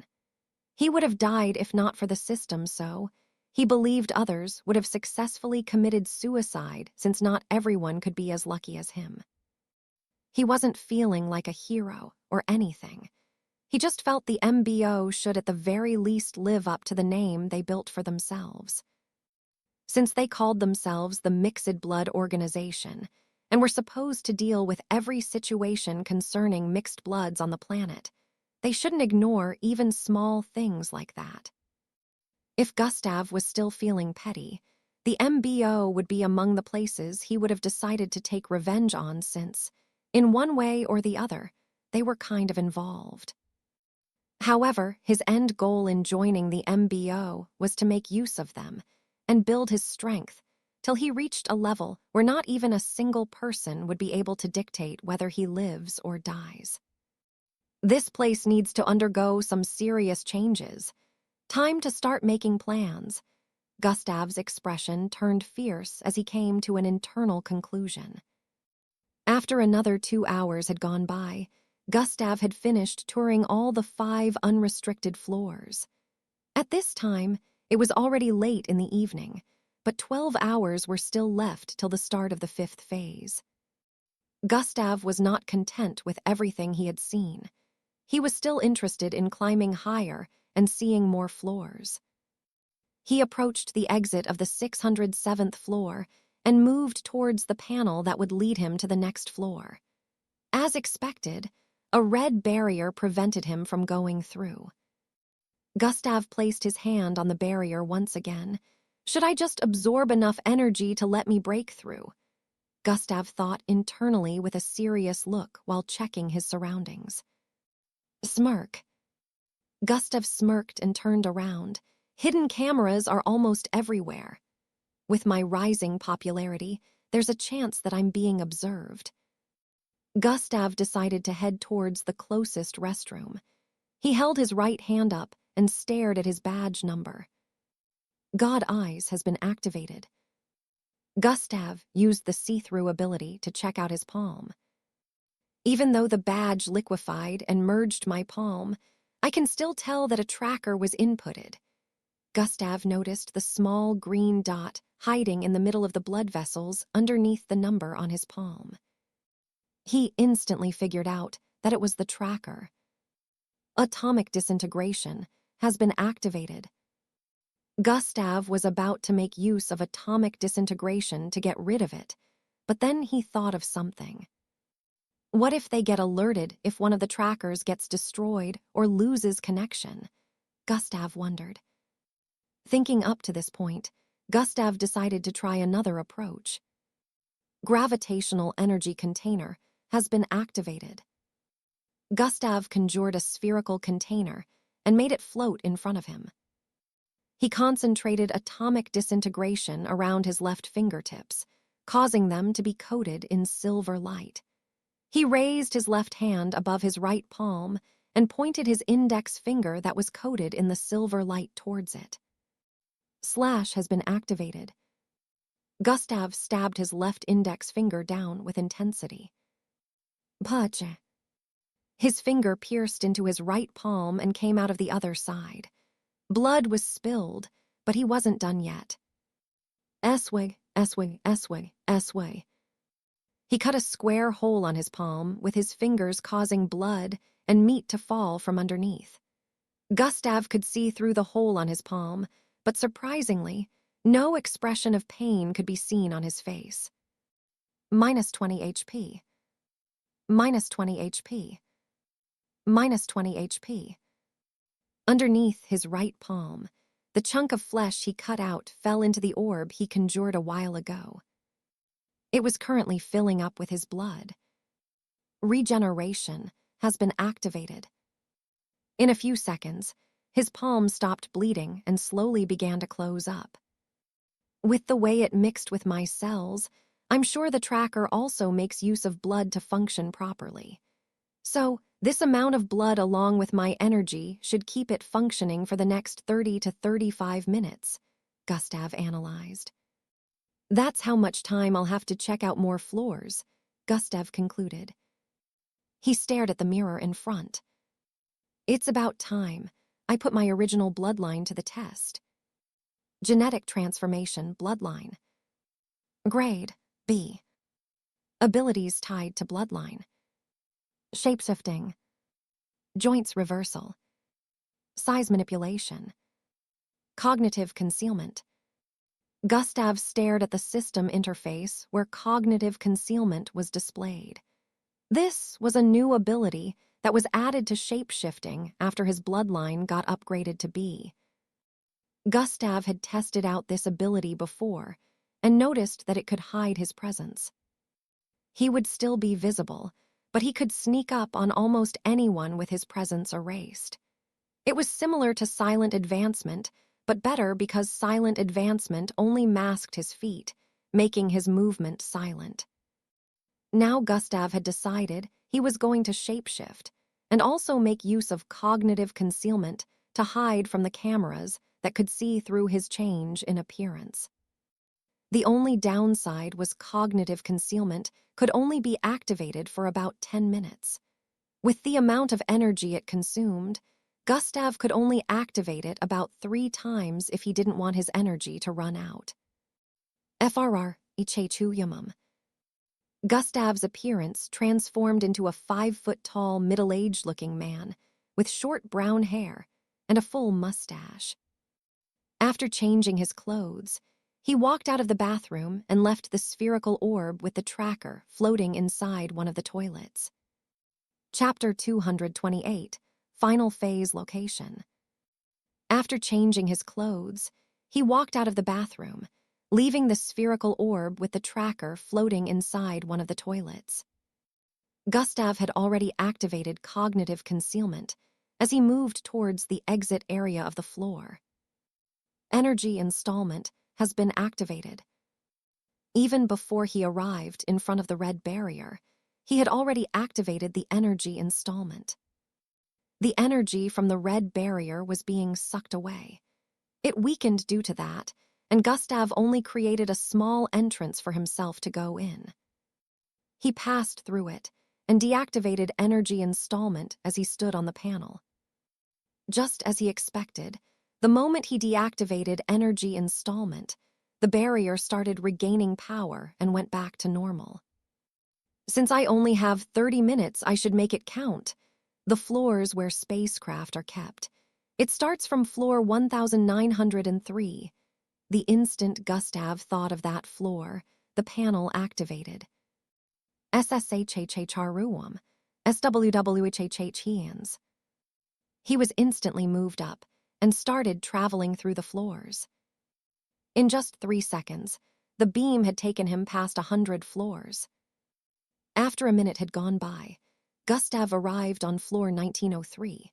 He would have died if not for the system, so he believed others would have successfully committed suicide since not everyone could be as lucky as him. He wasn't feeling like a hero or anything. He just felt the MBO should at the very least live up to the name they built for themselves. Since they called themselves the Mixed Blood Organization and were supposed to deal with every situation concerning mixed bloods on the planet, they shouldn't ignore even small things like that. If Gustav was still feeling petty, the MBO would be among the places he would have decided to take revenge on since, in one way or the other, they were kind of involved. However, his end goal in joining the MBO was to make use of them and build his strength till he reached a level where not even a single person would be able to dictate whether he lives or dies. This place needs to undergo some serious changes. Time to start making plans. Gustav's expression turned fierce as he came to an internal conclusion. After another 2 hours had gone by, Gustav had finished touring all the 5 unrestricted floors. At this time, it was already late in the evening, but 12 hours were still left till the start of the 5th phase. Gustav was not content with everything he had seen. He was still interested in climbing higher and seeing more floors. He approached the exit of the 607th floor and moved towards the panel that would lead him to the next floor. As expected, a red barrier prevented him from going through. Gustav placed his hand on the barrier once again. Should I just absorb enough energy to let me break through? Gustav thought internally with a serious look while checking his surroundings. Smirk. Gustav smirked and turned around. Hidden cameras are almost everywhere. With my rising popularity, there's a chance that I'm being observed. Gustav decided to head towards the closest restroom. He held his right hand up and stared at his badge number. God Eyes has been activated. Gustav used the see-through ability to check out his palm. Even though the badge liquefied and merged my palm, I can still tell that a tracker was inputted. Gustav noticed the small green dot hiding in the middle of the blood vessels underneath the number on his palm. He instantly figured out that it was the tracker. Atomic disintegration has been activated. Gustav was about to make use of atomic disintegration to get rid of it, but then he thought of something. What if they get alerted if one of the trackers gets destroyed or loses connection? Gustav wondered. Thinking up to this point, Gustav decided to try another approach. Gravitational energy container has been activated. Gustav conjured a spherical container and made it float in front of him. He concentrated atomic disintegration around his left fingertips, causing them to be coated in silver light. He raised his left hand above his right palm and pointed his index finger that was coated in the silver light towards it. Slash has been activated. Gustav stabbed his left index finger down with intensity. Pace. His finger pierced into his right palm and came out of the other side. Blood was spilled, but he wasn't done yet. Eswig, Eswig, Eswig, Eswig. He cut a square hole on his palm, with his fingers causing blood and meat to fall from underneath. Gustav could see through the hole on his palm, but surprisingly, no expression of pain could be seen on his face. Minus 20 HP. Minus 20 HP. Minus 20 HP. Underneath his right palm, the chunk of flesh he cut out fell into the orb he conjured a while ago. It was currently filling up with his blood. Regeneration has been activated. In a few seconds, his palm stopped bleeding and slowly began to close up. With the way it mixed with my cells, I'm sure the tracker also makes use of blood to function properly. So, this amount of blood along with my energy should keep it functioning for the next 30 to 35 minutes, Gustav analyzed. That's how much time I'll have to check out more floors, Gustav concluded. He stared at the mirror in front. It's about time I put my original bloodline to the test. Genetic transformation bloodline. Grade B. Abilities tied to bloodline. Shapeshifting. Joints reversal. Size manipulation. Cognitive concealment. Gustav stared at the system interface where cognitive concealment was displayed. This was a new ability that was added to shapeshifting after his bloodline got upgraded to B. Gustav had tested out this ability before and noticed that it could hide his presence. He would still be visible, but he could sneak up on almost anyone with his presence erased. It was similar to silent advancement, but better because silent advancement only masked his feet, making his movement silent. Now Gustav had decided he was going to shapeshift and also make use of cognitive concealment to hide from the cameras that could see through his change in appearance. The only downside was cognitive concealment could only be activated for about 10 minutes. With the amount of energy it consumed, Gustav could only activate it about 3 times if he didn't want his energy to run out. FRR Ichechuyamum. Gustav's appearance transformed into a 5-foot-tall, middle-aged-looking man with short brown hair and a full mustache. After changing his clothes, he walked out of the bathroom and left the spherical orb with the tracker floating inside one of the toilets. Chapter 228, Final Phase Location. After changing his clothes, he walked out of the bathroom, leaving the spherical orb with the tracker floating inside one of the toilets. Gustav had already activated cognitive concealment as he moved towards the exit area of the floor. Energy installment has been activated. Even before he arrived in front of the red barrier, he had already activated the energy installment. The energy from the red barrier was being sucked away. It weakened due to that, and Gustav only created a small entrance for himself to go in. He passed through it and deactivated energy installment as he stood on the panel. Just as he expected, the moment he deactivated energy installment, the barrier started regaining power and went back to normal. Since I only have 30 minutes, I should make it count. The floors where spacecraft are kept. It starts from floor 1903. The instant Gustav thought of that floor, the panel activated. SSHHHRUM, SWWHHH. He was instantly moved up and started traveling through the floors. In just 3 seconds, the beam had taken him past 100 floors. After a minute had gone by, Gustav arrived on floor 1903.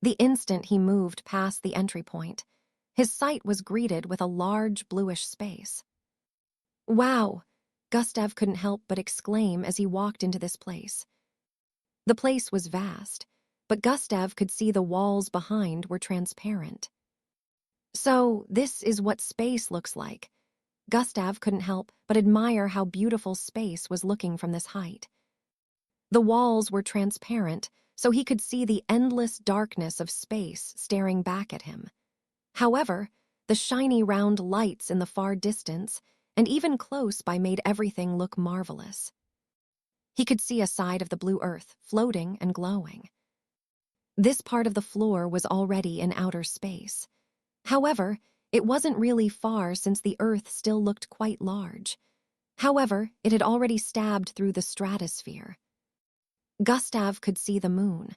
The instant he moved past the entry point, his sight was greeted with a large bluish space. Wow! Gustav couldn't help but exclaim as he walked into this place. The place was vast, but Gustav could see the walls behind were transparent. So, this is what space looks like. Gustav couldn't help but admire how beautiful space was looking from this height. The walls were transparent, so he could see the endless darkness of space staring back at him. However, the shiny round lights in the far distance and even close by made everything look marvelous. He could see a side of the blue earth floating and glowing. This part of the floor was already in outer space. However, it wasn't really far since the earth still looked quite large. However, it had already stabbed through the stratosphere. Gustav could see the moon.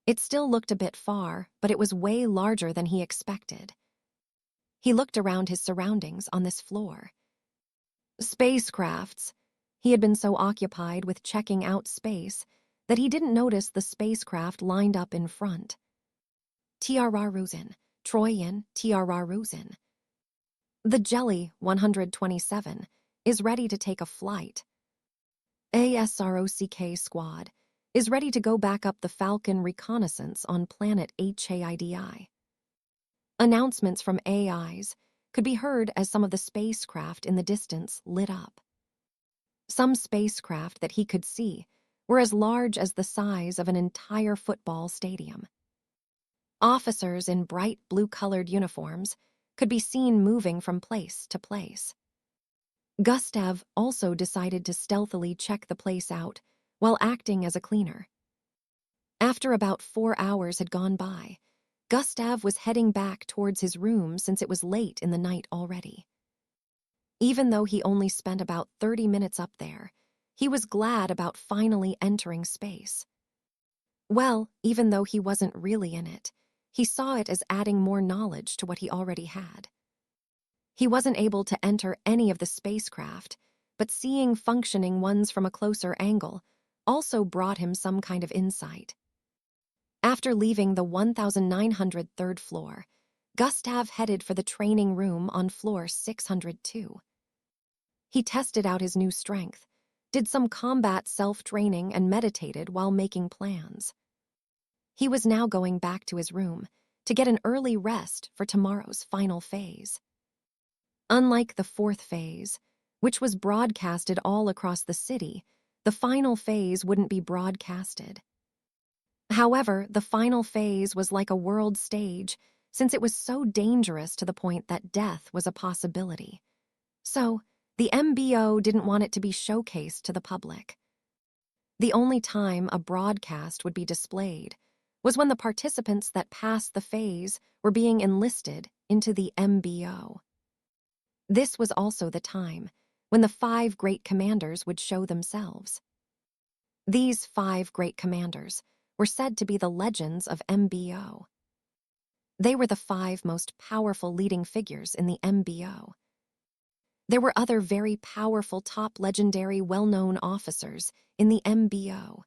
It still looked a bit far, but it was way larger than he expected. He looked around his surroundings on this floor. Spacecrafts. He had been so occupied with checking out space that he didn't notice the spacecraft lined up in front. Trojan, Trojan. The Jelly 127 is ready to take a flight. ASROCK squad is ready to go back up the Falcon reconnaissance on planet HAIDI. Announcements from AIs could be heard as some of the spacecraft in the distance lit up. Some spacecraft that he could see were as large as the size of an entire football stadium. Officers in bright blue-colored uniforms could be seen moving from place to place. Gustav also decided to stealthily check the place out while acting as a cleaner. After about 4 hours had gone by, Gustav was heading back towards his room since it was late in the night already. Even though he only spent about 30 minutes up there, he was glad about finally entering space. Well, even though he wasn't really in it, he saw it as adding more knowledge to what he already had. He wasn't able to enter any of the spacecraft, but seeing functioning ones from a closer angle also brought him some kind of insight. After leaving the 1903rd floor, Gustav headed for the training room on floor 602. He tested out his new strength, did some combat self-training, and meditated while making plans. He was now going back to his room to get an early rest for tomorrow's final phase. Unlike the fourth phase, which was broadcasted all across the city, the final phase wouldn't be broadcasted. However, the final phase was like a world stage since it was so dangerous to the point that death was a possibility. So, the MBO didn't want it to be showcased to the public. The only time a broadcast would be displayed was when the participants that passed the phase were being enlisted into the MBO. This was also the time when the 5 great commanders would show themselves. These 5 great commanders were said to be the legends of MBO. They were the 5 most powerful leading figures in the MBO. There were other very powerful top legendary well-known officers in the MBO.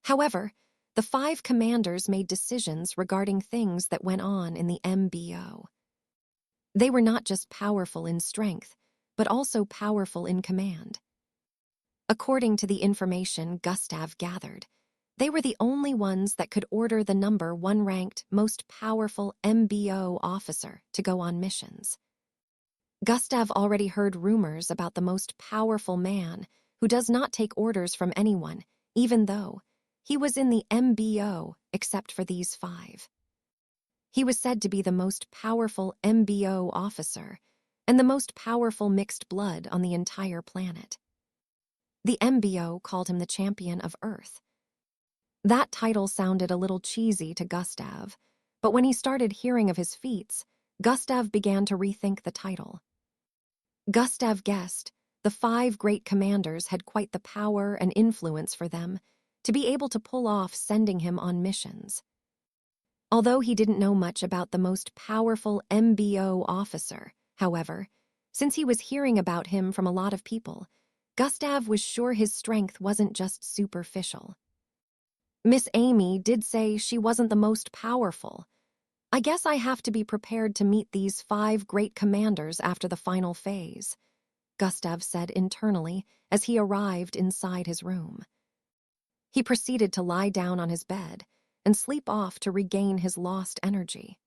However, the 5 commanders made decisions regarding things that went on in the MBO. They were not just powerful in strength, but also powerful in command. According to the information Gustav gathered, they were the only ones that could order the number 1 ranked most powerful MBO officer to go on missions. Gustav already heard rumors about the most powerful man who does not take orders from anyone, even though he was in the MBO except for these 5. He was said to be the most powerful MBO officer and the most powerful mixed blood on the entire planet. The MBO called him the Champion of Earth. That title sounded a little cheesy to Gustav, but when he started hearing of his feats, Gustav began to rethink the title. Gustav guessed the 5 great commanders had quite the power and influence for them to be able to pull off sending him on missions. Although he didn't know much about the most powerful MBO officer, however, since he was hearing about him from a lot of people, Gustav was sure his strength wasn't just superficial. Miss Amy did say she wasn't the most powerful. I guess I have to be prepared to meet these 5 great commanders after the final phase, Gustav said internally as he arrived inside his room. He proceeded to lie down on his bed and sleep off to regain his lost energy.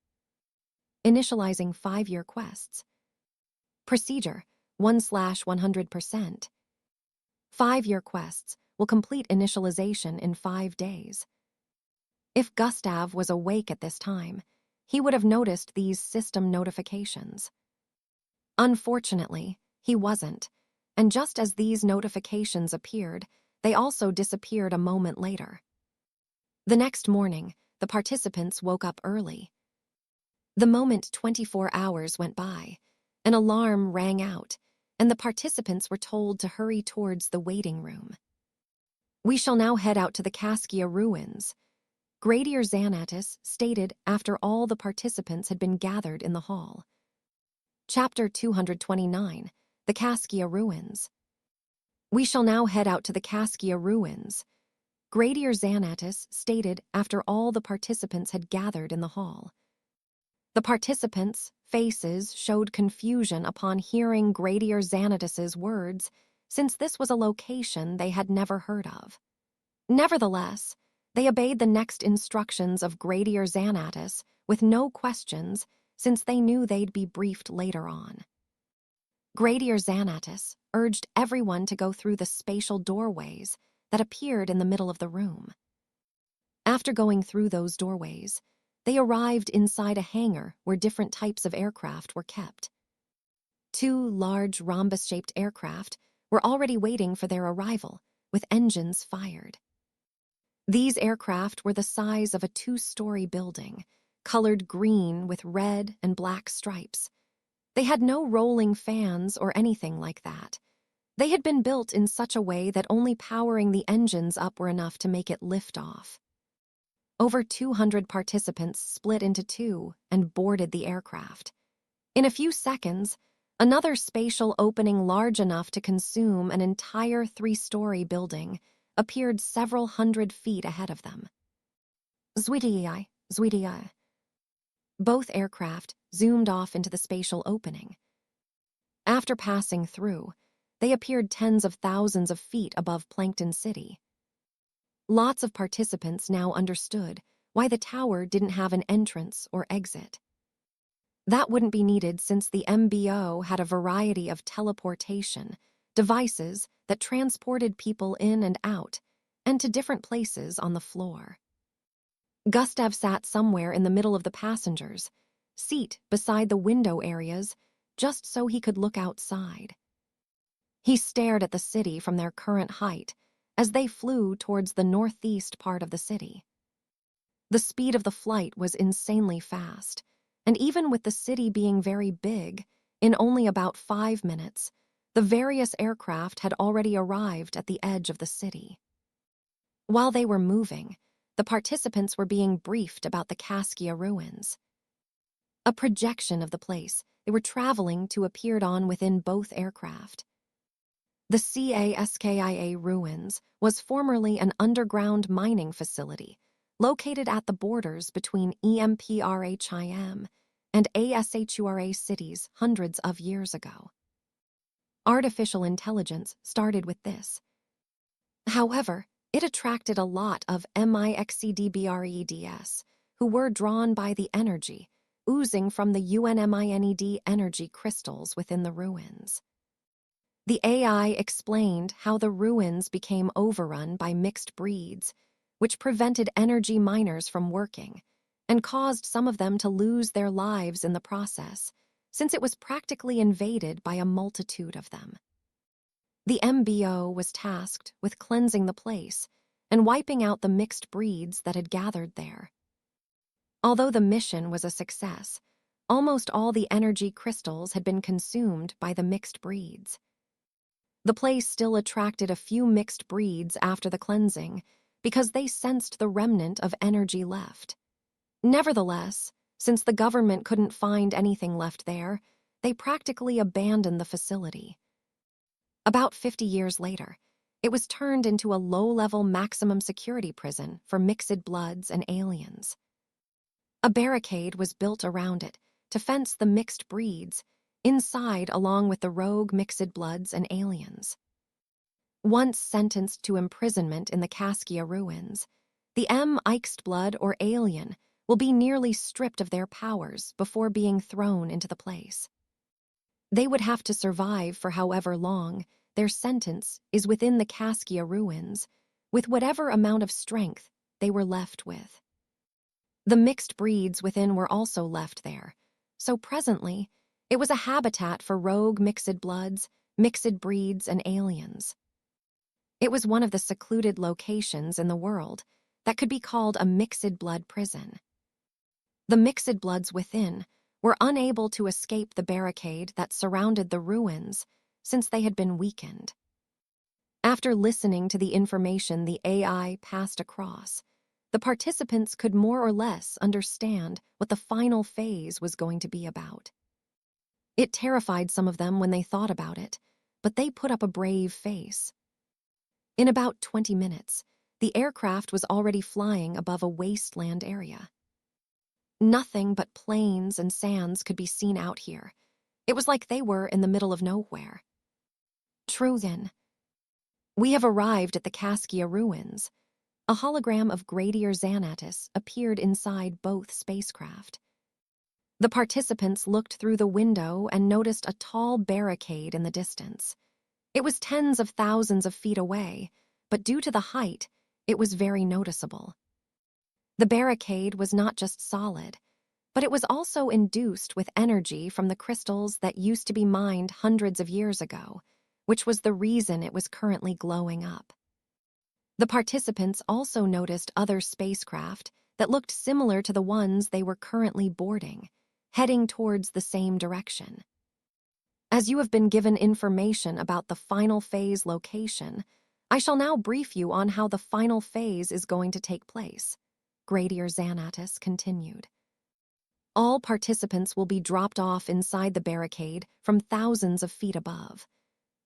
Initializing 5-year quests. Procedure 1/100%. 5-year quests will complete initialization in 5 days. If Gustav was awake at this time, he would have noticed these system notifications. Unfortunately, he wasn't, and just as these notifications appeared, they also disappeared a moment later. The next morning, the participants woke up early. The moment 24 hours went by, an alarm rang out, and the participants were told to hurry towards the waiting room. "We shall now head out to the Caskia ruins," Gradier Xanatus stated after all the participants had been gathered in the hall. Chapter 229, The Caskia Ruins. "We shall now head out to the Caskia ruins," Gradier Xanatus stated after all the participants had gathered in the hall. The participants' faces showed confusion upon hearing Gradier Xanatus's words, since this was a location they had never heard of. Nevertheless, they obeyed the next instructions of Gradier Xanatus with no questions, since they knew they'd be briefed later on. Gradier Xanatus urged everyone to go through the spatial doorways that appeared in the middle of the room. After going through those doorways, they arrived inside a hangar where different types of aircraft were kept. 2 large rhombus-shaped aircraft were already waiting for their arrival, with engines fired. These aircraft were the size of a 2-story building, colored green with red and black stripes. They had no rolling fans or anything like that. They had been built in such a way that only powering the engines up were enough to make it lift off. Over 200 participants split into 2 and boarded the aircraft. In a few seconds, another spatial opening large enough to consume an entire 3-story building appeared several hundred feet ahead of them. Zwidii. Both aircraft zoomed off into the spatial opening. After passing through, they appeared tens of thousands of feet above Plankton City. Lots of participants now understood why the tower didn't have an entrance or exit. That wouldn't be needed since the MBO had a variety of teleportation devices that transported people in and out, and to different places on the floor. Gustav sat somewhere in the middle of the passengers' seat beside the window areas, just so he could look outside. He stared at the city from their current height as they flew towards the northeast part of the city. The speed of the flight was insanely fast, and even with the city being very big, in only about 5 minutes, the various aircraft had already arrived at the edge of the city. While they were moving, the participants were being briefed about the Caskia ruins. A projection of the place they were traveling to appeared on within both aircraft. The Caskia ruins was formerly an underground mining facility located at the borders between EMPRHIM and ASHURA cities hundreds of years ago. Artificial intelligence started with this. However, it attracted a lot of MIXCDBREDs who were drawn by the energy oozing from the UNMINED energy crystals within the ruins. The AI explained how the ruins became overrun by mixed breeds, which prevented energy miners from working and caused some of them to lose their lives in the process, since it was practically invaded by a multitude of them. The MBO was tasked with cleansing the place and wiping out the mixed breeds that had gathered there. Although the mission was a success, almost all the energy crystals had been consumed by the mixed breeds. The place still attracted a few mixed breeds after the cleansing because they sensed the remnant of energy left. Nevertheless, since the government couldn't find anything left there, they practically abandoned the facility. About 50 years later, it was turned into a low-level maximum security prison for mixed bloods and aliens. A barricade was built around it to fence the mixed breeds inside along with the rogue mixed bloods and aliens. Once sentenced to imprisonment in the Caskia ruins, the Mixed-blood or alien will be nearly stripped of their powers before being thrown into the place. They would have to survive for however long their sentence is within the Caskia ruins, with whatever amount of strength they were left with. The mixed breeds within were also left there, so presently, it was a habitat for rogue mixed bloods, mixed breeds, and aliens. It was one of the secluded locations in the world that could be called a mixed blood prison. The mixed bloods within were unable to escape the barricade that surrounded the ruins since they had been weakened. After listening to the information the AI passed across, the participants could more or less understand what the final phase was going to be about. It terrified some of them when they thought about it, but they put up a brave face. In about 20 minutes, the aircraft was already flying above a wasteland area. Nothing but plains and sands could be seen out here. It was like they were in the middle of nowhere. True then. We have arrived at the Caskia ruins. A hologram of Gradier Xanatus appeared inside both spacecraft. The participants looked through the window and noticed a tall barricade in the distance. It was tens of thousands of feet away, but due to the height, it was very noticeable. The barricade was not just solid, but it was also induced with energy from the crystals that used to be mined hundreds of years ago, which was the reason it was currently glowing up. The participants also noticed other spacecraft that looked similar to the ones they were currently boarding, heading towards the same direction. As you have been given information about the final phase location, I shall now brief you on how the final phase is going to take place, Gradier Xanatus continued. All participants will be dropped off inside the barricade from thousands of feet above.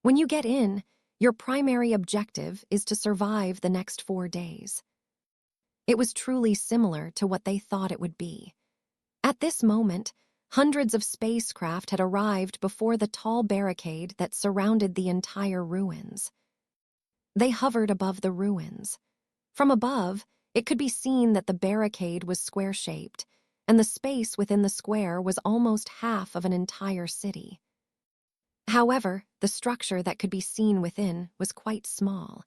When you get in, your primary objective is to survive the next 4 days. It was truly similar to what they thought it would be. At this moment, hundreds of spacecraft had arrived before the tall barricade that surrounded the entire ruins. They hovered above the ruins. From above, it could be seen that the barricade was square-shaped, and the space within the square was almost half of an entire city. However, the structure that could be seen within was quite small.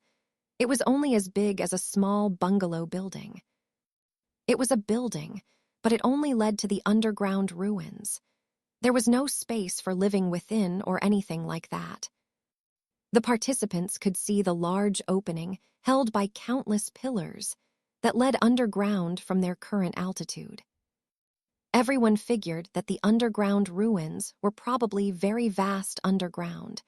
It was only as big as a small bungalow building. It was a building, but it only led to the underground ruins. There was no space for living within or anything like that. The participants could see the large opening held by countless pillars that led underground from their current altitude. Everyone figured that the underground ruins were probably very vast underground,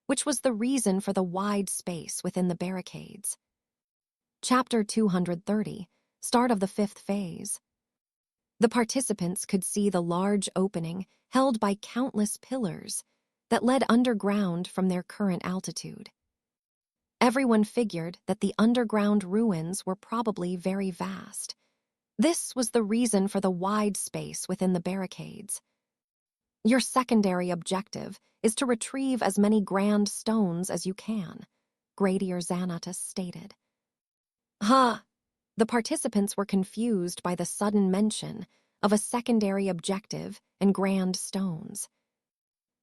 which was the reason for the wide space within the barricades. Chapter 230, Start of the 5th Phase. The participants could see the large opening held by countless pillars that led underground from their current altitude. Everyone figured that the underground ruins were probably very vast. This was the reason for the wide space within the barricades. Your secondary objective is to retrieve as many grand stones as you can, Gradier Xanatus stated. The participants were confused by the sudden mention of a secondary objective and grand stones.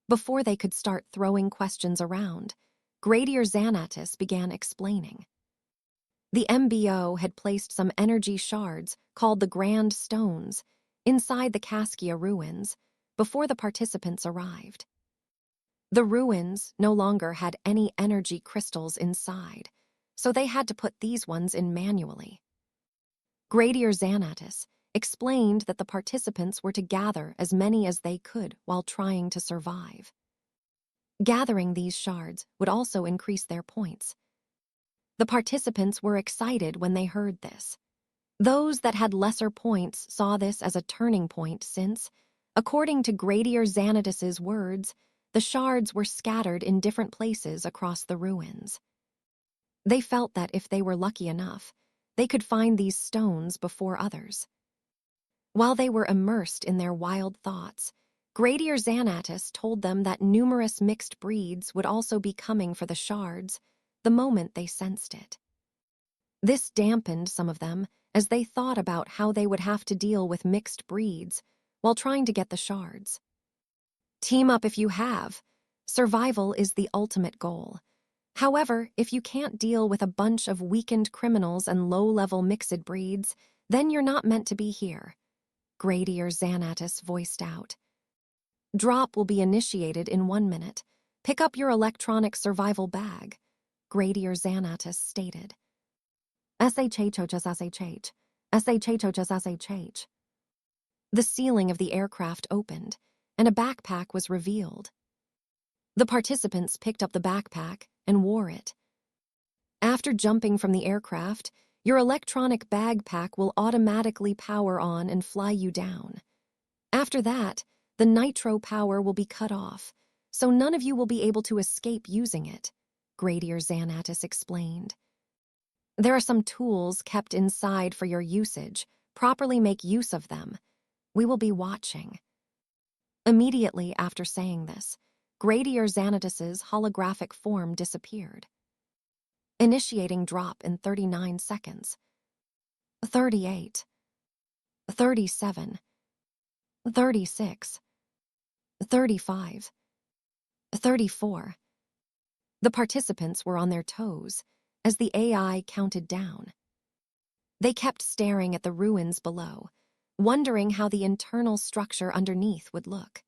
Before they could start throwing questions around, Gradier Xanatus began explaining. The MBO had placed some energy shards called the Grand Stones inside the Caskia ruins before the participants arrived. The ruins no longer had any energy crystals inside, so they had to put these ones in manually. Gradier Xanatus explained that the participants were to gather as many as they could while trying to survive. Gathering these shards would also increase their points. The participants were excited when they heard this. Those that had lesser points saw this as a turning point since, according to Gradier Xanatus's words, the shards were scattered in different places across the ruins. They felt that if they were lucky enough, they could find these stones before others. While they were immersed in their wild thoughts, Gradier Xanatus told them that numerous mixed breeds would also be coming for the shards the moment they sensed it. This dampened some of them as they thought about how they would have to deal with mixed breeds while trying to get the shards. Team up if you have. Survival is the ultimate goal. However, if you can't deal with a bunch of weakened criminals and low-level mixed breeds, Then you're not meant to be here, Gradier Xanatus voiced out. Drop will be initiated in 1 minute. Pick up your electronic survival bag, Gradier Xanatus stated. SHH. SHH. The ceiling of the aircraft opened, and a backpack was revealed. The participants picked up the backpack and wore it. After jumping from the aircraft, your electronic backpack will automatically power on and fly you down. After that, the nitro power will be cut off, so none of you will be able to escape using it, Gradier Xanatus explained. There are some tools kept inside for your usage. Properly make use of them. We will be watching. Immediately after saying this, Gradier Xanatus's holographic form disappeared. Initiating drop in 39 seconds. 38. 37. 36. 35. 34. The participants were on their toes as the AI counted down. They kept staring at the ruins below, wondering how the internal structure underneath would look.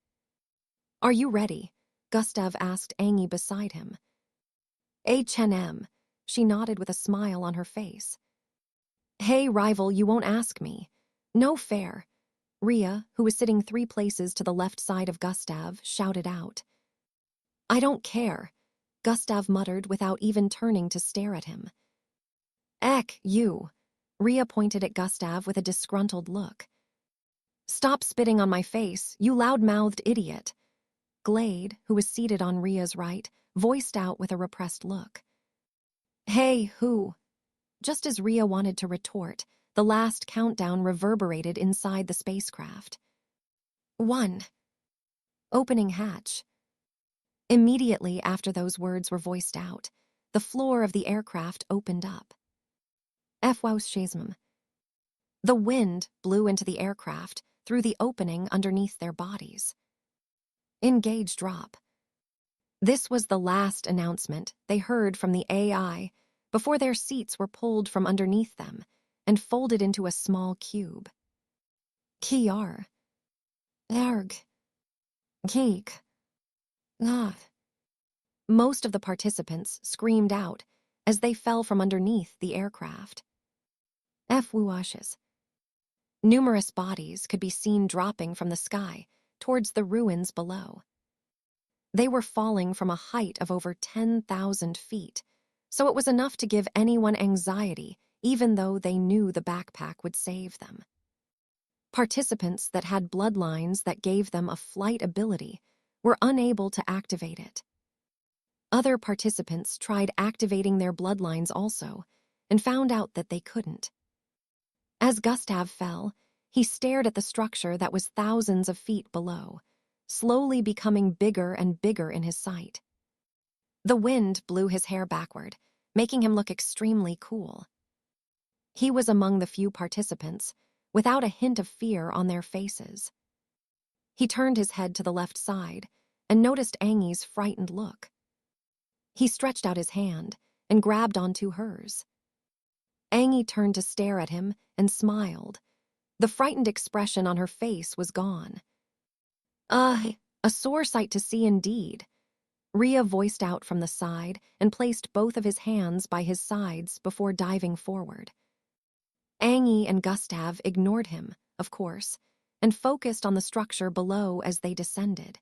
Are you ready? Gustav asked Angie beside him. H&M, she nodded with a smile on her face. Hey, rival, you won't ask me. No fair. Ria, who was sitting 3 places to the left side of Gustav, shouted out. I don't care, Gustav muttered without even turning to stare at him. Eck, you. Ria pointed at Gustav with a disgruntled look. Stop spitting on my face, you loud-mouthed idiot. Glade, who was seated on Ria's right, voiced out with a repressed look. Hey, who? Just as Ria wanted to retort, the last countdown reverberated inside the spacecraft. 1. Opening hatch. Immediately after those words were voiced out, the floor of the aircraft opened up. The wind blew into the aircraft through the opening underneath their bodies. Engage drop. This was the last announcement they heard from the AI before their seats were pulled from underneath them and folded into a small cube. Kiar. Erg. Geek. Ah. Most of the participants screamed out as they fell from underneath the aircraft. Fwashes. Numerous bodies could be seen dropping from the sky towards the ruins below. They were falling from a height of over 10,000 feet, so it was enough to give anyone anxiety, even though they knew the backpack would save them. Participants that had bloodlines that gave them a flight ability were unable to activate it. Other participants tried activating their bloodlines also, and found out that they couldn't. As Gustav fell, he stared at the structure that was thousands of feet below, slowly becoming bigger and bigger in his sight. The wind blew his hair backward, making him look extremely cool. He was among the few participants without a hint of fear on their faces. He turned his head to the left side and noticed Angie's frightened look. He stretched out his hand and grabbed onto hers. Angie turned to stare at him and smiled. The frightened expression on her face was gone. A sore sight to see indeed. Ria voiced out from the side and placed both of his hands by his sides before diving forward. Angie and Gustav ignored him, of course, and focused on the structure below as they descended.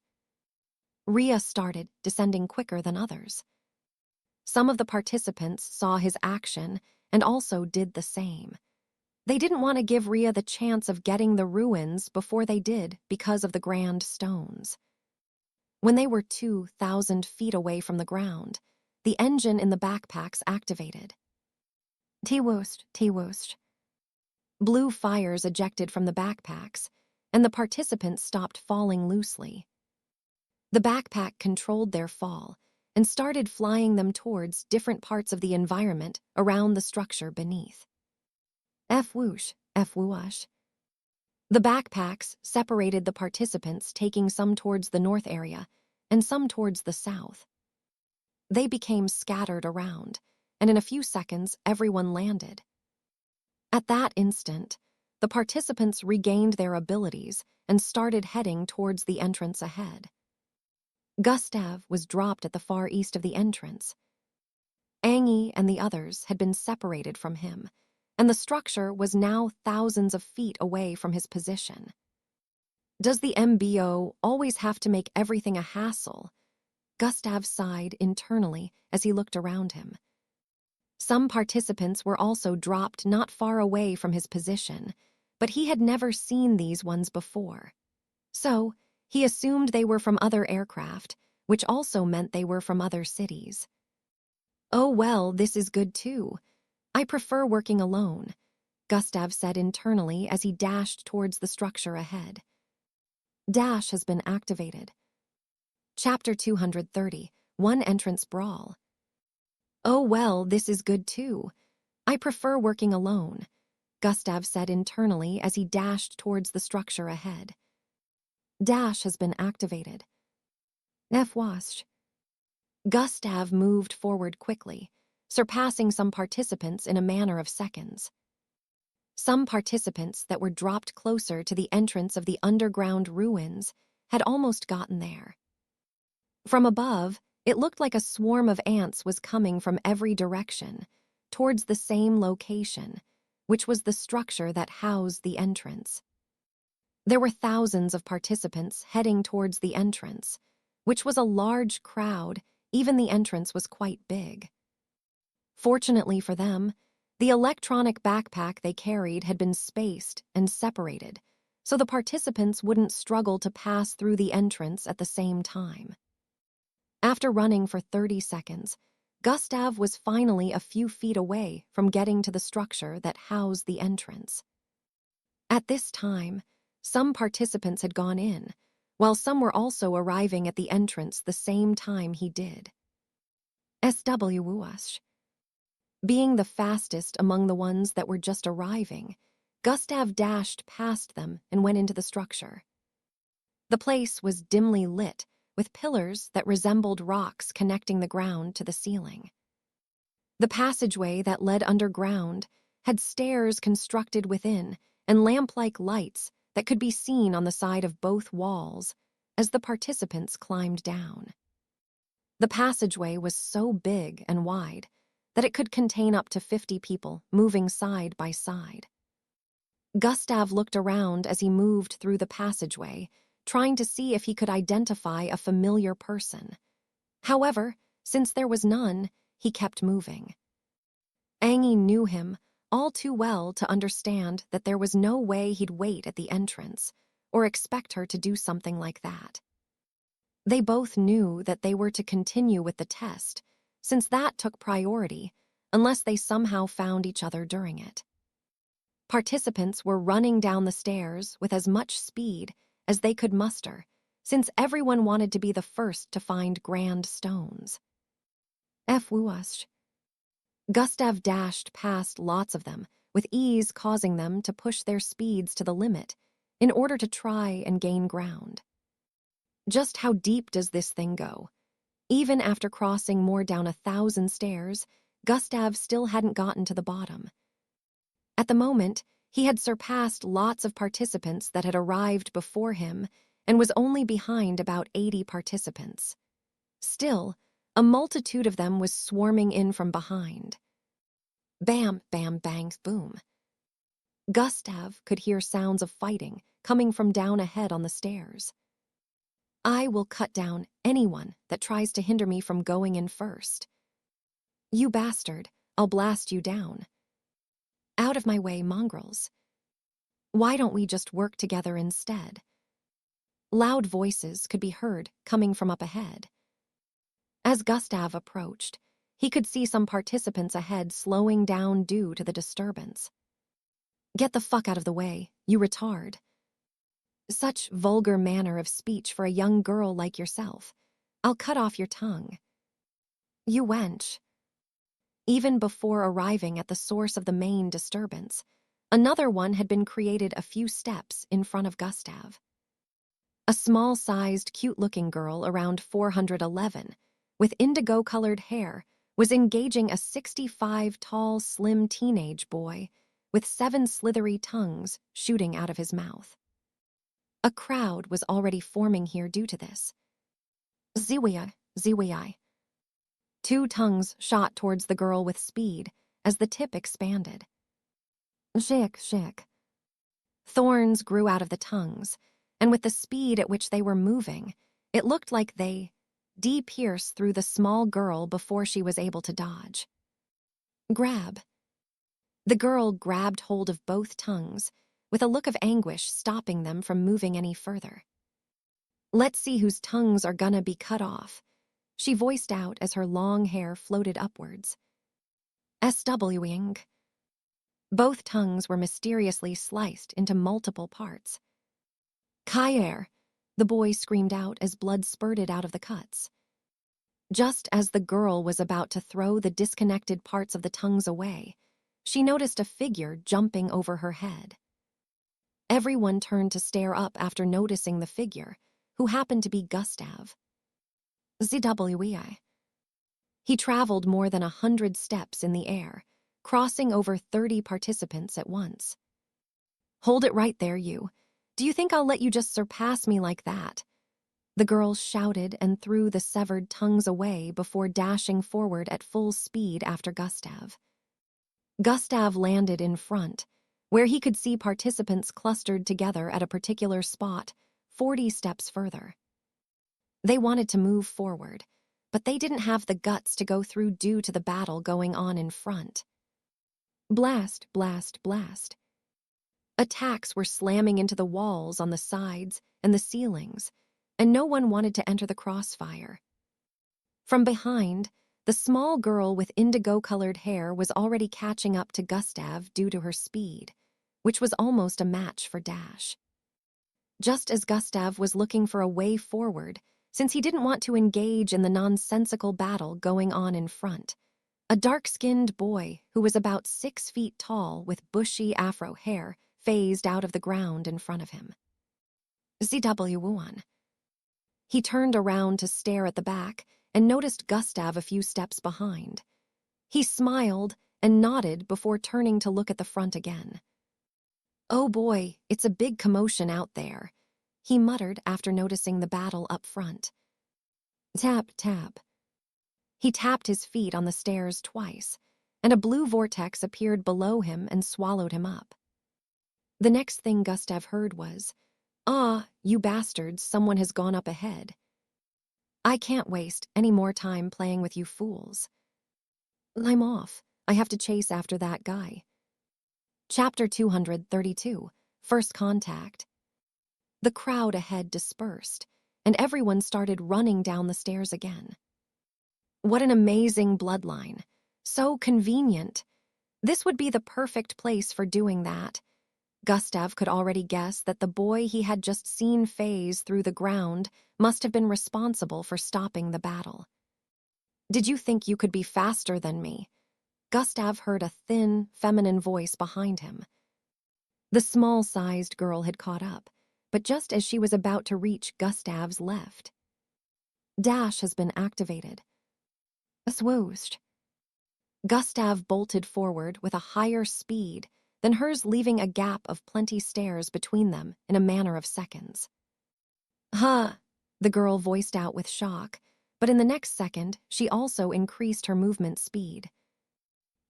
Ria started descending quicker than others. Some of the participants saw his action and also did the same. They didn't want to give Ria the chance of getting the ruins before they did because of the grand stones. When they were 2,000 feet away from the ground, the engine in the backpacks activated. T-woost. Blue fires ejected from the backpacks, and the participants stopped falling loosely. The backpack controlled their fall and started flying them towards different parts of the environment around the structure beneath. Fwoosh. The backpacks separated the participants, taking some towards the north area and some towards the south. They became scattered around, and in a few seconds everyone landed. At that instant, the participants regained their abilities and started heading towards the entrance ahead. Gustav was dropped at the far east of the entrance. Angie and the others had been separated from him, and the structure was now thousands of feet away from his position. Does the MBO always have to make everything a hassle? Gustav sighed internally as he looked around him. Some participants were also dropped not far away from his position, but he had never seen these ones before. So, he assumed they were from other aircraft, which also meant they were from other cities. Oh well, this is good too. I prefer working alone, Gustav said internally as he dashed towards the structure ahead. Dash has been activated. Chapter 230, One Entrance Brawl. Oh well, this is good too. I prefer working alone, Gustav said internally as he dashed towards the structure ahead. Dash has been activated. Fwash. Gustav moved forward quickly, surpassing some participants in a matter of seconds. Some participants that were dropped closer to the entrance of the underground ruins had almost gotten there. From above, it looked like a swarm of ants was coming from every direction, towards the same location, which was the structure that housed the entrance. There were thousands of participants heading towards the entrance, which was a large crowd. Even the entrance was quite big. Fortunately for them, the electronic backpack they carried had been spaced and separated, so the participants wouldn't struggle to pass through the entrance at the same time. After running for 30 seconds, Gustav was finally a few feet away from getting to the structure that housed the entrance. At this time, some participants had gone in, while some were also arriving at the entrance the same time he did. SWUSH. Being the fastest among the ones that were just arriving, Gustav dashed past them and went into the structure. The place was dimly lit, with pillars that resembled rocks connecting the ground to the ceiling. The passageway that led underground had stairs constructed within and lamp-like lights that could be seen on the side of both walls as the participants climbed down. The passageway was so big and wide that it could contain up to 50 people moving side by side. Gustav looked around as he moved through the passageway, trying to see if he could identify a familiar person. However, since there was none, he kept moving. Angie knew him all too well to understand that there was no way he'd wait at the entrance or expect her to do something like that. They both knew that they were to continue with the test, since that took priority, unless they somehow found each other during it. Participants were running down the stairs with as much speed as they could muster, since everyone wanted to be the first to find grand stones. Fwush. Gustav dashed past lots of them, with ease causing them to push their speeds to the limit in order to try and gain ground. Just how deep does this thing go? Even after crossing more down 1,000 stairs, Gustav still hadn't gotten to the bottom. At the moment, he had surpassed lots of participants that had arrived before him and was only behind about 80 participants. Still, a multitude of them was swarming in from behind. Bam, bam, bang, boom. Gustav could hear sounds of fighting coming from down ahead on the stairs. I will cut down anyone that tries to hinder me from going in first. You bastard, I'll blast you down. Out of my way, mongrels. Why don't we just work together instead? Loud voices could be heard coming from up ahead. As Gustav approached, he could see some participants ahead slowing down due to the disturbance. Get the fuck out of the way, you retard. Such vulgar manner of speech for a young girl like yourself. I'll cut off your tongue. You wench. Even before arriving at the source of the main disturbance, another one had been created a few steps in front of Gustav. A small-sized, cute-looking girl around 411, with indigo-colored hair, was engaging a 65 tall, slim teenage boy with 7 slithery tongues shooting out of his mouth. A crowd was already forming here due to this. Ziwei, Ziwei. 2 tongues shot towards the girl with speed as the tip expanded. Shik, shik. Thorns grew out of the tongues, and with the speed at which they were moving, it looked like they pierced through the small girl before she was able to dodge. Grab. The girl grabbed hold of both tongues, with a look of anguish stopping them from moving any further. Let's see whose tongues are gonna be cut off, she voiced out as her long hair floated upwards. SWing. Both tongues were mysteriously sliced into multiple parts. Kair, the boy screamed out as blood spurted out of the cuts. Just as the girl was about to throw the disconnected parts of the tongues away, she noticed a figure jumping over her head. Everyone turned to stare up after noticing the figure, who happened to be Gustav. Zwei. He traveled more than 100 steps in the air, crossing over 30 participants at once. Hold it right there, you. Do you think I'll let you just surpass me like that? The girl shouted and threw the severed tongues away before dashing forward at full speed after Gustav. Gustav landed in front, where he could see participants clustered together at a particular spot, 40 steps further. They wanted to move forward, but they didn't have the guts to go through due to the battle going on in front. Blast, blast, blast. Attacks were slamming into the walls on the sides and the ceilings, and no one wanted to enter the crossfire. From behind, the small girl with indigo-colored hair was already catching up to Gustav due to her speed, which was almost a match for Dash. Just as Gustav was looking for a way forward, since he didn't want to engage in the nonsensical battle going on in front, a dark-skinned boy who was about 6 feet tall with bushy afro hair phased out of the ground in front of him. ZW1. He turned around to stare at the back and noticed Gustav a few steps behind. He smiled and nodded before turning to look at the front again. Oh boy, it's a big commotion out there, he muttered after noticing the battle up front. Tap, tap. He tapped his feet on the stairs twice, and a blue vortex appeared below him and swallowed him up. The next thing Gustav heard was, "Ah, you bastards, someone has gone up ahead. I can't waste any more time playing with you fools. I'm off. I have to chase after that guy." Chapter 232, First Contact. The crowd ahead dispersed, and everyone started running down the stairs again. What an amazing bloodline. So convenient. This would be the perfect place for doing that. Gustav could already guess that the boy he had just seen phase through the ground must have been responsible for stopping the battle. Did you think you could be faster than me? Gustav heard a thin, feminine voice behind him. The small-sized girl had caught up, but just as she was about to reach Gustav's left. Dash has been activated. A swoosh. Gustav bolted forward with a higher speed than hers, leaving a gap of plenty stairs between them in a matter of seconds. Huh, the girl voiced out with shock, but in the next second, she also increased her movement speed.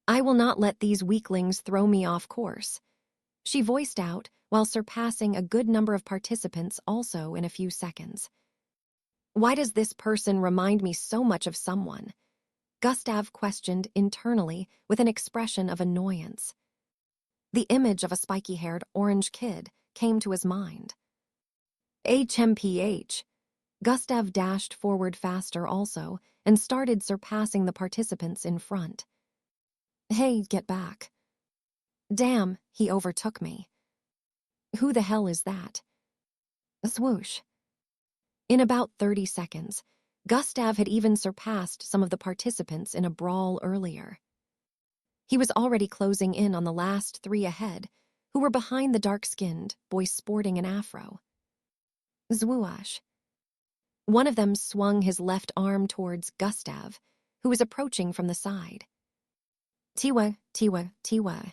I will not let these weaklings throw me off course, she voiced out while surpassing a good number of participants also in a few seconds. Why does this person remind me so much of someone? Gustav questioned internally with an expression of annoyance. The image of a spiky-haired orange kid came to his mind. HMPH. Gustav dashed forward faster also and started surpassing the participants in front. Hey, get back. Damn, he overtook me. Who the hell is that? A swoosh. In about 30 seconds, Gustav had even surpassed some of the participants in a brawl earlier. He was already closing in on the last 3 ahead, who were behind the dark-skinned boy sporting an afro. Zwoosh. One of them swung his left arm towards Gustav, who was approaching from the side. Tiwa, Tiwa, Tiwa.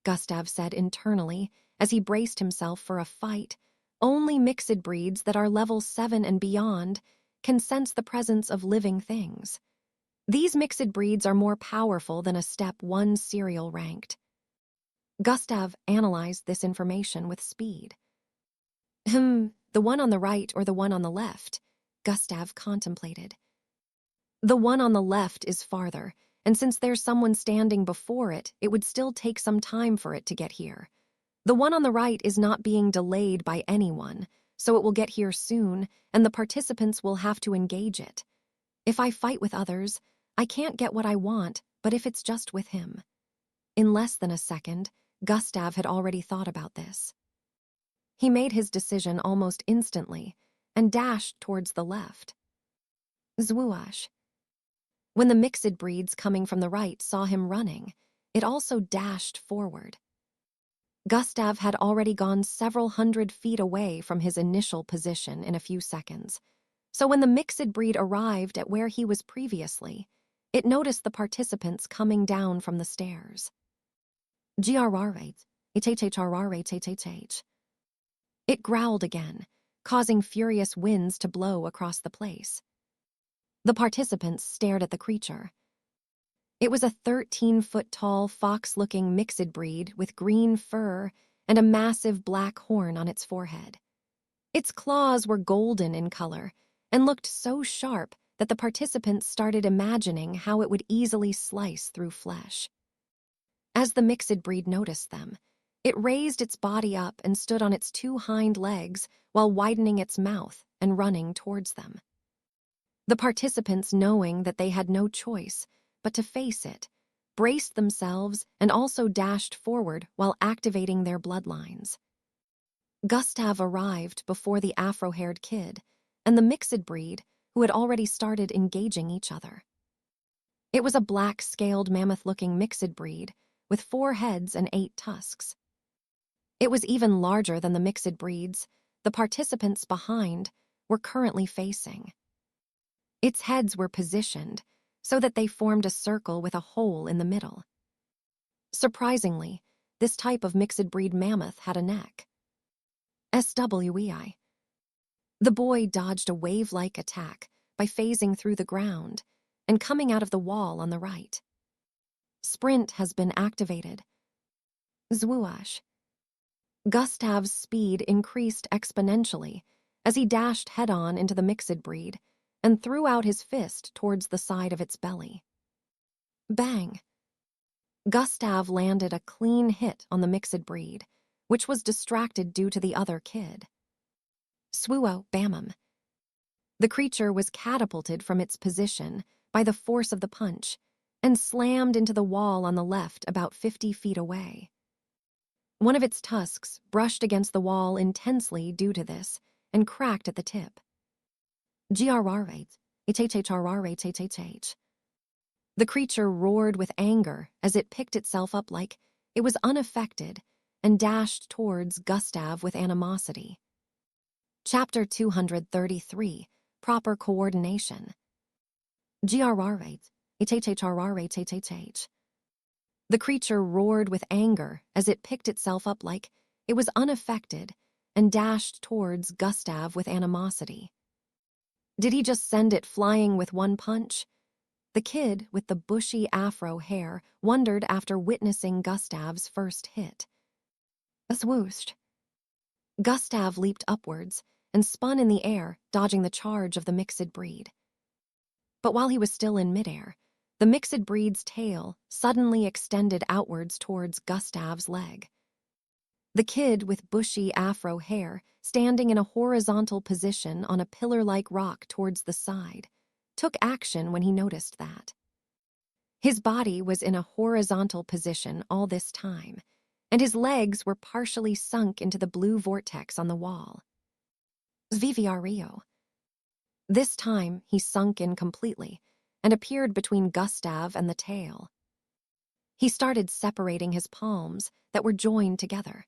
Gustav said internally as he braced himself for a fight. Only mixed breeds that are level 7 and beyond can sense the presence of living things. These mixed breeds are more powerful than a step 1 serial ranked. Gustav analyzed this information with speed. The one on the right or the one on the left? Gustav contemplated. The one on the left is farther, and since there's someone standing before it, it would still take some time for it to get here. The one on the right is not being delayed by anyone, so it will get here soon, and the participants will have to engage it. If I fight with others, I can't get what I want, but if it's just with him. In less than a second, Gustav had already thought about this. He made his decision almost instantly and dashed towards the left. Zwoosh. When the mixed breeds coming from the right saw him running, it also dashed forward. Gustav had already gone several hundred feet away from his initial position in a few seconds, so when the mixed breed arrived at where he was previously, it noticed the participants coming down from the stairs. It growled again, causing furious winds to blow across the place. The participants stared at the creature. It was a 13-foot-tall, fox-looking mixed breed with green fur and a massive black horn on its forehead. Its claws were golden in color and looked so sharp that the participants started imagining how it would easily slice through flesh. As the mixed breed noticed them, it raised its body up and stood on its 2 hind legs while widening its mouth and running towards them. The participants, knowing that they had no choice but to face it, braced themselves and also dashed forward while activating their bloodlines. Gustav arrived before the afro-haired kid and the mixed breed, who had already started engaging each other. It was a black-scaled mammoth-looking mixed breed with 4 heads and 8 tusks. It was even larger than the mixed breeds the participants behind were currently facing. Its heads were positioned so that they formed a circle with a hole in the middle. Surprisingly, this type of mixed-breed mammoth had a neck. SWEI. The boy dodged a wave-like attack by phasing through the ground and coming out of the wall on the right. Sprint has been activated. Zwoosh. Gustav's speed increased exponentially as he dashed head-on into the mixed breed and threw out his fist towards the side of its belly. Bang! Gustav landed a clean hit on the mixed breed, which was distracted due to the other kid. Swoo bamum. The creature was catapulted from its position by the force of the punch and slammed into the wall on the left about 50 feet away. One of its tusks brushed against the wall intensely due to this and cracked at the tip. The creature roared with anger as it picked itself up like it was unaffected and dashed towards Gustav with animosity. Chapter 233, Proper Coordination. The creature roared with anger as it picked itself up like it was unaffected and dashed towards Gustav with animosity. Did he just send it flying with one punch? The kid with the bushy afro hair wondered after witnessing Gustav's first hit. A swooshed. Gustav leaped upwards and spun in the air, dodging the charge of the mixed breed. But while he was still in midair, the mixed breed's tail suddenly extended outwards towards Gustav's leg. The kid with bushy afro hair, standing in a horizontal position on a pillar-like rock towards the side, took action when he noticed that. His body was in a horizontal position all this time, and his legs were partially sunk into the blue vortex on the wall. Zvivrio. This time, he sunk in completely and appeared between Gustav and the tail. He started separating his palms that were joined together.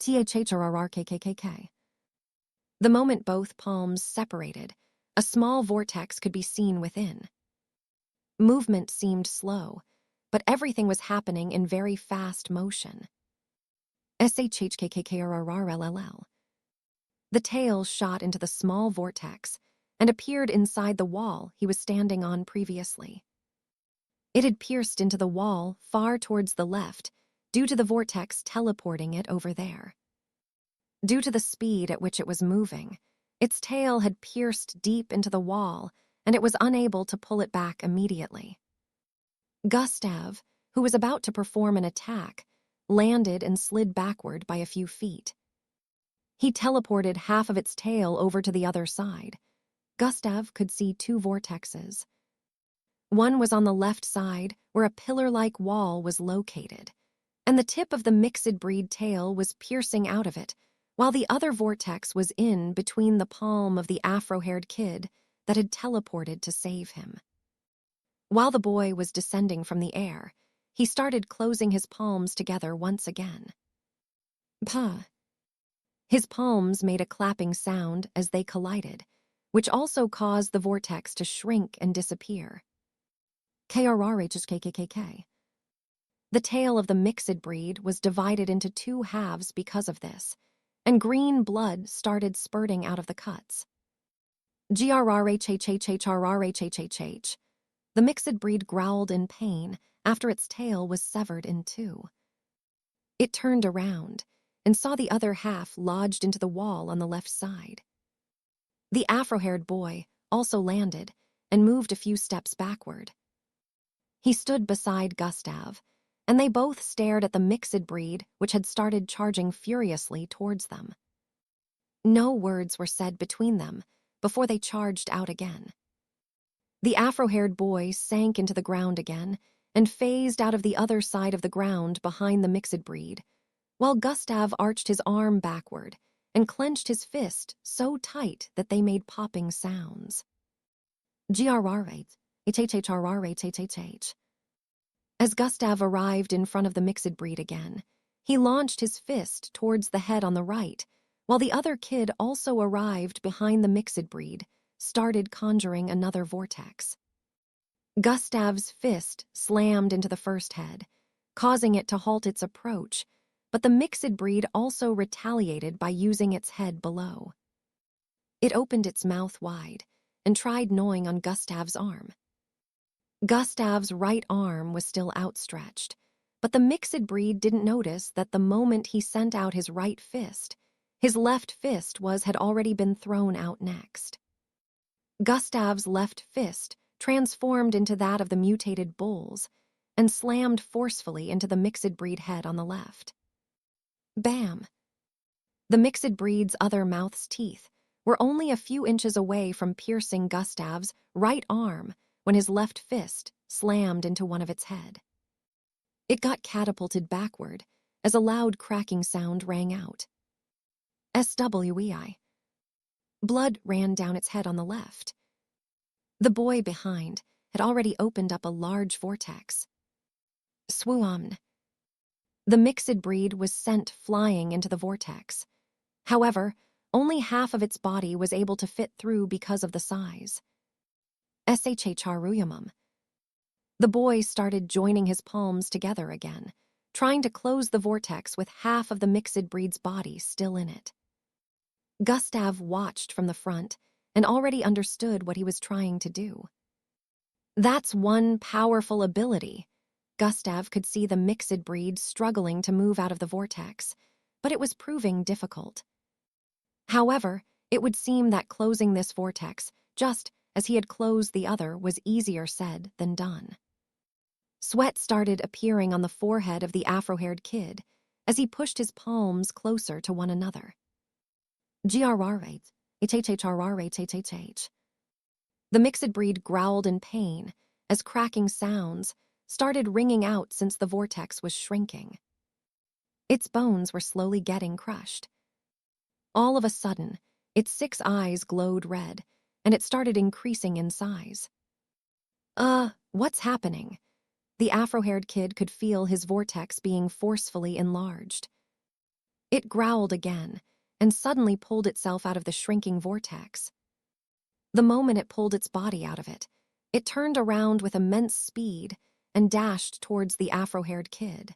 THHRRKKKK. The moment both palms separated, a small vortex could be seen within. Movement seemed slow, but everything was happening in very fast motion. SHHKKKRRRLLL. The tail shot into the small vortex and appeared inside the wall he was standing on previously. It had pierced into the wall far towards the left due to the vortex teleporting it over there. Due to the speed at which it was moving, its tail had pierced deep into the wall and it was unable to pull it back immediately. Gustav, who was about to perform an attack, landed and slid backward by a few feet. He teleported half of its tail over to the other side. Gustav could see two vortexes. One was on the left side, where a pillar-like wall was located, and the tip of the mixed-breed tail was piercing out of it, while the other vortex was in between the palm of the afro-haired kid that had teleported to save him. While the boy was descending from the air, he started closing his palms together once again. Puh. His palms made a clapping sound as they collided, which also caused the vortex to shrink and disappear. KRRHKKKK. The tail of the mixed breed was divided into two halves because of this, and green blood started spurting out of the cuts. GRRHHHHRRHHHH. The mixed breed growled in pain after its tail was severed in two. It turned around and saw the other half lodged into the wall on the left side. The afro-haired boy also landed and moved a few steps backward. He stood beside Gustav, and they both stared at the mixed breed which had started charging furiously towards them. No words were said between them before they charged out again. The afro-haired boy sank into the ground again and phased out of the other side of the ground behind the mixed breed, while Gustav arched his arm backward and clenched his fist so tight that they made popping sounds. GRR8, HHHRR8HHH. As Gustav arrived in front of the mixed breed again, he launched his fist towards the head on the right, while the other kid also arrived behind the mixed breed, started conjuring another vortex. Gustav's fist slammed into the first head, causing it to halt its approach, but the mixed breed also retaliated by using its head below. It opened its mouth wide and tried gnawing on Gustav's arm. Gustav's right arm was still outstretched, but the mixed breed didn't notice that the moment he sent out his right fist, his left fist had already been thrown out next. Gustav's left fist transformed into that of the mutated bull's and slammed forcefully into the mixed breed head on the left. Bam! The mixed breed's other mouth's teeth were only a few inches away from piercing Gustav's right arm when his left fist slammed into one of its head. It got catapulted backward as a loud cracking sound rang out. SWEI. Blood ran down its head on the left. The boy behind had already opened up a large vortex. Swoomn. The mixed breed was sent flying into the vortex. However, only half of its body was able to fit through because of the size. SHHRUYAMUM. The boy started joining his palms together again, trying to close the vortex with half of the mixed breed's body still in it. Gustav watched from the front and already understood what he was trying to do. That's one powerful ability. Gustav could see the mixed breed struggling to move out of the vortex, but it was proving difficult. However, it would seem that closing this vortex, just as he had closed the other, was easier said than done. Sweat started appearing on the forehead of the afro-haired kid as he pushed his palms closer to one another. GRR8, HHHRR8HHH. The mixed breed growled in pain as cracking sounds started ringing out since the vortex was shrinking. Its bones were slowly getting crushed. All of a sudden, its 6 eyes glowed red, and it started increasing in size. What's happening? The afro-haired kid could feel his vortex being forcefully enlarged. It growled again, and suddenly pulled itself out of the shrinking vortex. The moment it pulled its body out of it, it turned around with immense speed and dashed towards the afro-haired kid.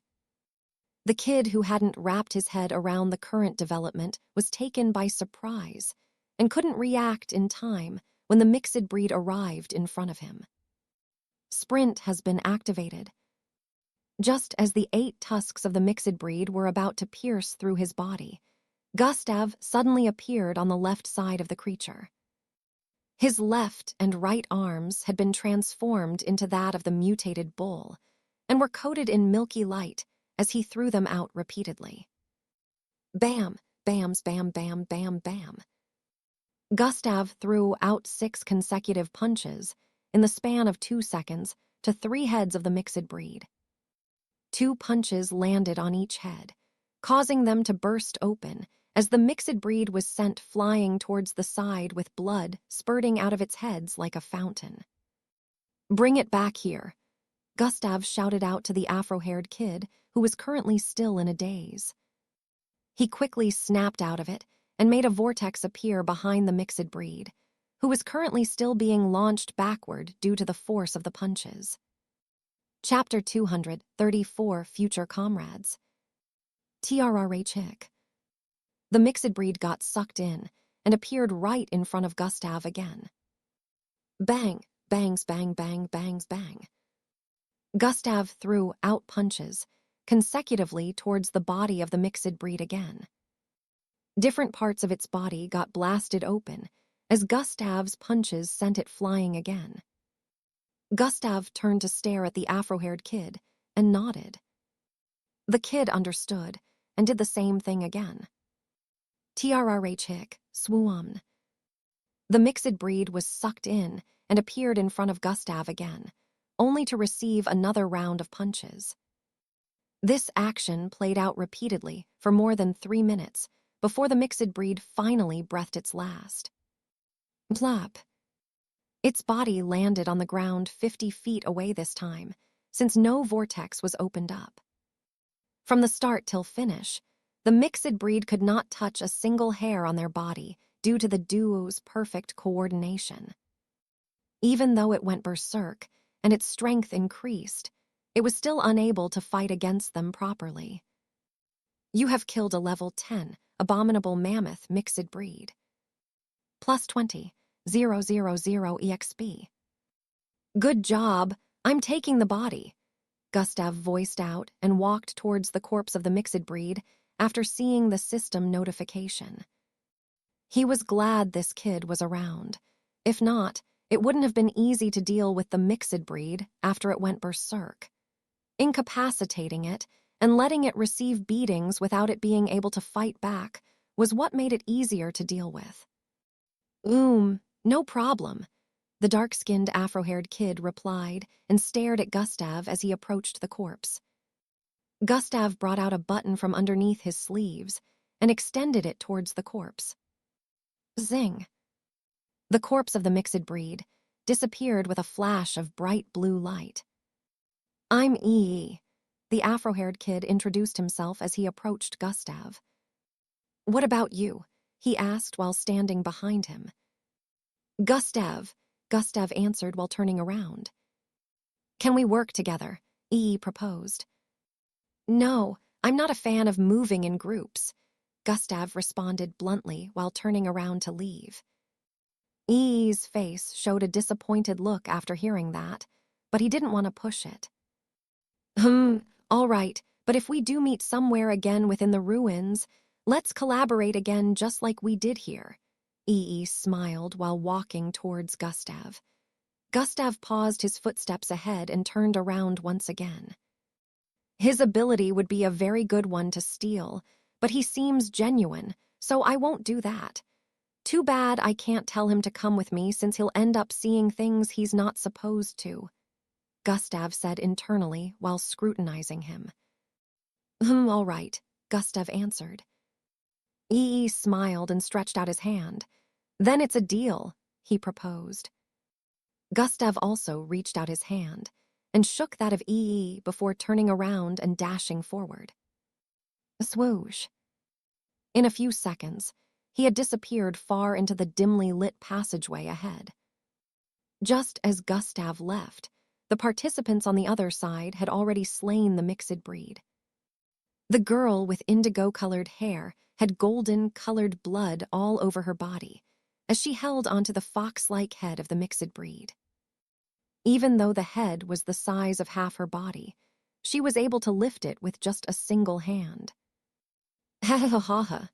The kid, who hadn't wrapped his head around the current development, was taken by surprise and couldn't react in time when the mixed breed arrived in front of him. Sprint has been activated. Just as the 8 tusks of the mixed breed were about to pierce through his body, Gustav suddenly appeared on the left side of the creature. His left and right arms had been transformed into that of the mutated bull and were coated in milky light as he threw them out repeatedly. Bam, bams, bam, bam, bam, bam. Gustav threw out 6 consecutive punches in the span of 2 seconds to 3 heads of the mixed breed. 2 punches landed on each head, causing them to burst open as the mixed breed was sent flying towards the side with blood spurting out of its heads like a fountain. "Bring it back here," Gustav shouted out to the afro-haired kid, who was currently still in a daze. He quickly snapped out of it and made a vortex appear behind the mixed breed, who was currently still being launched backward due to the force of the punches. Chapter 234, Future Comrades. TRRH Hick. The mixed breed got sucked in and appeared right in front of Gustav again. Bang, bangs, bang, bang, bangs, bang. Gustav threw out punches consecutively towards the body of the mixed breed again. Different parts of its body got blasted open as Gustav's punches sent it flying again. Gustav turned to stare at the afro-haired kid and nodded. The kid understood and did the same thing again. TRRH Hick, swoon. The mixed breed was sucked in and appeared in front of Gustav again, only to receive another round of punches. This action played out repeatedly for more than 3 minutes before the mixed breed finally breathed its last. Plop. Its body landed on the ground 50 feet away this time, since no vortex was opened up. From the start till finish, the mixed breed could not touch a single hair on their body due to the duo's perfect coordination. Even though it went berserk and its strength increased, it was still unable to fight against them properly. You have killed a level 10 abominable mammoth mixed breed. Plus 20, 000 EXP. Good job, I'm taking the body, Gustav voiced out and walked towards the corpse of the mixed breed after seeing the system notification. He was glad this kid was around. If not, it wouldn't have been easy to deal with the mixed breed after it went berserk. Incapacitating it and letting it receive beatings without it being able to fight back was what made it easier to deal with. No problem, the dark-skinned afro-haired kid replied and stared at Gustav as he approached the corpse. Gustav brought out a button from underneath his sleeves and extended it towards the corpse. Zing. The corpse of the mixed breed disappeared with a flash of bright blue light. I'm EE, the afro-haired kid introduced himself as he approached Gustav. What about you? He asked while standing behind him. Gustav answered while turning around. Can we work together? EE proposed. No, I'm not a fan of moving in groups, Gustav responded bluntly while turning around to leave. EE's face showed a disappointed look after hearing that, but he didn't want to push it. All right, but if we do meet somewhere again within the ruins, let's collaborate again just like we did here. EE smiled while walking towards Gustav. Gustav paused his footsteps ahead and turned around once again. His ability would be a very good one to steal, but he seems genuine, so I won't do that. Too bad I can't tell him to come with me since he'll end up seeing things he's not supposed to, Gustav said internally while scrutinizing him. All right, Gustav answered. EE smiled and stretched out his hand. Then it's a deal, he proposed. Gustav also reached out his hand and shook that of EE before turning around and dashing forward. A swoosh. In a few seconds, he had disappeared far into the dimly lit passageway ahead. Just as Gustav left, The participants on the other side had already slain the mixed breed. The girl with indigo-colored hair had golden-colored blood all over her body as she held onto the fox-like head of the mixed breed. Even though the head was the size of half her body, she was able to lift it with just a single hand. Ha ha ha ha.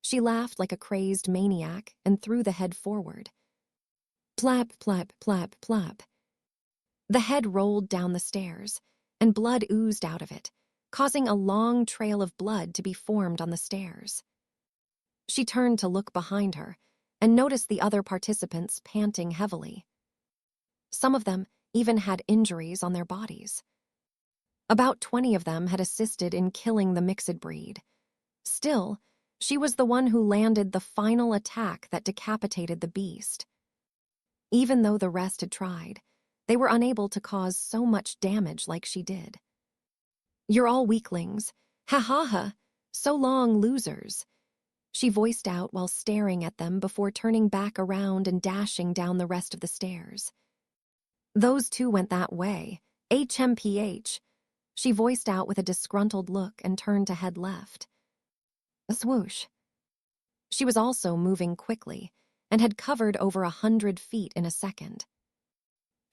She laughed like a crazed maniac and threw the head forward. Plap, plap, plap, plap. The head rolled down the stairs, and blood oozed out of it, causing a long trail of blood to be formed on the stairs. She turned to look behind her and noticed the other participants panting heavily. Some of them even had injuries on their bodies. About 20 of them had assisted in killing the mixed breed. Still, she was the one who landed the final attack that decapitated the beast. Even though the rest had tried, they were unable to cause so much damage like she did. "You're all weaklings. Ha ha ha. So long, losers," she voiced out while staring at them before turning back around and dashing down the rest of the stairs. "Those two went that way. HMPH," she voiced out with a disgruntled look and turned to head left. A swoosh. She was also moving quickly and had covered over 100 feet in a second.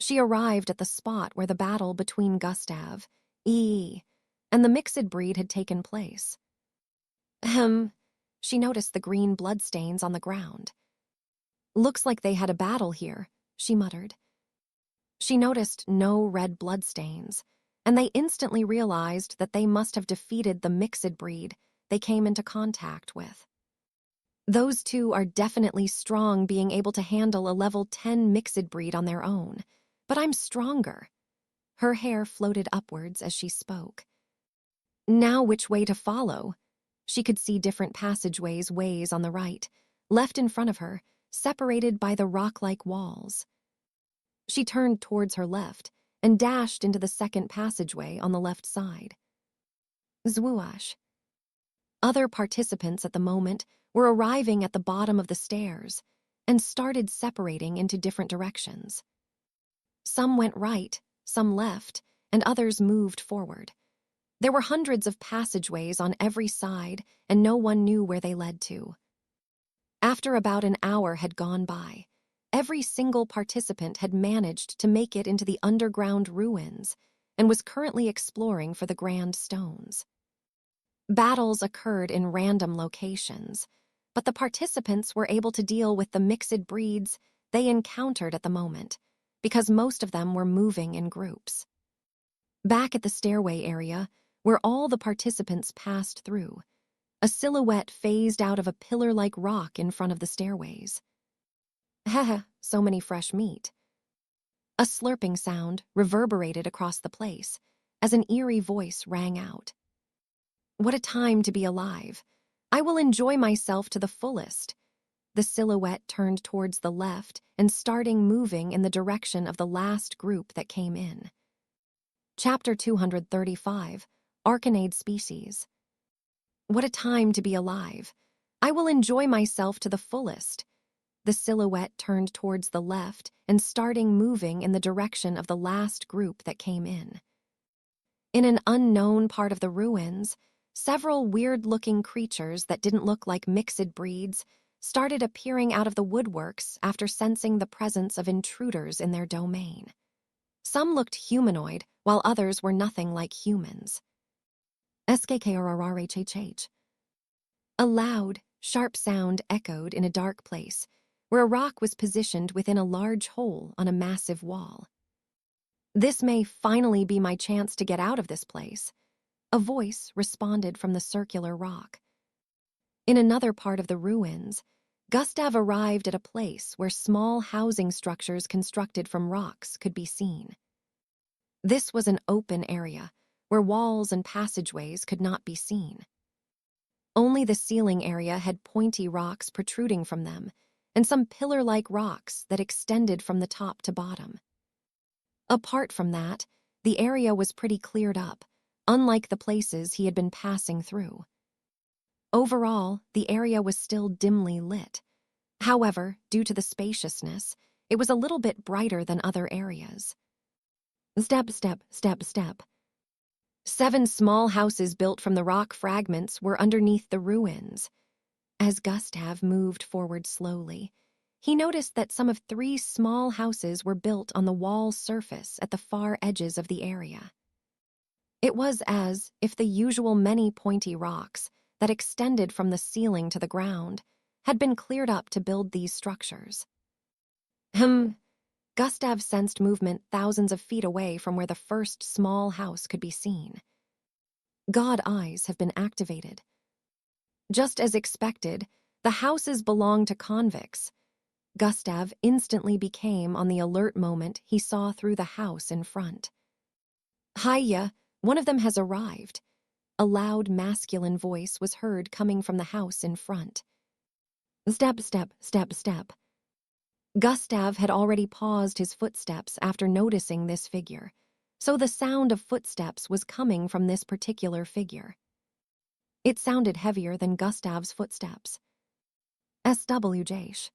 She arrived at the spot where the battle between Gustav, and the mixed breed had taken place. She noticed the green bloodstains on the ground. "Looks like they had a battle here," she muttered. She noticed no red bloodstains, and they instantly realized that they must have defeated the mixed breed they came into contact with. "Those two are definitely strong, being able to handle a level 10 mixed breed on their own, but I'm stronger." Her hair floated upwards as she spoke. Now which way to follow? She could see different ways on the right, left in front of her, separated by the rock-like walls. She turned towards her left and dashed into the second passageway on the left side. Zwoosh. Other participants at the moment were arriving at the bottom of the stairs and started separating into different directions. Some went right, some left, and others moved forward. There were hundreds of passageways on every side, and no one knew where they led to. After about an hour had gone by, every single participant had managed to make it into the underground ruins and was currently exploring for the grand stones. Battles occurred in random locations, but the participants were able to deal with the mixed breeds they encountered at the moment, because most of them were moving in groups. Back at the stairway area, where all the participants passed through, a silhouette phased out of a pillar-like rock in front of the stairways. Heh, so many fresh meat. A slurping sound reverberated across the place as an eerie voice rang out. "What a time to be alive. I will enjoy myself to the fullest." The silhouette turned towards the left and started moving in the direction of the last group that came in. Chapter 235, Arcanade Species. "What a time to be alive. I will enjoy myself to the fullest." The silhouette turned towards the left and started moving in the direction of the last group that came in. In an unknown part of the ruins, several weird-looking creatures that didn't look like mixed breeds started appearing out of the woodworks after sensing the presence of intruders in their domain. Some looked humanoid, while others were nothing like humans. SKKRRHHH. A loud, sharp sound echoed in a dark place, where a rock was positioned within a large hole on a massive wall. "This may finally be my chance to get out of this place," a voice responded from the circular rock. In another part of the ruins, Gustav arrived at a place where small housing structures constructed from rocks could be seen. This was an open area, where walls and passageways could not be seen. Only the ceiling area had pointy rocks protruding from them, and some pillar-like rocks that extended from the top to bottom. Apart from that, the area was pretty cleared up, unlike the places he had been passing through. Overall, the area was still dimly lit. However, due to the spaciousness, it was a little bit brighter than other areas. Step, step, step, step. 7 small houses built from the rock fragments were underneath the ruins. As Gustav moved forward slowly, he noticed that some of 3 small houses were built on the wall surface at the far edges of the area. It was as if the usual many pointy rocks that extended from the ceiling to the ground had been cleared up to build these structures. Gustav sensed movement thousands of feet away from where the first small house could be seen. God eyes have been activated. Just as expected, the houses belonged to convicts. Gustav instantly became on the alert moment he saw through the house in front. Hiya, one of them has arrived. A loud masculine voice was heard coming from the house in front. Step, step, step, step. Gustav had already paused his footsteps after noticing this figure, so the sound of footsteps was coming from this particular figure. It sounded heavier than Gustav's footsteps. SWJ.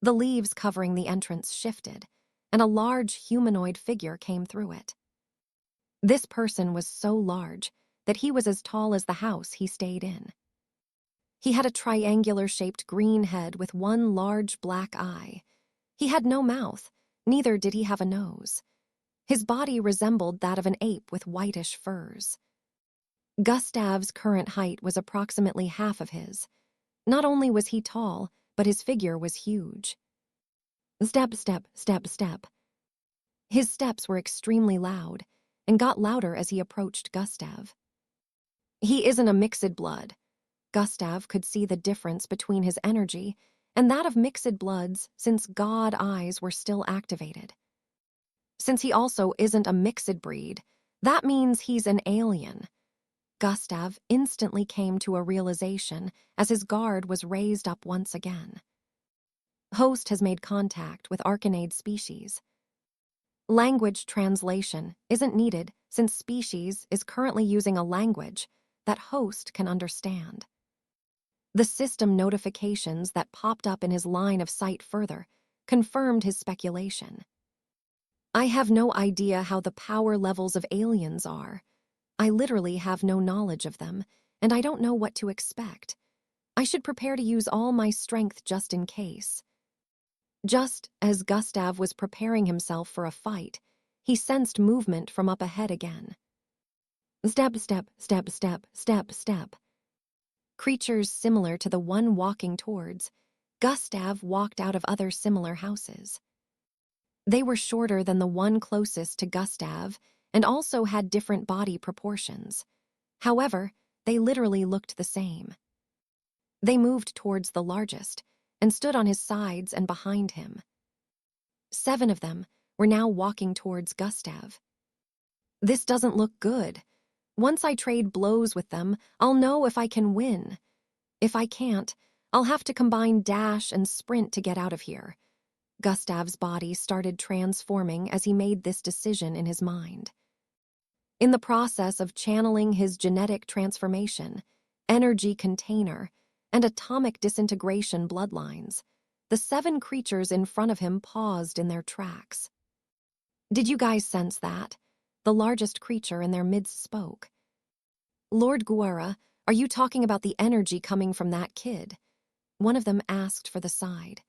The leaves covering the entrance shifted, and a large humanoid figure came through it. This person was so large that he was as tall as the house he stayed in. He had a triangular-shaped green head with one large black eye. He had no mouth, neither did he have a nose. His body resembled that of an ape with whitish furs. Gustav's current height was approximately half of his. Not only was he tall, but his figure was huge. Step, step, step, step. His steps were extremely loud, and got louder as he approached Gustav. He isn't a mixed blood. Gustav could see the difference between his energy and that of mixed bloods since God eyes were still activated. Since he also isn't a mixed breed, that means he's an alien. Gustav instantly came to a realization as his guard was raised up once again. Host has made contact with Arcanade species. Language translation isn't needed since species is currently using a language that host can understand. The system notifications that popped up in his line of sight further confirmed his speculation. I have no idea how the power levels of aliens are. I literally have no knowledge of them, and I don't know what to expect. I should prepare to use all my strength just in case. Just as Gustav was preparing himself for a fight, he sensed movement from up ahead again. Step, step, step, step, step, step. Creatures similar to the one walking towards, Gustav walked out of other similar houses. They were shorter than the one closest to Gustav and also had different body proportions. However, they literally looked the same. They moved towards the largest and stood on his sides and behind him. 7 of them were now walking towards Gustav. This doesn't look good. Once I trade blows with them, I'll know if I can win. If I can't, I'll have to combine dash and sprint to get out of here. Gustav's body started transforming as he made this decision in his mind. In the process of channeling his genetic transformation, energy container, and atomic disintegration bloodlines, the 7 creatures in front of him paused in their tracks. Did you guys sense that? The largest creature in their midst spoke. Lord Guerra, are you talking about the energy coming from that kid? One of them asked for the side.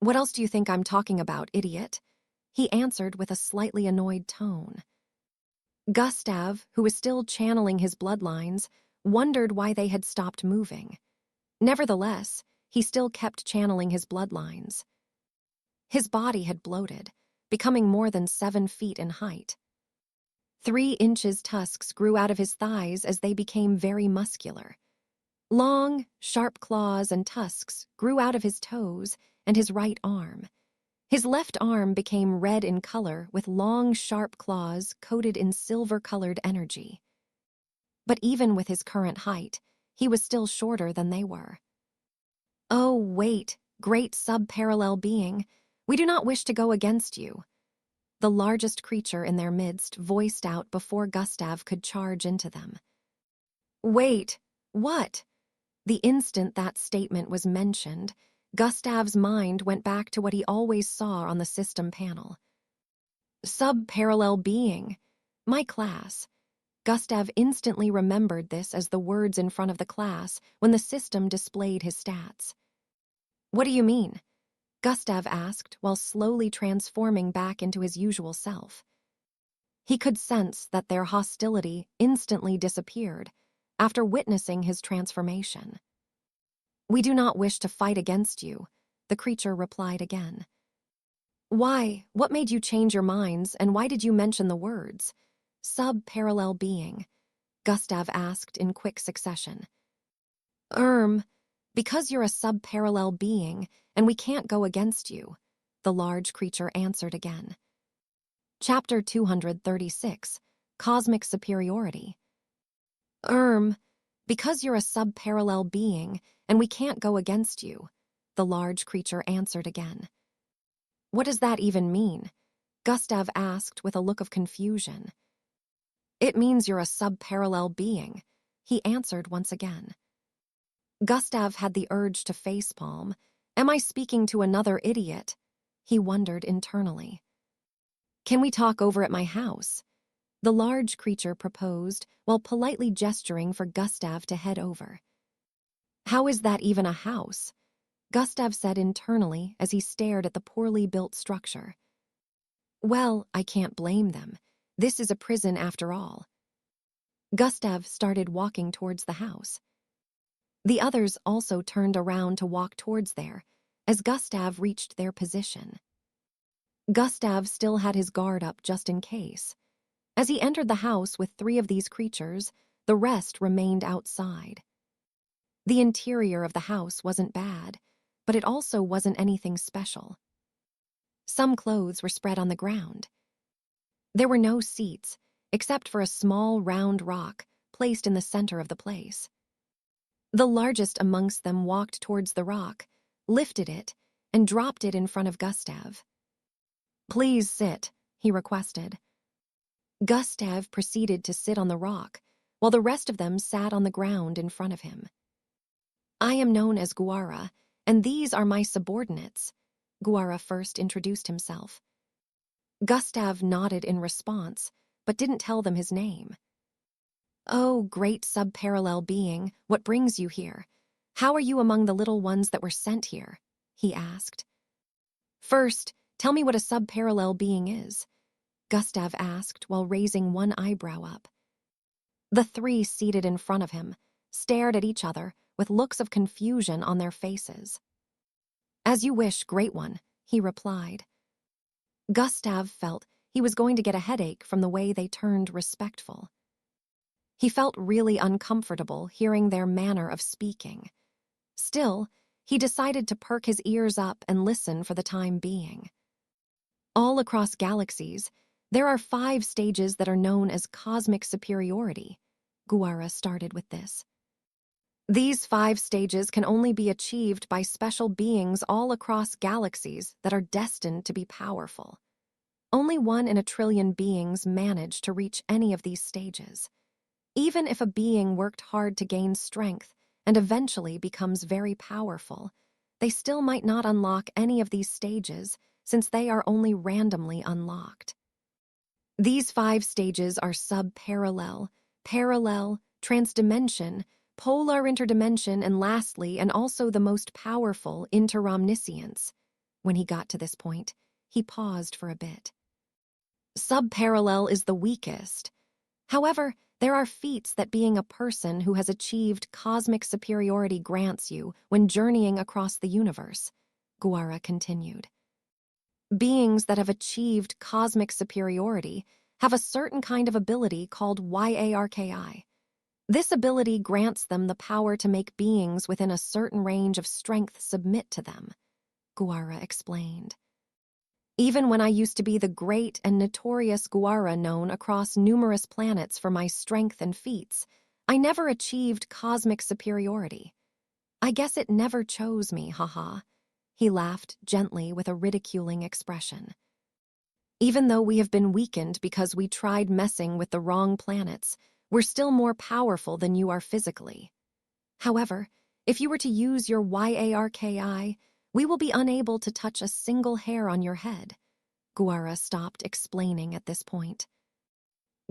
What else do you think I'm talking about, idiot? He answered with a slightly annoyed tone. Gustav, who was still channeling his bloodlines, wondered why they had stopped moving. Nevertheless, he still kept channeling his bloodlines. His body had bloated, becoming more than 7 feet in height. 3 inches tusks grew out of his thighs as they became very muscular. Long, sharp claws and tusks grew out of his toes and his right arm. His left arm became red in color with long, sharp claws coated in silver-colored energy. But even with his current height, he was still shorter than they were. Oh, wait, great sub-parallel being, we do not wish to go against you. The largest creature in their midst voiced out before Gustav could charge into them. Wait, what? The instant that statement was mentioned, Gustav's mind went back to what he always saw on the system panel. Sub-parallel being. My class. Gustav instantly remembered this as the words in front of the class when the system displayed his stats. What do you mean? Gustav asked while slowly transforming back into his usual self. He could sense that their hostility instantly disappeared after witnessing his transformation. We do not wish to fight against you, the creature replied again. Why? What made you change your minds, and why did you mention the words? Sub-parallel being, Gustav asked in quick succession. Because you're a sub-parallel being, and we can't go against you, the large creature answered again. Chapter 236, Cosmic Superiority. Because you're a sub-parallel being, and we can't go against you, the large creature answered again. What does that even mean? Gustav asked with a look of confusion. It means you're a sub-parallel being, he answered once again. Gustav had the urge to facepalm. Am I speaking to another idiot? He wondered internally. Can we talk over at my house? The large creature proposed while politely gesturing for Gustav to head over. How is that even a house? Gustav said internally as he stared at the poorly built structure. Well, I can't blame them. This is a prison after all. Gustav started walking towards the house. The others also turned around to walk towards there as Gustav reached their position. Gustav still had his guard up just in case. As he entered the house with 3 of these creatures, the rest remained outside. The interior of the house wasn't bad, but it also wasn't anything special. Some clothes were spread on the ground. There were no seats, except for a small round rock placed in the center of the place. The largest amongst them walked towards the rock, lifted it, and dropped it in front of Gustav. Please sit, he requested. Gustav proceeded to sit on the rock, while the rest of them sat on the ground in front of him. I am known as Guara, and these are my subordinates, Guara first introduced himself. Gustav nodded in response, but didn't tell them his name. Oh, great sub-parallel being, what brings you here? How are you among the little ones that were sent here? He asked. First, tell me what a sub-parallel being is, Gustav asked while raising one eyebrow up. The 3 seated in front of him stared at each other with looks of confusion on their faces. As you wish, great one, he replied. Gustav felt he was going to get a headache from the way they turned respectful. He felt really uncomfortable hearing their manner of speaking. Still, he decided to perk his ears up and listen for the time being. All across galaxies, there are 5 stages that are known as cosmic superiority. Guara started with this. These 5 stages can only be achieved by special beings all across galaxies that are destined to be powerful. Only 1 in a trillion beings manage to reach any of these stages. Even if a being worked hard to gain strength and eventually becomes very powerful, they still might not unlock any of these stages since they are only randomly unlocked. These 5 stages are sub-parallel, parallel, transdimension, polar interdimension, and lastly, and also the most powerful, interomniscience. When he got to this point, he paused for a bit. Sub-parallel is the weakest. However, there are feats that being a person who has achieved cosmic superiority grants you when journeying across the universe, Guara continued. Beings that have achieved cosmic superiority have a certain kind of ability called YARKI. This ability grants them the power to make beings within a certain range of strength submit to them, Guara explained. Even when I used to be the great and notorious Guara known across numerous planets for my strength and feats, I never achieved cosmic superiority. I guess it never chose me, haha. He laughed gently with a ridiculing expression. Even though we have been weakened because we tried messing with the wrong planets, we're still more powerful than you are physically. However, if you were to use your YARKI, we will be unable to touch a single hair on your head. Guara stopped explaining at this point.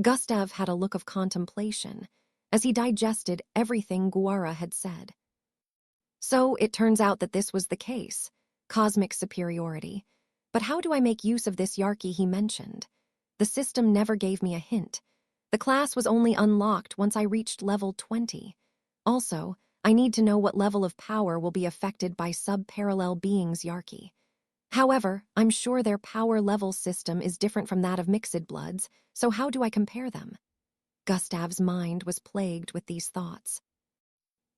Gustav had a look of contemplation as he digested everything Guara had said. So it turns out that this was the case, cosmic superiority. But how do I make use of this Yarki he mentioned? The system never gave me a hint. The class was only unlocked once I reached level 20. Also, I need to know what level of power will be affected by sub-parallel beings Yarki. However, I'm sure their power level system is different from that of mixed bloods, so how do I compare them? Gustav's mind was plagued with these thoughts.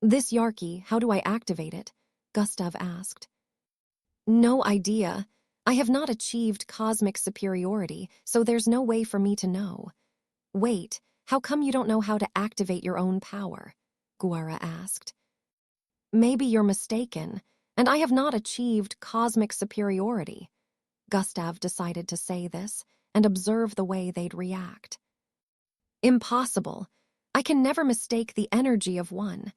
This Yarki, how do I activate it? Gustav asked. No idea. I have not achieved cosmic superiority, so there's no way for me to know. Wait, how come you don't know how to activate your own power? Guara asked. Maybe you're mistaken, and I have not achieved cosmic superiority. Gustav decided to say this and observe the way they'd react. Impossible. I can never mistake the energy of one,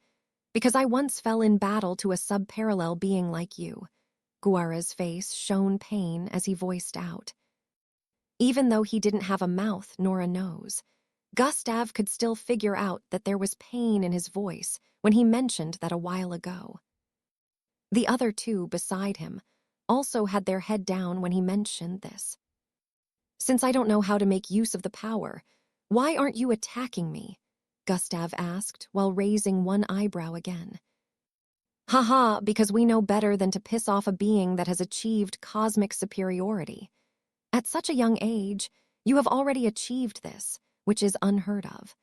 because I once fell in battle to a sub-parallel being like you. Guara's face shone pain as he voiced out. Even though he didn't have a mouth nor a nose, Gustav could still figure out that there was pain in his voice when he mentioned that a while ago. The other two beside him also had their head down when he mentioned this. Since I don't know how to make use of the power, why aren't you attacking me? Gustav asked while raising one eyebrow again. Haha, because we know better than to piss off a being that has achieved cosmic superiority. At such a young age, you have already achieved this, which is unheard of.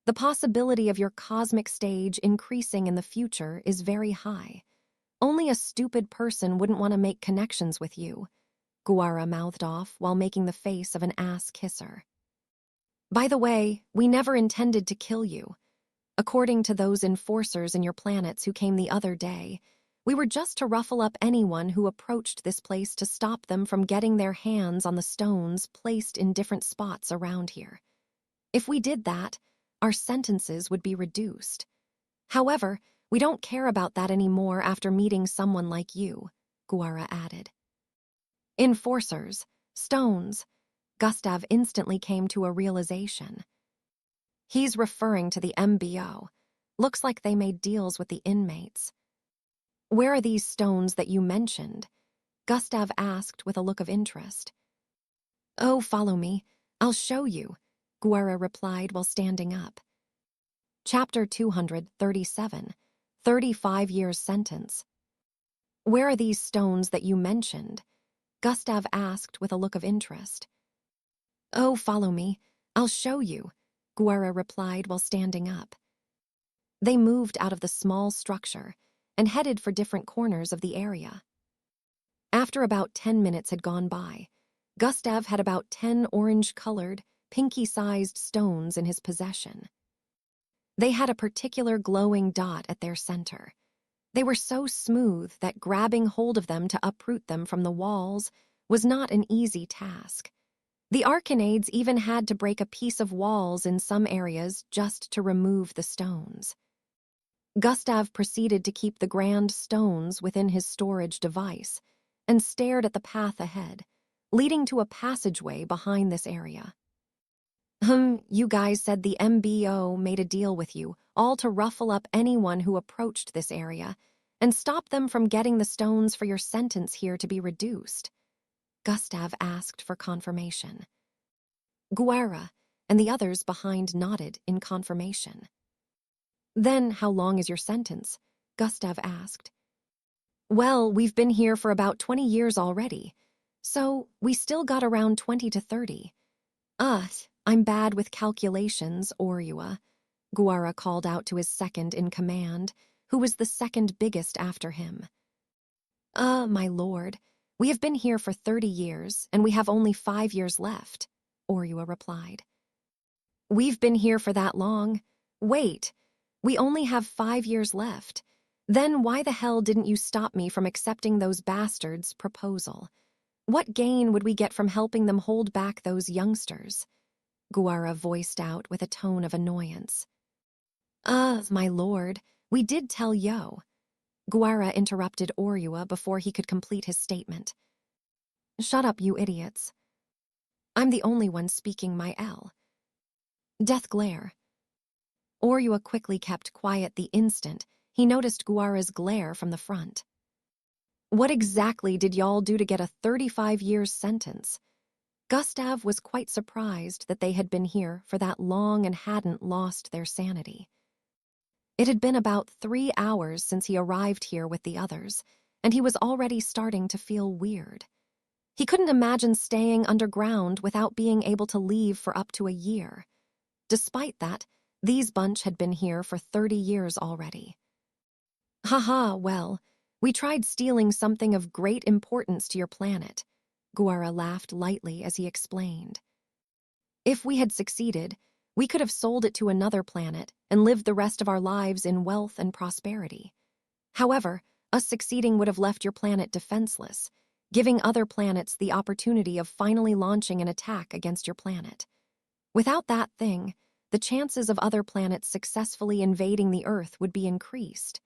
The possibility of your cosmic stage increasing in the future is very high. Only a stupid person wouldn't want to make connections with you, Guara mouthed off while making the face of an ass kisser. By the way, we never intended to kill you. According to those enforcers in your planets who came the other day, we were just to ruffle up anyone who approached this place to stop them from getting their hands on the stones placed in different spots around here. If we did that, our sentences would be reduced. However, we don't care about that anymore after meeting someone like you, Guara added. Enforcers, stones. Gustav instantly came to a realization. He's referring to the MBO. Looks like they made deals with the inmates. Where are these stones that you mentioned? Gustav asked with a look of interest. Oh, follow me. I'll show you, Guara replied while standing up. Chapter 237, 35 years sentence. Where are these stones that you mentioned? Gustav asked with a look of interest. Oh, follow me. I'll show you, Guara replied while standing up. They moved out of the small structure and headed for different corners of the area. After about 10 minutes had gone by, Gustav had about 10 orange-colored, pinky-sized stones in his possession. They had a particular glowing dot at their center. They were so smooth that grabbing hold of them to uproot them from the walls was not an easy task. The Arcanades even had to break a piece of walls in some areas just to remove the stones. Gustav proceeded to keep the grand stones within his storage device and stared at the path ahead, leading to a passageway behind this area. You guys said the MBO made a deal with you, all to ruffle up anyone who approached this area and stop them from getting the stones for your sentence here to be reduced. Gustav asked for confirmation. Guara and the others behind nodded in confirmation. Then how long is your sentence? Gustav asked. Well, we've been here for about 20 years already, so we still got around 20 to 30. I'm bad with calculations, Orua, Guara called out to his second in command, who was the second biggest after him. My lord, we have been here for 30 years, and we have only 5 years left, Orua replied. We've been here for that long. Wait, we only have 5 years left. Then why the hell didn't you stop me from accepting those bastards' proposal? What gain would we get from helping them hold back those youngsters? Guara voiced out with a tone of annoyance. My lord, we did tell Yo. Guara interrupted Orua before he could complete his statement. Shut up, you idiots. I'm the only one speaking my L. Death glare. Oryua quickly kept quiet the instant he noticed Guara's glare from the front. What exactly did y'all do to get a 35 years sentence? Gustav was quite surprised that they had been here for that long and hadn't lost their sanity. It had been about 3 hours since he arrived here with the others, and he was already starting to feel weird. He couldn't imagine staying underground without being able to leave for up to a year. Despite that, these bunch had been here for 30 years already. Haha, well, we tried stealing something of great importance to your planet. Guara laughed lightly as he explained. If we had succeeded, we could have sold it to another planet and lived the rest of our lives in wealth and prosperity. However, us succeeding would have left your planet defenseless, giving other planets the opportunity of finally launching an attack against your planet. Without that thing, the chances of other planets successfully invading the Earth would be increased.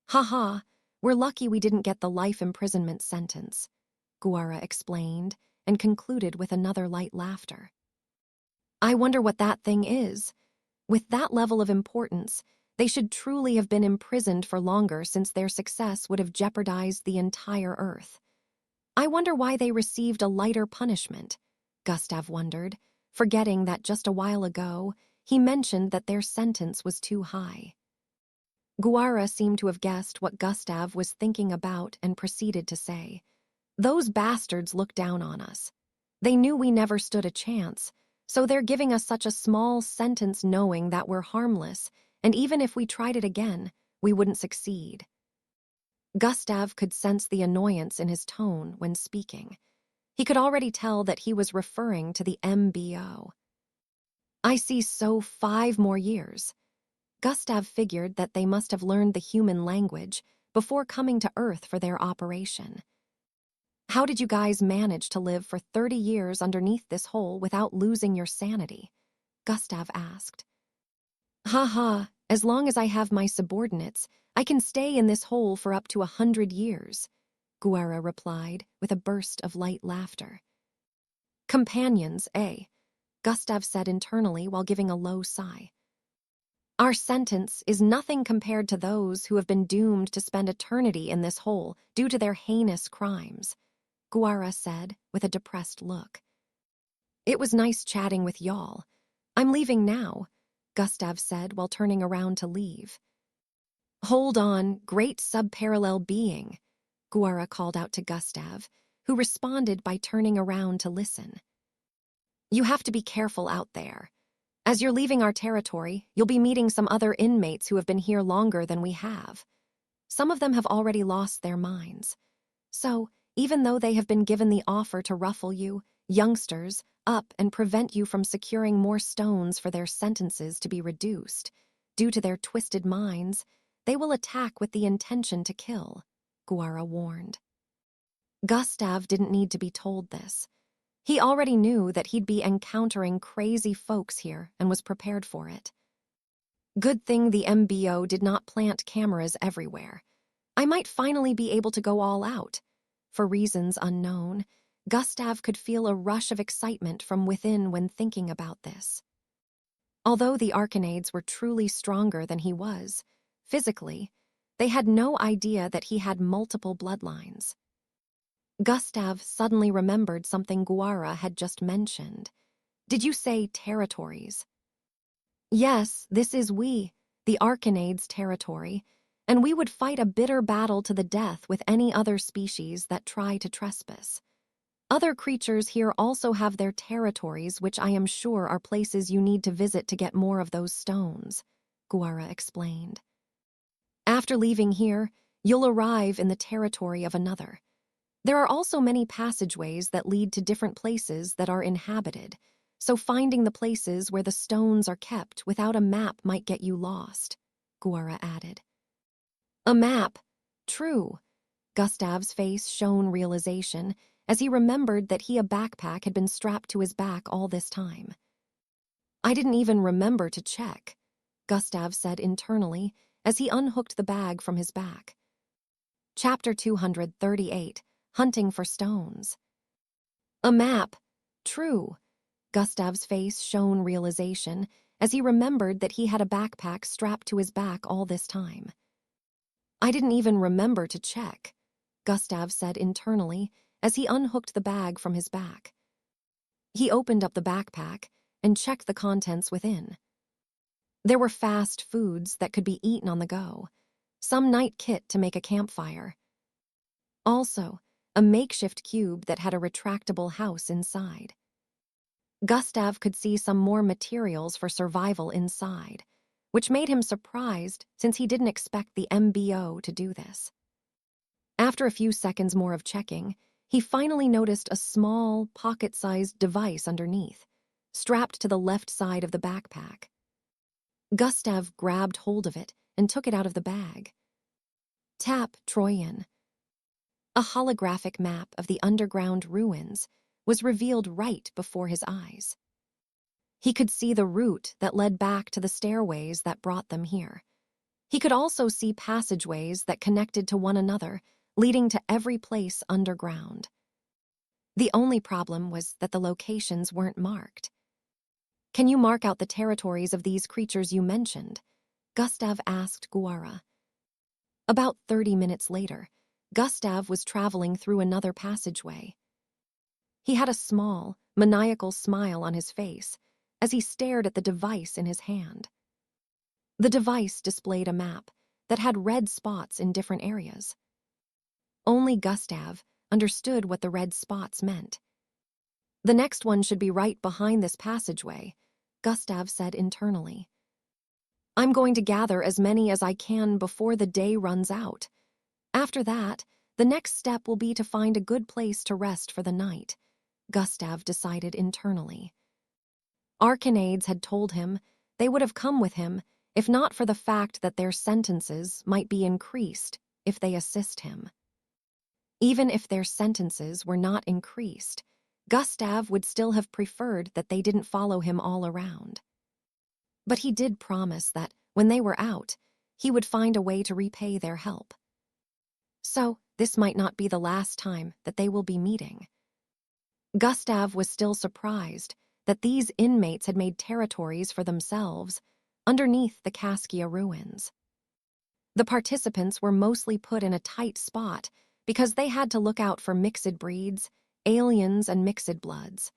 Haha, we're lucky we didn't get the life imprisonment sentence, Guara explained and concluded with another light laughter. I wonder what that thing is. With that level of importance, they should truly have been imprisoned for longer since their success would have jeopardized the entire Earth. I wonder why they received a lighter punishment, Gustav wondered, forgetting that just a while ago he mentioned that their sentence was too high. Guara seemed to have guessed what Gustav was thinking about and proceeded to say, "Those bastards look down on us. They knew we never stood a chance, so they're giving us such a small sentence knowing that we're harmless, and even if we tried it again, we wouldn't succeed." Gustav could sense the annoyance in his tone when speaking. He could already tell that he was referring to the MBO. I see, so 5 more years. Gustav figured that they must have learned the human language before coming to Earth for their operation. How did you guys manage to live for 30 years underneath this hole without losing your sanity? Gustav asked. Ha, as long as I have my subordinates, I can stay in this hole for up to 100 years, Guara replied with a burst of light laughter. Companions, eh? Gustav said internally while giving a low sigh. Our sentence is nothing compared to those who have been doomed to spend eternity in this hole due to their heinous crimes, Guara said with a depressed look. It was nice chatting with y'all. I'm leaving now, Gustav said while turning around to leave. Hold on, great subparallel being, Guara called out to Gustav, who responded by turning around to listen. You have to be careful out there. As you're leaving our territory, you'll be meeting some other inmates who have been here longer than we have. Some of them have already lost their minds. So, even though they have been given the offer to ruffle you, youngsters, up and prevent you from securing more stones for their sentences to be reduced, due to their twisted minds, they will attack with the intention to kill, Guara warned. Gustav didn't need to be told this. He already knew that he'd be encountering crazy folks here and was prepared for it. Good thing the MBO did not plant cameras everywhere. I might finally be able to go all out. For reasons unknown, Gustav could feel a rush of excitement from within when thinking about this. Although the Arcanades were truly stronger than he was, physically, they had no idea that he had multiple bloodlines. Gustav suddenly remembered something Guara had just mentioned. Did you say territories? Yes, this is the Arcanades' territory, and we would fight a bitter battle to the death with any other species that try to trespass. Other creatures here also have their territories, which I am sure are places you need to visit to get more of those stones, Guara explained. After leaving here, you'll arrive in the territory of another. There are also many passageways that lead to different places that are inhabited, so finding the places where the stones are kept without a map might get you lost, Guara added. A map. True. Gustav's face shone realization as he remembered that a backpack had been strapped to his back all this time. I didn't even remember to check, Gustav said internally as he unhooked the bag from his back. Chapter 238. Hunting for stones. A map. True. Gustav's face shone realization as he remembered that he had a backpack strapped to his back all this time. I didn't even remember to check, Gustav said internally as he unhooked the bag from his back. He opened up the backpack and checked the contents within. There were fast foods that could be eaten on the go, some night kit to make a campfire. Also, a makeshift cube that had a retractable house inside. Gustav could see some more materials for survival inside, which made him surprised since he didn't expect the MBO to do this. After a few seconds more of checking, he finally noticed a small, pocket-sized device underneath, strapped to the left side of the backpack. Gustav grabbed hold of it and took it out of the bag. Tap Troyan. A holographic map of the underground ruins was revealed right before his eyes. He could see the route that led back to the stairways that brought them here. He could also see passageways that connected to one another, leading to every place underground. The only problem was that the locations weren't marked. Can you mark out the territories of these creatures you mentioned? Gustav asked Guara. About 30 minutes later, Gustav was traveling through another passageway. He had a small, maniacal smile on his face as he stared at the device in his hand. The device displayed a map that had red spots in different areas. Only Gustav understood what the red spots meant. The next one should be right behind this passageway, Gustav said internally. I'm going to gather as many as I can before the day runs out. After that, the next step will be to find a good place to rest for the night, Gustav decided internally. Arcanades had told him they would have come with him if not for the fact that their sentences might be increased if they assist him. Even if their sentences were not increased, Gustav would still have preferred that they didn't follow him all around. But he did promise that, when they were out, he would find a way to repay their help. So, this might not be the last time that they will be meeting. Gustav was still surprised that these inmates had made territories for themselves underneath the Caskia ruins. The participants were mostly put in a tight spot because they had to look out for mixed breeds, aliens, and mixed bloods,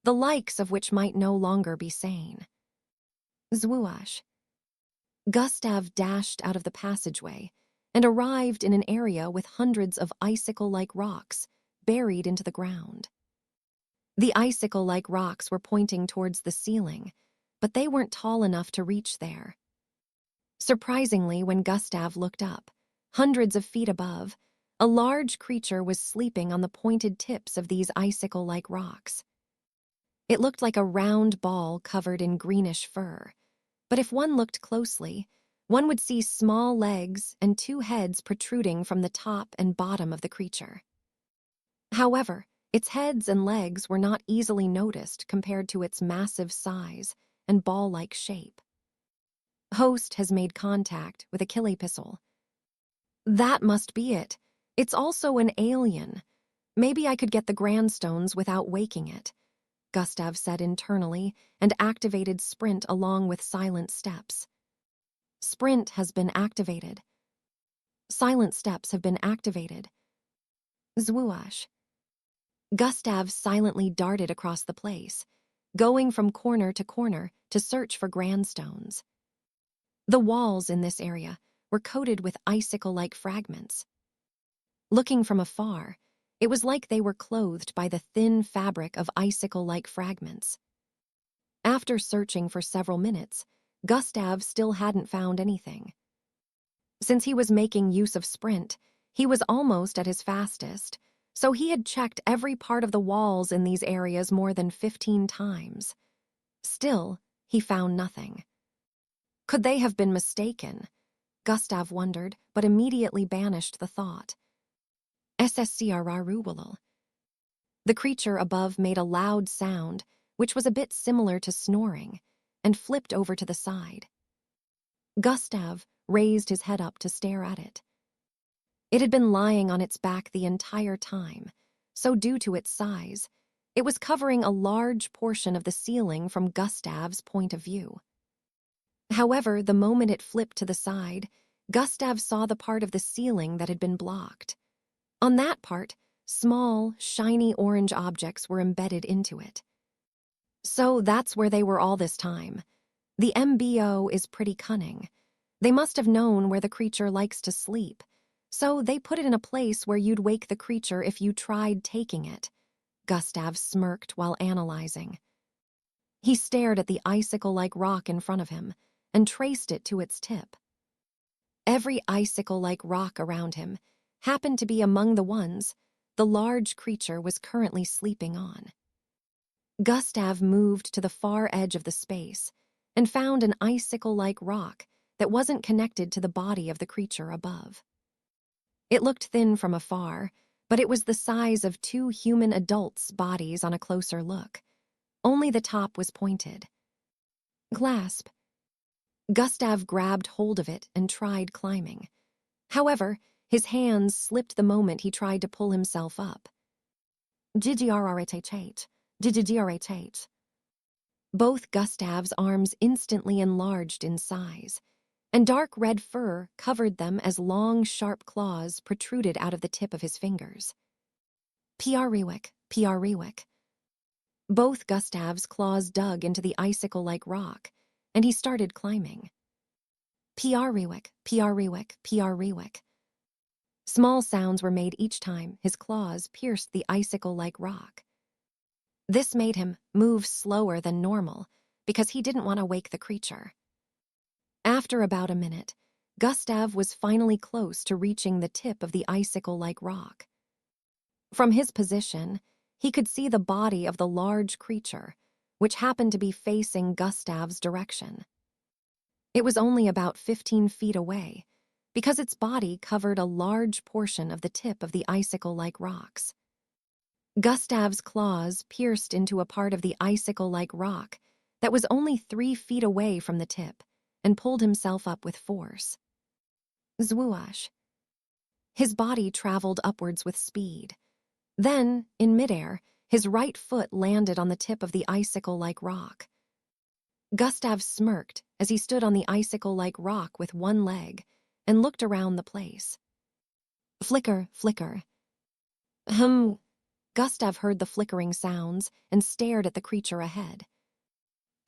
the likes of which might no longer be sane. Zwoosh. Gustav dashed out of the passageway and arrived in an area with hundreds of icicle-like rocks buried into the ground. The icicle-like rocks were pointing towards the ceiling, but they weren't tall enough to reach there. Surprisingly, when Gustav looked up, hundreds of feet above, a large creature was sleeping on the pointed tips of these icicle-like rocks. It looked like a round ball covered in greenish fur, but if one looked closely, one would see small legs and two heads protruding from the top and bottom of the creature. However, its heads and legs were not easily noticed compared to its massive size and ball-like shape. Host has made contact with a killipistle. That must be it. It's also an alien. Maybe I could get the grandstones without waking it, Gustav said internally and activated Sprint along with Silent Steps. Sprint has been activated. Silent Steps have been activated. Zwoosh. Gustav silently darted across the place, going from corner to corner to search for grandstones. The walls in this area were coated with icicle-like fragments. Looking from afar, it was like they were clothed by the thin fabric of icicle-like fragments. After searching for several minutes, Gustav still hadn't found anything. Since he was making use of Sprint, he was almost at his fastest, so he had checked every part of the walls in these areas more than 15 times. Still, he found nothing. Could they have been mistaken? Gustav wondered, but immediately banished the thought. SSCRRUWLL. The creature above made a loud sound, which was a bit similar to snoring, and flipped over to the side. Gustav raised his head up to stare at it. It had been lying on its back the entire time, so due to its size, It was covering a large portion of the ceiling from Gustav's point of view. However, the moment it flipped to the side, Gustav saw the part of the ceiling that had been blocked. On that part, small, shiny orange objects were embedded into it. So that's where they were all this time. The MBO is pretty cunning. They must have known where the creature likes to sleep, so they put it in a place where you'd wake the creature if you tried taking it. Gustav smirked while analyzing. He stared at the icicle-like rock in front of him and traced it to its tip. Every icicle-like rock around him happened to be among the ones the large creature was currently sleeping on. Gustav moved to the far edge of the space and found an icicle-like rock that wasn't connected to the body of the creature above. It looked thin from afar, but it was the size of 2 human adults' bodies on a closer look. Only the top was pointed. Clasp. Gustav grabbed hold of it and tried climbing. However, his hands slipped the moment he tried to pull himself up. GGRRHH. Both Gustav's arms instantly enlarged in size, and dark red fur covered them as long, sharp claws protruded out of the tip of his fingers. Priwick. Both Gustav's claws dug into the icicle-like rock, and he started climbing. Priwick. Small sounds were made each time his claws pierced the icicle-like rock. This made him move slower than normal because he didn't want to wake the creature. After about a minute, Gustav was finally close to reaching the tip of the icicle-like rock. From his position, he could see the body of the large creature, which happened to be facing Gustav's direction. It was only about 15 feet away, because its body covered a large portion of the tip of the icicle-like rocks. Gustav's claws pierced into a part of the icicle-like rock that was only 3 feet away from the tip and pulled himself up with force. Zwoosh. His body traveled upwards with speed. Then, in midair, his right foot landed on the tip of the icicle-like rock. Gustav smirked as he stood on the icicle-like rock with one leg and looked around the place. Flicker. Gustav heard the flickering sounds and stared at the creature ahead.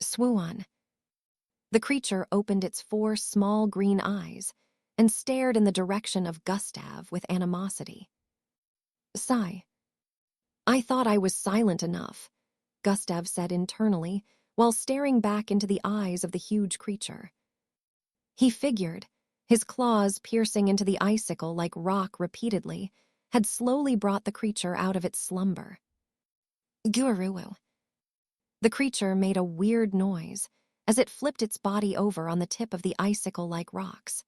Swoon. The creature opened its 4 small green eyes and stared in the direction of Gustav with animosity. Sigh. I thought I was silent enough, Gustav said internally while staring back into the eyes of the huge creature. He figured, his claws piercing into the icicle like rock repeatedly, had slowly brought the creature out of its slumber. Gururu. The creature made a weird noise as it flipped its body over on the tip of the icicle-like rocks.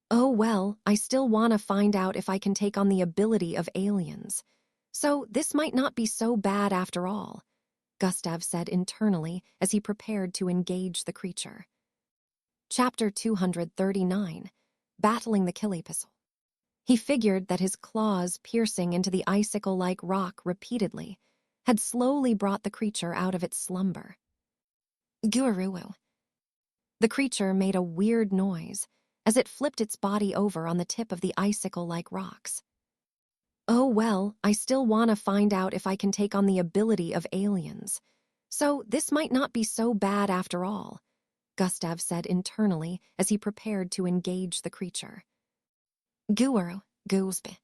Oh well, I still want to find out if I can take on the ability of aliens. So this might not be so bad after all, Gustav said internally as he prepared to engage the creature. Chapter 239, Battling the Killipistle. He figured that his claws piercing into the icicle-like rock repeatedly had slowly brought the creature out of its slumber. Gururu. The creature made a weird noise as it flipped its body over on the tip of the icicle-like rocks. Oh well, I still want to find out if I can take on the ability of aliens. So this might not be so bad after all, Gustav said internally as he prepared to engage the creature. Guru, Goosby.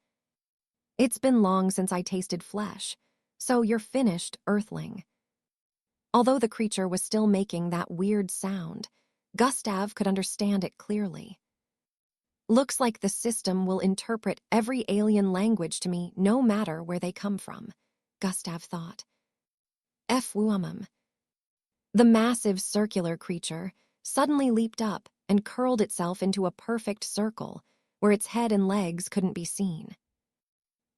It's been long since I tasted flesh, so you're finished, Earthling. Although the creature was still making that weird sound, Gustav could understand it clearly. Looks like the system will interpret every alien language to me no matter where they come from, Gustav thought. Fwumum. The massive circular creature suddenly leaped up and curled itself into a perfect circle where its head and legs couldn't be seen.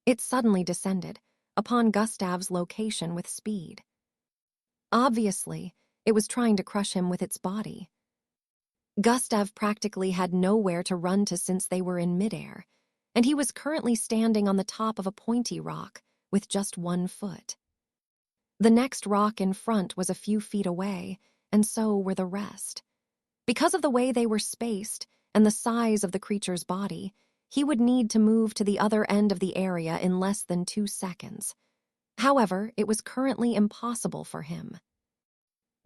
It suddenly descended upon Gustav's location with speed. Obviously, it was trying to crush him with its body. Gustav practically had nowhere to run to since they were in midair, and he was currently standing on the top of a pointy rock with just one foot. The next rock in front was a few feet away, and so were the rest. Because of the way they were spaced and the size of the creature's body, he would need to move to the other end of the area in less than 2 seconds. However, it was currently impossible for him.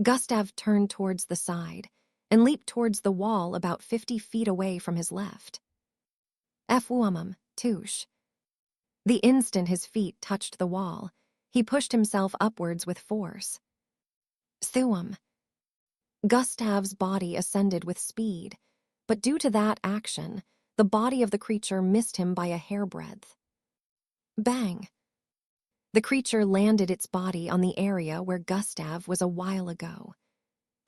Gustav turned towards the side and leaped towards the wall about 50 feet away from his left. Fwumum, touche. The instant his feet touched the wall, he pushed himself upwards with force. Thuum. Gustav's body ascended with speed, but due to that action, the body of the creature missed him by a hairbreadth. Bang! The creature landed its body on the area where Gustav was a while ago.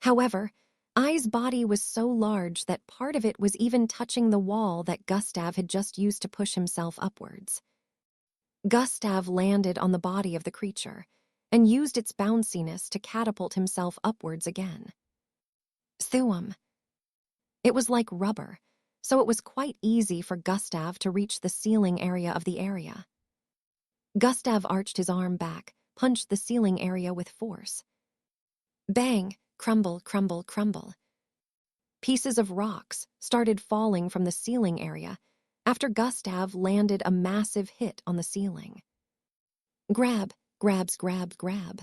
However, Ai's body was so large that part of it was even touching the wall that Gustav had just used to push himself upwards. Gustav landed on the body of the creature and used its bounciness to catapult himself upwards again. Thuum. It was like rubber, so it was quite easy for Gustav to reach the ceiling area of the area. Gustav arched his arm back, punched the ceiling area with force. Bang! Crumble, crumble, crumble. Pieces of rocks started falling from the ceiling area after Gustav landed a massive hit on the ceiling. Grab, grabs, grab, grab.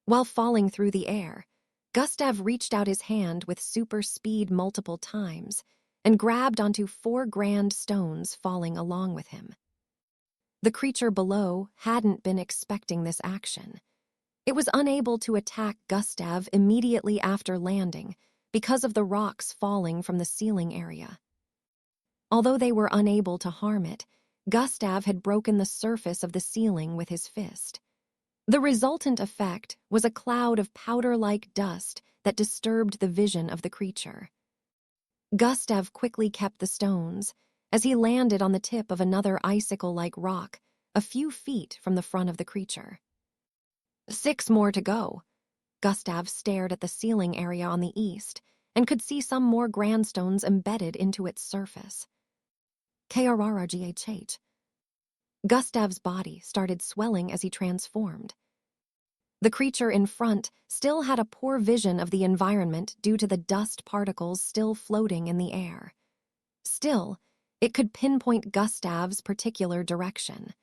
While falling through the air, Gustav reached out his hand with super speed multiple times and grabbed onto 4 grand stones falling along with him. The creature below hadn't been expecting this action. It was unable to attack Gustav immediately after landing because of the rocks falling from the ceiling area. Although they were unable to harm it, Gustav had broken the surface of the ceiling with his fist. The resultant effect was a cloud of powder-like dust that disturbed the vision of the creature. Gustav quickly kept the stones as he landed on the tip of another icicle-like rock a few feet from the front of the creature. 6 more to go. Gustav stared at the ceiling area on the east and could see some more grandstones embedded into its surface. KRRGHH. Gustav's body started swelling as he transformed. The creature in front still had a poor vision of the environment due to the dust particles still floating in the air. Still, it could pinpoint Gustav's particular direction.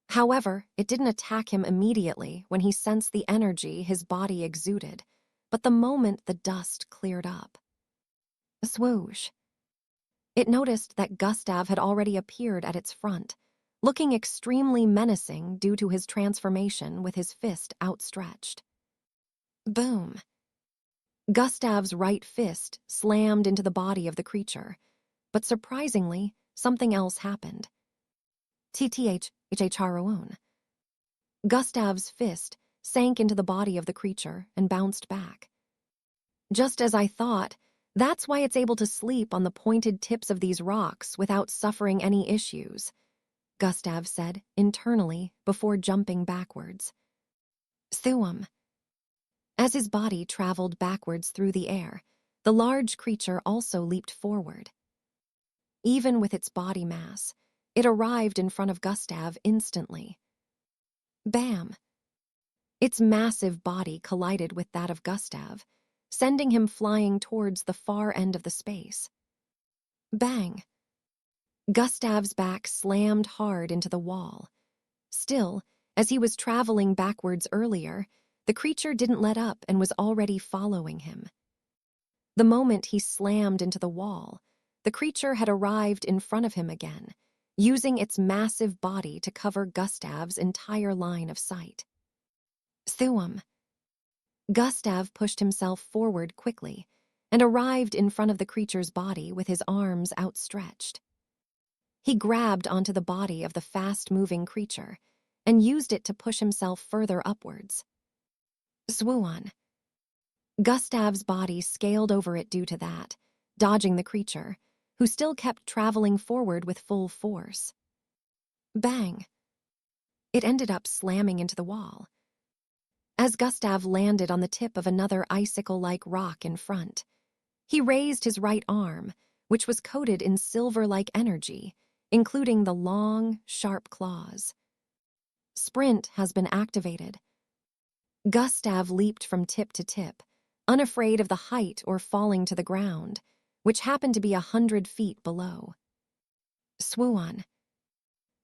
However, it didn't attack him immediately when he sensed the energy his body exuded, but the moment the dust cleared up. A swoosh. It noticed that Gustav had already appeared at its front, looking extremely menacing due to his transformation with his fist outstretched. Boom. Gustav's right fist slammed into the body of the creature, but surprisingly, something else happened. TTHHHRON. Gustav's fist sank into the body of the creature and bounced back. Just as I thought, that's why it's able to sleep on the pointed tips of these rocks without suffering any issues, Gustav said internally before jumping backwards. Thuum. As his body traveled backwards through the air, the large creature also leaped forward. Even with its body mass, it arrived in front of Gustav instantly. Bam! Its massive body collided with that of Gustav, sending him flying towards the far end of the space. Bang! Gustav's back slammed hard into the wall. Still, as he was traveling backwards earlier, the creature didn't let up and was already following him. The moment he slammed into the wall, the creature had arrived in front of him again, using its massive body to cover Gustav's entire line of sight. Thuum. Gustav pushed himself forward quickly and arrived in front of the creature's body with his arms outstretched. He grabbed onto the body of the fast-moving creature and used it to push himself further upwards. Swooon. Gustav's body scaled over it due to that, dodging the creature, who still kept traveling forward with full force. Bang! It ended up slamming into the wall. As Gustav landed on the tip of another icicle-like rock in front, he raised his right arm, which was coated in silver-like energy, including the long, sharp claws. Sprint has been activated. Gustav leaped from tip to tip, unafraid of the height or falling to the ground, which happened to be 100 feet below. Swoon.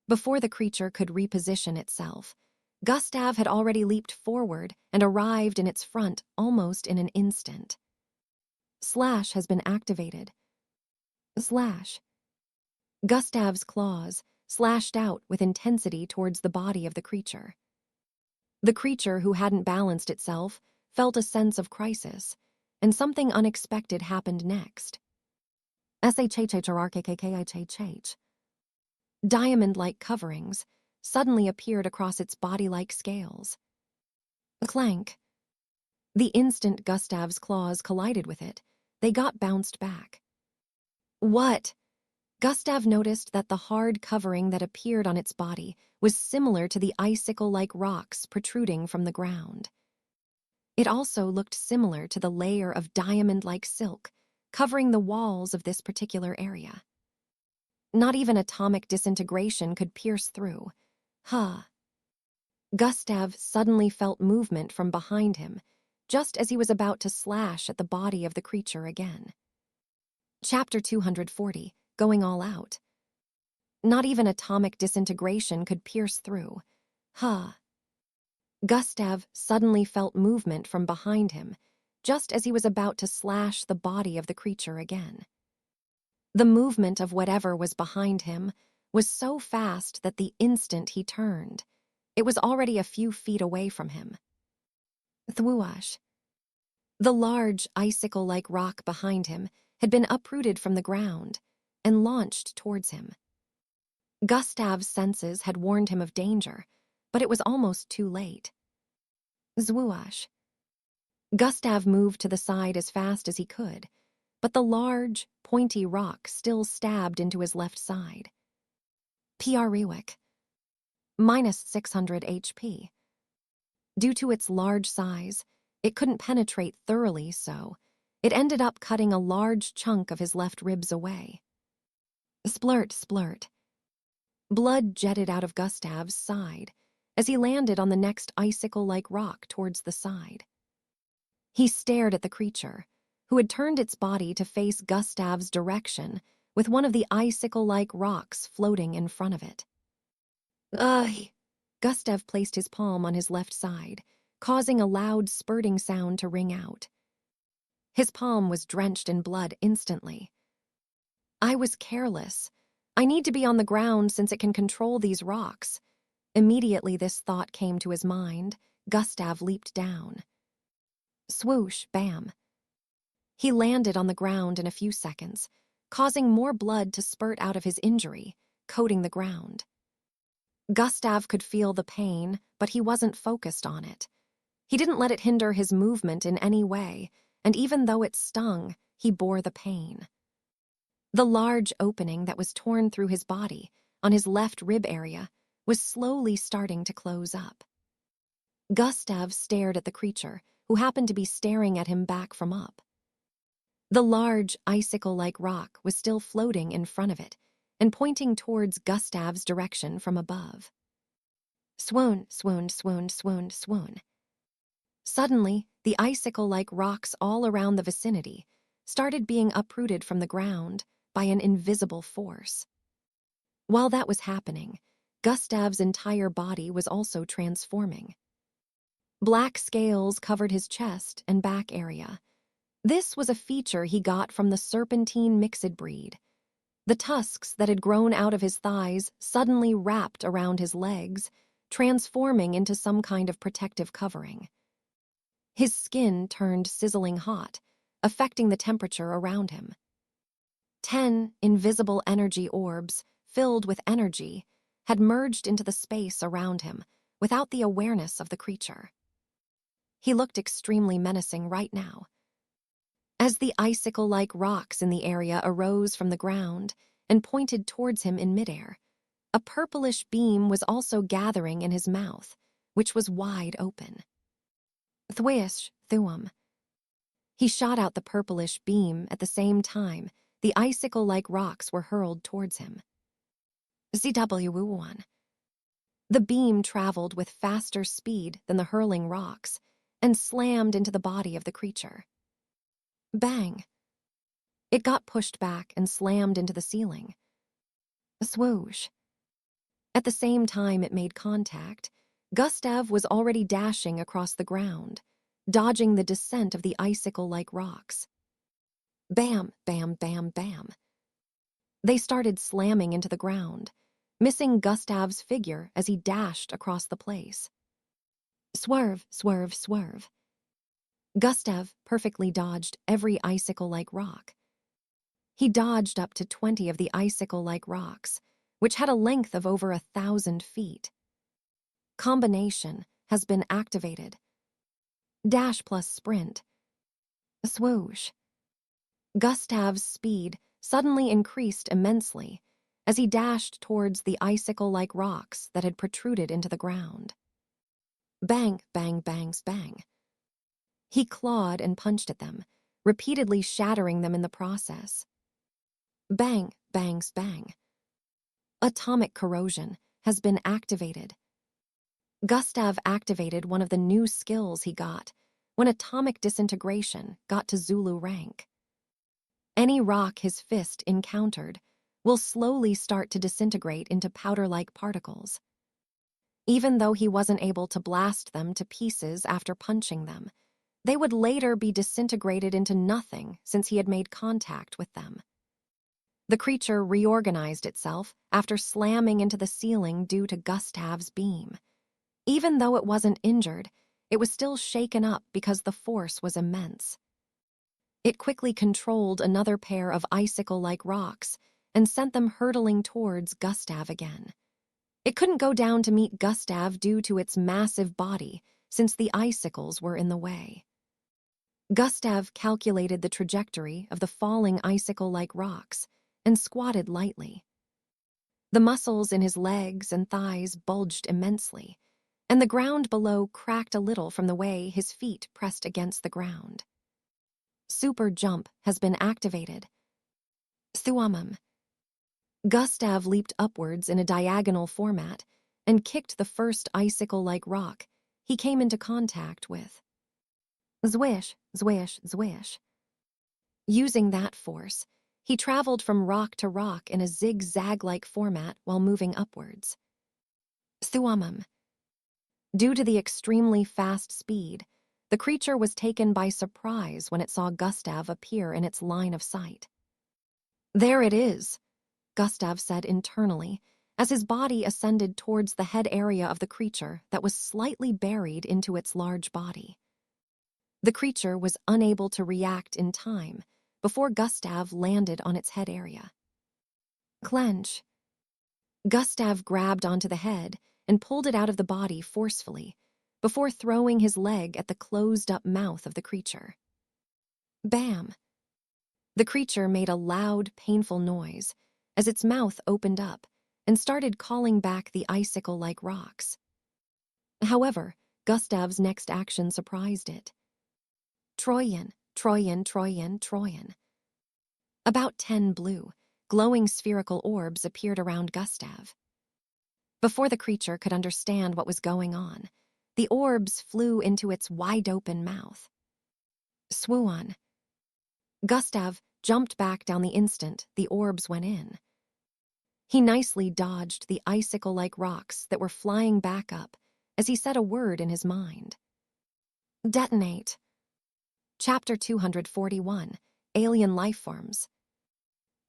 Before the creature could reposition itself, Gustav had already leaped forward and arrived in its front almost in an instant. Slash has been activated. Slash. Gustav's claws slashed out with intensity towards the body of the creature. The creature, who hadn't balanced itself, felt a sense of crisis, and something unexpected happened next. SHHRKKKHHH. Diamond-like coverings suddenly appeared across its body-like scales. Clank. The instant Gustav's claws collided with it, they got bounced back. What? Gustav noticed that the hard covering that appeared on its body was similar to the icicle-like rocks protruding from the ground. It also looked similar to the layer of diamond-like silk covering the walls of this particular area. Not even atomic disintegration could pierce through. Gustav suddenly felt movement from behind him, just as he was about to slash at the body of the creature again. Chapter 240, Going All Out. Not even atomic disintegration could pierce through. Gustav suddenly felt movement from behind him, just as he was about to slash the body of the creature again. The movement of whatever was behind him was so fast that the instant he turned, it was already a few feet away from him. Thwoosh. The large, icicle-like rock behind him had been uprooted from the ground and launched towards him. Gustav's senses had warned him of danger, but it was almost too late. Zwoosh. Gustav moved to the side as fast as he could, but the large, pointy rock still stabbed into his left side. PR Rewick. -600 HP. Due to its large size, it couldn't penetrate thoroughly, so it ended up cutting a large chunk of his left ribs away. Splurt, splurt. Blood jetted out of Gustav's side as he landed on the next icicle-like rock towards the side. He stared at the creature, who had turned its body to face Gustav's direction with one of the icicle-like rocks floating in front of it. Ugh! Gustav placed his palm on his left side, causing a loud spurting sound to ring out. His palm was drenched in blood instantly. I was careless. I need to be on the ground since it can control these rocks. Immediately this thought came to his mind. Gustav leaped down. Swoosh, bam. He landed on the ground in a few seconds, causing more blood to spurt out of his injury, coating the ground. Gustav could feel the pain, but he wasn't focused on it. He didn't let it hinder his movement in any way, and even though it stung, he bore the pain. The large opening that was torn through his body, on his left rib area, was slowly starting to close up. Gustav stared at the creature, who happened to be staring at him back from up. The large, icicle-like rock was still floating in front of it and pointing towards Gustav's direction from above. Swoon, swoon, swoon, swoon, swoon. Suddenly, the icicle-like rocks all around the vicinity started being uprooted from the ground by an invisible force. While that was happening, Gustav's entire body was also transforming. Black scales covered his chest and back area. This was a feature he got from the serpentine mixed breed. The tusks that had grown out of his thighs suddenly wrapped around his legs, transforming into some kind of protective covering. His skin turned sizzling hot, affecting the temperature around him. 10 invisible energy orbs, filled with energy, had merged into the space around him without the awareness of the creature. He looked extremely menacing right now. As the icicle-like rocks in the area arose from the ground and pointed towards him in midair, a purplish beam was also gathering in his mouth, which was wide open. Thwish, thuum. He shot out the purplish beam at the same time the icicle-like rocks were hurled towards him. ZW1. The beam traveled with faster speed than the hurling rocks, and slammed into the body of the creature. Bang! It got pushed back and slammed into the ceiling. A swoosh. At the same time it made contact, Gustav was already dashing across the ground, dodging the descent of the icicle-like rocks. Bam, bam, bam, bam. They started slamming into the ground, missing Gustav's figure as he dashed across the place. Swerve, swerve, swerve. Gustav perfectly dodged every icicle-like rock. He dodged up to 20 of the icicle-like rocks, which had a length of over 1,000 feet. Combination has been activated. Dash plus sprint. A swoosh. Gustav's speed suddenly increased immensely as he dashed towards the icicle-like rocks that had protruded into the ground. Bang, bang, bangs, bang. He clawed and punched at them, repeatedly shattering them in the process. Bang, bangs, bang. Atomic corrosion has been activated. Gustav activated one of the new skills he got when atomic disintegration got to Zulu rank. Any rock his fist encountered will slowly start to disintegrate into powder-like particles. Even though he wasn't able to blast them to pieces after punching them, they would later be disintegrated into nothing since he had made contact with them. The creature reorganized itself after slamming into the ceiling due to Gustav's beam. Even though it wasn't injured, it was still shaken up because the force was immense. It quickly controlled another pair of icicle-like rocks and sent them hurtling towards Gustav again. It couldn't go down to meet Gustav due to its massive body, since the icicles were in the way. Gustav calculated the trajectory of the falling icicle-like rocks and squatted lightly. The muscles in his legs and thighs bulged immensely, and the ground below cracked a little from the way his feet pressed against the ground. Super jump has been activated. Thuamum. Gustav leaped upwards in a diagonal format and kicked the first icicle-like rock he came into contact with. Zwish, zwish, zwish. Using that force, he traveled from rock to rock in a zigzag-like format while moving upwards. Thuamum. Due to the extremely fast speed, the creature was taken by surprise when it saw Gustav appear in its line of sight. There it is, Gustav said internally, as his body ascended towards the head area of the creature that was slightly buried into its large body. The creature was unable to react in time before Gustav landed on its head area. Clench. Gustav grabbed onto the head and pulled it out of the body forcefully, before throwing his leg at the closed-up mouth of the creature. Bam! The creature made a loud, painful noise as its mouth opened up and started calling back the icicle-like rocks. However, Gustav's next action surprised it. Troyan, Troyan, Troyan, Troyan. About 10 blue, glowing spherical orbs appeared around Gustav. Before the creature could understand what was going on, the orbs flew into its wide-open mouth. Swooon. Gustav jumped back down the instant the orbs went in. He nicely dodged the icicle-like rocks that were flying back up as he said a word in his mind. Detonate. Chapter 241, Alien Lifeforms.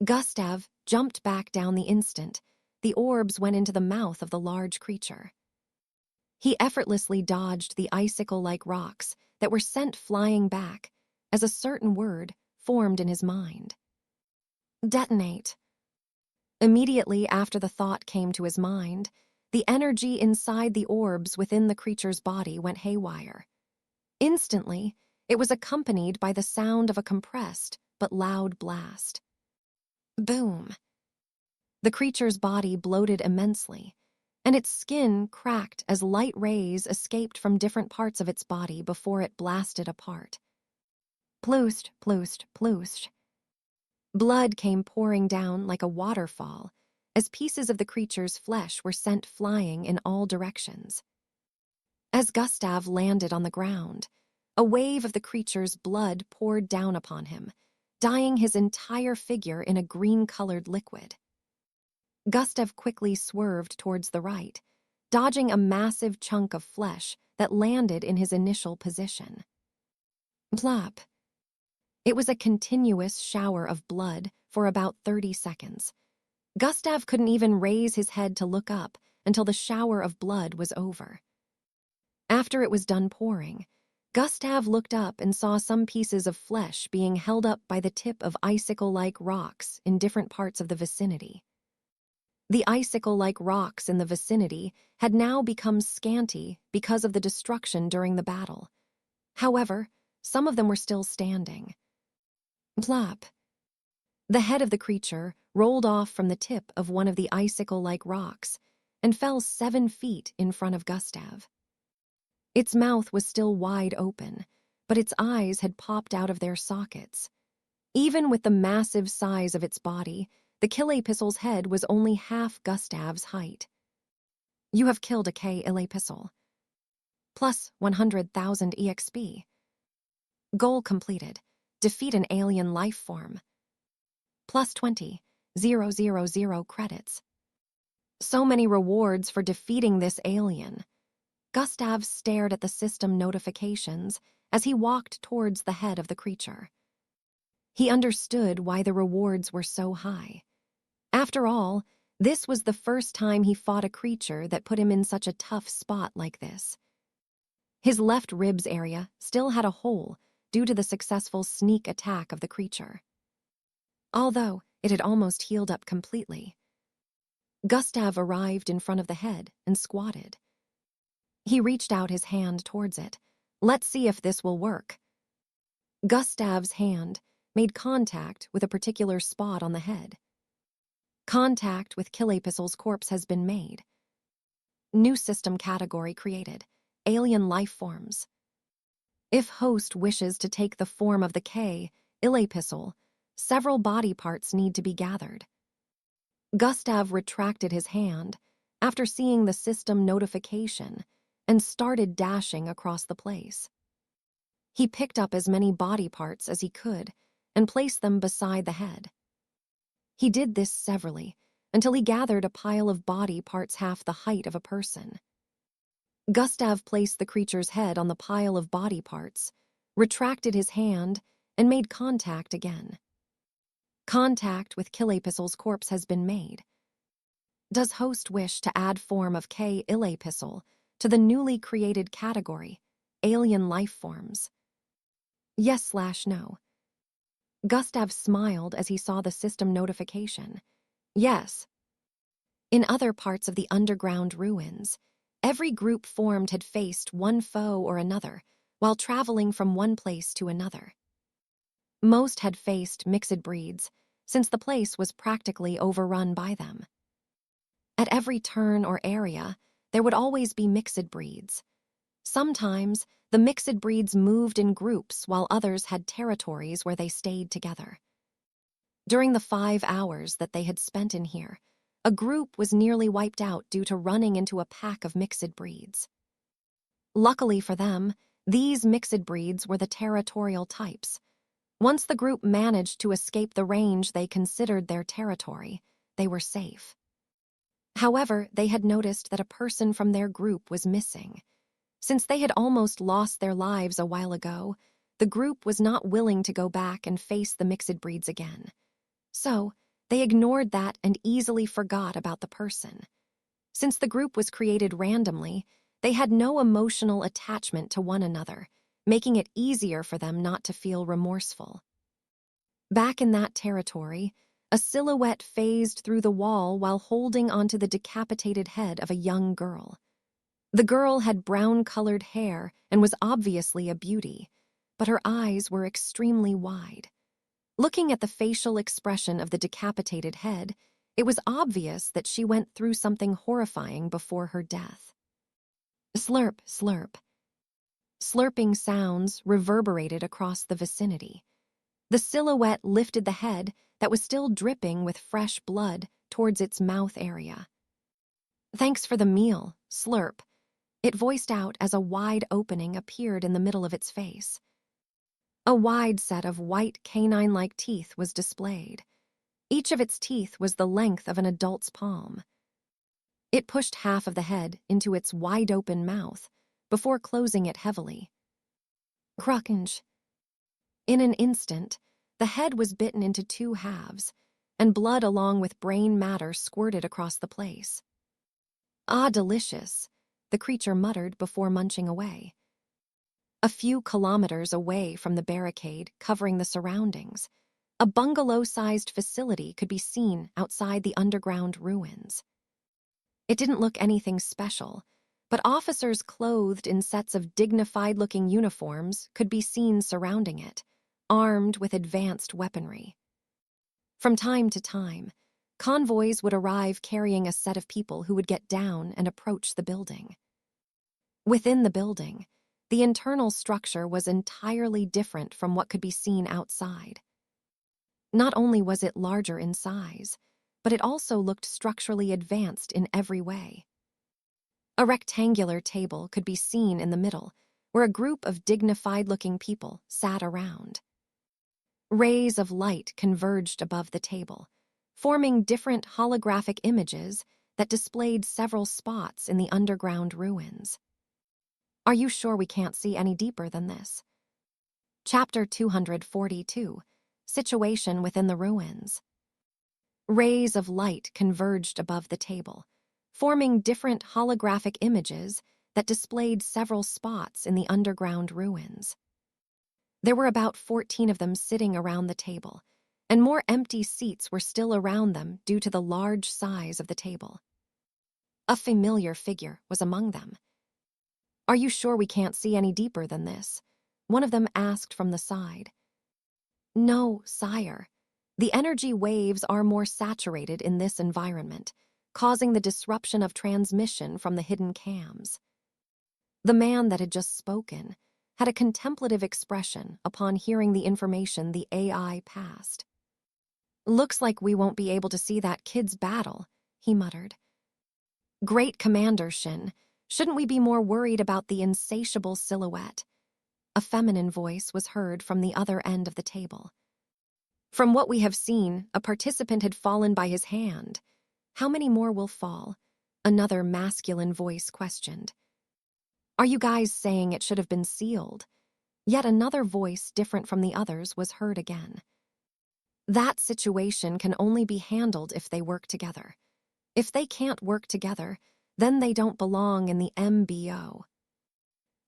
Gustav jumped back down the instant the orbs went into the mouth of the large creature. He effortlessly dodged the icicle-like rocks that were sent flying back as a certain word formed in his mind. Detonate. Immediately after the thought came to his mind, the energy inside the orbs within the creature's body went haywire. Instantly, it was accompanied by the sound of a compressed but loud blast. Boom. The creature's body bloated immensely, and its skin cracked as light rays escaped from different parts of its body before it blasted apart. Ploosht, ploosht, ploosht. Blood came pouring down like a waterfall as pieces of the creature's flesh were sent flying in all directions. As Gustav landed on the ground, A wave of the creature's blood poured down upon him, dyeing his entire figure in a green-colored liquid. Gustav quickly swerved towards the right, dodging a massive chunk of flesh that landed in his initial position. Plop. It was a continuous shower of blood for about 30 seconds. Gustav couldn't even raise his head to look up until the shower of blood was over. After it was done pouring, Gustav looked up and saw some pieces of flesh being held up by the tip of icicle-like rocks in different parts of the vicinity. The icicle-like rocks in the vicinity had now become scanty because of the destruction during the battle. However, some of them were still standing. Plop. The head of the creature rolled off from the tip of one of the icicle-like rocks and fell 7 feet in front of Gustav. Its mouth was still wide open, but its eyes had popped out of their sockets. Even with the massive size of its body, the Killepistol's head was only half Gustav's height. You have killed a Killepistol. Plus 100,000 EXP. Goal completed. Defeat an alien life form. Plus 20,000 credits. So many rewards for defeating this alien. Gustav stared at the system notifications as he walked towards the head of the creature. He understood why the rewards were so high. After all, this was the first time he fought a creature that put him in such a tough spot like this. His left ribs area still had a hole due to the successful sneak attack of the creature, although it had almost healed up completely. Gustav arrived in front of the head and squatted. He reached out his hand towards it. Let's see if this will work. Gustav's hand made contact with a particular spot on the head. Contact with Killepistol's corpse has been made. New system category created. Alien life forms. If host wishes to take the form of the Killepistol, several body parts need to be gathered. Gustav retracted his hand after seeing the system notification and started dashing across the place. He picked up as many body parts as he could and placed them beside the head. He did this severally until he gathered a pile of body parts half the height of a person. Gustav placed the creature's head on the pile of body parts, retracted his hand, and made contact again. Contact with Killepistol's corpse has been made. Does host wish to add form of Killepistol to the newly created category, Alien Life Forms? Yes/no. Gustav smiled as he saw the system notification. Yes. In other parts of the underground ruins, every group formed had faced one foe or another while traveling from one place to another. Most had faced mixed breeds, since the place was practically overrun by them. At every turn or area, there would always be mixed breeds. Sometimes, the mixed breeds moved in groups while others had territories where they stayed together. During the 5 hours that they had spent in here, a group was nearly wiped out due to running into a pack of mixed breeds. Luckily for them, these mixed breeds were the territorial types. Once the group managed to escape the range they considered their territory, they were safe. However, they had noticed that a person from their group was missing. Since they had almost lost their lives a while ago, the group was not willing to go back and face the mixed breeds again. So, they ignored that and easily forgot about the person. Since the group was created randomly, they had no emotional attachment to one another, making it easier for them not to feel remorseful. Back in that territory, a silhouette phased through the wall while holding onto the decapitated head of a young girl. The girl had brown-colored hair and was obviously a beauty, but her eyes were extremely wide. Looking at the facial expression of the decapitated head, it was obvious that she went through something horrifying before her death. Slurp, slurp. Slurping sounds reverberated across the vicinity. The silhouette lifted the head that was still dripping with fresh blood towards its mouth area. Thanks for the meal, slurp. It voiced out as a wide opening appeared in the middle of its face. A wide set of white canine-like teeth was displayed. Each of its teeth was the length of an adult's palm. It pushed half of the head into its wide-open mouth before closing it heavily. Crunch. In an instant, the head was bitten into two halves, and blood along with brain matter squirted across the place. Ah, delicious, the creature muttered before munching away. A few kilometers away from the barricade covering the surroundings, a bungalow-sized facility could be seen outside the underground ruins. It didn't look anything special, but officers clothed in sets of dignified-looking uniforms could be seen surrounding it, armed with advanced weaponry. From time to time, convoys would arrive carrying a set of people who would get down and approach the building. Within the building, the internal structure was entirely different from what could be seen outside. Not only was it larger in size, but it also looked structurally advanced in every way. A rectangular table could be seen in the middle, where a group of dignified-looking people sat around. Rays of light converged above the table, forming different holographic images that displayed several spots in the underground ruins. Are you sure we can't see any deeper than this? Chapter 242, Situation within the ruins. Rays of light converged above the table, forming different holographic images that displayed several spots in the underground ruins. There were about 14 of them sitting around the table, and more empty seats were still around them due to the large size of the table. A familiar figure was among them. Are you sure we can't see any deeper than this? One of them asked from the side. No, sire. The energy waves are more saturated in this environment, causing the disruption of transmission from the hidden cams. The man that had just spoken had a contemplative expression upon hearing the information the AI passed. Looks like we won't be able to see that kid's battle, he muttered. Great Commander Shin, shouldn't we be more worried about the insatiable silhouette? A feminine voice was heard from the other end of the table. From what we have seen, a participant had fallen by his hand. How many more will fall? Another masculine voice questioned. Are you guys saying it should have been sealed? Yet another voice different from the others was heard again. That situation can only be handled if they work together. If they can't work together, then they don't belong in the MBO.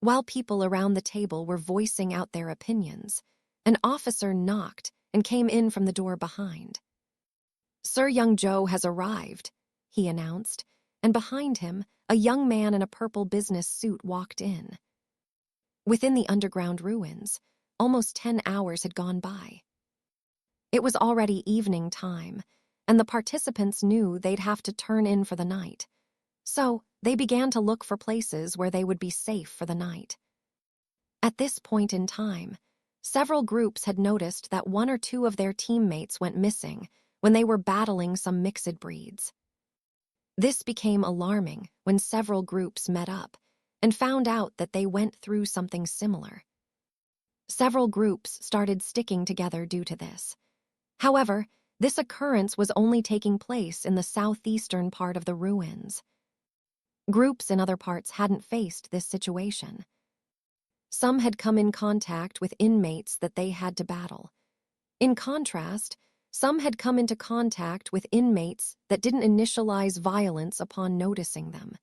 While people around the table were voicing out their opinions, an officer knocked and came in from the door behind. Sir Young Joe has arrived, he announced, and behind him, a young man in a purple business suit walked in. Within the underground ruins, almost 10 hours had gone by. It was already evening time, and the participants knew they'd have to turn in for the night. So, they began to look for places where they would be safe for the night. At this point in time, several groups had noticed that one or two of their teammates went missing when they were battling some mixed breeds. This became alarming when several groups met up and found out that they went through something similar. Several groups started sticking together due to this. However, this occurrence was only taking place in the southeastern part of the ruins. Groups in other parts hadn't faced this situation. Some had come in contact with inmates that they had to battle. In contrast, some had come into contact with inmates that didn't initialize violence upon noticing them.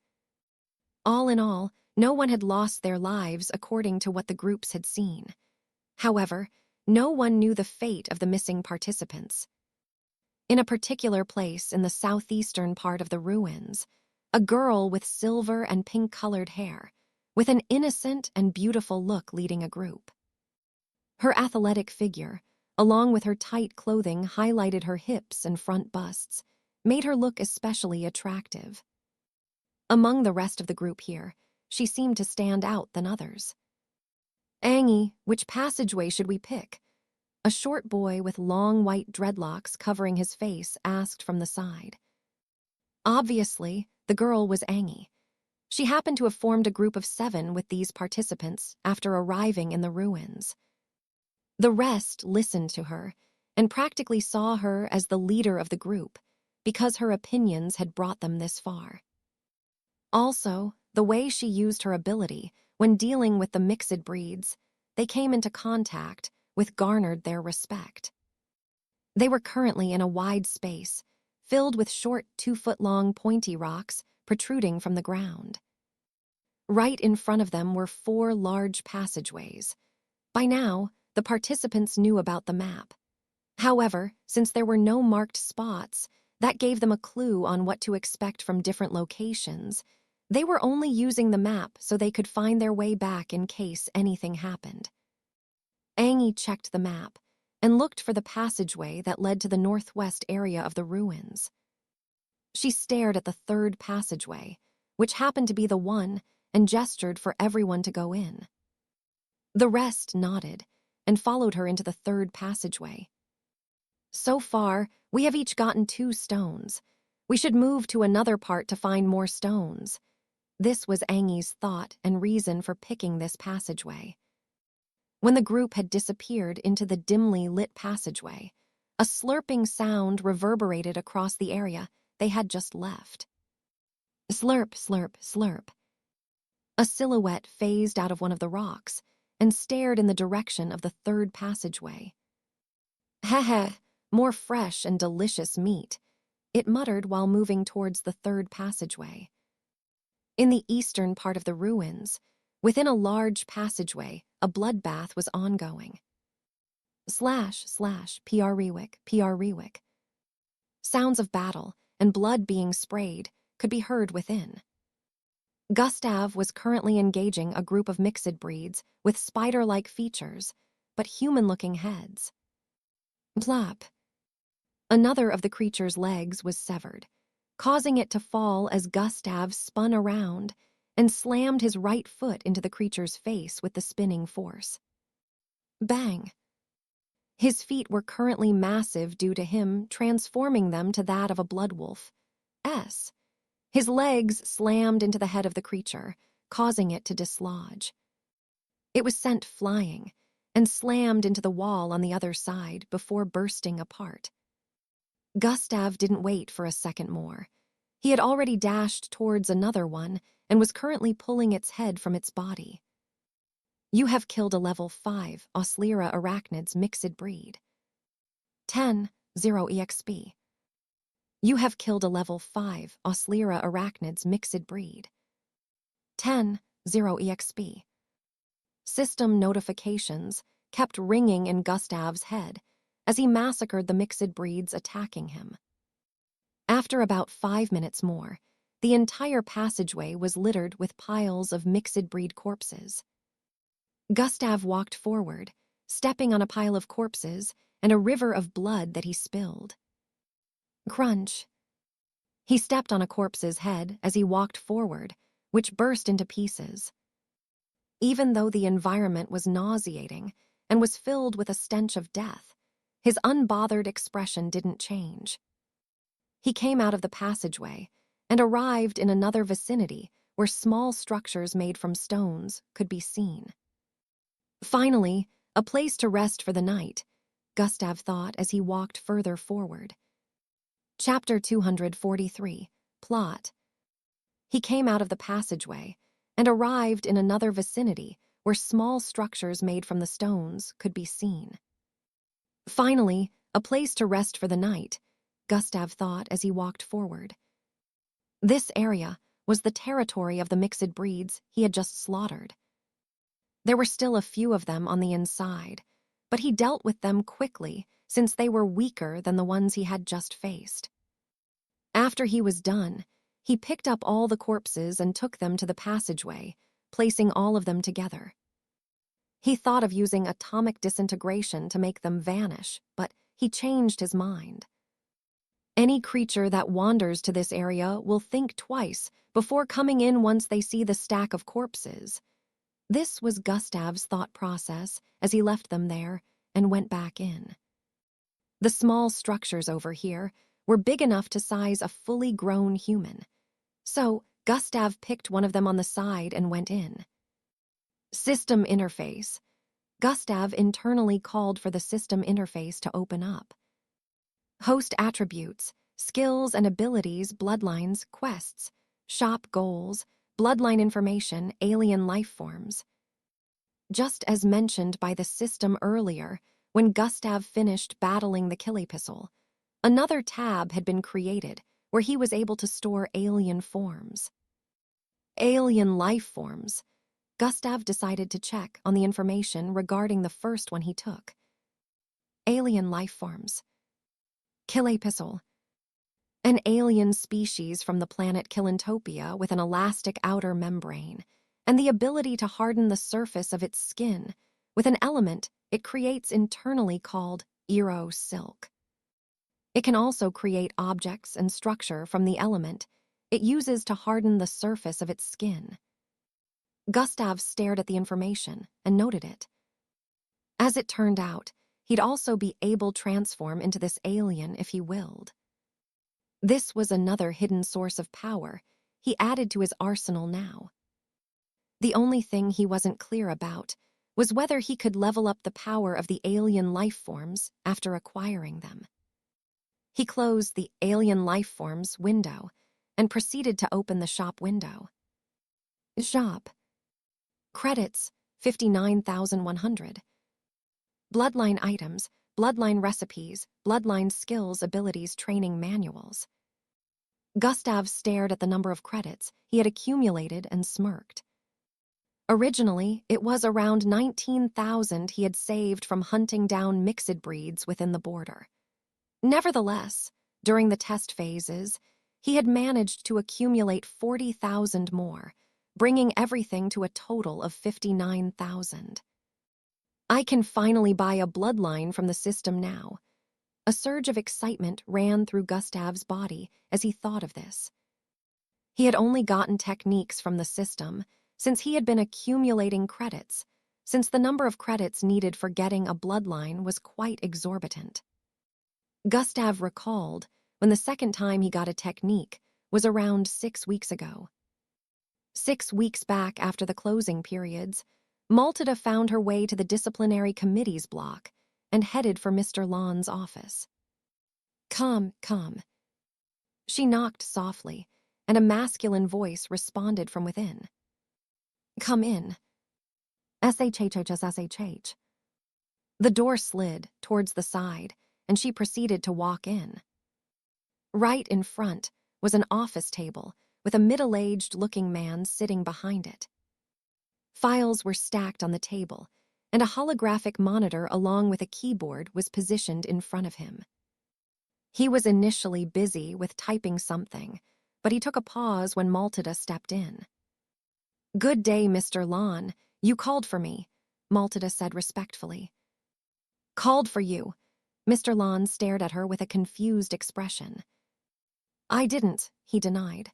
All in all, no one had lost their lives according to what the groups had seen. However, no one knew the fate of the missing participants. In a particular place in the southeastern part of the ruins, a girl with silver and pink-colored hair, with an innocent and beautiful look leading a group. Her athletic figure, along with her tight clothing highlighted her hips and front busts, made her look especially attractive. Among the rest of the group here, she seemed to stand out than others. Angie, which passageway should we pick? A short boy with long white dreadlocks covering his face asked from the side. Obviously, the girl was Angie. She happened to have formed a group of 7 with these participants after arriving in the ruins. The rest listened to her and practically saw her as the leader of the group because her opinions had brought them this far. Also, the way she used her ability when dealing with the mixed breeds, they came into contact with garnered their respect. They were currently in a wide space, filled with short 2-foot-long pointy rocks protruding from the ground. Right in front of them were 4 large passageways. By now, the participants knew about the map. However, since there were no marked spots, that gave them a clue on what to expect from different locations. They were only using the map so they could find their way back in case anything happened. Angie checked the map and looked for the passageway that led to the northwest area of the ruins. She stared at the 3rd passageway, which happened to be the one, and gestured for everyone to go in. The rest nodded and followed her into the 3rd passageway. So far, we have each gotten 2 stones. We should move to another part to find more stones. This was Angie's thought and reason for picking this passageway. When the group had disappeared into the dimly lit passageway, a slurping sound reverberated across the area they had just left. Slurp, slurp, slurp. A silhouette phased out of one of the rocks and stared in the direction of the 3rd passageway. Heh, more fresh and delicious meat, it muttered while moving towards the 3rd passageway. In the eastern part of the ruins, within a large passageway, a bloodbath was ongoing. Slash, slash, PR Rewick. Sounds of battle and blood being sprayed could be heard within. Gustav was currently engaging a group of mixed breeds with spider-like features, but human-looking heads. Plop. Another of the creature's legs was severed, causing it to fall as Gustav spun around and slammed his right foot into the creature's face with the spinning force. Bang! His feet were currently massive due to him transforming them to that of a bloodwolf. His legs slammed into the head of the creature, causing it to dislodge. It was sent flying and slammed into the wall on the other side before bursting apart. Gustav didn't wait for a second more. He had already dashed towards another one and was currently pulling its head from its body. You have killed a level 5 Oslira arachnid's mixed breed. 10, 0 EXP. You have killed a level 5 Oslira arachnid's mixed breed. 10, 0 EXP. System notifications kept ringing in Gustav's head as he massacred the mixed breeds attacking him. After about 5 minutes more, the entire passageway was littered with piles of mixed breed corpses. Gustav walked forward, stepping on a pile of corpses and a river of blood that he spilled. Crunch. He stepped on a corpse's head as he walked forward, which burst into pieces. Even though the environment was nauseating and was filled with a stench of death, his unbothered expression didn't change. He came out of the passageway and arrived in another vicinity where small structures made from stones could be seen. Finally, a place to rest for the night, Gustav thought as he walked further forward. Chapter 243, Plot. He came out of the passageway and arrived in another vicinity where small structures made from the stones could be seen. Finally, a place to rest for the night, Gustav thought as he walked forward. This area was the territory of the mixed breeds he had just slaughtered. There were still a few of them on the inside, but he dealt with them quickly since they were weaker than the ones he had just faced. After he was done, he picked up all the corpses and took them to the passageway, placing all of them together. He thought of using atomic disintegration to make them vanish, but he changed his mind. Any creature that wanders to this area will think twice before coming in once they see the stack of corpses. This was Gustav's thought process as he left them there and went back in. The small structures over here were big enough to size a fully grown human, so Gustav picked one of them on the side and went in. System interface. Gustav internally called for the system interface to open up. Host attributes, skills and abilities, bloodlines, quests, shop goals, bloodline information, alien life forms. Just as mentioned by the system earlier, when Gustav finished battling the Killipistle, another tab had been created where he was able to store alien forms. Alien life forms. Gustav decided to check on the information regarding the first one he took. Alien life forms. Killipistle. An alien species from the planet Killantopia with an elastic outer membrane and the ability to harden the surface of its skin with an element it creates internally called Eero silk. It can also create objects and structure from the element it uses to harden the surface of its skin. Gustav stared at the information and noted it. As it turned out, he'd also be able to transform into this alien if he willed. This was another hidden source of power he added to his arsenal now. The only thing he wasn't clear about was whether he could level up the power of the alien life forms after acquiring them. He closed the alien life forms window and proceeded to open the shop window. Shop. Credits, 59,100. Bloodline items, bloodline recipes, bloodline skills, abilities, training manuals. Gustav stared at the number of credits he had accumulated and smirked. Originally, it was around 19,000 he had saved from hunting down mixed breeds within the border. Nevertheless, during the test phases, he had managed to accumulate 40,000 more, bringing everything to a total of 59,000. I can finally buy a bloodline from the system now. A surge of excitement ran through Gustav's body as he thought of this. He had only gotten techniques from the system since he had been accumulating credits, since the number of credits needed for getting a bloodline was quite exorbitant. Gustav recalled when the second time he got a technique was around 6 weeks ago. 6 weeks back after the closing periods, Maltada found her way to the disciplinary committee's block and headed for Mr. Lawn's office. Come. She knocked softly, and a masculine voice responded from within. Come in. SHHHSSHH. The door slid towards the side, and she proceeded to walk in. Right in front was an office table with a middle-aged-looking man sitting behind it. Files were stacked on the table, and a holographic monitor along with a keyboard was positioned in front of him. He was initially busy with typing something, but he took a pause when Maltada stepped in. Good day, Mr. Lawn. You called for me, Maltada said respectfully. Called for you. Mr. Lawn stared at her with a confused expression. I didn't, he denied.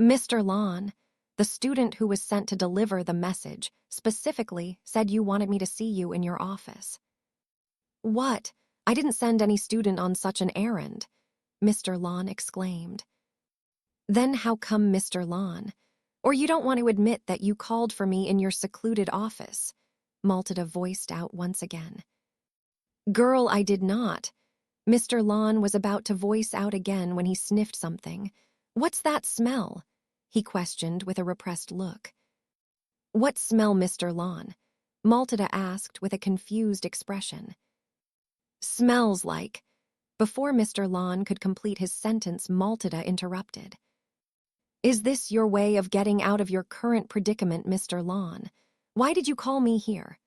Mr. Lawn, the student who was sent to deliver the message specifically said you wanted me to see you in your office. What? I didn't send any student on such an errand, Mr. Lawn exclaimed. Then how come Mr. Lawn? Or you don't want to admit that you called for me in your secluded office, Maltada voiced out once again. Girl, I did not. Mr. Lawn was about to voice out again when he sniffed something. What's that smell? He questioned with a repressed look. What smell, Mr. Lawn? Maltada asked with a confused expression. Smells like. Before Mr. Lawn could complete his sentence, Maltada interrupted. Is this your way of getting out of your current predicament, Mr. Lawn? Why did you call me here?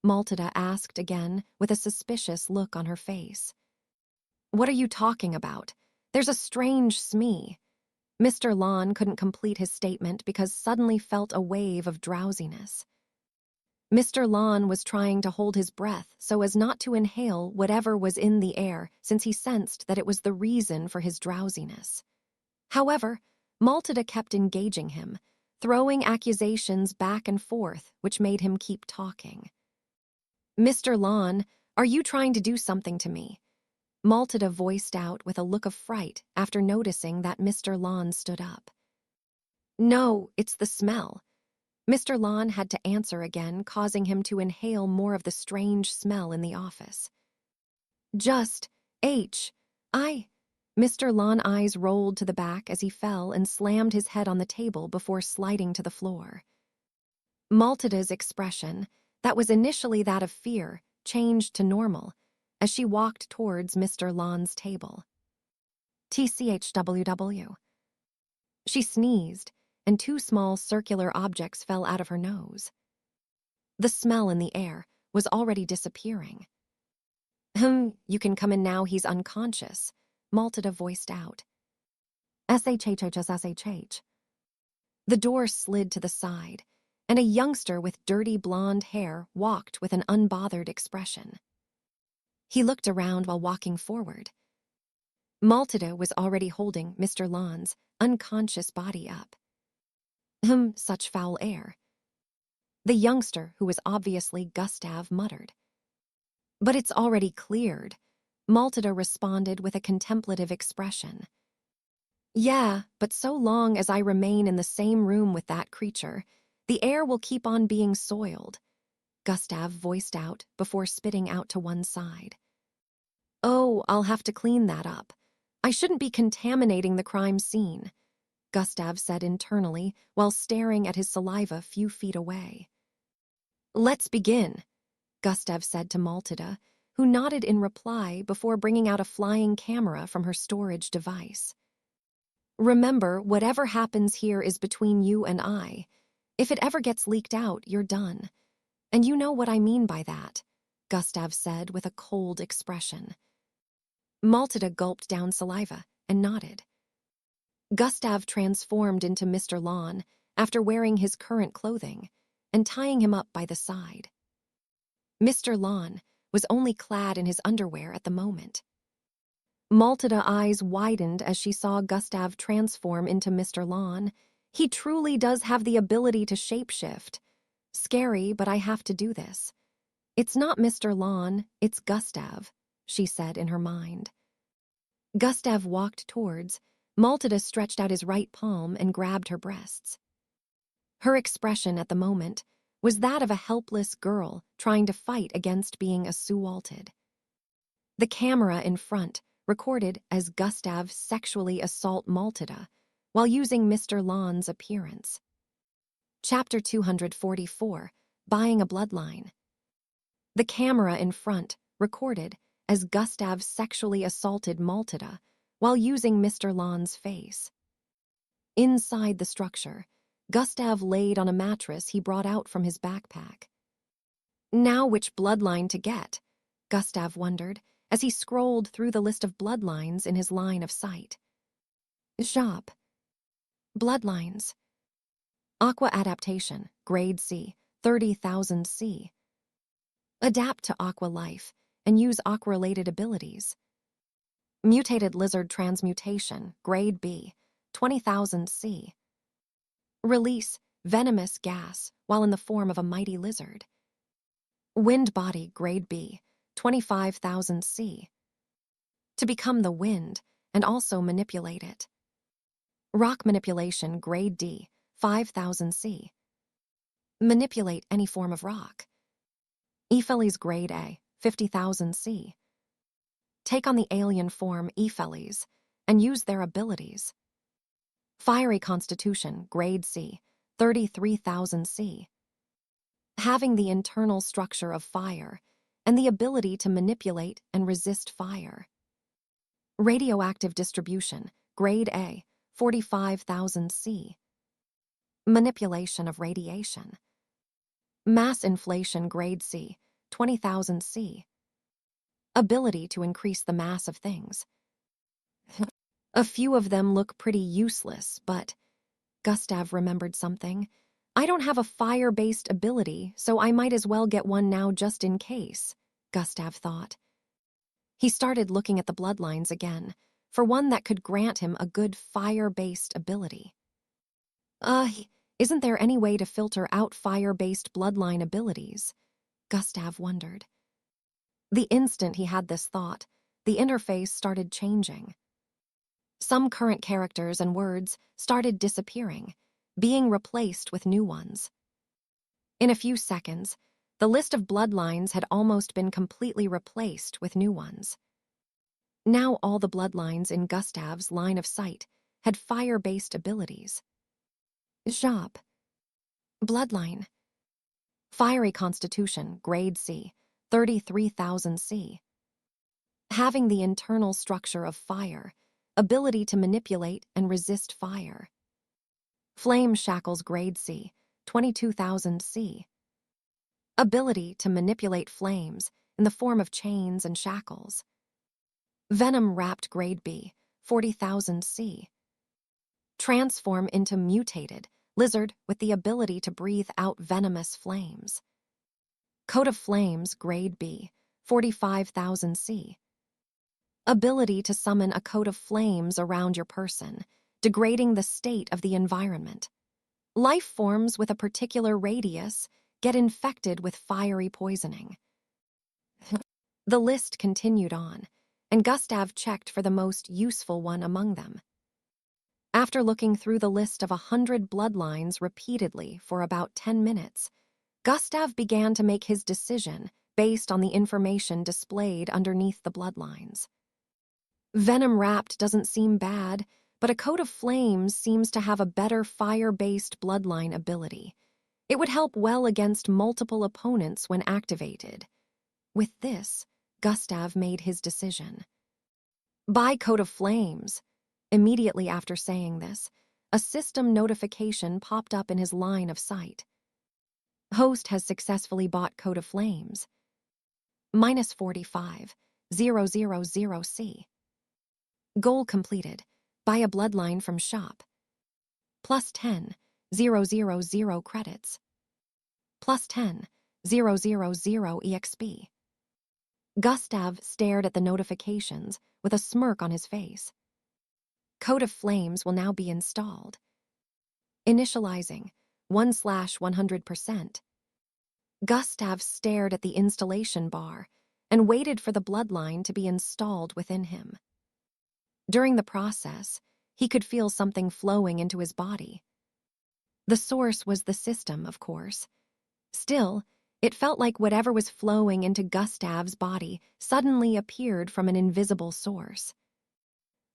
Maltada asked again with a suspicious look on her face. What are you talking about? There's a strange smee. Mr. Lawn couldn't complete his statement because suddenly felt a wave of drowsiness. Mr. Lawn was trying to hold his breath so as not to inhale whatever was in the air since he sensed that it was the reason for his drowsiness. However, Maltada kept engaging him, throwing accusations back and forth, which made him keep talking. Mr. Lawn, are you trying to do something to me? Maltada voiced out with a look of fright after noticing that Mr. Lawn stood up. No, it's the smell. Mr. Lon had to answer again, causing him to inhale more of the strange smell in the office. Just, I. Mr. Lon eyes rolled to the back as he fell and slammed his head on the table before sliding to the floor. Maltida's expression, that was initially that of fear, changed to normal as she walked towards Mr. Lon's table. TCHWW. She sneezed, and two small circular objects fell out of her nose. The smell in the air was already disappearing. You can come in now, he's unconscious, Maltida voiced out. SHHHSSHH. The door slid to the side, and a youngster with dirty blonde hair walked with an unbothered expression. He looked around while walking forward. Maltida was already holding Mr. Lon's unconscious body up. Such foul air. The youngster, who was obviously Gustav, muttered. But it's already cleared, Maltida responded with a contemplative expression. Yeah, but so long as I remain in the same room with that creature, the air will keep on being soiled, Gustav voiced out before spitting out to one side. Oh, I'll have to clean that up. I shouldn't be contaminating the crime scene, Gustav said internally while staring at his saliva a few feet away. Let's begin, Gustav said to Maltida, who nodded in reply before bringing out a flying camera from her storage device. Remember, whatever happens here is between you and I. If it ever gets leaked out, you're done. And you know what I mean by that, Gustav said with a cold expression. Maltida gulped down saliva and nodded. Gustav transformed into Mr. Lon after wearing his current clothing and tying him up by the side. Mr. Lon was only clad in his underwear at the moment. Maltida eyes widened as she saw Gustav transform into Mr. Lon. He truly does have the ability to shapeshift. Scary, but I have to do this. It's not Mr. Lon, it's Gustav, she said in her mind. Gustav walked towards. Maltida stretched out his right palm and grabbed her breasts. Her expression at the moment was that of a helpless girl trying to fight against being assaulted. The camera in front recorded as Gustav sexually assault Maltida while using Mr. Lon's appearance. Chapter 244, Buying a Bloodline. The camera in front recorded as Gustav sexually assaulted Maltida while using Mr. Lon's face. Inside the structure, Gustav laid on a mattress he brought out from his backpack. Now which bloodline to get? Gustav wondered as he scrolled through the list of bloodlines in his line of sight. Shop. Bloodlines. Aqua Adaptation, Grade C, 30,000 C. Adapt to Aqua Life and use Aqua-related abilities. Mutated Lizard Transmutation, Grade B, 20,000 C. Release venomous gas while in the form of a mighty lizard. Wind Body, Grade B, 25,000 C. To become the wind and also manipulate it. Rock Manipulation, Grade D, 5,000 C. Manipulate any form of rock. Epheles, Grade A, 50,000 C. Take on the alien form Epheles and use their abilities. Fiery Constitution, Grade C, 33,000 C. Having the internal structure of fire and the ability to manipulate and resist fire. Radioactive Distribution, Grade A, 45,000 C. Manipulation of radiation. Mass Inflation, Grade C, 20,000 C. Ability to increase the mass of things. A few of them look pretty useless, but Gustav remembered something. I don't have a fire-based ability, so I might as well get one now just in case, Gustav thought. He started looking at the bloodlines again, for one that could grant him a good fire-based ability. Isn't there any way to filter out fire-based bloodline abilities? Gustav wondered. The instant he had this thought, the interface started changing. Some current characters and words started disappearing, being replaced with new ones. In a few seconds, the list of bloodlines had almost been completely replaced with new ones. Now all the bloodlines in Gustav's line of sight had fire-based abilities. Job. Bloodline. Fiery Constitution, Grade C, 33,000 C. Having the internal structure of fire, ability to manipulate and resist fire. Flame Shackles, Grade C, 22,000 C. Ability to manipulate flames in the form of chains and shackles. Venom Wrapped, Grade B, 40,000 C. Transform into mutated lizard with the ability to breathe out venomous flames. Coat of Flames, Grade B, 45,000 C. Ability to summon a coat of flames around your person, degrading the state of the environment. Life forms with a particular radius get infected with fiery poisoning. The list continued on, and Gustav checked for the most useful one among them. After looking through the list of 100 bloodlines repeatedly for about 10 minutes, Gustav began to make his decision based on the information displayed underneath the bloodlines. Venom Wrapped doesn't seem bad, but a coat of flames seems to have a better fire-based bloodline ability. It would help well against multiple opponents when activated. With this, Gustav made his decision. Buy Coat of Flames. Immediately after saying this, a system notification popped up in his line of sight. Host has successfully bought Coat of Flames. Minus 45,000 C. Goal completed. Buy a bloodline from shop. Plus 10,000 credits. Plus 10,000 EXP. Gustav stared at the notifications with a smirk on his face. Coat of Flames will now be installed. Initializing 1/100%. Gustav stared at the installation bar and waited for the bloodline to be installed within him. During the process, he could feel something flowing into his body. The source was the system, of course. Still, it felt like whatever was flowing into Gustav's body suddenly appeared from an invisible source.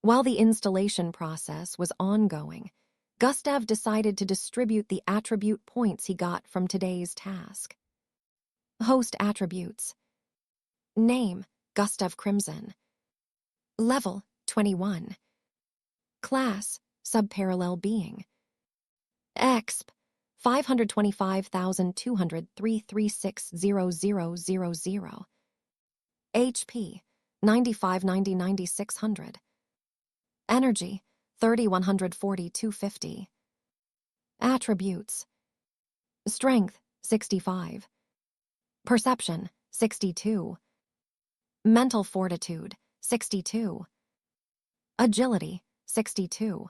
While the installation process was ongoing, Gustav decided to distribute the attribute points he got from today's task. Host attributes. Name, Gustav Crimson. Level, 21. Class, subparallel being. Exp, 525,200,336,0000. HP, 95,90,9600. Energy, 30,140,250. Attributes. Strength, 65. Perception, 62. Mental fortitude, 62. Agility, 62.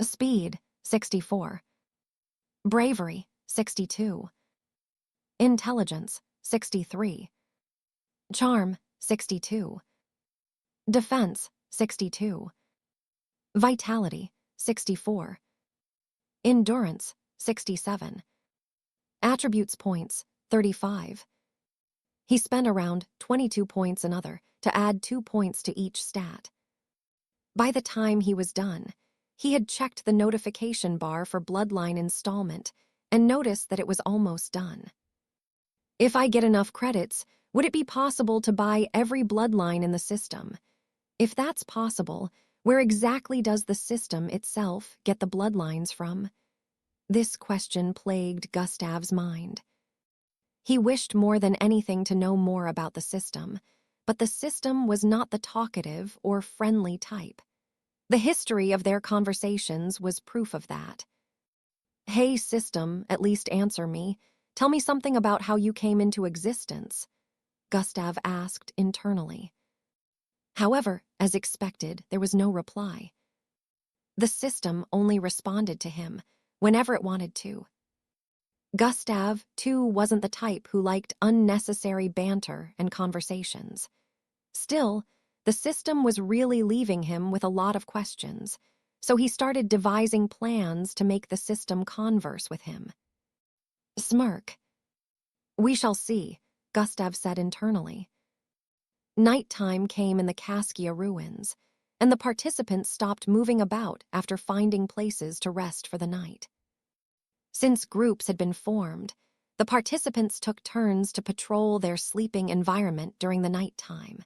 Speed, 64. Bravery, 62. Intelligence, 63. Charm, 62. Defense, 62. Vitality, 64. Endurance, 67. Attributes points, 35. He spent around 22 points another to add 2 points to each stat. By the time he was done, he had checked the notification bar for Bloodline installment and noticed that it was almost done. If I get enough credits, would it be possible to buy every Bloodline in the system? If that's possible, where exactly does the system itself get the bloodlines from? This question plagued Gustav's mind. He wished more than anything to know more about the system, but the system was not the talkative or friendly type. The history of their conversations was proof of that. Hey, system, at least answer me. Tell me something about how you came into existence, Gustav asked internally. However, as expected, there was no reply. The system only responded to him whenever it wanted to. Gustav, too, wasn't the type who liked unnecessary banter and conversations. Still, the system was really leaving him with a lot of questions, so he started devising plans to make the system converse with him. Smirk. We shall see, Gustav said internally. Nighttime came in the Kaskia ruins, and the participants stopped moving about after finding places to rest for the night. Since groups had been formed, the participants took turns to patrol their sleeping environment during the nighttime.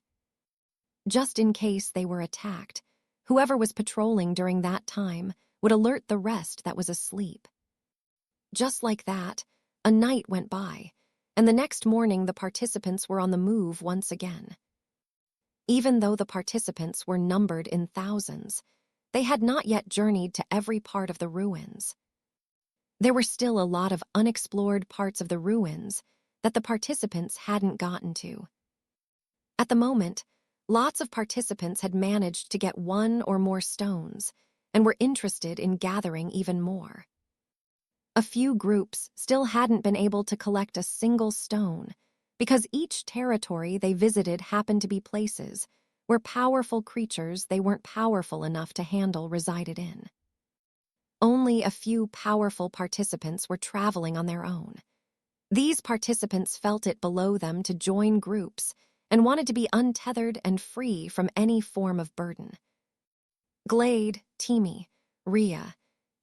Just in case they were attacked, whoever was patrolling during that time would alert the rest that was asleep. Just like that, a night went by, and the next morning the participants were on the move once again. Even though the participants were numbered in thousands, they had not yet journeyed to every part of the ruins. There were still a lot of unexplored parts of the ruins that the participants hadn't gotten to. At the moment, lots of participants had managed to get one or more stones and were interested in gathering even more. A few groups still hadn't been able to collect a single stone because each territory they visited happened to be places where powerful creatures they weren't powerful enough to handle resided in. Only a few powerful participants were traveling on their own. These participants felt it below them to join groups and wanted to be untethered and free from any form of burden. Glade, Timi, Ria,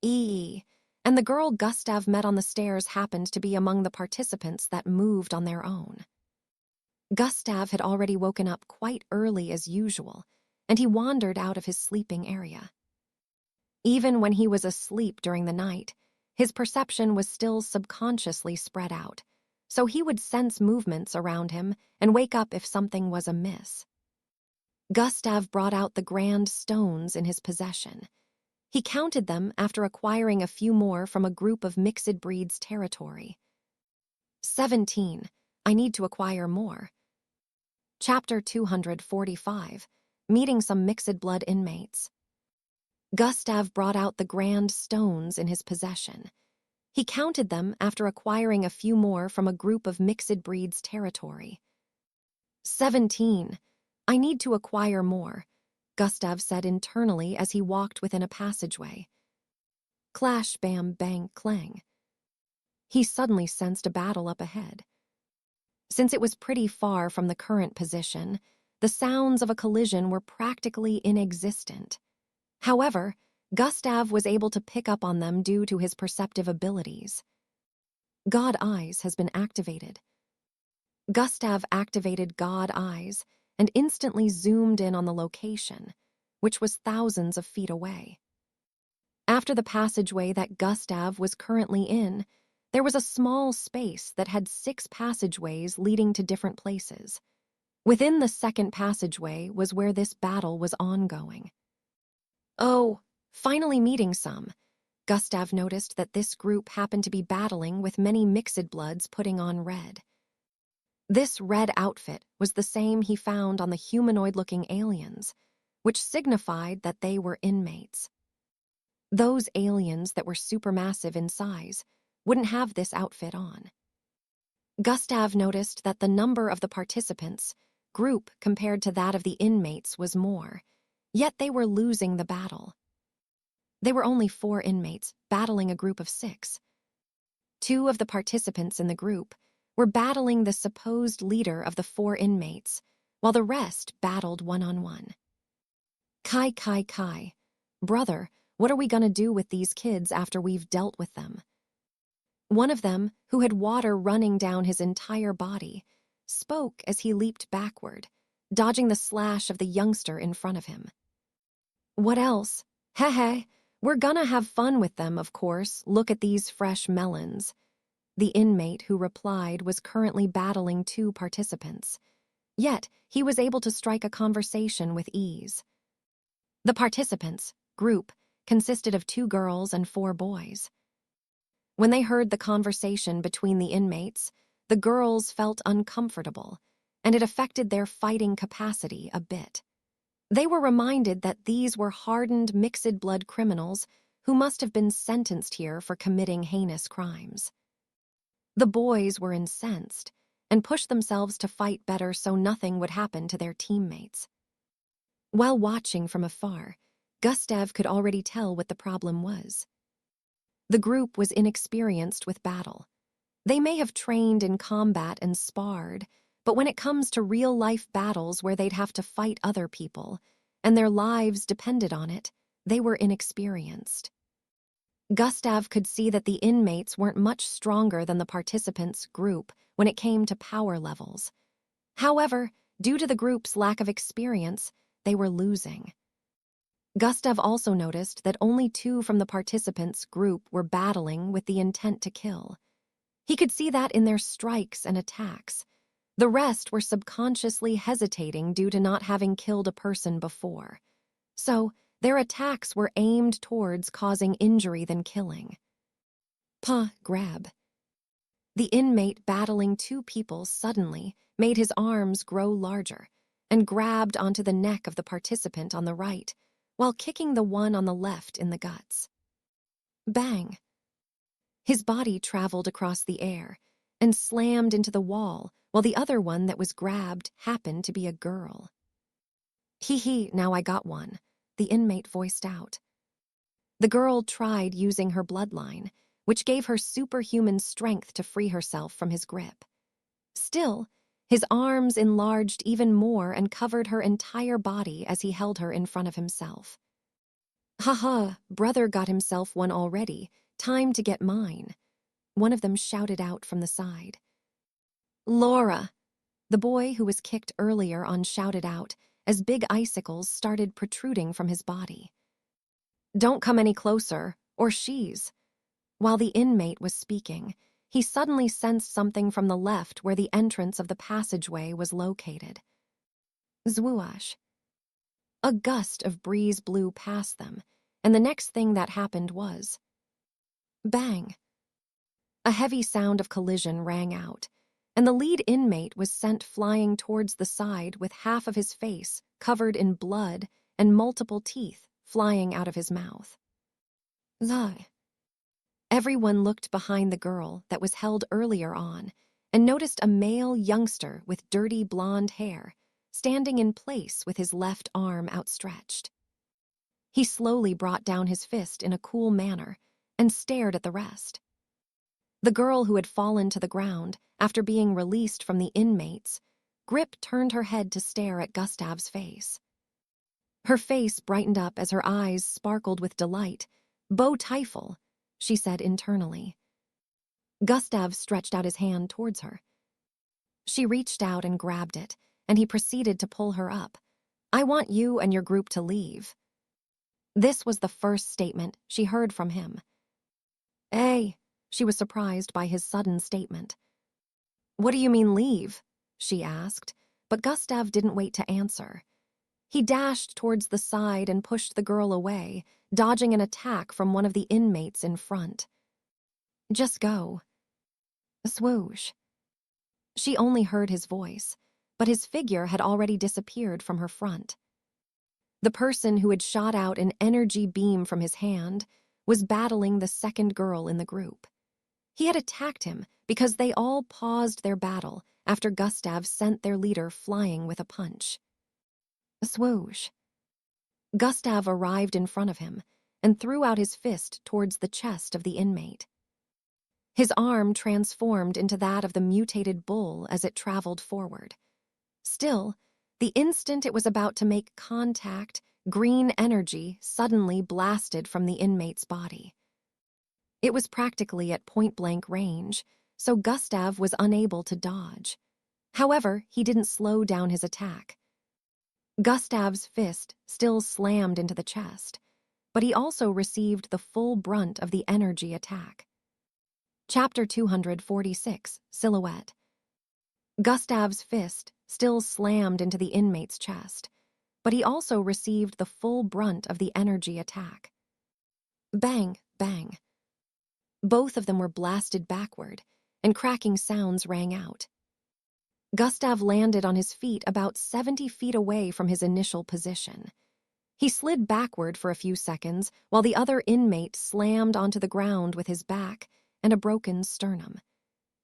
Ee, and the girl Gustav met on the stairs happened to be among the participants that moved on their own. Gustav had already woken up quite early as usual, and he wandered out of his sleeping area. Even when he was asleep during the night, his perception was still subconsciously spread out, so he would sense movements around him and wake up if something was amiss. Gustav brought out the grand stones in his possession. He counted them after acquiring a few more from a group of mixed breeds territory. 17. I need to acquire more. Chapter 245. Meeting some mixed blood inmates. Gustav brought out the grand stones in his possession. He counted them after acquiring a few more from a group of mixed breeds territory. 17. I need to acquire more, Gustav said internally as he walked within a passageway. Clash, bam, bang, clang. He suddenly sensed a battle up ahead. Since it was pretty far from the current position, the sounds of a collision were practically inexistent. However, Gustav was able to pick up on them due to his perceptive abilities. God Eyes has been activated. Gustav activated God Eyes and instantly zoomed in on the location, which was thousands of feet away. After the passageway that Gustav was currently in, there was a small space that had 6 passageways leading to different places. Within the second passageway was where this battle was ongoing. Oh, finally meeting some. Gustav noticed that this group happened to be battling with many mixed bloods putting on red. This red outfit was the same he found on the humanoid-looking aliens, which signified that they were inmates. Those aliens that were supermassive in size wouldn't have this outfit on. Gustav noticed that the number of the participants, group compared to that of the inmates, was more, yet they were losing the battle. They were only 4 inmates battling a group of 6. 2 of the participants in the group were battling the supposed leader of the 4 inmates, while the rest battled one-on-one. Kai. Brother, what are we gonna do with these kids after we've dealt with them? One of them, who had water running down his entire body, spoke as he leaped backward, dodging the slash of the youngster in front of him. What else? Heh, we're gonna have fun with them, of course. Look at these fresh melons. The inmate who replied was currently battling 2 participants, yet he was able to strike a conversation with ease. The participants, group, consisted of 2 girls and 4 boys. When they heard the conversation between the inmates, the girls felt uncomfortable, and it affected their fighting capacity a bit. They were reminded that these were hardened mixed-blood criminals who must have been sentenced here for committing heinous crimes. The boys were incensed and pushed themselves to fight better so nothing would happen to their teammates. While watching from afar, Gustav could already tell what the problem was. The group was inexperienced with battle. They may have trained in combat and sparred, but when it comes to real-life battles where they'd have to fight other people, and their lives depended on it, they were inexperienced. Gustav could see that the inmates weren't much stronger than the participants' group when it came to power levels. However, due to the group's lack of experience, they were losing. Gustav also noticed that only 2 from the participants' group were battling with the intent to kill. He could see that in their strikes and attacks. The rest were subconsciously hesitating due to not having killed a person before. So, their attacks were aimed towards causing injury than killing. Grab. The inmate battling 2 people suddenly made his arms grow larger and grabbed onto the neck of the participant on the right, while kicking the one on the left in the guts. Bang! His body traveled across the air and slammed into the wall, while the other one that was grabbed happened to be a girl. Now I got one, the inmate voiced out. The girl tried using her bloodline, which gave her superhuman strength to free herself from his grip. Still, his arms enlarged even more and covered her entire body as he held her in front of himself. Brother got himself one already. Time to get mine. One of them shouted out from the side. Laura! The boy who was kicked earlier on shouted out as big icicles started protruding from his body. Don't come any closer, or she's. While the inmate was speaking, he suddenly sensed something from the left where the entrance of the passageway was located. Zwoosh. A gust of breeze blew past them, and the next thing that happened was... bang! A heavy sound of collision rang out, and the lead inmate was sent flying towards the side with half of his face covered in blood and multiple teeth flying out of his mouth. Lie. Everyone looked behind the girl that was held earlier on and noticed a male youngster with dirty blonde hair standing in place with his left arm outstretched. He slowly brought down his fist in a cool manner and stared at the rest. The girl who had fallen to the ground after being released from the inmates, Grip turned her head to stare at Gustav's face. Her face brightened up as her eyes sparkled with delight. Bo Teufel, she said internally. Gustav stretched out his hand towards her. She reached out and grabbed it, and he proceeded to pull her up. I want you and your group to leave. This was the first statement she heard from him. Hey, she was surprised by his sudden statement. What do you mean leave? She asked, but Gustav didn't wait to answer. He dashed towards the side and pushed the girl away, dodging an attack from one of the inmates in front. Just go. Swoosh. She only heard his voice, but his figure had already disappeared from her front. The person who had shot out an energy beam from his hand was battling the second girl in the group. He had attacked him because they all paused their battle after Gustav sent their leader flying with a punch. Swoosh. Gustav arrived in front of him and threw out his fist towards the chest of the inmate. His arm transformed into that of the mutated bull as it traveled forward. Still, the instant it was about to make contact, green energy suddenly blasted from the inmate's body. It was practically at point-blank range, so Gustav was unable to dodge. However, he didn't slow down his attack. Gustav's fist still slammed into the chest, but he also received the full brunt of the energy attack. Chapter 246, Silhouette. Gustav's fist still slammed into the inmate's chest, but he also received the full brunt of the energy attack. Bang, bang. Both of them were blasted backward, and cracking sounds rang out. Gustav landed on his feet about 70 feet away from his initial position. He slid backward for a few seconds while the other inmate slammed onto the ground with his back and a broken sternum.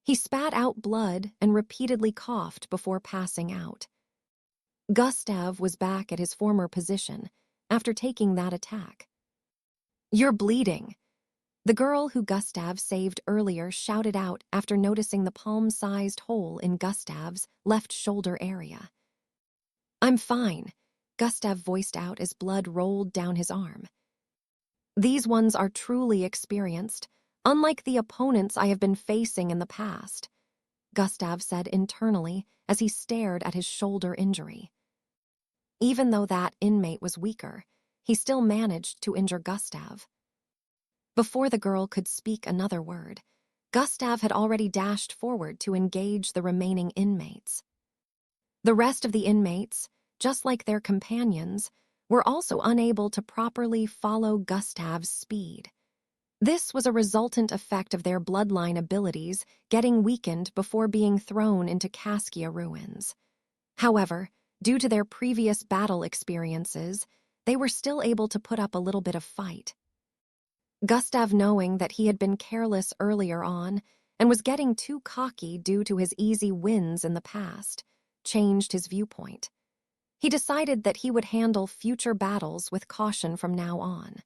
He spat out blood and repeatedly coughed before passing out. Gustav was back at his former position, after taking that attack. "You're bleeding." The girl who Gustav saved earlier shouted out after noticing the palm-sized hole in Gustav's left shoulder area. "I'm fine," Gustav voiced out as blood rolled down his arm. "These ones are truly experienced, unlike the opponents I have been facing in the past," Gustav said internally as he stared at his shoulder injury. Even though that inmate was weaker, he still managed to injure Gustav. Before the girl could speak another word, Gustav had already dashed forward to engage the remaining inmates. The rest of the inmates, just like their companions, were also unable to properly follow Gustav's speed. This was a resultant effect of their bloodline abilities getting weakened before being thrown into Caskia ruins. However, due to their previous battle experiences, they were still able to put up a little bit of fight. Gustav, knowing that he had been careless earlier on and was getting too cocky due to his easy wins in the past, changed his viewpoint. He decided that he would handle future battles with caution from now on.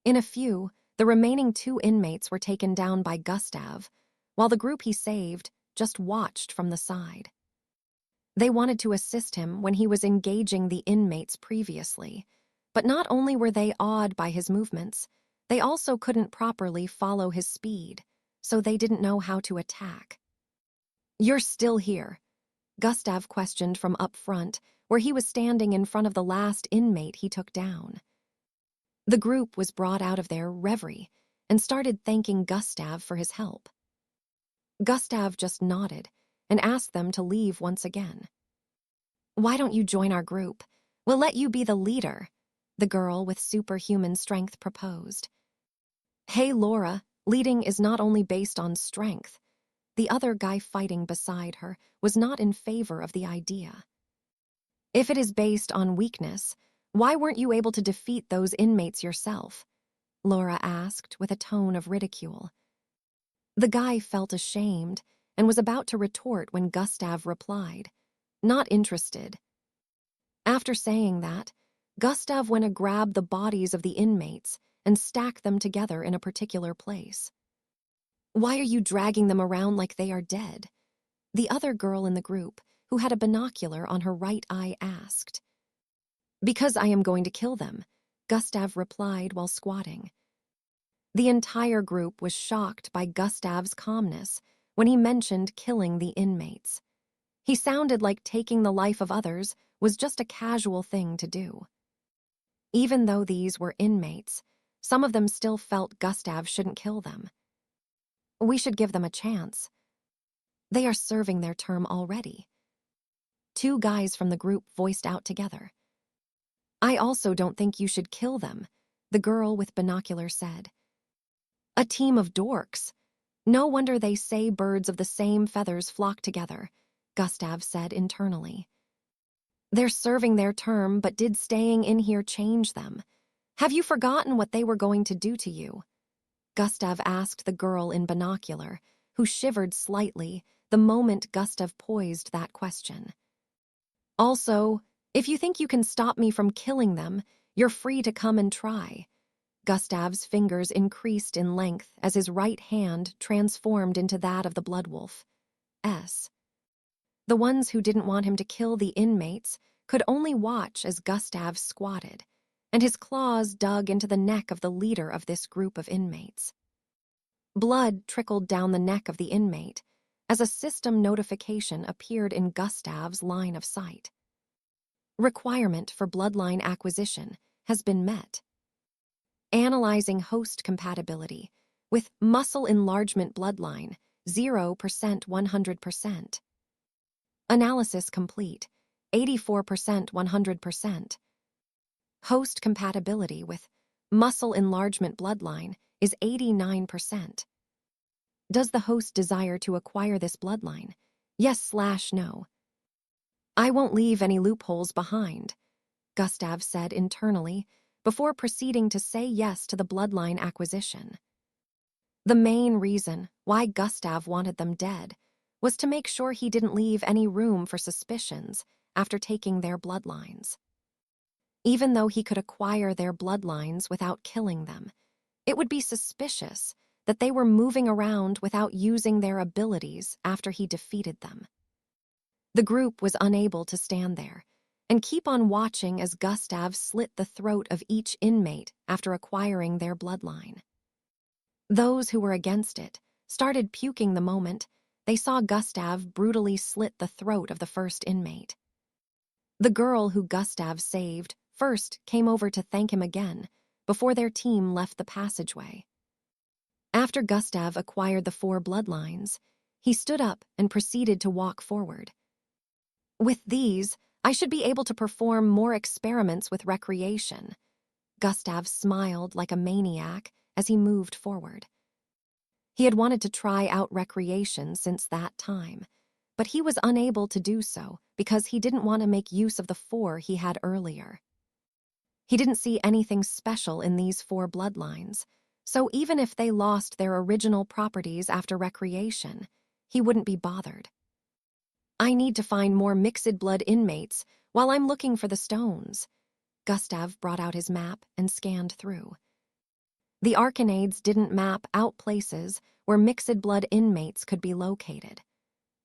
In a few, the remaining 2 inmates were taken down by Gustav, while the group he saved just watched from the side. They wanted to assist him when he was engaging the inmates previously, but not only were they awed by his movements, they also couldn't properly follow his speed, so they didn't know how to attack. "You're still here?" Gustav questioned from up front, where he was standing in front of the last inmate he took down. The group was brought out of their reverie and started thanking Gustav for his help. Gustav just nodded and asked them to leave once again. "Why don't you join our group? We'll let you be the leader," the girl with superhuman strength proposed. "Hey, Laura, leading is not only based on strength." The other guy fighting beside her was not in favor of the idea. "If it is based on weakness, why weren't you able to defeat those inmates yourself?" Laura asked with a tone of ridicule. The guy felt ashamed and was about to retort when Gustav replied, "Not interested." After saying that, Gustav went to grab the bodies of the inmates and stack them together in a particular place. "Why are you dragging them around like they are dead?" the other girl in the group, who had a binocular on her right eye, asked. "Because I am going to kill them," Gustav replied while squatting. The entire group was shocked by Gustav's calmness when he mentioned killing the inmates. He sounded like taking the life of others was just a casual thing to do. Even though these were inmates, some of them still felt Gustav shouldn't kill them. "We should give them a chance. They are serving their term already." 2 guys from the group voiced out together. "I also don't think you should kill them," the girl with binoculars said. "A team of dorks. No wonder they say birds of the same feathers flock together," Gustav said internally. "They're serving their term, but did staying in here change them? Have you forgotten what they were going to do to you?" Gustav asked the girl in binocular, who shivered slightly the moment Gustav posed that question. "Also, if you think you can stop me from killing them, you're free to come and try." Gustav's fingers increased in length as his right hand transformed into that of the Bloodwolf. The ones who didn't want him to kill the inmates could only watch as Gustav squatted, and his claws dug into the neck of the leader of this group of inmates. Blood trickled down the neck of the inmate as a system notification appeared in Gustav's line of sight. Requirement for bloodline acquisition has been met. Analyzing host compatibility with muscle enlargement bloodline, 0% 100%. Analysis complete, 84% 100%. Host compatibility with muscle enlargement bloodline is 89%. Does the host desire to acquire this bloodline? Yes/no. "I won't leave any loopholes behind," Gustav said internally before proceeding to say yes to the bloodline acquisition. The main reason why Gustav wanted them dead was to make sure he didn't leave any room for suspicions after taking their bloodlines. even though he could acquire their bloodlines without killing them. It would be suspicious that they were moving around without using their abilities after he defeated them. The group was unable to stand there and keep on watching as Gustav slit the throat of each inmate after acquiring their bloodline. Those who were against it started puking the moment they saw Gustav brutally slit the throat of the first inmate. The girl who Gustav saved first came over to thank him again before their team left the passageway. After Gustav acquired the 4 bloodlines, he stood up and proceeded to walk forward. With these, I should be able to perform more experiments with recreation. Gustav smiled like a maniac as he moved forward. He had wanted to try out recreation since that time, but he was unable to do so because he didn't want to make use of the 4 he had earlier. He didn't see anything special in these 4 bloodlines, so even if they lost their original properties after recreation, he wouldn't be bothered. I need to find more mixed blood inmates while I'm looking for the stones. Gustav brought out his map and scanned through. The Arcanades didn't map out places where mixed blood inmates could be located.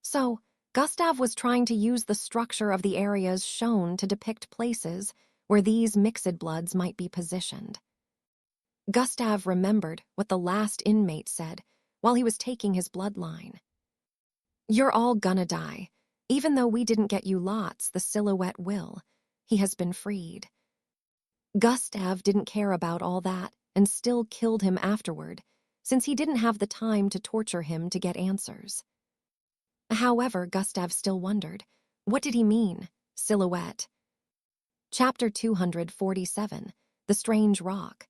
So, Gustav was trying to use the structure of the areas shown to depict places where these mixed bloods might be positioned. Gustav remembered what the last inmate said while he was taking his bloodline. "You're all gonna die. Even though we didn't get you lots, the silhouette will. He has been freed." Gustav didn't care about all that and still killed him afterward, since he didn't have the time to torture him to get answers. However, Gustav still wondered, what did he mean, silhouette? Chapter 247, The Strange Rock.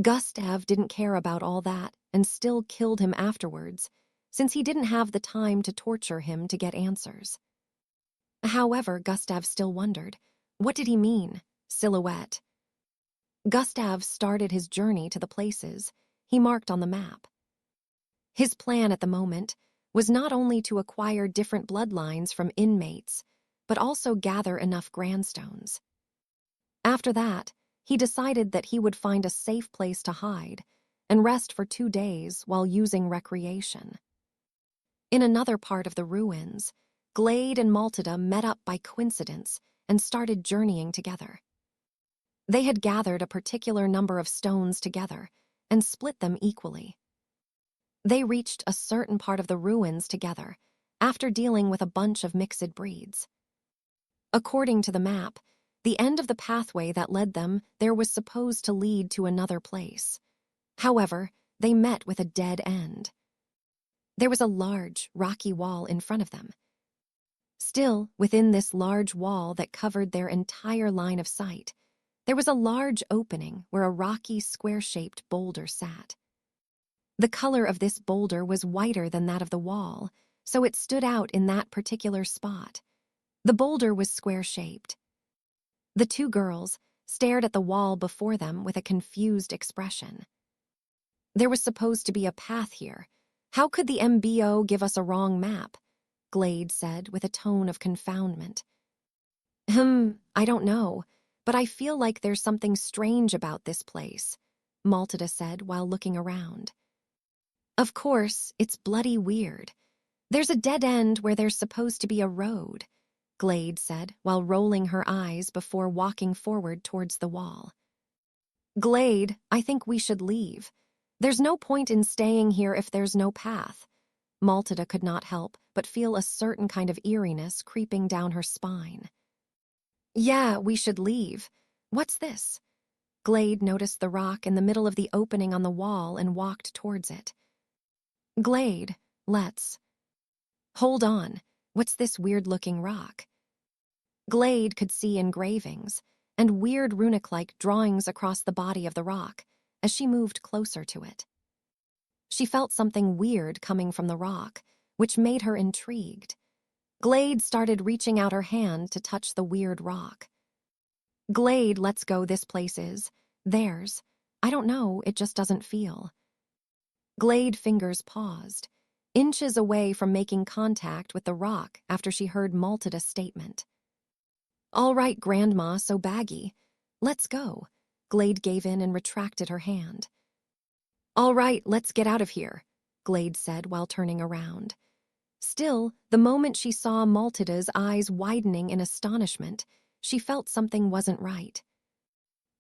Gustav didn't care about all that and still killed him afterwards, since he didn't have the time to torture him to get answers. However, Gustav still wondered, what did he mean, silhouette? Gustav started his journey to the places he marked on the map. His plan at the moment was not only to acquire different bloodlines from inmates, but also gather enough grandstones. After that, he decided that he would find a safe place to hide and rest for 2 days while using recreation. In another part of the ruins, Glade and Maltida met up by coincidence and started journeying together. They had gathered a particular number of stones together and split them equally. They reached a certain part of the ruins together after dealing with a bunch of mixed breeds. According to the map, the end of the pathway that led them there was supposed to lead to another place. However, they met with a dead end. There was a large, rocky wall in front of them. Still, within this large wall that covered their entire line of sight, there was a large opening where a rocky, square-shaped boulder sat. The color of this boulder was whiter than that of the wall, so it stood out in that particular spot. The boulder was square-shaped. The 2 girls stared at the wall before them with a confused expression. There was supposed to be a path here. How could the MBO give us a wrong map? Glade said with a tone of confoundment. I don't know, but I feel like there's something strange about this place, Maltida said while looking around. Of course, it's bloody weird. There's a dead end where there's supposed to be a road, Glade said while rolling her eyes before walking forward towards the wall. Glade, I think we should leave. There's no point in staying here if there's no path. Maltida could not help but feel a certain kind of eeriness creeping down her spine. Yeah, we should leave. What's this? Glade noticed the rock in the middle of the opening on the wall and walked towards it. Glade, let's. Hold on, what's this weird-looking rock? Glade could see engravings and weird runic-like drawings across the body of the rock as she moved closer to it. She felt something weird coming from the rock, which made her intrigued. Glade started reaching out her hand to touch the weird rock. Glade, let's go, this place is. Theirs. I don't know, it just doesn't feel. Glade fingers paused, inches away from making contact with the rock after she heard Maltida's statement. All right, Grandma, so baggy. Let's go. Glade gave in and retracted her hand. All right, let's get out of here, Glade said while turning around. Still, the moment she saw Maltida's eyes widening in astonishment, she felt something wasn't right.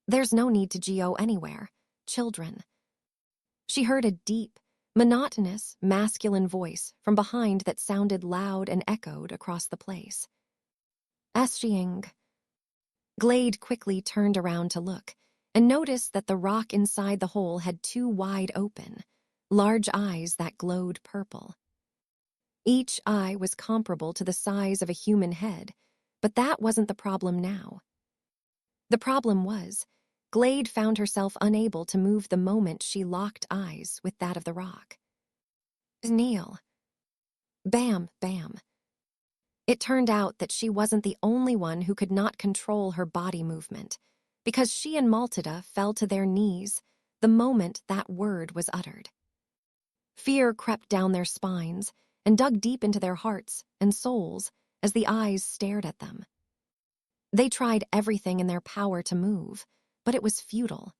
There's no need to go anywhere. Children. She heard a deep, monotonous, masculine voice from behind that sounded loud and echoed across the place. Eschiing. Glade quickly turned around to look and noticed that the rock inside the hole had two wide open, large eyes that glowed purple. Each eye was comparable to the size of a human head, but that wasn't the problem now. The problem was, Glade found herself unable to move the moment she locked eyes with that of the rock. Kneel. Bam, bam. It turned out that she wasn't the only one who could not control her body movement, because she and Maltida fell to their knees the moment that word was uttered. Fear crept down their spines and dug deep into their hearts and souls as the eyes stared at them. They tried everything in their power to move, but it was futile.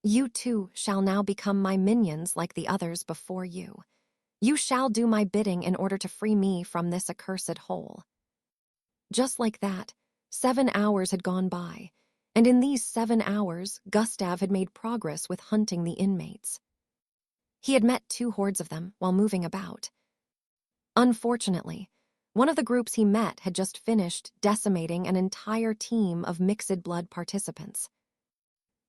You too shall now become my minions like the others before you. You shall do my bidding in order to free me from this accursed hole. Just like that, 7 hours had gone by, and in these 7 hours, Gustav had made progress with hunting the inmates. He had met 2 hordes of them while moving about. Unfortunately, one of the groups he met had just finished decimating an entire team of mixed blood participants.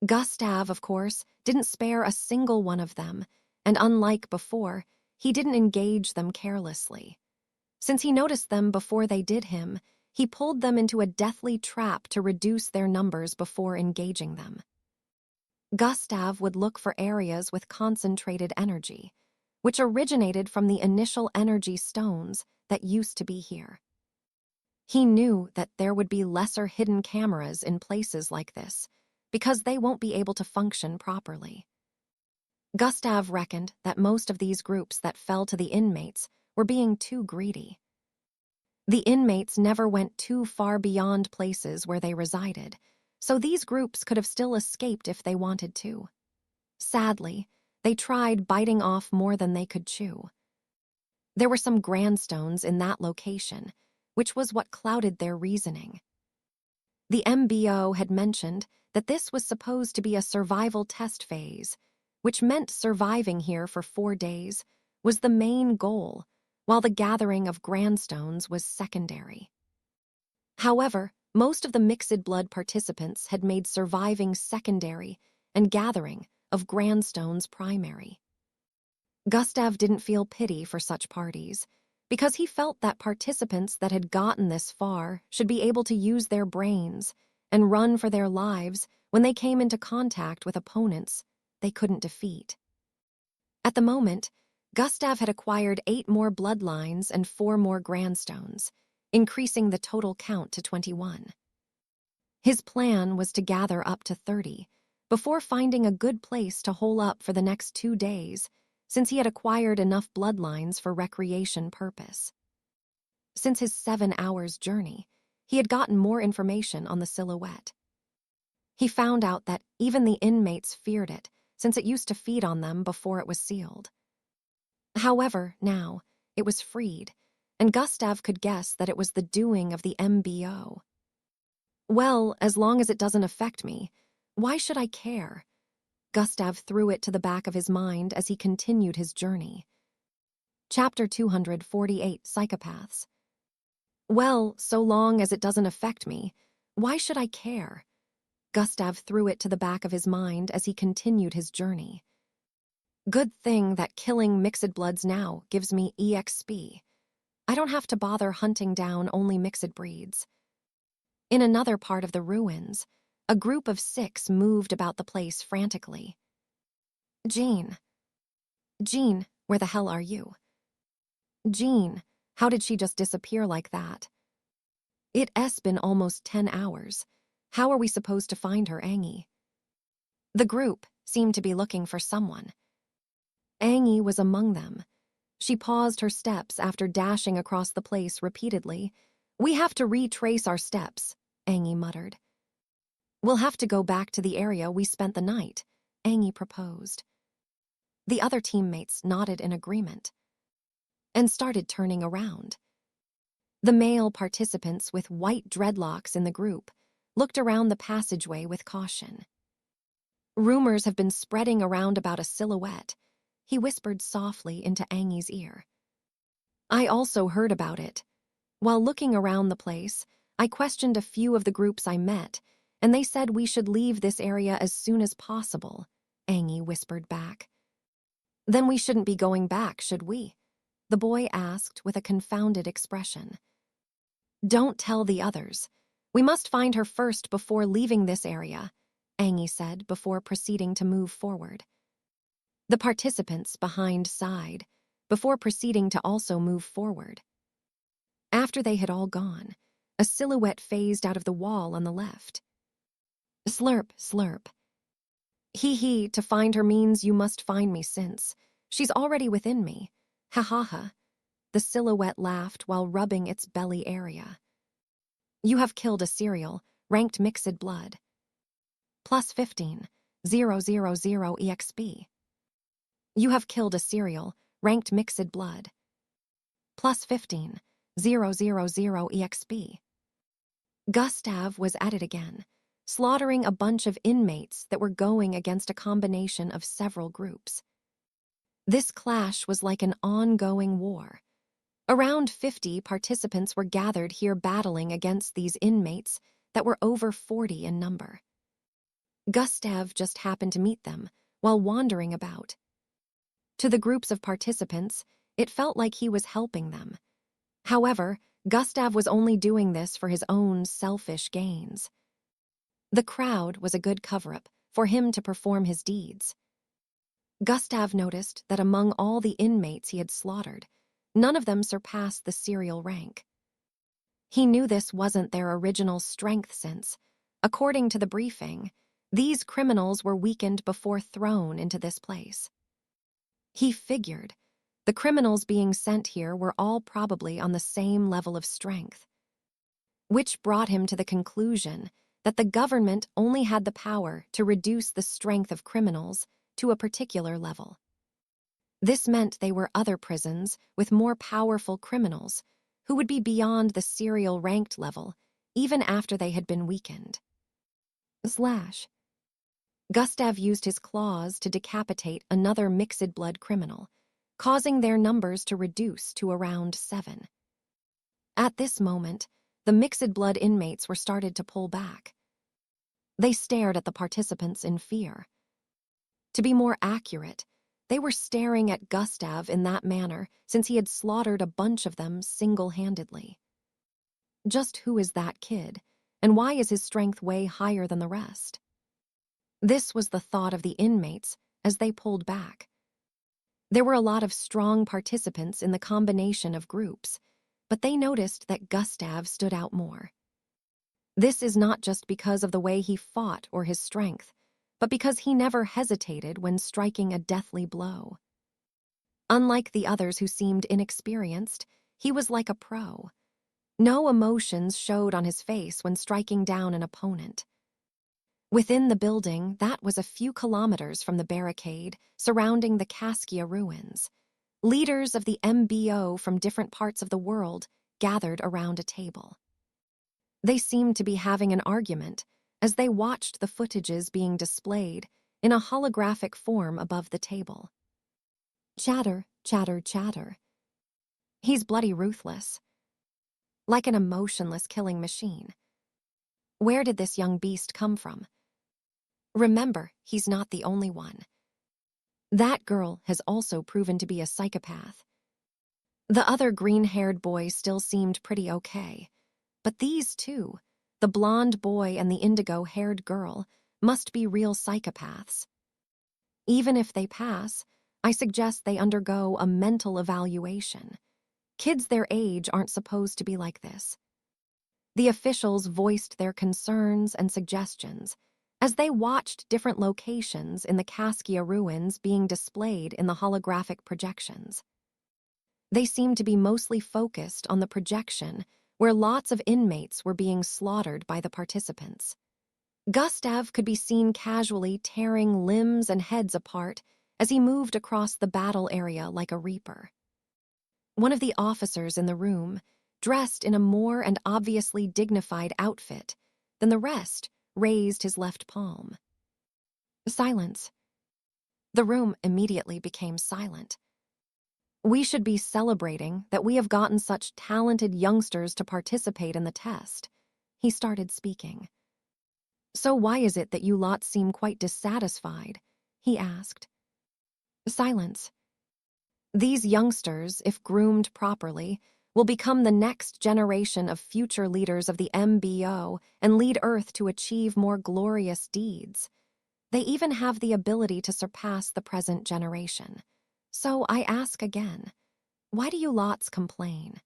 Gustav, of course, didn't spare a single one of them, and unlike before, he didn't engage them carelessly. Since he noticed them before they did him, he pulled them into a deathly trap to reduce their numbers before engaging them. Gustav would look for areas with concentrated energy, which originated from the initial energy stones that used to be here. He knew that there would be lesser hidden cameras in places like this, because they won't be able to function properly. Gustav reckoned that most of these groups that fell to the inmates were being too greedy. The inmates never went too far beyond places where they resided, so these groups could have still escaped if they wanted to. Sadly, they tried biting off more than they could chew. There were some grandstones in that location, which was what clouded their reasoning. The MBO had mentioned that this was supposed to be a survival test phase, which meant surviving here for 4 days was the main goal, while the gathering of grandstones was secondary. However, most of the mixed blood participants had made surviving secondary and gathering of grandstones primary. Gustav didn't feel pity for such parties, because he felt that participants that had gotten this far should be able to use their brains and run for their lives when they came into contact with opponents they couldn't defeat. At the moment, Gustav had acquired 8 more bloodlines and 4 more grandstones, increasing the total count to 21. His plan was to gather up to 30 before finding a good place to hole up for the next 2 days, since he had acquired enough bloodlines for recreation purpose. Since his 7 hours journey, he had gotten more information on the silhouette. He found out that even the inmates feared it, since it used to feed on them before it was sealed. However, now, it was freed, and Gustav could guess that it was the doing of the MBO. Well, as long as it doesn't affect me, why should I care? Gustav threw it to the back of his mind as he continued his journey. Chapter 248, Psychopaths. Well, so long as it doesn't affect me, why should I care? Gustav threw it to the back of his mind as he continued his journey. Good thing that killing mixed bloods now gives me EXP. I don't have to bother hunting down only mixed breeds. In another part of the ruins, a group of 6 moved about the place frantically. Jean. Jean, where the hell are you? Jean, how did she just disappear like that? It's been almost 10 hours. How are we supposed to find her, Angie? The group seemed to be looking for someone. Angie was among them. She paused her steps after dashing across the place repeatedly. We have to retrace our steps, Angie muttered. We'll have to go back to the area we spent the night, Angie proposed. The other teammates nodded in agreement and started turning around. The male participants with white dreadlocks in the group looked around the passageway with caution. Rumors have been spreading around about a silhouette, he whispered softly into Angie's ear. I also heard about it. While looking around the place, I questioned a few of the groups I met, and they said we should leave this area as soon as possible, Angie whispered back. Then we shouldn't be going back, should we? The boy asked with a confounded expression. Don't tell the others. We must find her first before leaving this area, Angie said before proceeding to move forward. The participants behind sighed, before proceeding to also move forward. After they had all gone, a silhouette phased out of the wall on the left. Slurp, slurp. Hee, to find her means you must find me since. She's already within me. Ha ha ha. The silhouette laughed while rubbing its belly area. You have killed a serial, ranked mixed blood. Plus 15, 000 EXP. You have killed a serial, ranked mixed blood. Plus 15, 000 EXP. Gustav was at it again, slaughtering a bunch of inmates that were going against a combination of several groups. This clash was like an ongoing war. Around 50 participants were gathered here battling against these inmates that were over 40 in number. Gustav just happened to meet them while wandering about. To the groups of participants, it felt like he was helping them. However, Gustav was only doing this for his own selfish gains. The crowd was a good cover-up for him to perform his deeds. Gustav noticed that among all the inmates he had slaughtered, none of them surpassed the serial rank. He knew this wasn't their original strength since, according to the briefing, these criminals were weakened before thrown into this place. He figured the criminals being sent here were all probably on the same level of strength, which brought him to the conclusion that the government only had the power to reduce the strength of criminals to a particular level. This meant they were other prisons with more powerful criminals who would be beyond the serial ranked level even after they had been weakened. Gustav used his claws to decapitate another mixed-blood criminal, causing their numbers to reduce to around 7. At this moment, the mixed-blood inmates were started to pull back. They stared at the participants in fear. To be more accurate, they were staring at Gustav in that manner since he had slaughtered a bunch of them single-handedly. Just who is that kid, and why is his strength way higher than the rest? This was the thought of the inmates as they pulled back. There were a lot of strong participants in the combination of groups, but they noticed that Gustav stood out more. This is not just because of the way he fought or his strength, but because he never hesitated when striking a deathly blow. Unlike the others who seemed inexperienced, he was like a pro. No emotions showed on his face when striking down an opponent. Within the building, that was a few kilometers from the barricade surrounding the Caskia ruins. Leaders of the MBO from different parts of the world gathered around a table. They seemed to be having an argument as they watched the footages being displayed in a holographic form above the table. Chatter, chatter, chatter. He's bloody ruthless. Like an emotionless killing machine. Where did this young beast come from? Remember, he's not the only one. That girl has also proven to be a psychopath. The other green-haired boy still seemed pretty okay, but these two, the blonde boy and the indigo-haired girl, must be real psychopaths. Even if they pass, I suggest they undergo a mental evaluation. Kids their age aren't supposed to be like this. The officials voiced their concerns and suggestions as they watched different locations in the Caskia ruins being displayed in the holographic projections. They seemed to be mostly focused on the projection where lots of inmates were being slaughtered by the participants. Gustav could be seen casually tearing limbs and heads apart as he moved across the battle area like a reaper. One of the officers in the room, dressed in a more and obviously dignified outfit than the rest, raised his left palm. Silence. The room immediately became silent. We should be celebrating that we have gotten such talented youngsters to participate in the test. He started speaking. So why is it that you lot seem quite dissatisfied? He asked. Silence. These youngsters, if groomed properly, will become the next generation of future leaders of the MBO and lead Earth to achieve more glorious deeds. They even have the ability to surpass the present generation. So I ask again, why do you lots complain?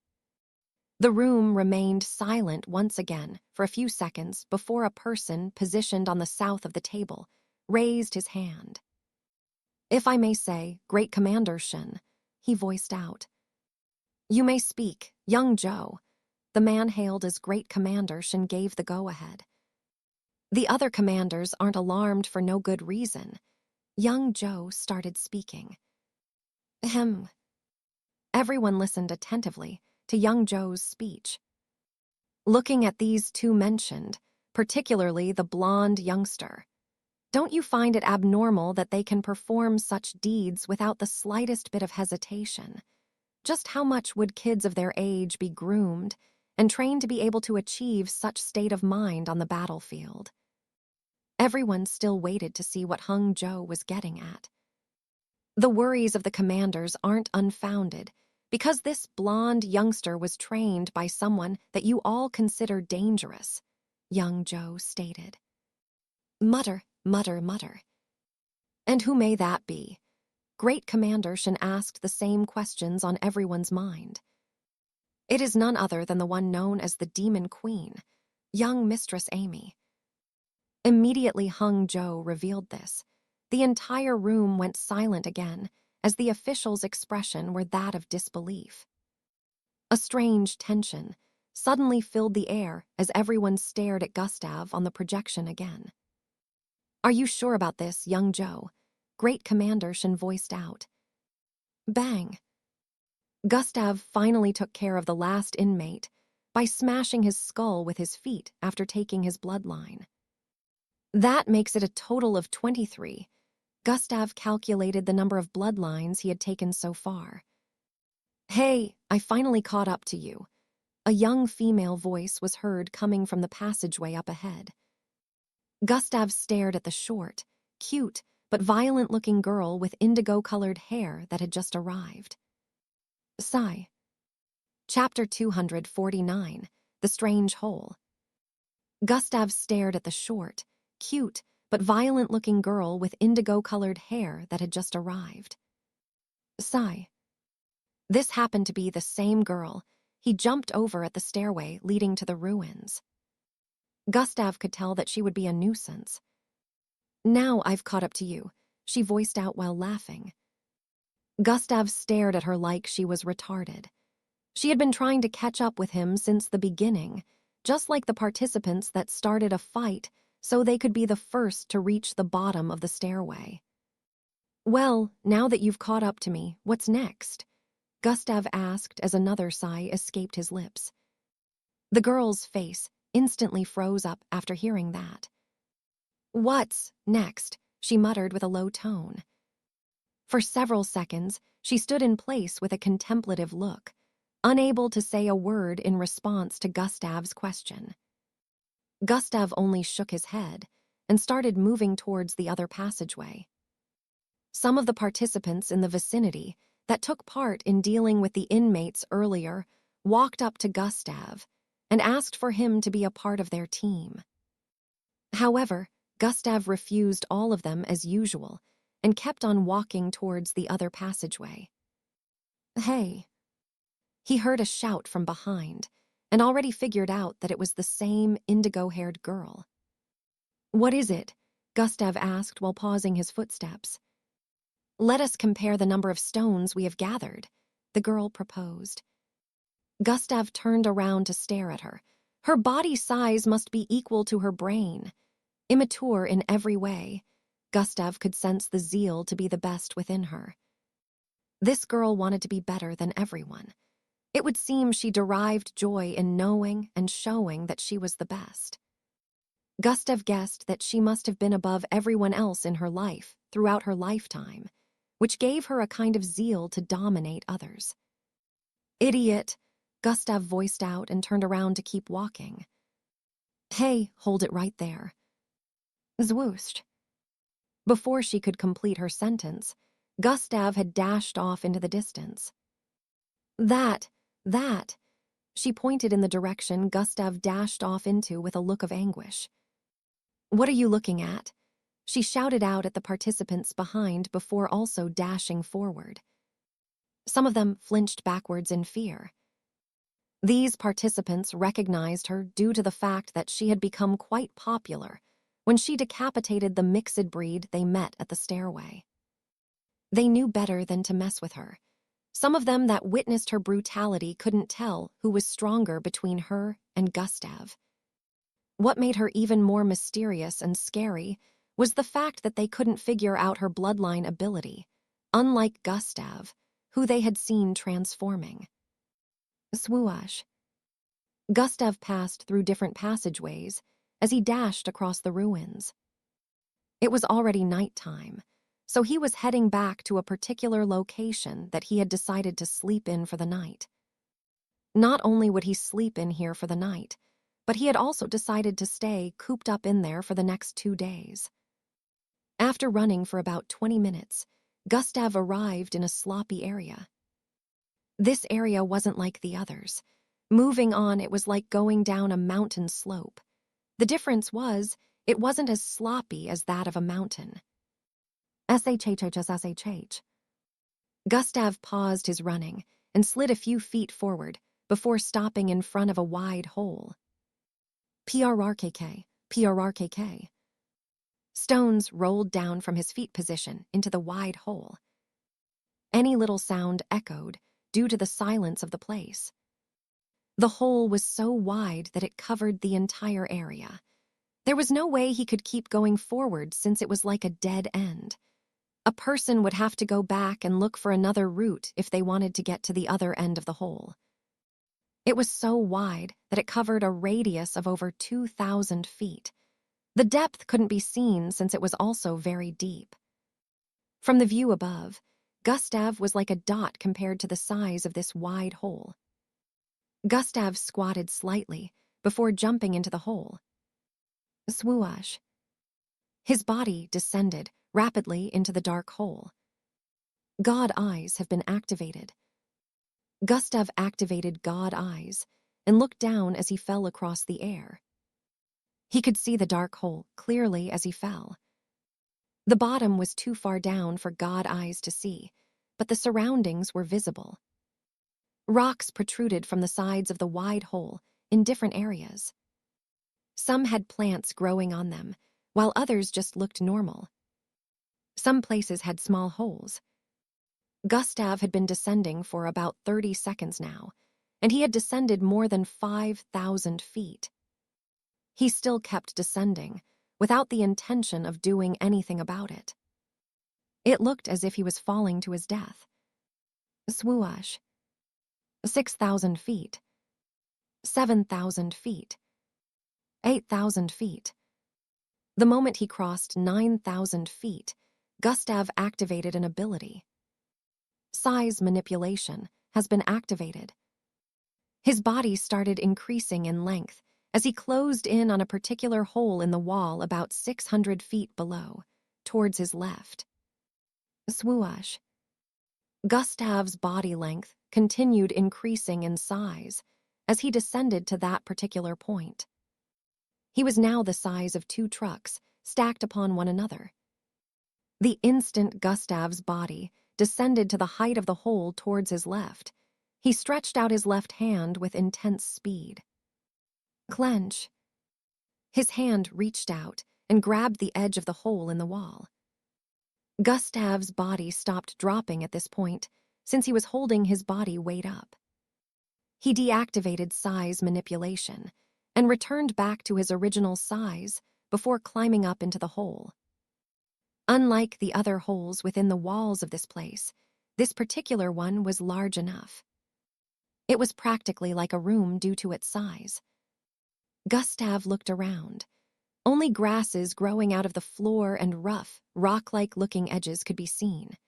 The room remained silent once again for a few seconds before a person positioned on the south of the table raised his hand. If I may say, Great Commander Shin, he voiced out. You may speak, young Joe. The man hailed as Great Commander Shin gave the go-ahead. The other commanders aren't alarmed for no good reason. Young Joe started speaking. Ahem. Everyone listened attentively to young Joe's speech. Looking at these two mentioned, particularly the blonde youngster, don't you find it abnormal that they can perform such deeds without the slightest bit of hesitation? Just how much would kids of their age be groomed and trained to be able to achieve such state of mind on the battlefield? Everyone still waited to see what Hung Joe was getting at. The worries of the commanders aren't unfounded, because this blonde youngster was trained by someone that you all consider dangerous, young Joe stated. Mutter, mutter, mutter. And who may that be? Great Commander Shin asked the same questions on everyone's mind. It is none other than the one known as the Demon Queen, young Mistress Amy. Immediately Hung Joe revealed this. The entire room went silent again, as the official's expression were that of disbelief. A strange tension suddenly filled the air as everyone stared at Gustav on the projection again. Are you sure about this, young Joe? Great Commander Shin voiced out. Bang. Gustav finally took care of the last inmate by smashing his skull with his feet after taking his bloodline. That makes it a total of 23. Gustav calculated the number of bloodlines he had taken so far. Hey, I finally caught up to you. A young female voice was heard coming from the passageway up ahead. Gustav stared at the short, cute, but violent-looking girl with indigo-colored hair that had just arrived. Sigh. Chapter 249, The Strange Hole. Gustav stared at the short, cute, but violent-looking girl with indigo-colored hair that had just arrived. Sigh. This happened to be the same girl he jumped over at the stairway leading to the ruins. Gustav could tell that she would be a nuisance. Now I've caught up to you, she voiced out while laughing. Gustav stared at her like she was retarded. She had been trying to catch up with him since the beginning, just like the participants that started a fight so they could be the first to reach the bottom of the stairway. Well, now that you've caught up to me, what's next? Gustav asked as another sigh escaped his lips. The girl's face instantly froze up after hearing that. What's next? She muttered with a low tone. For several seconds, she stood in place with a contemplative look, unable to say a word in response to Gustav's question. Gustav only shook his head and started moving towards the other passageway. Some of the participants in the vicinity that took part in dealing with the inmates earlier walked up to Gustav and asked for him to be a part of their team. However, Gustav refused all of them as usual and kept on walking towards the other passageway. Hey. He heard a shout from behind and already figured out that it was the same indigo-haired girl. What is it? Gustav asked while pausing his footsteps. Let us compare the number of stones we have gathered, the girl proposed. Gustav turned around to stare at her. Her body size must be equal to her brain. Immature in every way, Gustav could sense the zeal to be the best within her. This girl wanted to be better than everyone. It would seem she derived joy in knowing and showing that she was the best. Gustav guessed that she must have been above everyone else in her life throughout her lifetime, which gave her a kind of zeal to dominate others. "Idiot," Gustav voiced out and turned around to keep walking. "Hey, hold it right there." Zwoosh. Before she could complete her sentence, Gustav had dashed off into the distance. That. She pointed in the direction Gustav dashed off into with a look of anguish. "What are you looking at?" She shouted out at the participants behind before also dashing forward. Some of them flinched backwards in fear. These participants recognized her due to the fact that she had become quite popular when she decapitated the mixed breed they met at the stairway. They knew better than to mess with her. Some of them that witnessed her brutality couldn't tell who was stronger between her and Gustav. What made her even more mysterious and scary was the fact that they couldn't figure out her bloodline ability, unlike Gustav, who they had seen transforming. Swoosh. Gustav passed through different passageways as he dashed across the ruins. It was already nighttime, so he was heading back to a particular location that he had decided to sleep in for the night. Not only would he sleep in here for the night, but he had also decided to stay cooped up in there for the next 2 days. After running for about 20 minutes, Gustav arrived in a sloppy area. This area wasn't like the others. Moving on, it was like going down a mountain slope. The difference was, it wasn't as sloppy as that of a mountain. SHHHSSHH. Gustav paused his running and slid a few feet forward before stopping in front of a wide hole. PRRKK. Stones rolled down from his feet position into the wide hole. Any little sound echoed due to the silence of the place. The hole was so wide that it covered the entire area. There was no way he could keep going forward since it was like a dead end. A person would have to go back and look for another route if they wanted to get to the other end of the hole. It was so wide that it covered a radius of over 2,000 feet. The depth couldn't be seen since it was also very deep. From the view above, Gustav was like a dot compared to the size of this wide hole. Gustav squatted slightly before jumping into the hole. Swoosh. His body descended rapidly into the dark hole. God eyes have been activated. Gustav activated God eyes and looked down as he fell across the air. He could see the dark hole clearly as he fell. The bottom was too far down for God eyes to see, but the surroundings were visible. Rocks protruded from the sides of the wide hole in different areas. Some had plants growing on them, while others just looked normal. Some places had small holes. Gustav had been descending for about 30 seconds now, and he had descended more than 5,000 feet. He still kept descending, without the intention of doing anything about it. It looked as if he was falling to his death. Swoosh. 6,000 feet. 7,000 feet. 8,000 feet. The moment he crossed 9,000 feet, Gustav activated an ability. Size manipulation has been activated. His body started increasing in length as he closed in on a particular hole in the wall about 600 feet below, towards his left. Swoosh. Gustav's body length continued increasing in size as he descended to that particular point. He was now the size of 2 trucks stacked upon one another. The instant Gustav's body descended to the height of the hole towards his left, he stretched out his left hand with intense speed. Clench. His hand reached out and grabbed the edge of the hole in the wall. Gustav's body stopped dropping at this point, since he was holding his body weight up. He deactivated size manipulation and returned back to his original size before climbing up into the hole. Unlike the other holes within the walls of this place, this particular one was large enough. It was practically like a room due to its size. Gustav looked around. Only grasses growing out of the floor and rough, rock-like looking edges could be seen.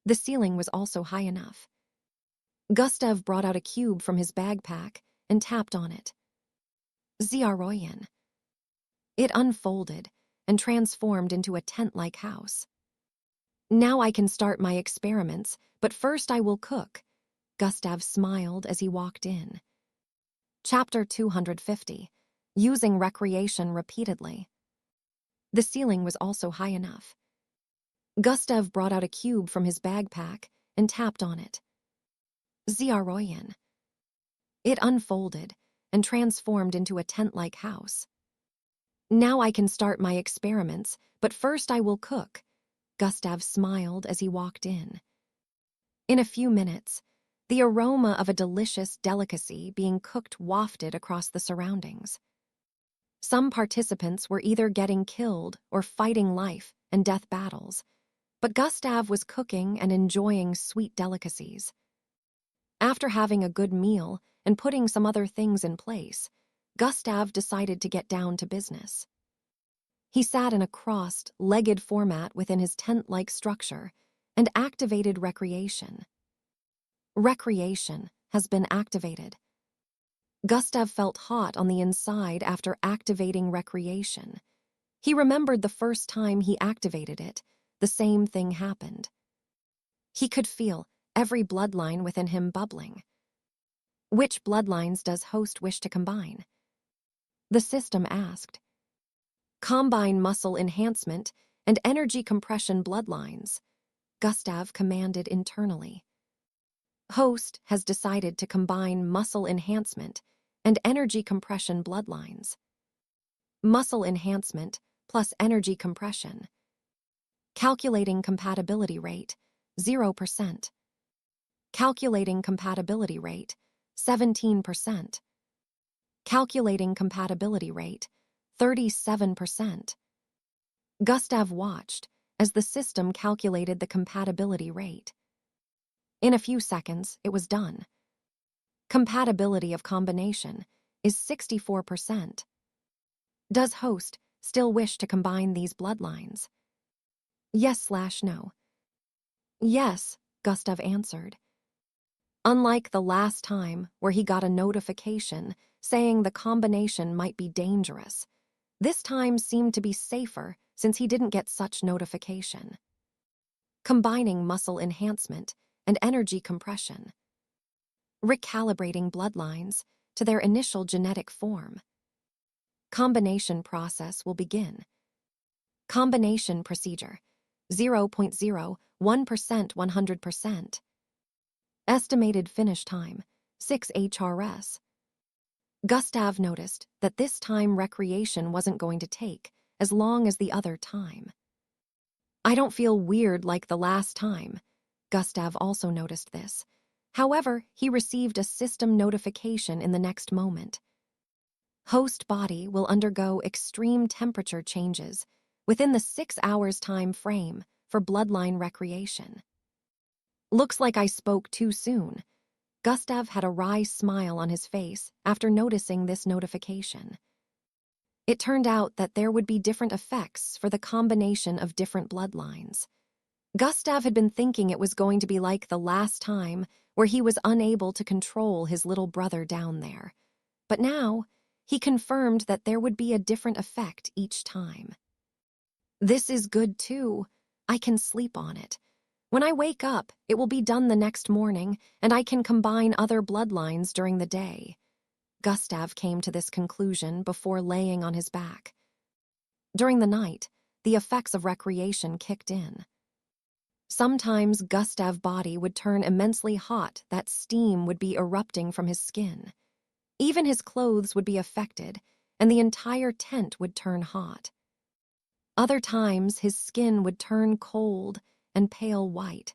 The ceiling was also high enough. Gustav brought out a cube from his backpack and tapped on it. Ziaroyan. It unfolded and transformed into a tent-like house. Now I can start my experiments, but first I will cook. Gustav smiled as he walked in. Chapter 250. Using recreation repeatedly. The ceiling was also high enough. Gustav brought out a cube from his backpack and tapped on it. Ziaroyan. It unfolded and transformed into a tent-like house. Now I can start my experiments, but first I will cook. Gustav smiled as he walked in. In a few minutes, the aroma of a delicious delicacy being cooked wafted across the surroundings. Some participants were either getting killed or fighting life and death battles, but Gustav was cooking and enjoying sweet delicacies. After having a good meal and putting some other things in place, Gustav decided to get down to business. He sat in a crossed-legged format within his tent-like structure and activated recreation. Recreation has been activated. Gustav felt hot on the inside after activating recreation. He remembered the first time he activated it, the same thing happened. He could feel every bloodline within him bubbling. Which bloodlines does host wish to combine? The system asked. Combine muscle enhancement and energy compression bloodlines, Gustav commanded internally. Host has decided to combine muscle enhancement and energy compression bloodlines. Muscle enhancement plus energy compression. Calculating compatibility rate, 0%. Calculating compatibility rate, 17%. Calculating compatibility rate, 37%. Gustav watched as the system calculated the compatibility rate. In a few seconds, it was done. Compatibility of combination is 64%. Does host still wish to combine these bloodlines? Yes/no. Yes, Gustav answered. Unlike the last time where he got a notification saying the combination might be dangerous, this time seemed to be safer since he didn't get such notification. Combining muscle enhancement and energy compression. Recalibrating bloodlines to their initial genetic form. Combination process will begin. Combination procedure, 0.01% 100%. Estimated finish time, 6 HRS. Gustav noticed that this time recreation wasn't going to take as long as the other time. I don't feel weird like the last time. Gustav also noticed this. However, he received a system notification in the next moment. Host body will undergo extreme temperature changes within the 6 hours time frame for bloodline recreation. Looks like I spoke too soon. Gustav had a wry smile on his face after noticing this notification. It turned out that there would be different effects for the combination of different bloodlines. Gustav had been thinking it was going to be like the last time where he was unable to control his little brother down there. But now, he confirmed that there would be a different effect each time. This is good too. I can sleep on it. When I wake up, it will be done the next morning, and I can combine other bloodlines during the day. Gustav came to this conclusion before laying on his back. During the night, the effects of recreation kicked in. Sometimes Gustav's body would turn immensely hot that steam would be erupting from his skin. Even his clothes would be affected, and the entire tent would turn hot. Other times, his skin would turn cold and pale white.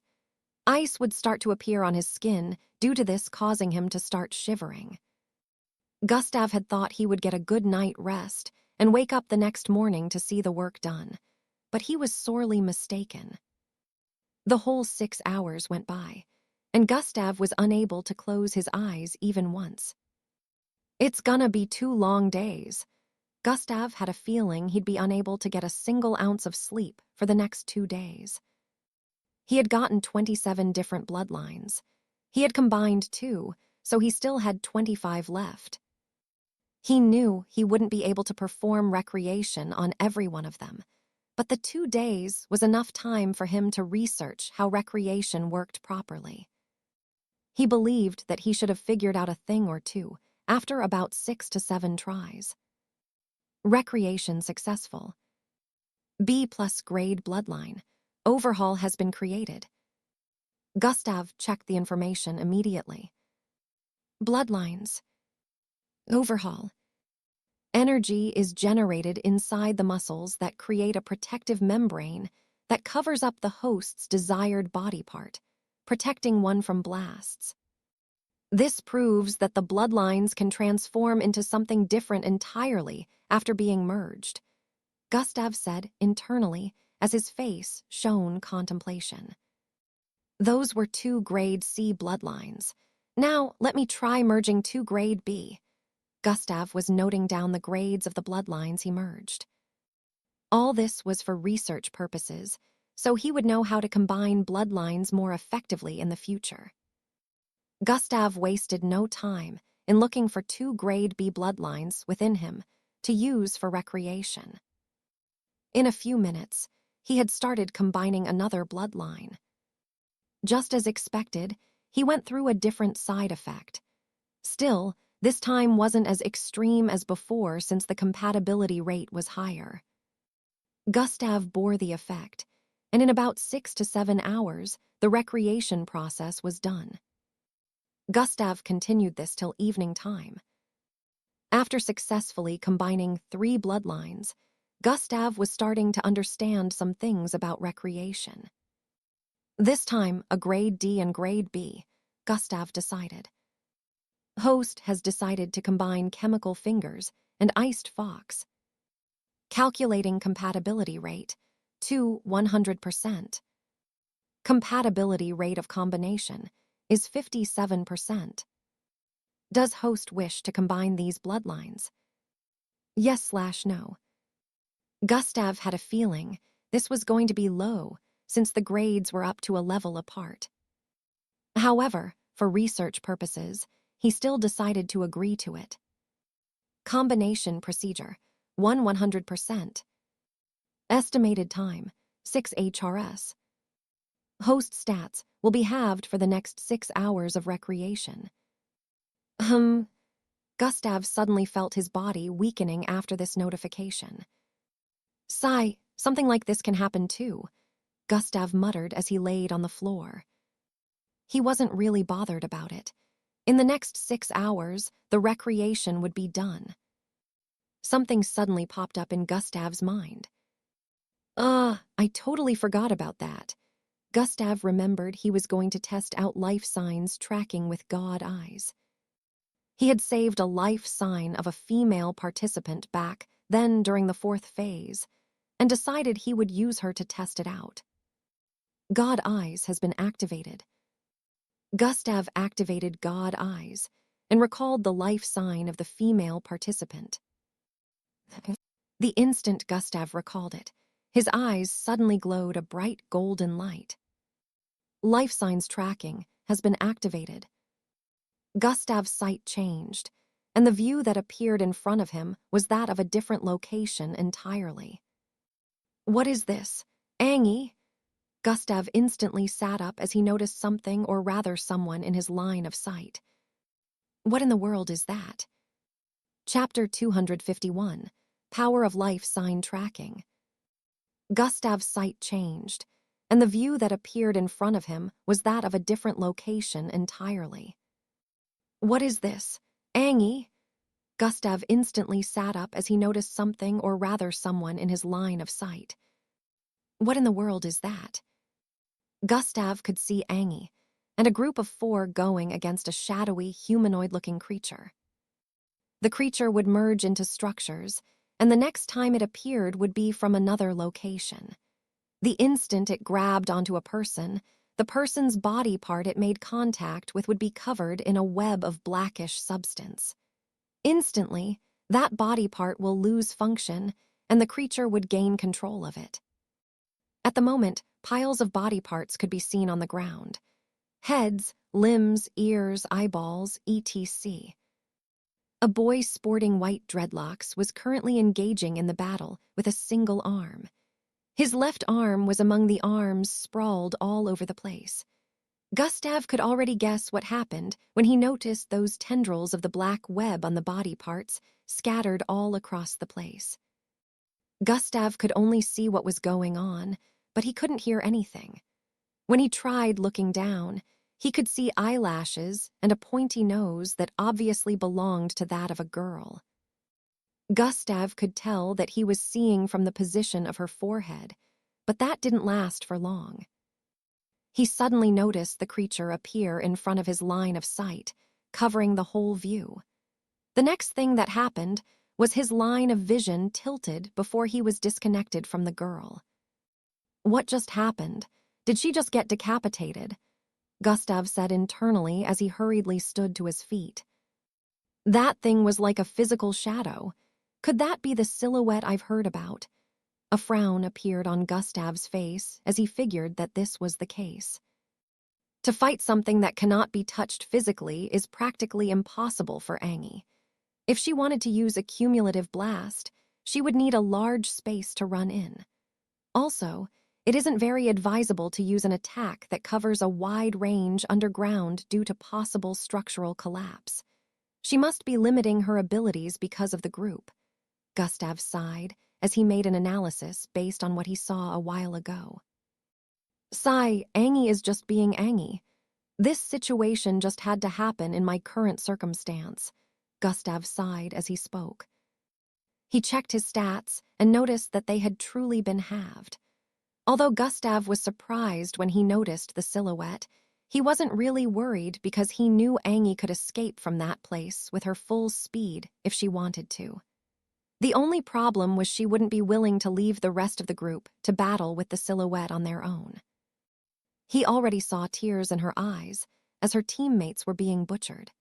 Ice would start to appear on his skin, due to this causing him to start shivering. Gustav had thought he would get a good night rest and wake up the next morning to see the work done, but he was sorely mistaken. The whole 6 hours went by, and Gustav was unable to close his eyes even once. It's gonna be 2 long days. Gustav had a feeling he'd be unable to get a single ounce of sleep for the next 2 days. He had gotten 27 different bloodlines. He had combined 2, so he still had 25 left. He knew he wouldn't be able to perform recreation on every one of them, but the 2 days was enough time for him to research how recreation worked properly. He believed that he should have figured out a thing or two after about 6 to 7 tries. Recreation successful. B+ grade bloodline. Overhaul has been created. Gustav checked the information immediately. Bloodlines. Overhaul. Energy is generated inside the muscles that create a protective membrane that covers up the host's desired body part, protecting one from blasts. This proves that the bloodlines can transform into something different entirely after being merged, Gustav said internally as his face shone contemplation. Those were 2 grade C bloodlines. Now let me try merging 2 grade B. Gustav was noting down the grades of the bloodlines he merged. All this was for research purposes, so he would know how to combine bloodlines more effectively in the future. Gustav wasted no time in looking for 2 grade B bloodlines within him to use for recreation. In a few minutes, he had started combining another bloodline. Just as expected, he went through a different side effect. Still, this time wasn't as extreme as before since the compatibility rate was higher. Gustav bore the effect, and in about 6 to 7 hours, the recreation process was done. Gustav continued this till evening time. After successfully combining 3 bloodlines, Gustav was starting to understand some things about recreation. This time, a grade D and grade B, Gustav decided. Host has decided to combine chemical fingers and iced fox. Calculating compatibility rate to 100%. Compatibility rate of combination is 57%. Does host wish to combine these bloodlines? Yes/no. Gustav had a feeling this was going to be low since the grades were up to a level apart. However, for research purposes, he still decided to agree to it. Combination procedure, 100%. Estimated time, 6 HRS. Host stats will be halved for the next 6 hours of recreation. Gustav suddenly felt his body weakening after this notification. Sigh, something like this can happen too, Gustav muttered as he laid on the floor. He wasn't really bothered about it. In the next 6 hours, the recreation would be done. Something suddenly popped up in Gustav's mind. I totally forgot about that. Gustav remembered he was going to test out life signs tracking with God eyes. He had saved a life sign of a female participant back then during the 4th phase, and decided he would use her to test it out. God eyes has been activated. Gustav activated God eyes and recalled the life sign of the female participant. The instant Gustav recalled it, his eyes suddenly glowed a bright golden light. Life signs tracking has been activated. Gustav's sight changed, and the view that appeared in front of him was that of a different location entirely. What is this? Angie? Gustav instantly sat up as he noticed something, or rather someone, in his line of sight. What in the world is that? Chapter 251, Power of Life Sign Tracking. Gustav's sight changed, and the view that appeared in front of him was that of a different location entirely. What is this? Angie? Gustav instantly sat up as he noticed something, or rather someone, in his line of sight. What in the world is that? Gustav could see Angie and a group of 4 going against a shadowy, humanoid-looking creature. The creature would merge into structures, and the next time it appeared would be from another location. The instant it grabbed onto a person, the person's body part it made contact with would be covered in a web of blackish substance. Instantly, that body part will lose function, and the creature would gain control of it. At the moment, piles of body parts could be seen on the ground. Heads, limbs, ears, eyeballs, etc. A boy sporting white dreadlocks was currently engaging in the battle with a single arm. His left arm was among the arms sprawled all over the place. Gustav could already guess what happened when he noticed those tendrils of the black web on the body parts scattered all across the place. Gustav could only see what was going on, but he couldn't hear anything. When he tried looking down, he could see eyelashes and a pointy nose that obviously belonged to that of a girl. Gustav could tell that he was seeing from the position of her forehead, but that didn't last for long. He suddenly noticed the creature appear in front of his line of sight, covering the whole view. The next thing that happened was his line of vision tilted before he was disconnected from the girl. What just happened? Did she just get decapitated? Gustav said internally as he hurriedly stood to his feet. That thing was like a physical shadow. Could that be the silhouette I've heard about? A frown appeared on Gustav's face as he figured that this was the case. To fight something that cannot be touched physically is practically impossible for Angie. If she wanted to use a cumulative blast, she would need a large space to run in. Also, it isn't very advisable to use an attack that covers a wide range underground due to possible structural collapse. She must be limiting her abilities because of the group. Gustav sighed as he made an analysis based on what he saw a while ago. Angie is just being Angie. This situation just had to happen in my current circumstance. Gustav sighed as he spoke. He checked his stats and noticed that they had truly been halved. Although Gustav was surprised when he noticed the silhouette, he wasn't really worried because he knew Angie could escape from that place with her full speed if she wanted to. The only problem was she wouldn't be willing to leave the rest of the group to battle with the silhouette on their own. He already saw tears in her eyes as her teammates were being butchered.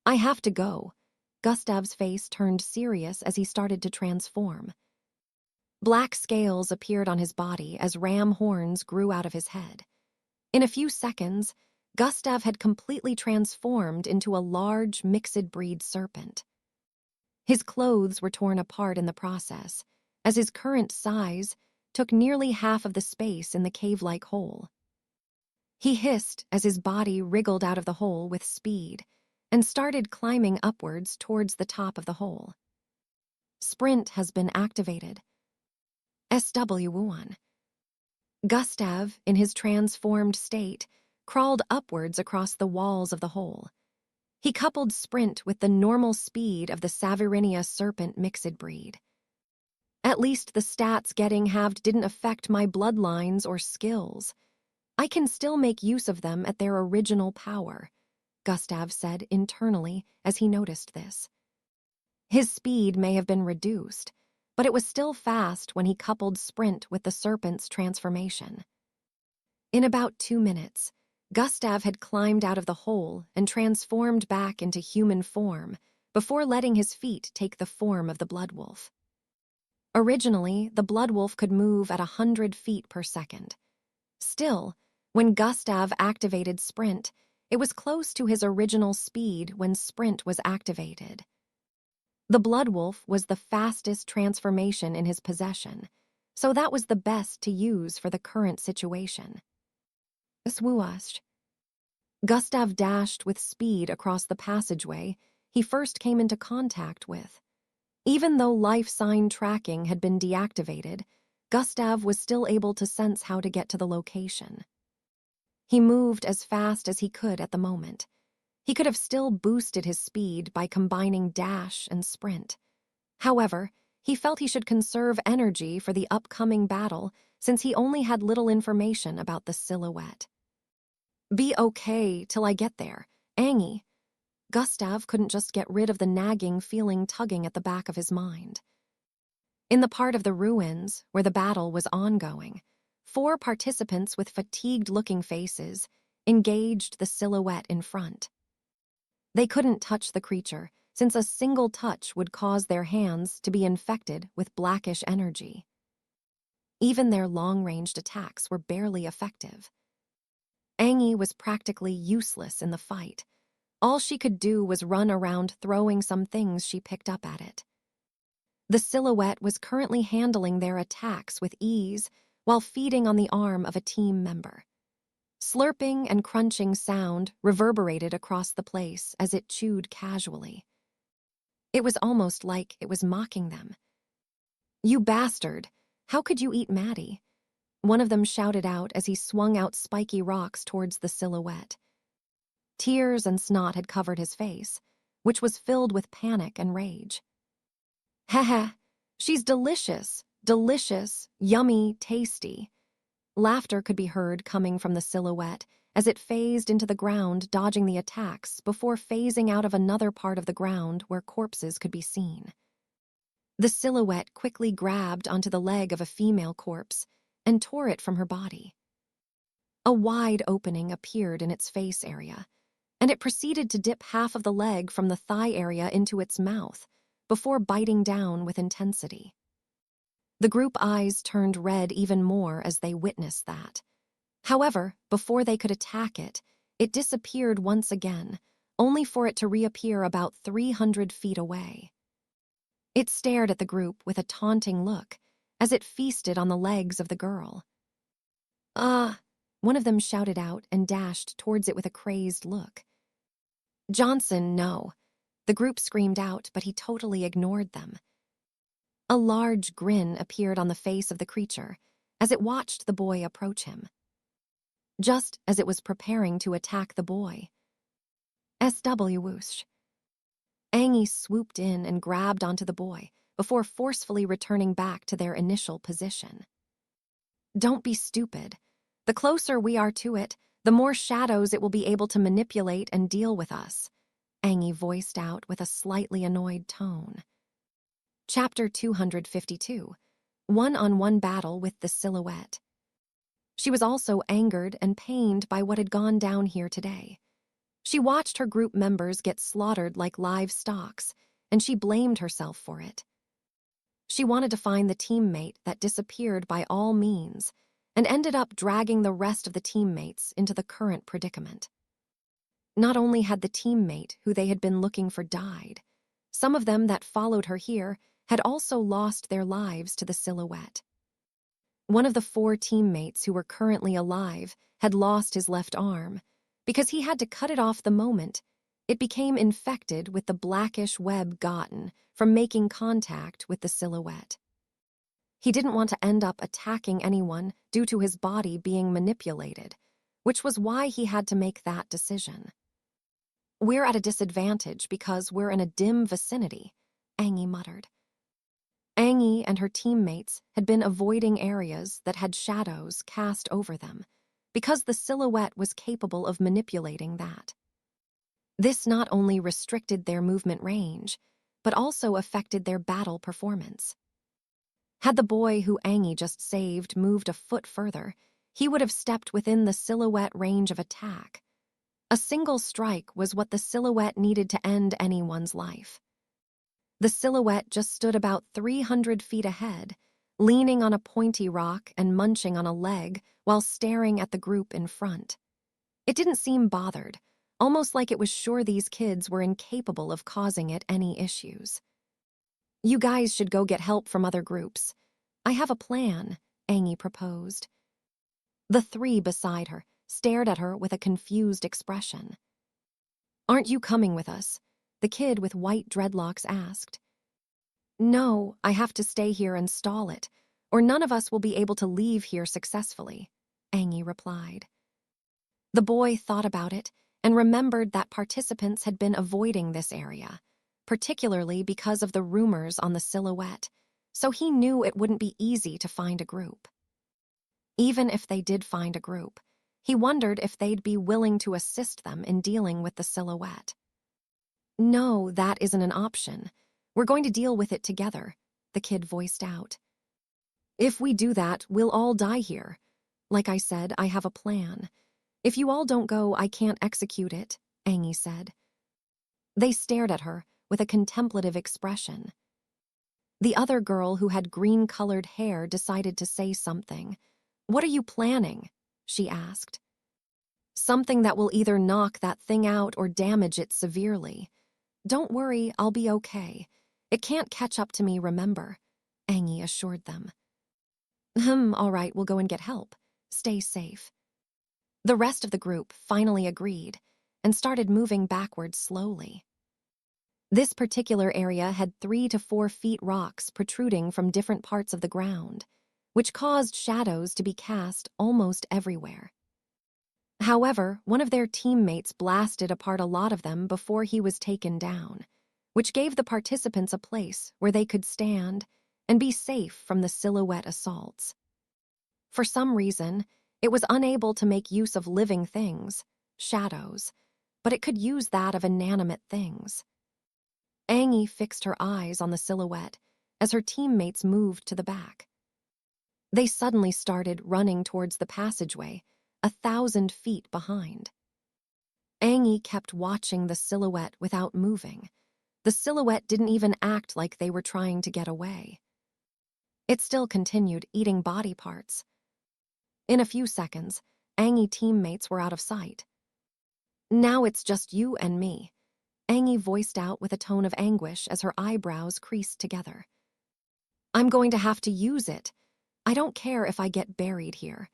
I have to go. Gustav's face turned serious as he started to transform. Black scales appeared on his body as ram horns grew out of his head. In a few seconds, Gustav had completely transformed into a large mixed-breed serpent. His clothes were torn apart in the process, as his current size took nearly half of the space in the cave-like hole. He hissed as his body wriggled out of the hole with speed and started climbing upwards towards the top of the hole. Sprint has been activated. SW1. Gustav, in his transformed state, crawled upwards across the walls of the hole. He coupled sprint with the normal speed of the Savirinia serpent mixed breed. At least the stats getting halved didn't affect my bloodlines or skills. I can still make use of them at their original power, Gustav said internally as he noticed this. His speed may have been reduced, but it was still fast when he coupled sprint with the serpent's transformation. In about 2 minutes, Gustav had climbed out of the hole and transformed back into human form before letting his feet take the form of the Bloodwolf. Originally, the Bloodwolf could move at 100 feet per second. Still, when Gustav activated sprint, it was close to his original speed when sprint was activated. The Bloodwolf was the fastest transformation in his possession, so that was the best to use for the current situation. Swoosh. Gustav dashed with speed across the passageway he first came into contact with. Even though life sign tracking had been deactivated, Gustav was still able to sense how to get to the location. He moved as fast as he could at the moment. He could have still boosted his speed by combining dash and sprint. However, he felt he should conserve energy for the upcoming battle since he only had little information about the silhouette. Be okay till I get there, Angie. Gustav couldn't just get rid of the nagging feeling tugging at the back of his mind. In the part of the ruins where the battle was ongoing, 4 participants with fatigued-looking faces engaged the silhouette in front. They couldn't touch the creature, since a single touch would cause their hands to be infected with blackish energy. Even their long-ranged attacks were barely effective. Angie was practically useless in the fight. All she could do was run around throwing some things she picked up at it. The silhouette was currently handling their attacks with ease while feeding on the arm of a team member. Slurping and crunching sound reverberated across the place as it chewed casually. It was almost like it was mocking them. "You bastard! How could you eat Maddie?" One of them shouted out as he swung out spiky rocks towards the silhouette. Tears and snot had covered his face, which was filled with panic and rage. "Heh, she's delicious, delicious, yummy, tasty." Laughter could be heard coming from the silhouette as it phased into the ground, dodging the attacks before phasing out of another part of the ground where corpses could be seen. The silhouette quickly grabbed onto the leg of a female corpse and tore it from her body. A wide opening appeared in its face area, and it proceeded to dip half of the leg from the thigh area into its mouth before biting down with intensity. The group eyes turned red even more as they witnessed that. However, before they could attack it, it disappeared once again, only for it to reappear about 300 feet away. It stared at the group with a taunting look as it feasted on the legs of the girl. One of them shouted out and dashed towards it with a crazed look. "Johnson, no." The group screamed out, but he totally ignored them. A large grin appeared on the face of the creature as it watched the boy approach him. Just as it was preparing to attack the boy, SW whoosh. Angie swooped in and grabbed onto the boy before forcefully returning back to their initial position. "Don't be stupid. The closer we are to it, the more shadows it will be able to manipulate and deal with us," Angie voiced out with a slightly annoyed tone. Chapter 252, One-on-One Battle with the Silhouette. She was also angered and pained by what had gone down here today. She watched her group members get slaughtered like live stocks, and she blamed herself for it. She wanted to find the teammate that disappeared by all means, and ended up dragging the rest of the teammates into the current predicament. Not only had the teammate who they had been looking for died, some of them that followed her here had also lost their lives to the silhouette. One of the 4 teammates who were currently alive had lost his left arm because he had to cut it off the moment it became infected with the blackish web gotten from making contact with the silhouette. He didn't want to end up attacking anyone due to his body being manipulated, which was why he had to make that decision. "We're at a disadvantage because we're in a dim vicinity," Angie muttered. Angie and her teammates had been avoiding areas that had shadows cast over them because the silhouette was capable of manipulating that. This not only restricted their movement range, but also affected their battle performance. Had the boy who Angie just saved moved a foot further, he would have stepped within the silhouette range of attack. A single strike was what the silhouette needed to end anyone's life. The silhouette just stood about 300 feet ahead, leaning on a pointy rock and munching on a leg while staring at the group in front. It didn't seem bothered, almost like it was sure these kids were incapable of causing it any issues. "You guys should go get help from other groups. I have a plan," Angie proposed. The 3 beside her stared at her with a confused expression. "Aren't you coming with us?" the kid with white dreadlocks asked. "No, I have to stay here and stall it, or none of us will be able to leave here successfully," Angie replied. The boy thought about it and remembered that participants had been avoiding this area, particularly because of the rumors on the silhouette, so he knew it wouldn't be easy to find a group. Even if they did find a group, he wondered if they'd be willing to assist them in dealing with the silhouette. "No, that isn't an option. We're going to deal with it together," the kid voiced out. "If we do that, we'll all die here. Like I said, I have a plan. If you all don't go, I can't execute it," Angie said. They stared at her with a contemplative expression. The other girl, who had green-colored hair, decided to say something. "What are you planning?" she asked. "Something that will either knock that thing out or damage it severely. Don't worry, I'll be okay. It can't catch up to me, remember," Angie assured them. All right, we'll go and get help. Stay safe." The rest of the group finally agreed and started moving backwards slowly. This particular area had 3 to 4 feet rocks protruding from different parts of the ground, which caused shadows to be cast almost everywhere. However, one of their teammates blasted apart a lot of them before he was taken down, which gave the participants a place where they could stand and be safe from the silhouette assaults. For some reason, it was unable to make use of living things, shadows, but it could use that of inanimate things. Angie fixed her eyes on the silhouette as her teammates moved to the back. They suddenly started running towards the passageway, 1,000 feet behind. Angie kept watching the silhouette without moving. The silhouette didn't even act like they were trying to get away. It still continued eating body parts. In a few seconds, Angie teammates were out of sight. "Now it's just you and me," Angie voiced out with a tone of anguish as her eyebrows creased together. "I'm going to have to use it. I don't care if I get buried here.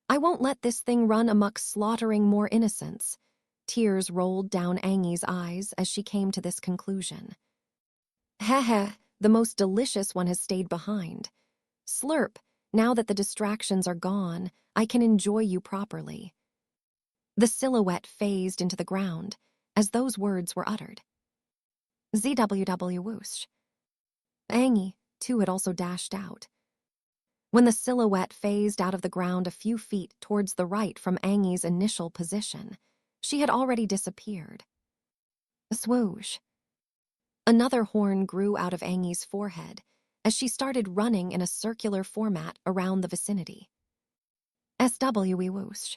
I won't let this thing run amok, slaughtering more innocents." Tears rolled down Angie's eyes as she came to this conclusion. "Heh, the most delicious one has stayed behind. Slurp, now that the distractions are gone, I can enjoy you properly." The silhouette phased into the ground as those words were uttered. ZWW whoosh. Angie, too, had also dashed out. When the silhouette phased out of the ground a few feet towards the right from Angie's initial position, she had already disappeared. Swoosh. Another horn grew out of Angie's forehead as she started running in a circular format around the vicinity. SWE whoosh.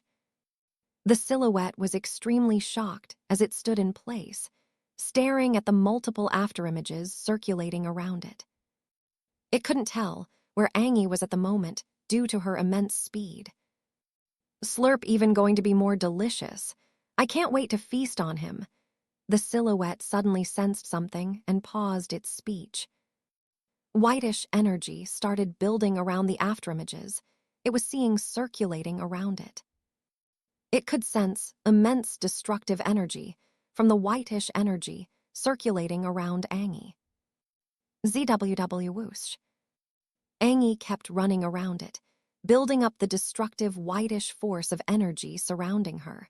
The silhouette was extremely shocked as it stood in place, staring at the multiple afterimages circulating around it. It couldn't tell where Angie was at the moment due to her immense speed. "Slurp even going to be more delicious. I can't wait to feast on him." The silhouette suddenly sensed something and paused its speech. Whitish energy started building around the afterimages it was seeing circulating around it. It could sense immense destructive energy from the whitish energy circulating around Angie. ZWW whoosh. Angie kept running around it, building up the destructive whitish force of energy surrounding her.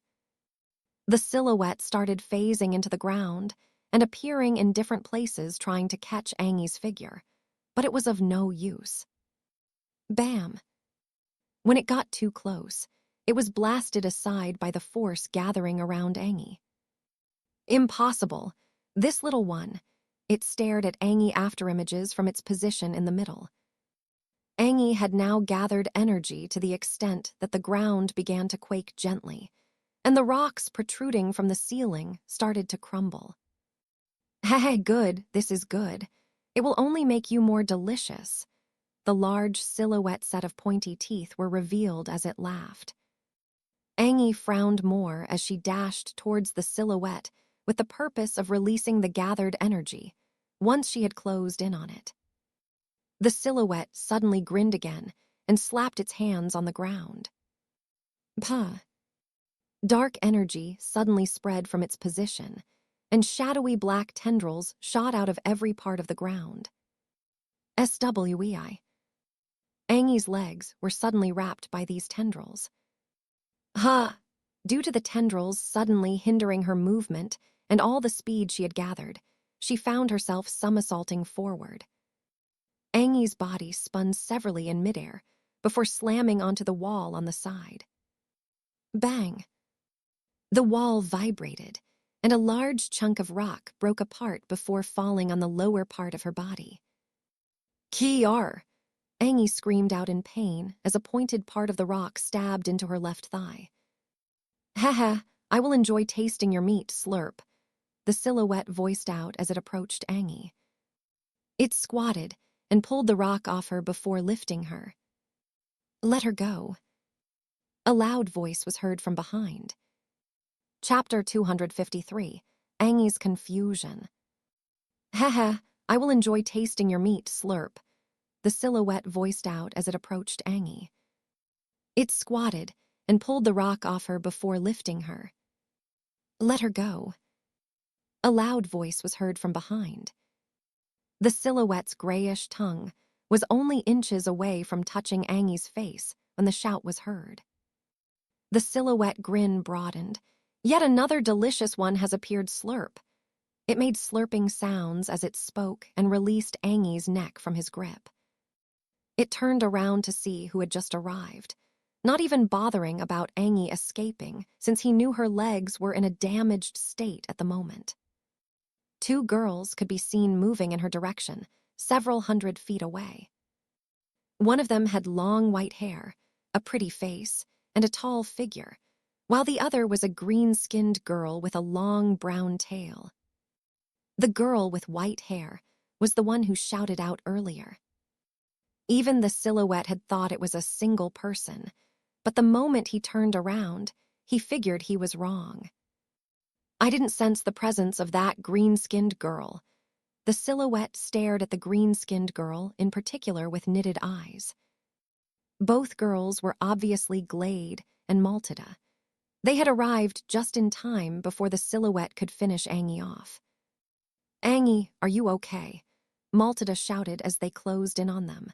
The silhouette started phasing into the ground and appearing in different places trying to catch Angie's figure, but it was of no use. Bam! When it got too close, it was blasted aside by the force gathering around Angie. Impossible! This little one. It stared at Angie afterimages from its position in the middle. Angie had now gathered energy to the extent that the ground began to quake gently, and the rocks protruding from the ceiling started to crumble. "Hey, good, this is good. It will only make you more delicious." The large silhouette set of pointy teeth were revealed as it laughed. Angie frowned more as she dashed towards the silhouette with the purpose of releasing the gathered energy once she had closed in on it. The silhouette suddenly grinned again and slapped its hands on the ground. Puh. Dark energy suddenly spread from its position, and shadowy black tendrils shot out of every part of the ground. SWEI. Angie's legs were suddenly wrapped by these tendrils. Due to the tendrils suddenly hindering her movement and all the speed she had gathered, she found herself somersaulting forward. Angie's body spun severally in midair before slamming onto the wall on the side. Bang! The wall vibrated, and a large chunk of rock broke apart before falling on the lower part of her body. Kiar! Angie screamed out in pain as a pointed part of the rock stabbed into her left thigh. Haha, I will enjoy tasting your meat, slurp, the silhouette voiced out as it approached Angie. It squatted and pulled the rock off her before lifting her. Let her go. A loud voice was heard from behind. Chapter 253, Angie's Confusion. Haha, I will enjoy tasting your meat, slurp, the silhouette voiced out as it approached Angie. It squatted and pulled the rock off her before lifting her. Let her go. A loud voice was heard from behind. The silhouette's grayish tongue was only inches away from touching Angie's face when the shout was heard. The silhouette grin broadened. Yet another delicious one has appeared, slurp. It made slurping sounds as it spoke and released Angie's neck from his grip. It turned around to see who had just arrived, not even bothering about Angie escaping since he knew her legs were in a damaged state at the moment. Two girls could be seen moving in her direction, several hundred feet away. One of them had long white hair, a pretty face, and a tall figure, while the other was a green-skinned girl with a long brown tail. The girl with white hair was the one who shouted out earlier. Even the silhouette had thought it was a single person, but the moment he turned around, he figured he was wrong. I didn't sense the presence of that green-skinned girl. The silhouette stared at the green-skinned girl, in particular with knitted eyes. Both girls were obviously Glade and Maltida. They had arrived just in time before the silhouette could finish Angie off. Angie, are you okay? Maltida shouted as they closed in on them.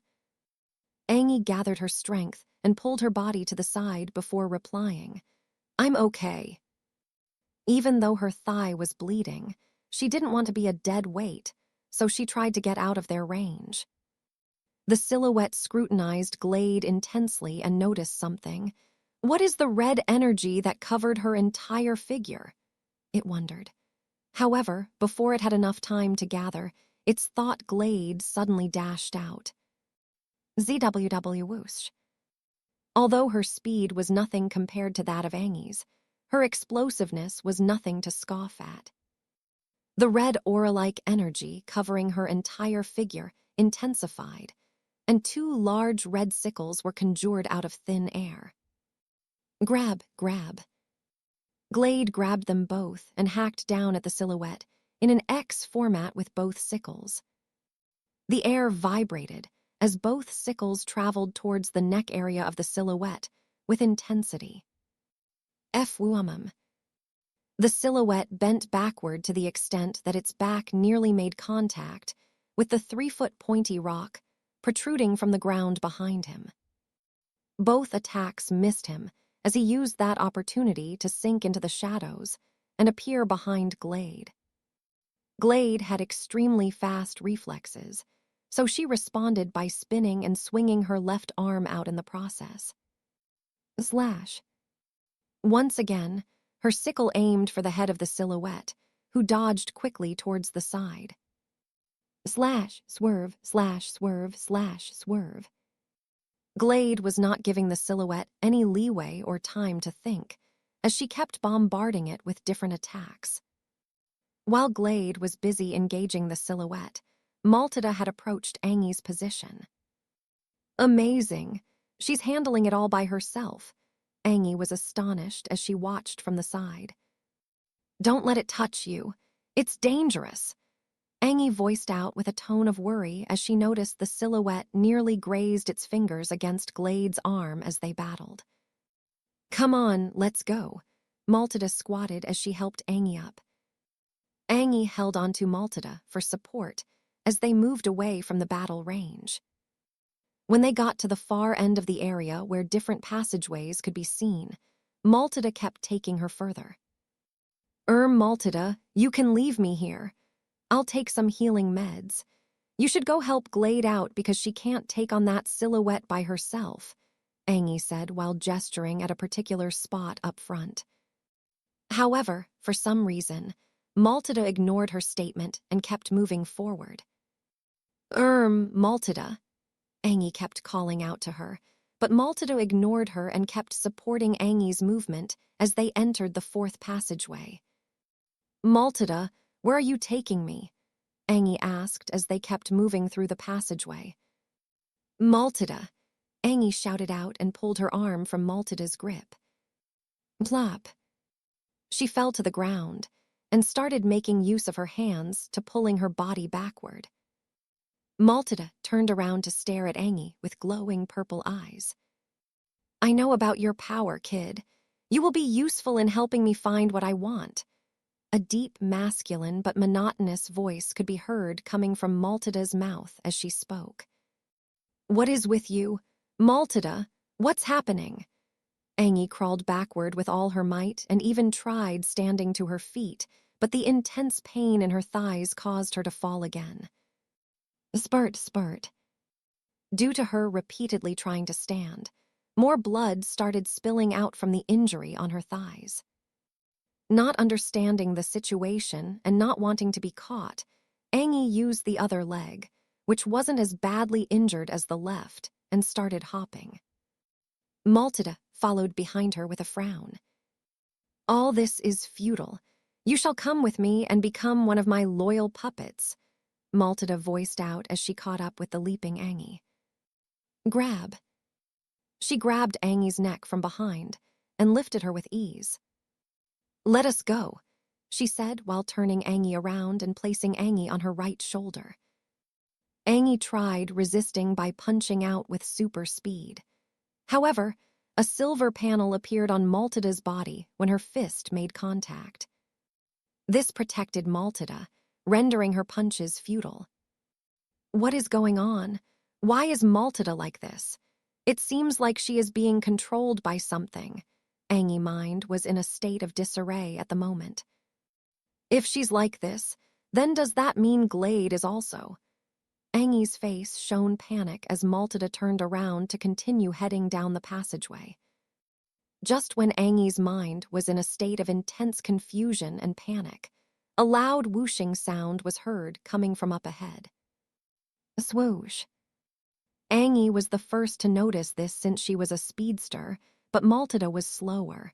Angie gathered her strength and pulled her body to the side before replying, I'm okay. Even though her thigh was bleeding, she didn't want to be a dead weight, so she tried to get out of their range. The silhouette scrutinized Glade intensely and noticed something. What is the red energy that covered her entire figure? It wondered. However, before it had enough time to gather, its thought Glade suddenly dashed out. ZWW whoosh. Although her speed was nothing compared to that of Angie's, her explosiveness was nothing to scoff at. The red aura-like energy covering her entire figure intensified, and two large red sickles were conjured out of thin air. Grab, grab. Glade grabbed them both and hacked down at the silhouette in an X format with both sickles. The air vibrated as both sickles traveled towards the neck area of the silhouette with intensity. F-wumum. The silhouette bent backward to the extent that its back nearly made contact with the 3-foot pointy rock protruding from the ground behind him. Both attacks missed him as he used that opportunity to sink into the shadows and appear behind Glade. Glade had extremely fast reflexes, so she responded by spinning and swinging her left arm out in the process. Slash. Once again, her sickle aimed for the head of the silhouette, who dodged quickly towards the side. Slash, swerve, slash, swerve, slash, swerve. Glade was not giving the silhouette any leeway or time to think, as she kept bombarding it with different attacks. While Glade was busy engaging the silhouette, Maltida had approached Angie's position. Amazing! She's handling it all by herself. Angie was astonished as she watched from the side. Don't let it touch you. It's dangerous. Angie voiced out with a tone of worry as she noticed the silhouette nearly grazed its fingers against Glade's arm as they battled. Come on, let's go. Maltida squatted as she helped Angie up. Angie held onto Maltida for support as they moved away from the battle range. When they got to the far end of the area where different passageways could be seen, Maltida kept taking her further. Maltida, you can leave me here. I'll take some healing meds. You should go help Glade out because she can't take on that silhouette by herself. Angie said while gesturing at a particular spot up front. However, for some reason, Maltida ignored her statement and kept moving forward. Maltida," Angie kept calling out to her, but Maltida ignored her and kept supporting Angie's movement as they entered the fourth passageway. "Maltida, where are you taking me?" Angie asked as they kept moving through the passageway. "Maltida," Angie shouted out and pulled her arm from Maltida's grip. Plop. She fell to the ground and started making use of her hands to pulling her body backward. Maltida turned around to stare at Angie with glowing purple eyes. "I know about your power, kid. You will be useful in helping me find what I want." A deep, masculine but monotonous voice could be heard coming from Maltida's mouth as she spoke. "What is with you? Maltida, what's happening?" Angie crawled backward with all her might and even tried standing to her feet, but the intense pain in her thighs caused her to fall again. Spurt, spurt. Due to her repeatedly trying to stand, more blood started spilling out from the injury on her thighs. Not understanding the situation and not wanting to be caught, Angie used the other leg, which wasn't as badly injured as the left, and started hopping. Maltida followed behind her with a frown. "All this is futile. You shall come with me and become one of my loyal puppets," Maltida voiced out as she caught up with the leaping Angie. "Grab." She grabbed Angie's neck from behind and lifted her with ease. "Let us go," she said while turning Angie around and placing Angie on her right shoulder. Angie tried resisting by punching out with super speed. However, a silver panel appeared on Maltida's body when her fist made contact. This protected Maltida, rendering her punches futile. What is going on? Why is Maltida like this? It seems like she is being controlled by something. Angie's mind was in a state of disarray at the moment. If she's like this, then does that mean Glade is also? Angie's face shone panic as Maltida turned around to continue heading down the passageway. Just when Angie's mind was in a state of intense confusion and panic, a loud whooshing sound was heard coming from up ahead. A swoosh. Angie was the first to notice this since she was a speedster, but Maltida was slower.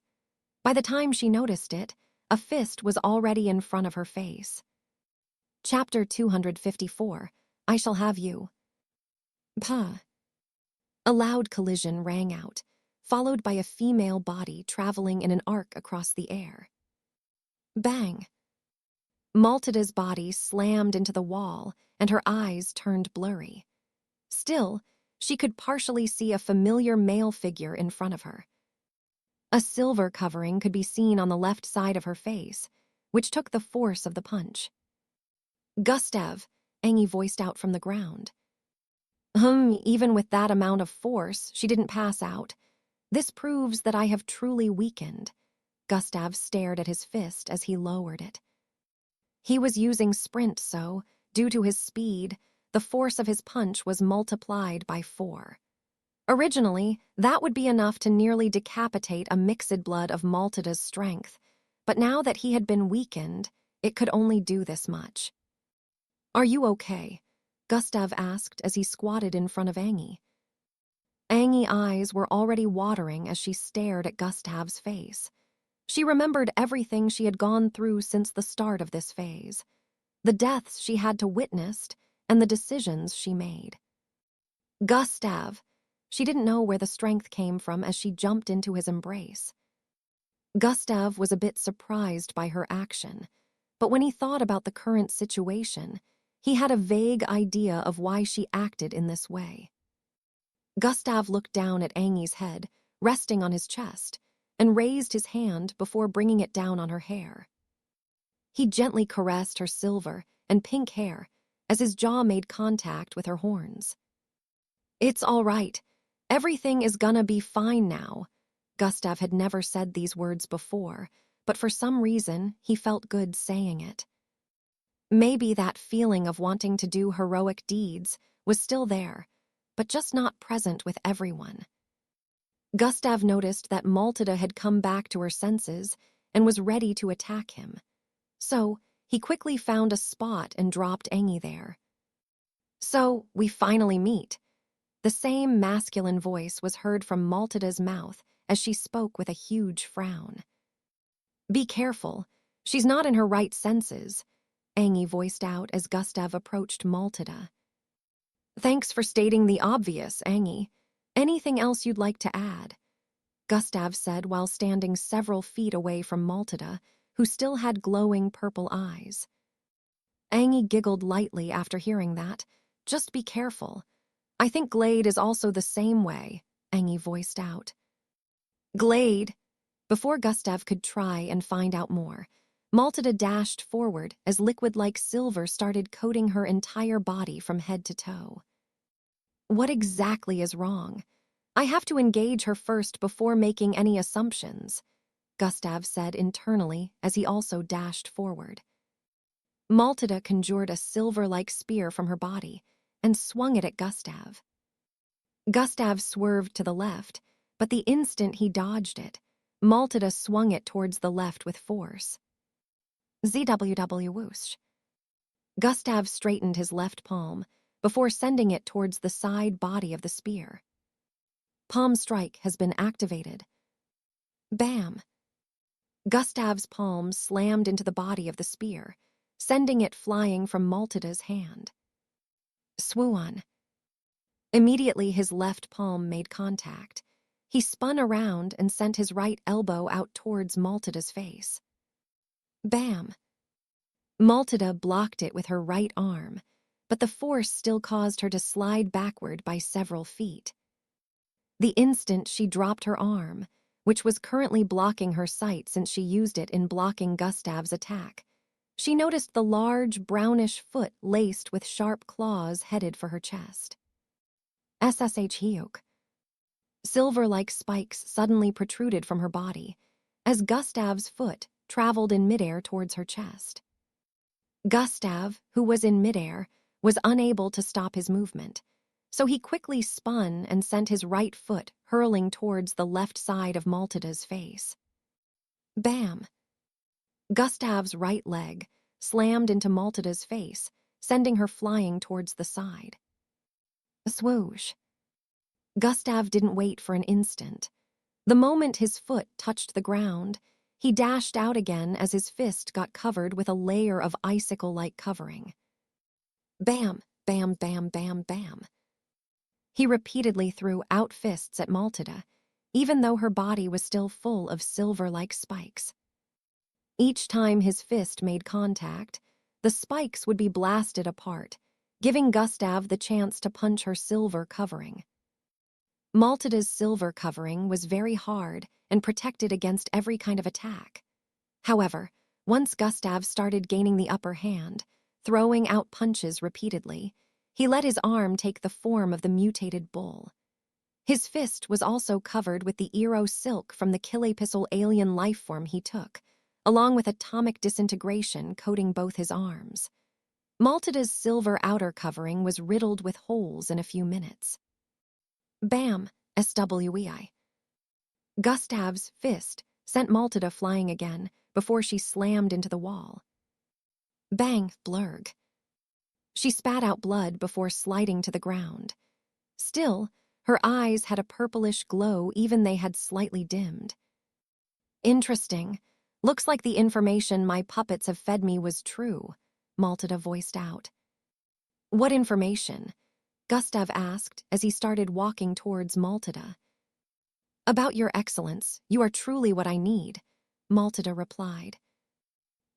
By the time she noticed it, a fist was already in front of her face. Chapter 254, I Shall Have You. Puh. A loud collision rang out, followed by a female body traveling in an arc across the air. Bang. Maltida's body slammed into the wall, and her eyes turned blurry. Still, she could partially see a familiar male figure in front of her. A silver covering could be seen on the left side of her face, which took the force of the punch. "Gustav," Angie voiced out from the ground. Even with that amount of force, she didn't pass out. This proves that I have truly weakened." Gustav stared at his fist as he lowered it. He was using sprint, so, due to his speed, the force of his punch was multiplied by 4. Originally, that would be enough to nearly decapitate a mixed blood of Maltida's strength, but now that he had been weakened, it could only do this much. "Are you okay?" Gustav asked as he squatted in front of Angie. Angie's eyes were already watering as she stared at Gustav's face. She remembered everything she had gone through since the start of this phase, the deaths she had to witness, and the decisions she made. "Gustav!" She didn't know where the strength came from as she jumped into his embrace. Gustav was a bit surprised by her action, but when he thought about the current situation, he had a vague idea of why she acted in this way. Gustav looked down at Angie's head, resting on his chest, and raised his hand before bringing it down on her hair. He gently caressed her silver and pink hair as his jaw made contact with her horns. "It's all right. Everything is gonna be fine now." Gustav had never said these words before, but for some reason, he felt good saying it. Maybe that feeling of wanting to do heroic deeds was still there, but just not present with everyone. Gustav noticed that Maltida had come back to her senses and was ready to attack him. So, he quickly found a spot and dropped Engi there. "So, we finally meet." The same masculine voice was heard from Maltida's mouth as she spoke with a huge frown. "Be careful. She's not in her right senses," Engi voiced out as Gustav approached Maltida. "Thanks for stating the obvious, Engi. Anything else you'd like to add?" Gustav said while standing several feet away from Maltida, who still had glowing purple eyes. Engi giggled lightly after hearing that. "Just be careful. I think Glade is also the same way," Engi voiced out. "Glade!" Before Gustav could try and find out more, Maltida dashed forward as liquid-like silver started coating her entire body from head to toe. "What exactly is wrong? I have to engage her first before making any assumptions," Gustav said internally as he also dashed forward. Maltida conjured a silver-like spear from her body and swung it at Gustav. Gustav swerved to the left, but the instant he dodged it, Maltida swung it towards the left with force. ZWW whoosh. Gustav straightened his left palm before sending it towards the side body of the spear. Palm strike has been activated. Bam! Gustav's palm slammed into the body of the spear, sending it flying from Maltida's hand. Swooon. Immediately his left palm made contact. He spun around and sent his right elbow out towards Maltida's face. Bam! Maltida blocked it with her right arm, but the force still caused her to slide backward by several feet. The instant she dropped her arm, which was currently blocking her sight since she used it in blocking Gustav's attack, she noticed the large, brownish foot laced with sharp claws headed for her chest. SSH Hyuk. Silver-like spikes suddenly protruded from her body as Gustav's foot traveled in midair towards her chest. Gustav, who was in midair, was unable to stop his movement, so he quickly spun and sent his right foot hurling towards the left side of Maltida's face. Bam! Gustav's right leg slammed into Maltida's face, sending her flying towards the side. A swoosh. Gustav didn't wait for an instant. The moment his foot touched the ground, he dashed out again as his fist got covered with a layer of icicle-like covering. Bam, bam, bam, bam, bam. He repeatedly threw out fists at Maltida, even though her body was still full of silver-like spikes. Each time his fist made contact, the spikes would be blasted apart, giving Gustav the chance to punch her silver covering. Maltida's silver covering was very hard and protected against every kind of attack. However, once Gustav started gaining the upper hand, throwing out punches repeatedly, he let his arm take the form of the mutated bull. His fist was also covered with the Eero silk from the Killepissel alien lifeform he took, along with atomic disintegration coating both his arms. Maltida's silver outer covering was riddled with holes in a few minutes. Bam! SWEI. Gustav's fist sent Maltida flying again before she slammed into the wall. Bang! Blurg. She spat out blood before sliding to the ground. Still, her eyes had a purplish glow even they had slightly dimmed. Interesting. Looks like the information my puppets have fed me was true, Maltida voiced out. What information? Gustav asked as he started walking towards Maltida. About your excellence, you are truly what I need, Maltida replied.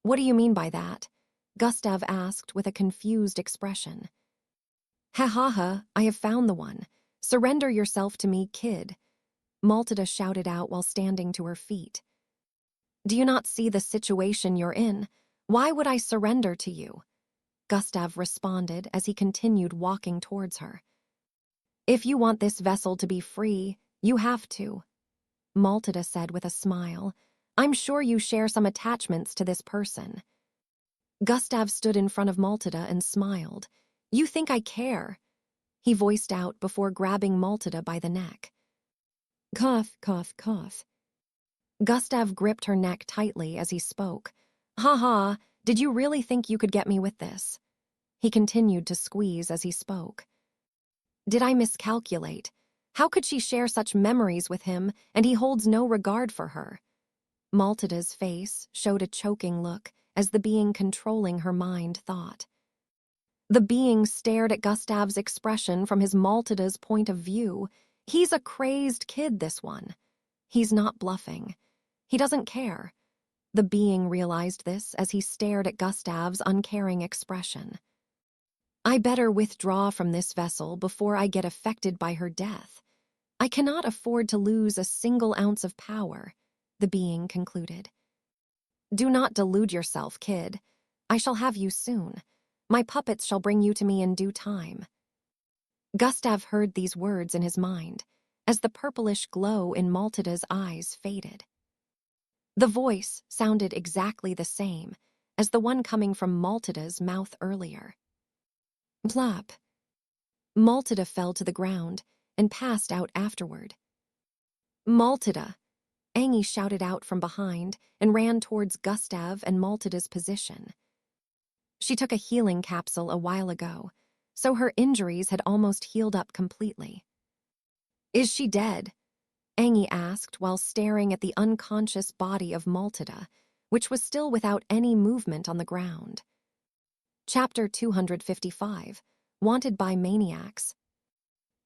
What do you mean by that? Gustav asked with a confused expression. Ha ha ha, I have found the one. Surrender yourself to me, kid, Maltida shouted out while standing to her feet. Do you not see the situation you're in? Why would I surrender to you? Gustav responded as he continued walking towards her. If you want this vessel to be free, you have to, Maltida said with a smile. I'm sure you share some attachments to this person. Gustav stood in front of Maltida and smiled. You think I care? He voiced out before grabbing Maltida by the neck. Cough, cough, cough. Gustav gripped her neck tightly as he spoke. Ha ha, did you really think you could get me with this? He continued to squeeze as he spoke. Did I miscalculate? How could she share such memories with him, and he holds no regard for her? Maltida's face showed a choking look as the being controlling her mind thought. The being stared at Gustav's expression from his Maltida's point of view. He's a crazed kid, this one. He's not bluffing. He doesn't care. The being realized this as he stared at Gustav's uncaring expression. I better withdraw from this vessel before I get affected by her death. I cannot afford to lose a single ounce of power, the being concluded. Do not delude yourself, kid. I shall have you soon. My puppets shall bring you to me in due time. Gustav heard these words in his mind, as the purplish glow in Maltida's eyes faded. The voice sounded exactly the same as the one coming from Maltida's mouth earlier. Plop. Maltida fell to the ground and passed out afterward. Maltida! Angie shouted out from behind and ran towards Gustav and Maltida's position. She took a healing capsule a while ago, so her injuries had almost healed up completely. Is she dead? Angie asked while staring at the unconscious body of Maltida, which was still without any movement on the ground. Chapter 255, Wanted by Maniacs.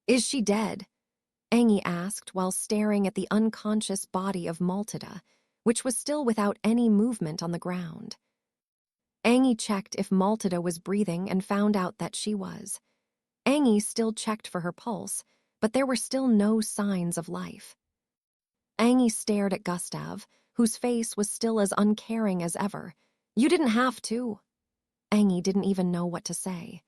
Is she dead? Angie asked while staring at the unconscious body of Maltida, which was still without any movement on the ground. Angie checked if Maltida was breathing and found out that she was. Angie still checked for her pulse, but there were still no signs of life. Angie stared at Gustav, whose face was still as uncaring as ever. You didn't have to. Angie didn't even know what to say.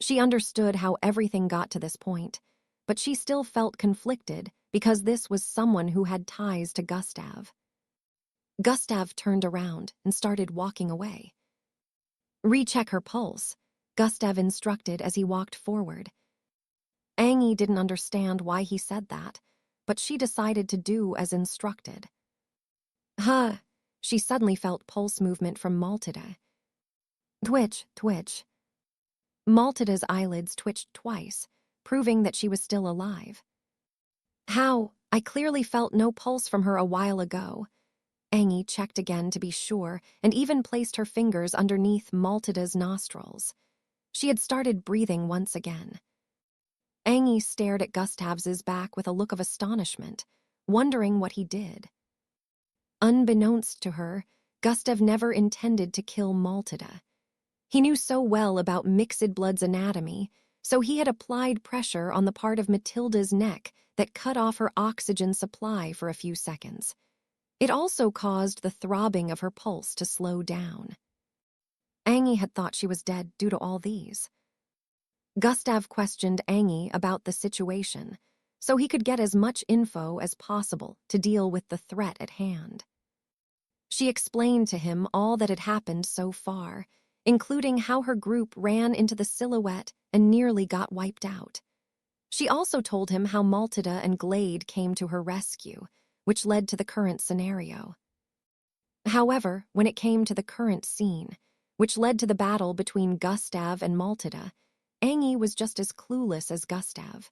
She understood how everything got to this point, but she still felt conflicted because this was someone who had ties to Gustav. Gustav turned around and started walking away. Recheck her pulse, Gustav instructed as he walked forward. Angie didn't understand why he said that, but she decided to do as instructed. Huh, she suddenly felt pulse movement from Maltida. Twitch, twitch. Maltida's eyelids twitched twice, proving that she was still alive. How? I clearly felt no pulse from her a while ago. Angie checked again to be sure and even placed her fingers underneath Maltida's nostrils. She had started breathing once again. Angie stared at Gustav's back with a look of astonishment, wondering what he did. Unbeknownst to her, Gustav never intended to kill Maltida. He knew so well about mixed blood's anatomy, so he had applied pressure on the part of Matilda's neck that cut off her oxygen supply for a few seconds. It also caused the throbbing of her pulse to slow down. Angie had thought she was dead due to all these. Gustav questioned Angie about the situation, so he could get as much info as possible to deal with the threat at hand. She explained to him all that had happened so far, including how her group ran into the silhouette and nearly got wiped out. She also told him how Maltida and Glade came to her rescue, which led to the current scenario. However, when it came to the current scene, which led to the battle between Gustav and Maltida, Angie was just as clueless as Gustav.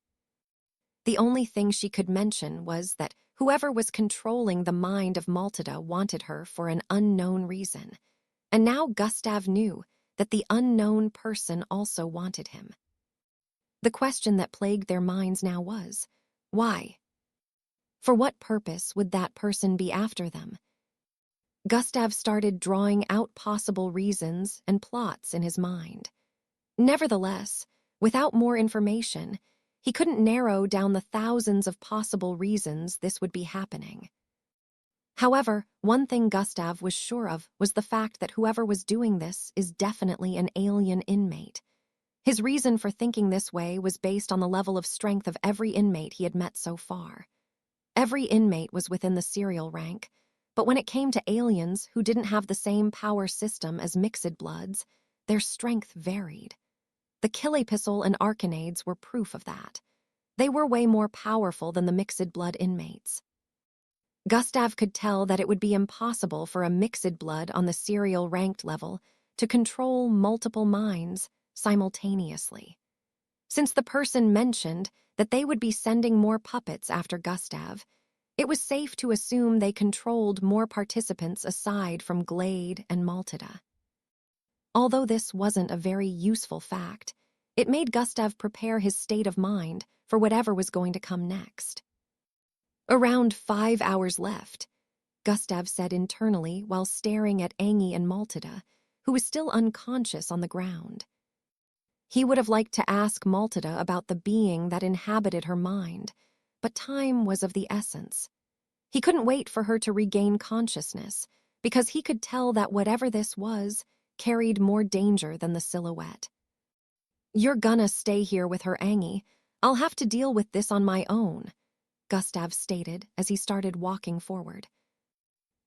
The only thing she could mention was that whoever was controlling the mind of Maltida wanted her for an unknown reason, and now Gustav knew that the unknown person also wanted him. The question that plagued their minds now was, why? For what purpose would that person be after them? Gustav started drawing out possible reasons and plots in his mind. Nevertheless, without more information, he couldn't narrow down the thousands of possible reasons this would be happening. However, one thing Gustav was sure of was the fact that whoever was doing this is definitely an alien inmate. His reason for thinking this way was based on the level of strength of every inmate he had met so far. Every inmate was within the serial rank, but when it came to aliens who didn't have the same power system as mixed bloods, their strength varied. The Killipistle and Arcanades were proof of that. They were way more powerful than the mixed-blood inmates. Gustav could tell that it would be impossible for a mixed-blood on the serial ranked level to control multiple minds simultaneously. Since the person mentioned that they would be sending more puppets after Gustav, it was safe to assume they controlled more participants aside from Glade and Maltida. Although this wasn't a very useful fact, it made Gustav prepare his state of mind for whatever was going to come next. Around 5 hours left, Gustav said internally while staring at Angie and Maltida, who was still unconscious on the ground. He would have liked to ask Maltida about the being that inhabited her mind, but time was of the essence. He couldn't wait for her to regain consciousness, because he could tell that whatever this was carried more danger than the silhouette. "You're gonna stay here with her, Angie. I'll have to deal with this on my own," Gustav stated as he started walking forward.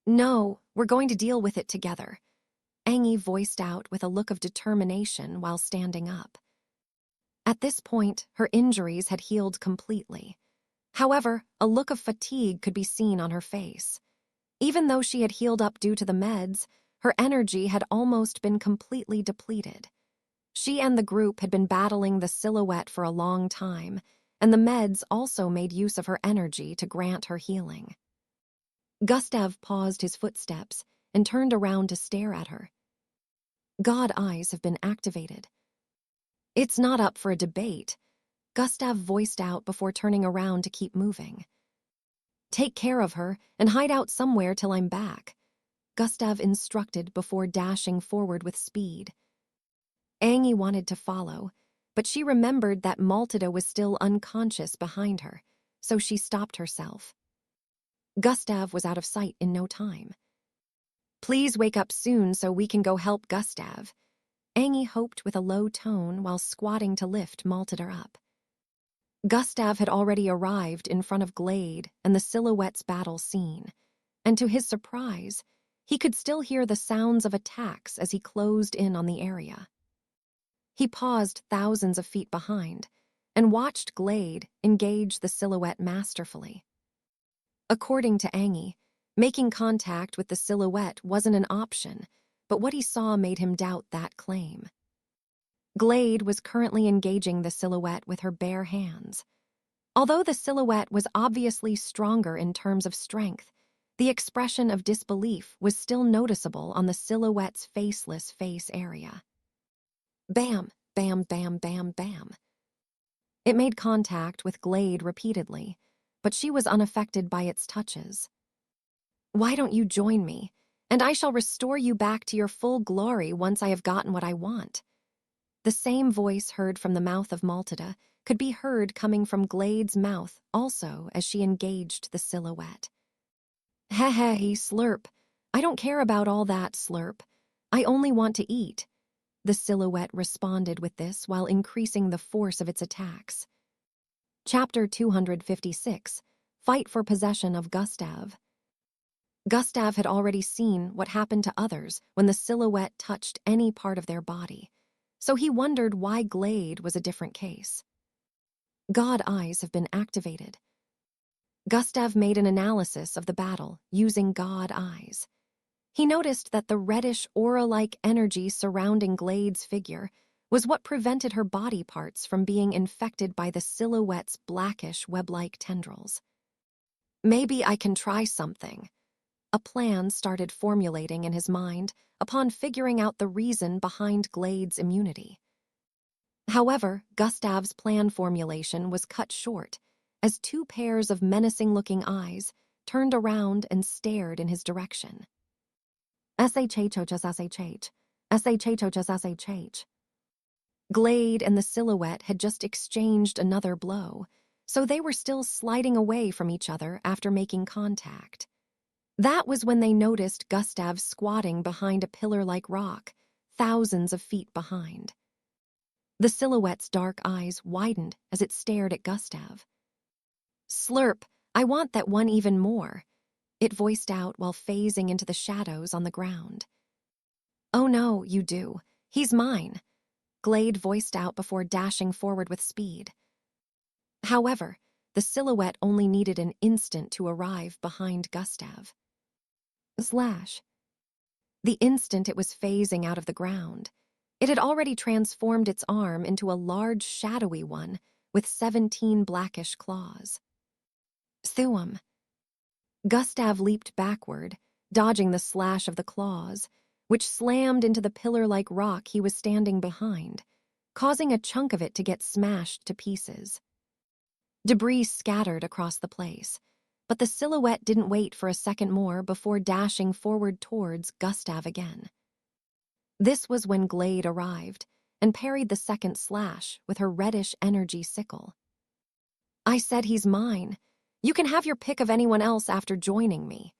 "No, we're going to deal with it together," Angie voiced out with a look of determination while standing up. At this point, her injuries had healed completely. However, a look of fatigue could be seen on her face. Even though she had healed up due to the meds, her energy had almost been completely depleted. She and the group had been battling the silhouette for a long time, and the meds also made use of her energy to grant her healing. Gustav paused his footsteps and turned around to stare at her. God eyes have been activated. "It's not up for a debate," Gustav voiced out before turning around to keep moving. "Take care of her and hide out somewhere till I'm back," Gustav instructed before dashing forward with speed. Angie wanted to follow, but she remembered that Maltida was still unconscious behind her, so she stopped herself. Gustav was out of sight in no time. "Please wake up soon so we can go help Gustav," Angie hoped with a low tone while squatting to lift Maltida up. Gustav had already arrived in front of Glade and the silhouette's battle scene, and to his surprise, he could still hear the sounds of attacks as he closed in on the area. He paused thousands of feet behind and watched Glade engage the silhouette masterfully. According to Angie, making contact with the silhouette wasn't an option, but what he saw made him doubt that claim. Glade was currently engaging the silhouette with her bare hands. Although the silhouette was obviously stronger in terms of strength, the expression of disbelief was still noticeable on the silhouette's faceless face area. Bam, bam, bam, bam, bam. It made contact with Glade repeatedly, but she was unaffected by its touches. "Why don't you join me, and I shall restore you back to your full glory once I have gotten what I want." The same voice heard from the mouth of Maltida could be heard coming from Glade's mouth also as she engaged the silhouette. "Heh, Slurp. I don't care about all that, Slurp. I only want to eat." The silhouette responded with this while increasing the force of its attacks. Chapter 256, Fight for Possession of Gustav. Gustav had already seen what happened to others when the silhouette touched any part of their body, so he wondered why Glade was a different case. God eyes have been activated. Gustav made an analysis of the battle using God eyes. He noticed that the reddish aura-like energy surrounding Glade's figure was what prevented her body parts from being infected by the silhouette's blackish web-like tendrils. "Maybe I can try something." A plan started formulating in his mind upon figuring out the reason behind Glade's immunity. However, Gustav's plan formulation was cut short as two pairs of menacing-looking eyes turned around and stared in his direction. SHH. Glade and the silhouette had just exchanged another blow, so they were still sliding away from each other after making contact. That was when they noticed Gustav squatting behind a pillar-like rock, thousands of feet behind. The silhouette's dark eyes widened as it stared at Gustav. "Slurp, I want that one even more," it voiced out while phasing into the shadows on the ground. "Oh no, you do. He's mine," Glade voiced out before dashing forward with speed. However, the silhouette only needed an instant to arrive behind Gustav. Slash. The instant it was phasing out of the ground, it had already transformed its arm into a large shadowy one with 17 blackish claws. Thuum. Gustav leaped backward, dodging the slash of the claws, which slammed into the pillar-like rock he was standing behind, causing a chunk of it to get smashed to pieces. Debris scattered across the place, but the silhouette didn't wait for a second more before dashing forward towards Gustav again. This was when Glade arrived and parried the second slash with her reddish energy sickle. "I said he's mine. You can have your pick of anyone else after joining me."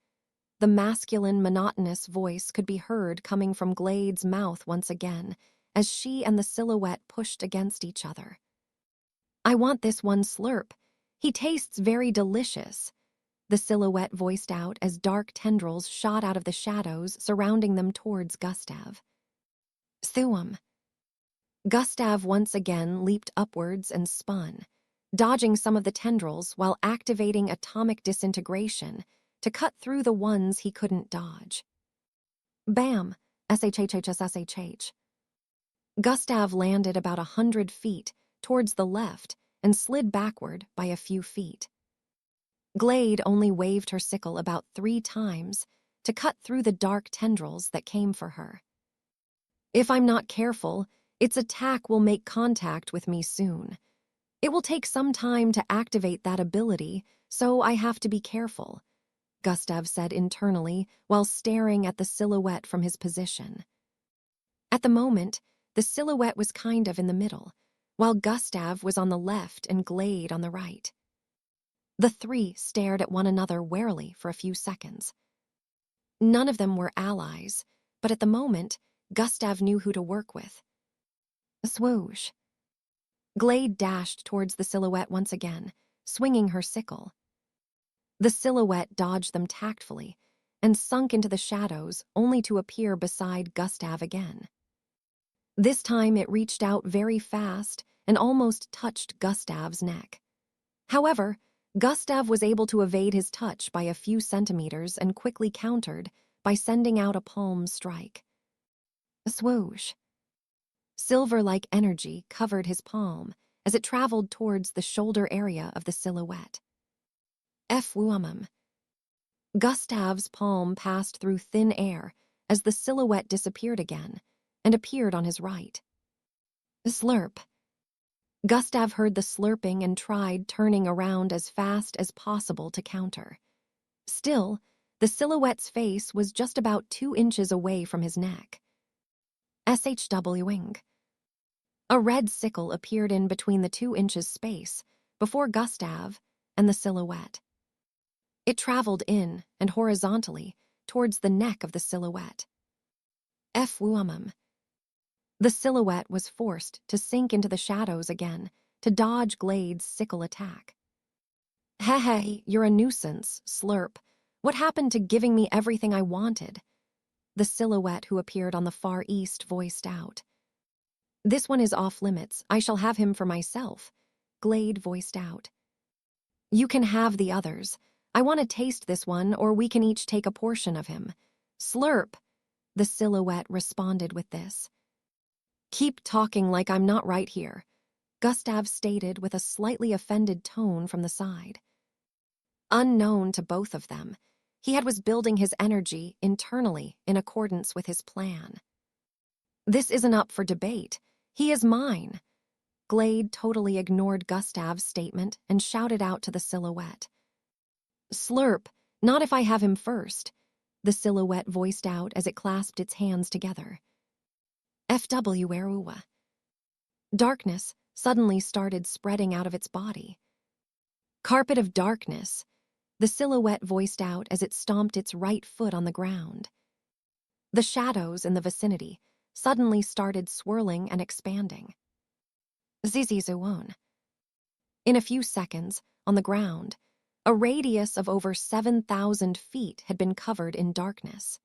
The masculine, monotonous voice could be heard coming from Glade's mouth once again as she and the silhouette pushed against each other. "I want this one slurp. He tastes very delicious," the silhouette voiced out as dark tendrils shot out of the shadows surrounding them towards Gustav. Thuum. Gustav once again leaped upwards and spun, dodging some of the tendrils while activating atomic disintegration to cut through the ones he couldn't dodge. Bam! SHHHSSHH. Gustav landed about 100 feet towards the left and slid backward by a few feet. Glade only waved her sickle about 3 times to cut through the dark tendrils that came for her. "If I'm not careful, its attack will make contact with me soon. It will take some time to activate that ability, so I have to be careful," Gustav said internally while staring at the silhouette from his position. At the moment, the silhouette was kind of in the middle, while Gustav was on the left and Glade on the right. The three stared at one another warily for a few seconds. None of them were allies, but at the moment, Gustav knew who to work with. Swoosh. Glade dashed towards the silhouette once again, swinging her sickle. The silhouette dodged them tactfully and sunk into the shadows only to appear beside Gustav again. This time it reached out very fast and almost touched Gustav's neck. However, Gustav was able to evade his touch by a few centimeters and quickly countered by sending out a palm strike. Swoosh. Silver-like energy covered his palm as it traveled towards the shoulder area of the silhouette. Fwumum. Gustav's palm passed through thin air as the silhouette disappeared again and appeared on his right. Slurp. Gustav heard the slurping and tried turning around as fast as possible to counter. Still, the silhouette's face was just about 2 inches away from his neck. SHWing. A red sickle appeared in between the 2 inches space before Gustav and the silhouette. It traveled in and horizontally towards the neck of the silhouette. Fwumum. The silhouette was forced to sink into the shadows again to dodge Glade's sickle attack. "Hey, you're a nuisance, Slurp. What happened to giving me everything I wanted?" The silhouette who appeared on the far east voiced out. "This one is off limits. I shall have him for myself," Glade voiced out. "You can have the others. I want to taste this one, or we can each take a portion of him." Slurp, the silhouette responded with this. "Keep talking like I'm not right here," Gustav stated with a slightly offended tone from the side. Unknown to both of them, he was building his energy internally in accordance with his plan. "This isn't up for debate. He is mine." Glade totally ignored Gustav's statement and shouted out to the silhouette. "Slurp, not if I have him first," the silhouette voiced out as it clasped its hands together. FWRUA. Darkness suddenly started spreading out of its body. "Carpet of darkness," the silhouette voiced out as it stomped its right foot on the ground. The shadows in the vicinity suddenly started swirling and expanding. Zizizuon. In a few seconds, on the ground, a radius of over 7,000 feet had been covered in darkness.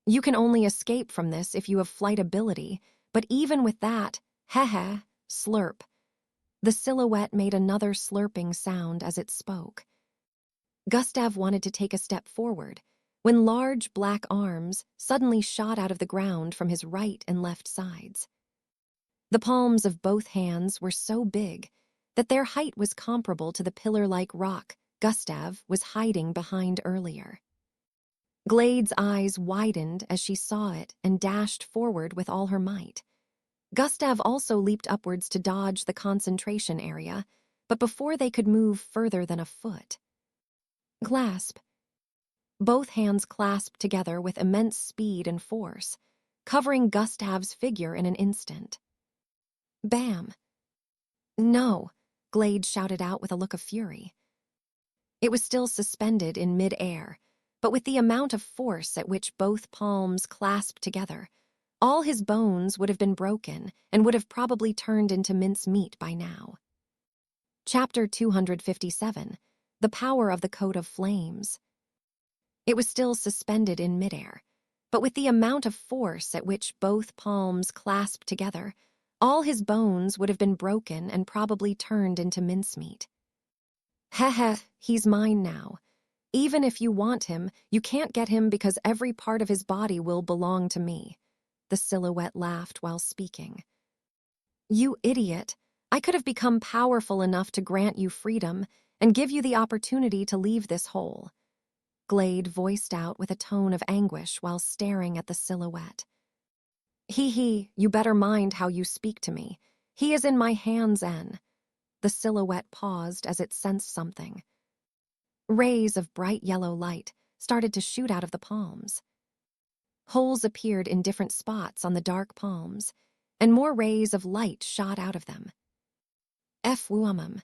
You can only escape from this if you have flight ability, but even with that, Slurp. The silhouette made another slurping sound as it spoke. Gustav wanted to take a step forward, when large black arms suddenly shot out of the ground from his right and left sides. The palms of both hands were so big that their height was comparable to the pillar-like rock Gustav was hiding behind earlier. Glade's eyes widened as she saw it and dashed forward with all her might. Gustav also leaped upwards to dodge the concentration area, but before they could move further than a foot. Clasp. Both hands clasped together with immense speed and force, covering Gustav's figure in an instant. Bam! No, Glade shouted out with a look of fury. It was still suspended in mid-air, but with the amount of force at which both palms clasped together, all his bones would have been broken and would have probably turned into mincemeat by now. Chapter 257, The Power of the Coat of Flames. It was still suspended in midair, but with the amount of force at which both palms clasped together, all his bones would have been broken and probably turned into mincemeat. Heh, he's mine now. Even if you want him, you can't get him because every part of his body will belong to me. The silhouette laughed while speaking. You idiot! I could have become powerful enough to grant you freedom and give you the opportunity to leave this hole. Glade voiced out with a tone of anguish while staring at the silhouette. You better mind how you speak to me. He is in my hands, N. The silhouette paused as it sensed something. Rays of bright yellow light started to shoot out of the palms. Holes appeared in different spots on the dark palms, and more rays of light shot out of them. F-wumum.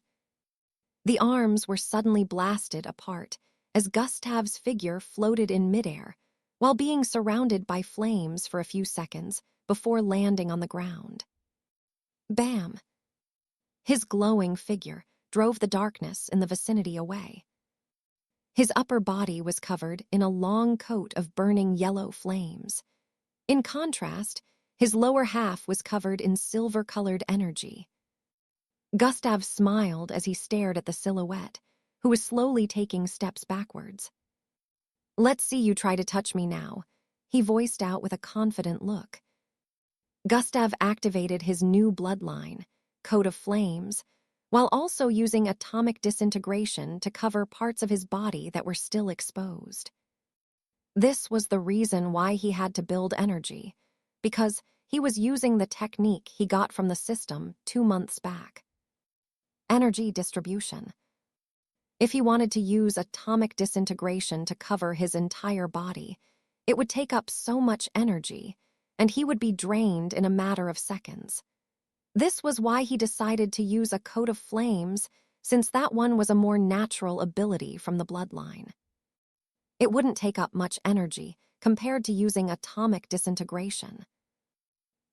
The arms were suddenly blasted apart as Gustav's figure floated in midair, while being surrounded by flames for a few seconds before landing on the ground. Bam! His glowing figure drove the darkness in the vicinity away. His upper body was covered in a long coat of burning yellow flames. In contrast, his lower half was covered in silver-colored energy. Gustav smiled as he stared at the silhouette, who was slowly taking steps backwards. Let's see you try to touch me now, he voiced out with a confident look. Gustav activated his new bloodline, Coat of Flames, while also using atomic disintegration to cover parts of his body that were still exposed. This was the reason why he had to build energy, because he was using the technique he got from the system 2 months back. Energy distribution. If he wanted to use atomic disintegration to cover his entire body, it would take up so much energy, and he would be drained in a matter of seconds. This was why he decided to use a coat of flames, since that one was a more natural ability from the bloodline. It wouldn't take up much energy compared to using atomic disintegration.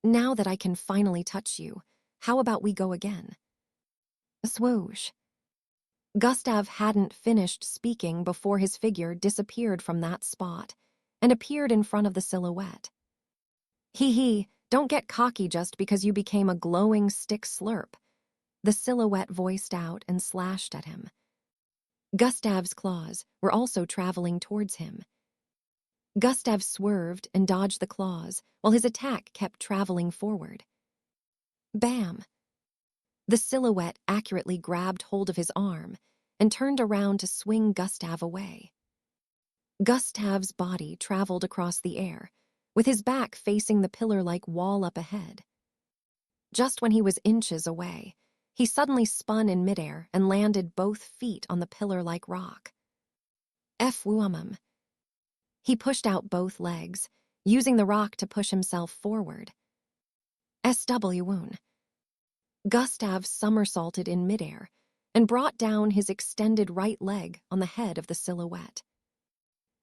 Now that I can finally touch you, how about we go again? Swoosh. Gustav hadn't finished speaking before his figure disappeared from that spot and appeared in front of the silhouette. Don't get cocky just because you became a glowing stick slurp, the silhouette voiced out and slashed at him. Gustav's claws were also traveling towards him. Gustav swerved and dodged the claws while his attack kept traveling forward. Bam! The silhouette accurately grabbed hold of his arm and turned around to swing Gustav away. Gustav's body traveled across the air, with his back facing the pillar-like wall up ahead. Just when he was inches away, he suddenly spun in midair and landed both feet on the pillar-like rock. F-wumum. He pushed out both legs, using the rock to push himself forward. SW-woon. Gustav somersaulted in midair and brought down his extended right leg on the head of the silhouette.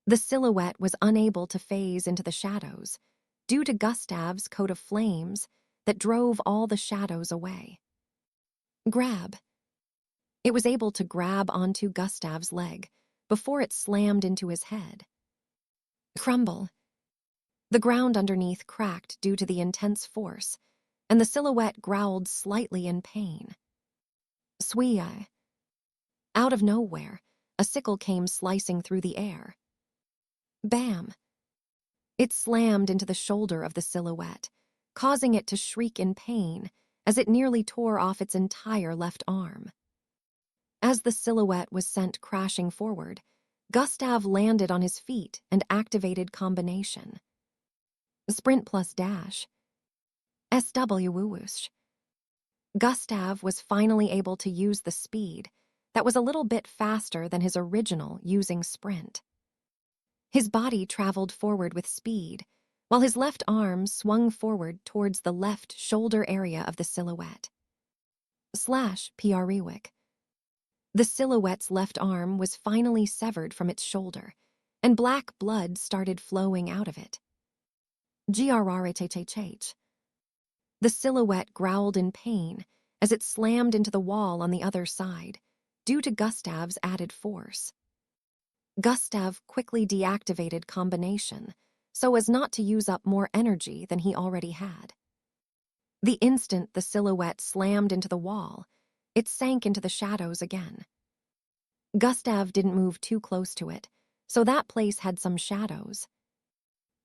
The silhouette was unable to phase into the shadows due to Gustav's coat of flames that drove all the shadows away. Grab. It was able to grab onto Gustav's leg before it slammed into his head. Crumble. The ground underneath cracked due to the intense force, and the silhouette growled slightly in pain. Swee. Out of nowhere, a sickle came slicing through the air. Bam! It slammed into the shoulder of the silhouette, causing it to shriek in pain as it nearly tore off its entire left arm. As the silhouette was sent crashing forward, Gustav landed on his feet and activated combination. Sprint plus dash. SW whoosh. Gustav was finally able to use the speed that was a little bit faster than his original using sprint. His body traveled forward with speed, while his left arm swung forward towards the left shoulder area of the silhouette. /Prewick. The silhouette's left arm was finally severed from its shoulder, and black blood started flowing out of it. Grrrhh. The silhouette growled in pain as it slammed into the wall on the other side, due to Gustav's added force. Gustav quickly deactivated combination so as not to use up more energy than he already had. The instant the silhouette slammed into the wall, it sank into the shadows again. Gustav didn't move too close to it, so that place had some shadows.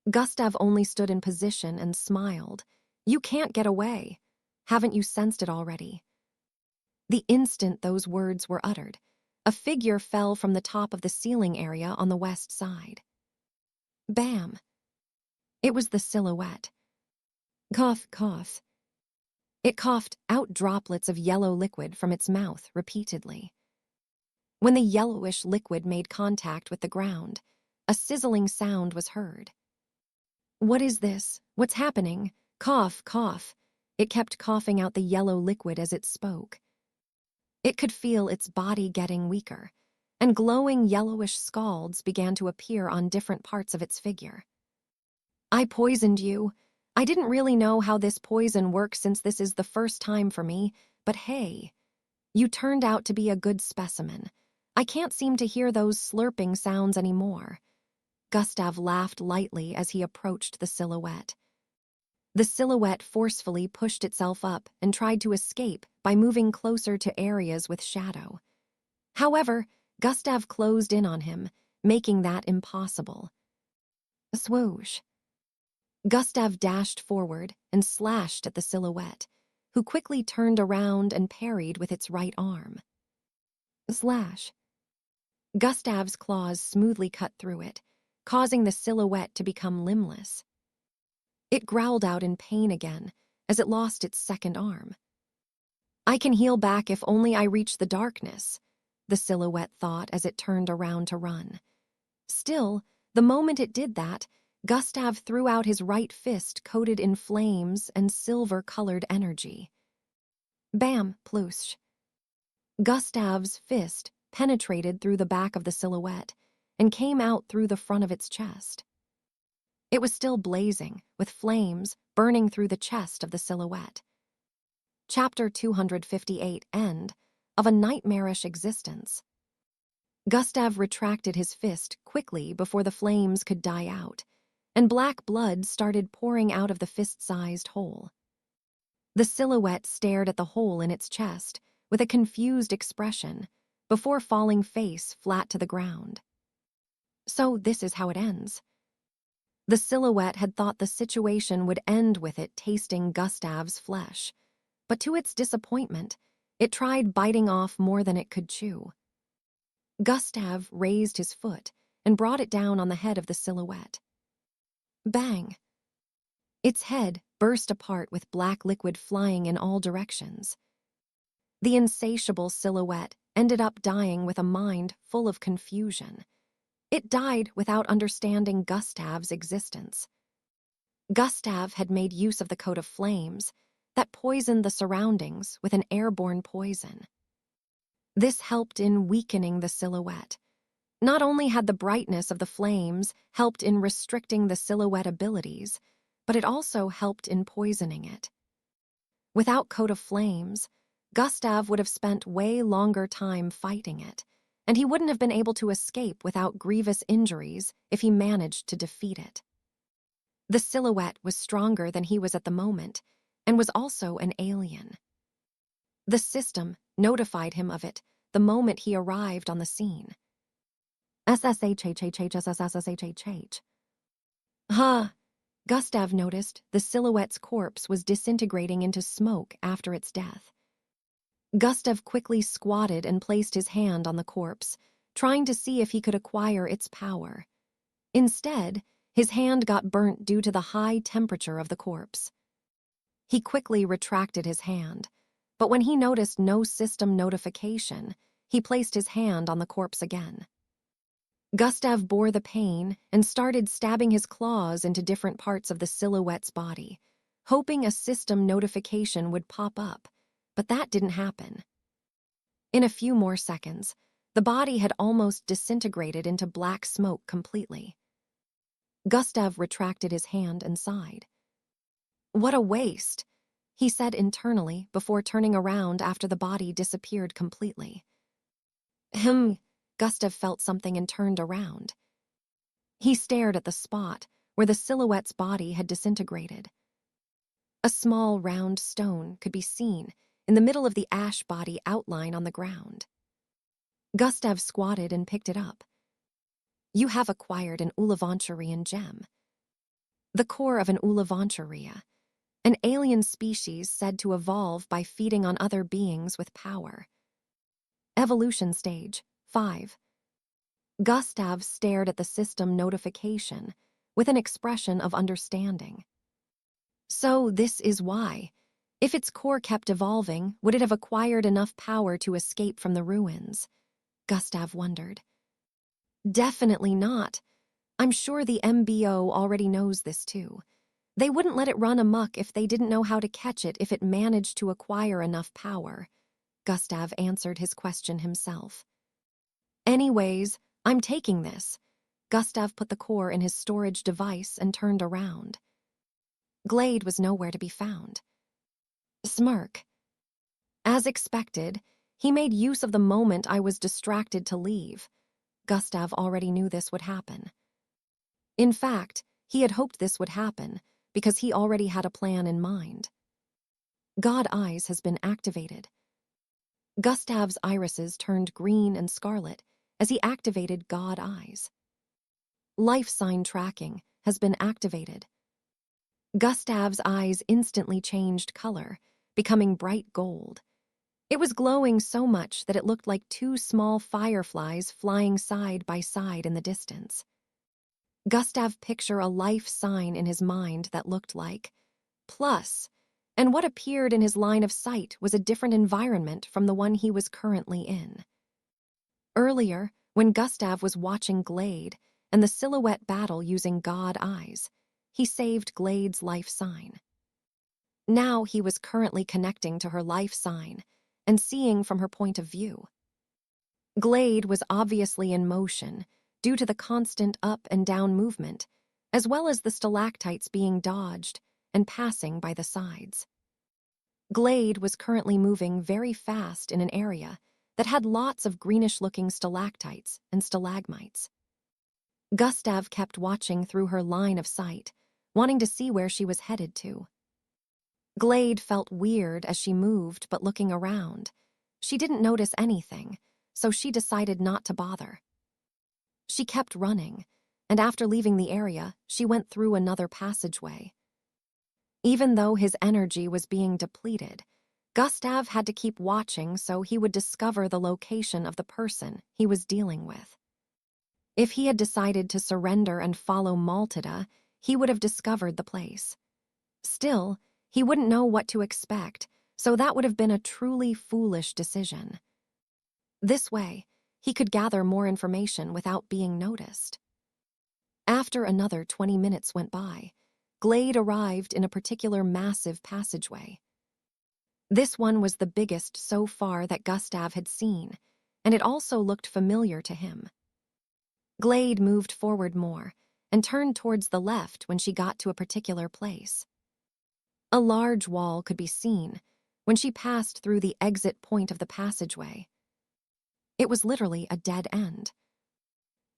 Gustav only stood in position and smiled. "You can't get away. Haven't you sensed it already?" The instant those words were uttered, a figure fell from the top of the ceiling area on the west side. Bam! It was the silhouette. Cough, cough. It coughed out droplets of yellow liquid from its mouth repeatedly. When the yellowish liquid made contact with the ground, a sizzling sound was heard. "What is this? What's happening? Cough, cough." It kept coughing out the yellow liquid as it spoke. It could feel its body getting weaker, and glowing yellowish scalds began to appear on different parts of its figure. "I poisoned you. I didn't really know how this poison works since this is the first time for me, but hey, you turned out to be a good specimen. I can't seem to hear those slurping sounds anymore." Gustav laughed lightly as he approached the silhouette. The silhouette forcefully pushed itself up and tried to escape by moving closer to areas with shadow. However, Gustav closed in on him, making that impossible. Swoosh. Gustav dashed forward and slashed at the silhouette, who quickly turned around and parried with its right arm. Slash. Gustav's claws smoothly cut through it, causing the silhouette to become limbless. It growled out in pain again as it lost its second arm. "I can heal back if only I reach the darkness," the silhouette thought as it turned around to run. Still, the moment it did that, Gustav threw out his right fist coated in flames and silver-colored energy. Bam, ploosh. Gustav's fist penetrated through the back of the silhouette and came out through the front of its chest. It was still blazing, with flames burning through the chest of the silhouette. Chapter 258, End of a Nightmarish Existence. Gustav retracted his fist quickly before the flames could die out, and black blood started pouring out of the fist-sized hole. The silhouette stared at the hole in its chest with a confused expression before falling face flat to the ground. So this is how it ends. The silhouette had thought the situation would end with it tasting Gustav's flesh, but to its disappointment, it tried biting off more than it could chew. Gustav raised his foot and brought it down on the head of the silhouette. Bang! Its head burst apart with black liquid flying in all directions. The insatiable silhouette ended up dying with a mind full of confusion. It died without understanding Gustav's existence. Gustav had made use of the coat of flames that poisoned the surroundings with an airborne poison. This helped in weakening the silhouette. Not only had the brightness of the flames helped in restricting the silhouette abilities, but it also helped in poisoning it. Without coat of flames, Gustav would have spent way longer time fighting it, and he wouldn't have been able to escape without grievous injuries if he managed to defeat it. The silhouette was stronger than he was at the moment, and was also an alien. The system notified him of it the moment he arrived on the scene. SSHHHHSSSSHHH. Huh. Gustav noticed the silhouette's corpse was disintegrating into smoke after its death. Gustav quickly squatted and placed his hand on the corpse, trying to see if he could acquire its power. Instead, his hand got burnt due to the high temperature of the corpse. He quickly retracted his hand, but when he noticed no system notification, he placed his hand on the corpse again. Gustav bore the pain and started stabbing his claws into different parts of the silhouette's body, hoping a system notification would pop up, but that didn't happen. In a few more seconds, the body had almost disintegrated into black smoke completely. Gustav retracted his hand and sighed. What a waste, he said internally before turning around after the body disappeared completely. Gustav felt something and turned around. He stared at the spot where the silhouette's body had disintegrated. A small round stone could be seen in the middle of the ash body outline on the ground. Gustav squatted and picked it up. You have acquired an Ulavanturian gem. The core of an Ulavanturian, an alien species said to evolve by feeding on other beings with power. Evolution stage 5. Gustav stared at the system notification with an expression of understanding. So this is why. If its core kept evolving, would it have acquired enough power to escape from the ruins? Gustav wondered. Definitely not. I'm sure the MBO already knows this too. They wouldn't let it run amok if they didn't know how to catch it if it managed to acquire enough power. Gustav answered his question himself. Anyways, I'm taking this. Gustav put the core in his storage device and turned around. Glade was nowhere to be found. Smirk. As expected, he made use of the moment I was distracted to leave. Gustav already knew this would happen. In fact, he had hoped this would happen because he already had a plan in mind. God Eyes has been activated. Gustav's irises turned green and scarlet as he activated God Eyes. Life sign tracking has been activated. Gustav's eyes instantly changed color, becoming bright gold. It was glowing so much that it looked like two small fireflies flying side by side in the distance. Gustav pictured a life sign in his mind that looked like plus, and what appeared in his line of sight was a different environment from the one he was currently in. Earlier, when Gustav was watching Glade and the silhouette battle using God Eyes, he saved Glade's life sign. Now he was currently connecting to her life sign and seeing from her point of view. Glade was obviously in motion due to the constant up and down movement, as well as the stalactites being dodged and passing by the sides. Glade was currently moving very fast in an area that had lots of greenish-looking stalactites and stalagmites. Gustav kept watching through her line of sight, wanting to see where she was headed to. Glade felt weird as she moved, but looking around, she didn't notice anything, so she decided not to bother. She kept running, and after leaving the area, she went through another passageway. Even though his energy was being depleted, Gustav had to keep watching so he would discover the location of the person he was dealing with. If he had decided to surrender and follow Maltida, he would have discovered the place. Still, he wouldn't know what to expect, so that would have been a truly foolish decision. This way, he could gather more information without being noticed. After another 20 minutes went by, Glade arrived in a particular massive passageway. This one was the biggest so far that Gustav had seen, and it also looked familiar to him. Glade moved forward more and turned towards the left when she got to a particular place. A large wall could be seen when she passed through the exit point of the passageway. It was literally a dead end.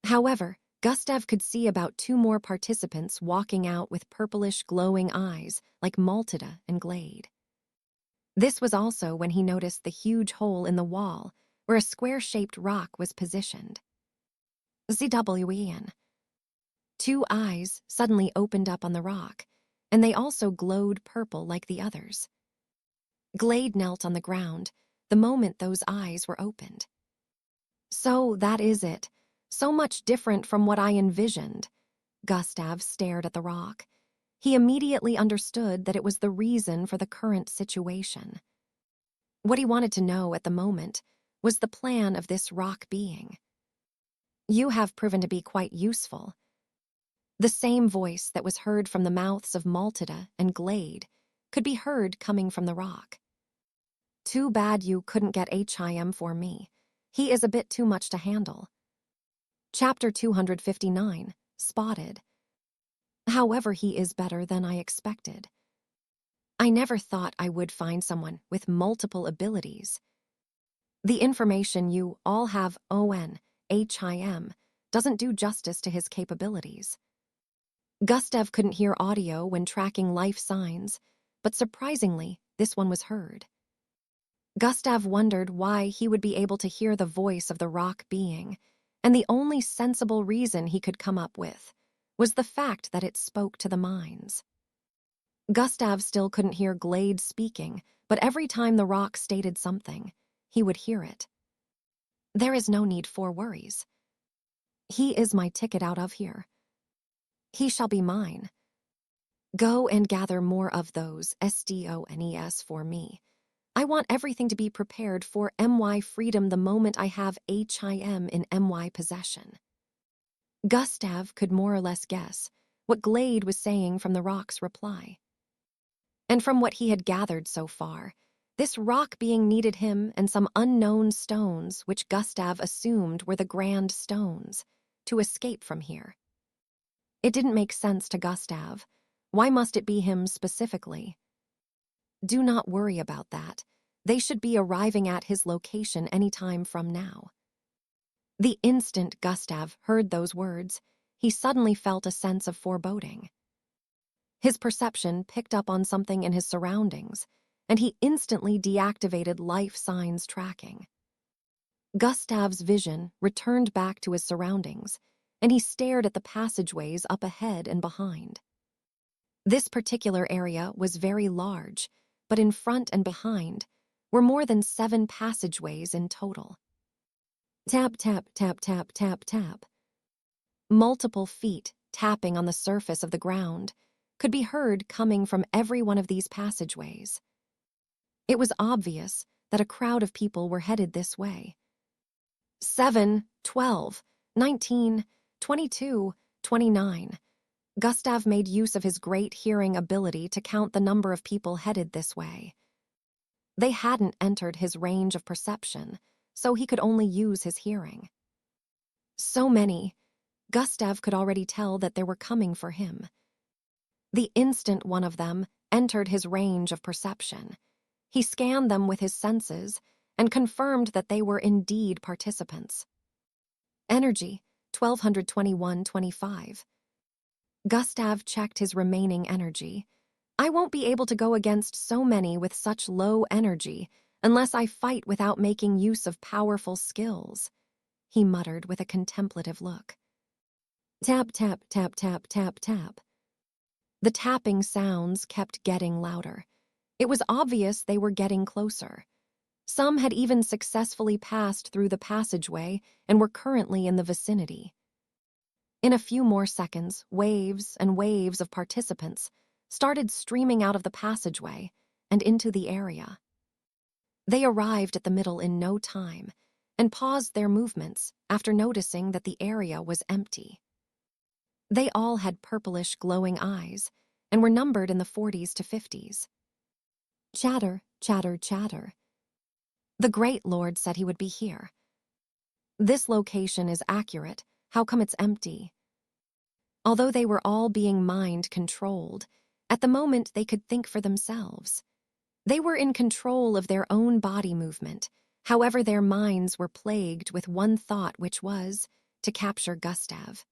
However, Gustav could see about 2 more participants walking out with purplish glowing eyes like Maltida and Glade. This was also when he noticed the huge hole in the wall where a square-shaped rock was positioned. ZWEN. Two eyes suddenly opened up on the rock, and they also glowed purple like the others. Glade knelt on the ground the moment those eyes were opened. So that is it. So much different from what I envisioned. Gustav stared at the rock. He immediately understood that it was the reason for the current situation. What he wanted to know at the moment was the plan of this rock being. You have proven to be quite useful. The same voice that was heard from the mouths of Maltida and Glade could be heard coming from the rock. Too bad you couldn't get HIM for me. He is a bit too much to handle. Chapter 259, Spotted. However, he is better than I expected. I never thought I would find someone with multiple abilities. The information you all have HIM doesn't do justice to his capabilities. Gustav couldn't hear audio when tracking life signs, but surprisingly, this one was heard. Gustav wondered why he would be able to hear the voice of the rock being, and the only sensible reason he could come up with was the fact that it spoke to the minds. Gustav still couldn't hear Glade speaking, but every time the rock stated something, he would hear it. There is no need for worries. He is my ticket out of here. He shall be mine. Go and gather more of those SDONES for me. I want everything to be prepared for MY freedom the moment I have HIM in MY possession. Gustav could more or less guess what Glade was saying from the rock's reply. And from what he had gathered so far, this rock being needed him and some unknown stones which Gustav assumed were the grand stones to escape from here. It didn't make sense to Gustav. Why must it be him specifically? Do not worry about that. They should be arriving at his location any time from now. The instant Gustav heard those words, he suddenly felt a sense of foreboding. His perception picked up on something in his surroundings, and he instantly deactivated life signs tracking. Gustav's vision returned back to his surroundings, and he stared at the passageways up ahead and behind. This particular area was very large, but in front and behind were more than 7 passageways in total. Tap, tap, tap, tap, tap, tap. Multiple feet tapping on the surface of the ground could be heard coming from every one of these passageways. It was obvious that a crowd of people were headed this way. 7, 12, 19, 22, 29. Gustav made use of his great hearing ability to count the number of people headed this way. They hadn't entered his range of perception, so he could only use his hearing. So many. Gustav could already tell that they were coming for him. The instant one of them entered his range of perception, he scanned them with his senses and confirmed that they were indeed participants. Energy, 1221.25. Gustav checked his remaining energy. I won't be able to go against so many with such low energy unless I fight without making use of powerful skills, he muttered with a contemplative look. Tap, tap, tap, tap, tap, tap. The tapping sounds kept getting louder. It was obvious they were getting closer. Some had even successfully passed through the passageway and were currently in the vicinity. In a few more seconds, waves and waves of participants started streaming out of the passageway and into the area. They arrived at the middle in no time and paused their movements after noticing that the area was empty. They all had purplish glowing eyes and were numbered in the 40s to 50s. Chatter, chatter, chatter. The Great Lord said he would be here. This location is accurate. How come it's empty? Although they were all being mind-controlled, at the moment they could think for themselves. They were in control of their own body movement. However, their minds were plagued with one thought, which was to capture Gustav.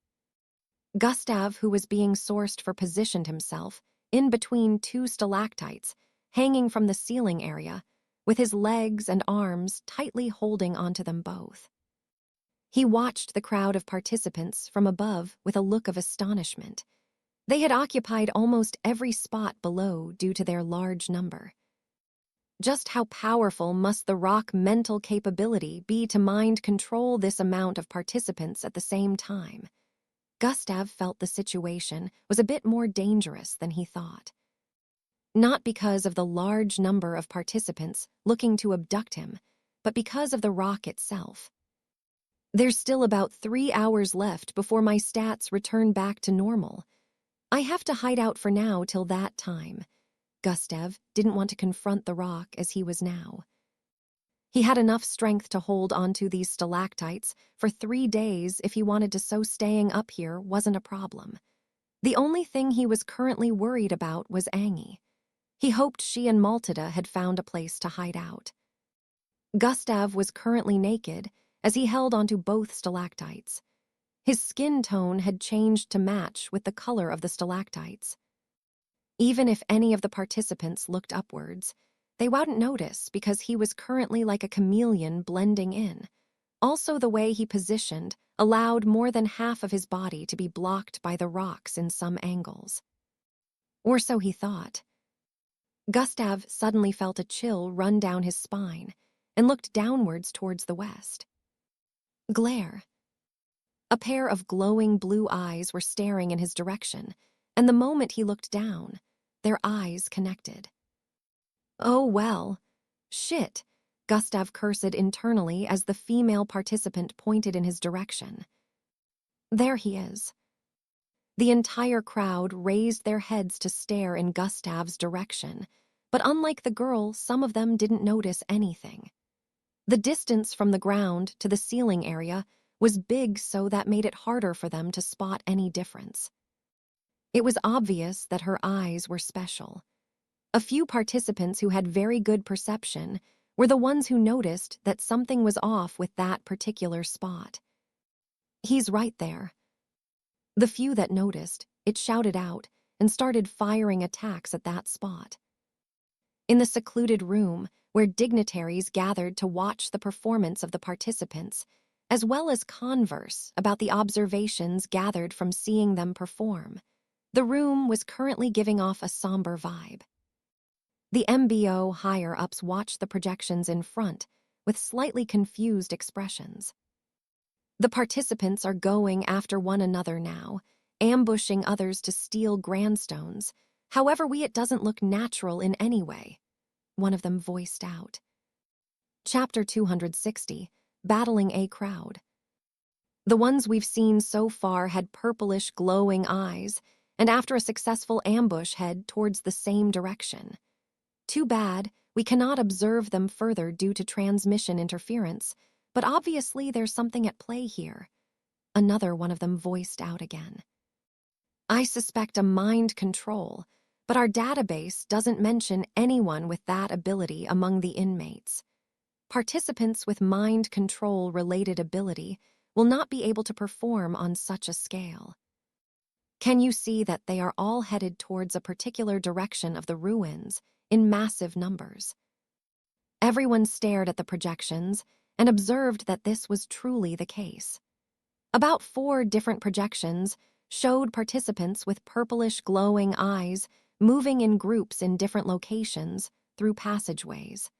Gustav, who was being sourced for, positioned himself in between 2 stalactites, hanging from the ceiling area, with his legs and arms tightly holding onto them both. He watched the crowd of participants from above with a look of astonishment. They had occupied almost every spot below due to their large number. Just how powerful must the rock mental capability be to mind control this amount of participants at the same time? Gustav felt the situation was a bit more dangerous than he thought. Not because of the large number of participants looking to abduct him, but because of the rock itself. There's still about 3 hours left before my stats return back to normal. I have to hide out for now till that time. Gustav didn't want to confront the rock as he was now. He had enough strength to hold onto these stalactites for 3 days if he wanted to, so staying up here wasn't a problem. The only thing he was currently worried about was Angie. He hoped she and Maltida had found a place to hide out. Gustav was currently naked as he held onto both stalactites. His skin tone had changed to match with the color of the stalactites. Even if any of the participants looked upwards, they wouldn't notice because he was currently like a chameleon blending in. Also, the way he positioned allowed more than half of his body to be blocked by the rocks in some angles. Or so he thought. Gustav suddenly felt a chill run down his spine and looked downwards towards the west. Glare. A pair of glowing blue eyes were staring in his direction, and the moment he looked down, their eyes connected. Oh well. Shit, Gustav cursed internally as the female participant pointed in his direction. There he is. The entire crowd raised their heads to stare in Gustav's direction, but unlike the girl, some of them didn't notice anything. The distance from the ground to the ceiling area was big, so that made it harder for them to spot any difference. It was obvious that her eyes were special. A few participants who had very good perception were the ones who noticed that something was off with that particular spot. He's right there. The few that noticed, it shouted out and started firing attacks at that spot. In the secluded room, where dignitaries gathered to watch the performance of the participants, as well as converse about the observations gathered from seeing them perform, the room was currently giving off a somber vibe. The MBO higher-ups watched the projections in front with slightly confused expressions. The participants are going after one another now, ambushing others to steal grandstones. However, it doesn't look natural in any way, one of them voiced out. Chapter 260, Battling a Crowd. The ones we've seen so far had purplish glowing eyes, and after a successful ambush head towards the same direction. Too bad we cannot observe them further due to transmission interference, but obviously there's something at play here. Another one of them voiced out again. I suspect a mind control, but our database doesn't mention anyone with that ability among the inmates. Participants with mind control-related ability will not be able to perform on such a scale. Can you see that they are all headed towards a particular direction of the ruins in massive numbers? Everyone stared at the projections and observed that this was truly the case. About 4 different projections showed participants with purplish glowing eyes moving in groups in different locations through passageways.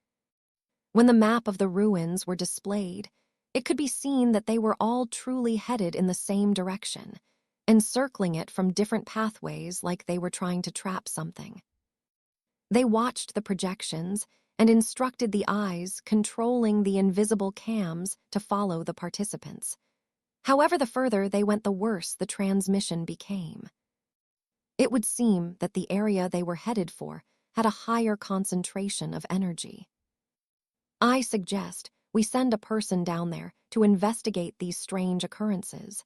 When the map of the ruins were displayed, it could be seen that they were all truly headed in the same direction, encircling it from different pathways like they were trying to trap something. They watched the projections and instructed the eyes controlling the invisible cams to follow the participants. However, the further they went, the worse the transmission became. It would seem that the area they were headed for had a higher concentration of energy. I suggest we send a person down there to investigate these strange occurrences.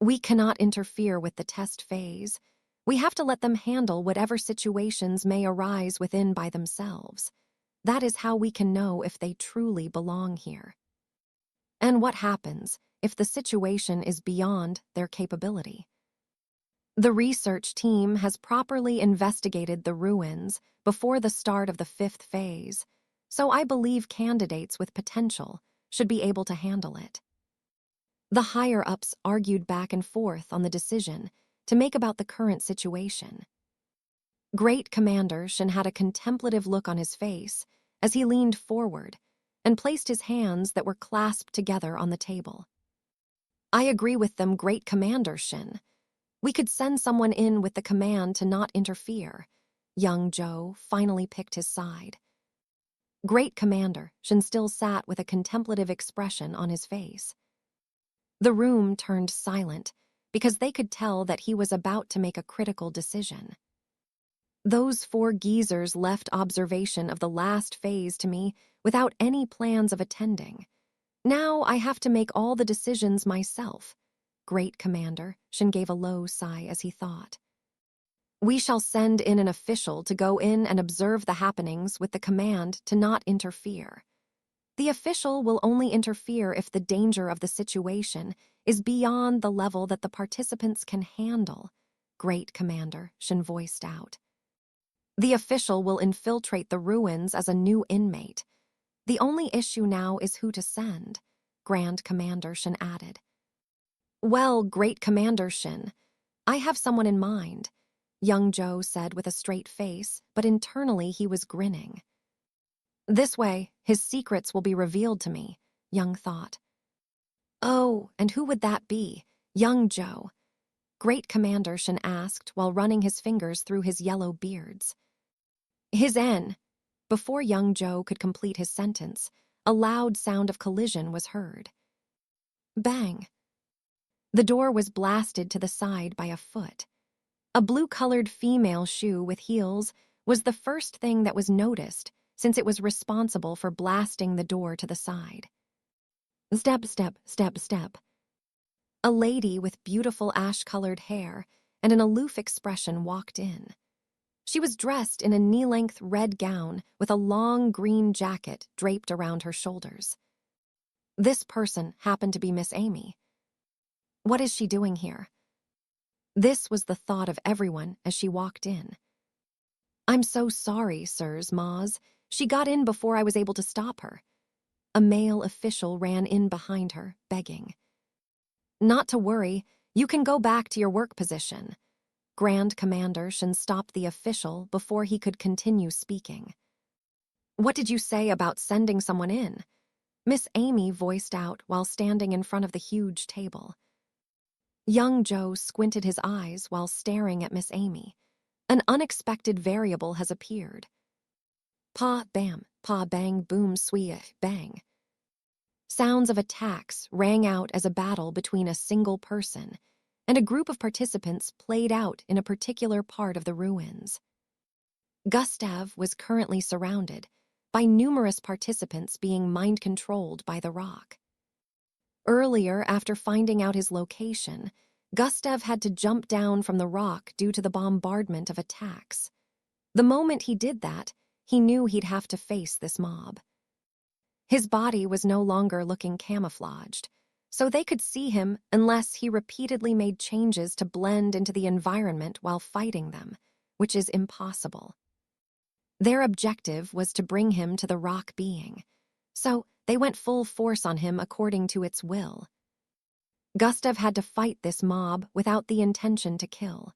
We cannot interfere with the test phase. We have to let them handle whatever situations may arise within by themselves. That is how we can know if they truly belong here. And what happens if the situation is beyond their capability? The research team has properly investigated the ruins before the start of the 5th phase, so I believe candidates with potential should be able to handle it. The higher-ups argued back and forth on the decision to make about the current situation. Great Commander Shen had a contemplative look on his face as he leaned forward and placed his hands that were clasped together on the table. I agree with them, Great Commander Shen. We could send someone in with the command to not interfere. Young Zhou finally picked his side. Great Commander Shen still sat with a contemplative expression on his face. The room turned silent because they could tell that he was about to make a critical decision. Those 4 geezers left observation of the last phase to me without any plans of attending. Now I have to make all the decisions myself. Great Commander Shen gave a low sigh as he thought. We shall send in an official to go in and observe the happenings with the command to not interfere. The official will only interfere if the danger of the situation is beyond the level that the participants can handle, Great Commander Shen voiced out. The official will infiltrate the ruins as a new inmate. The only issue now is who to send, Grand Commander Shen added. Well, Great Commander Shen, I have someone in mind, young Zhou said with a straight face, but internally he was grinning. This way, his secrets will be revealed to me, Young thought. Oh, and who would that be, young Zhou? Great Commander Shen asked while running his fingers through his yellow beards. His N. Before young Zhou could complete his sentence, a loud sound of collision was heard. Bang! The door was blasted to the side by a foot. A blue-colored female shoe with heels was the first thing that was noticed since it was responsible for blasting the door to the side. Step, step, step, step. A lady with beautiful ash-colored hair and an aloof expression walked in. She was dressed in a knee-length red gown with a long green jacket draped around her shoulders. This person happened to be Miss Amy. What is she doing here? This was the thought of everyone as she walked in. I'm so sorry, sirs, Maz. She got in before I was able to stop her. A male official ran in behind her, begging. Not to worry, you can go back to your work position. Grand Commander Shen stopped the official before he could continue speaking. What did you say about sending someone in? Miss Amy voiced out while standing in front of the huge table. Young Zhou squinted his eyes while staring at Miss Amy. An unexpected variable has appeared. Pa, bam, pa, bang, boom, swee, bang. Sounds of attacks rang out as a battle between a single person and a group of participants played out in a particular part of the ruins. Gustav was currently surrounded by numerous participants being mind-controlled by the rock. Earlier, after finding out his location, Gustav had to jump down from the rock due to the bombardment of attacks. The moment he did that, he knew he'd have to face this mob. His body was no longer looking camouflaged, so they could see him unless he repeatedly made changes to blend into the environment while fighting them, which is impossible. Their objective was to bring him to the rock being, so they went full force on him according to its will. Gustav had to fight this mob without the intention to kill.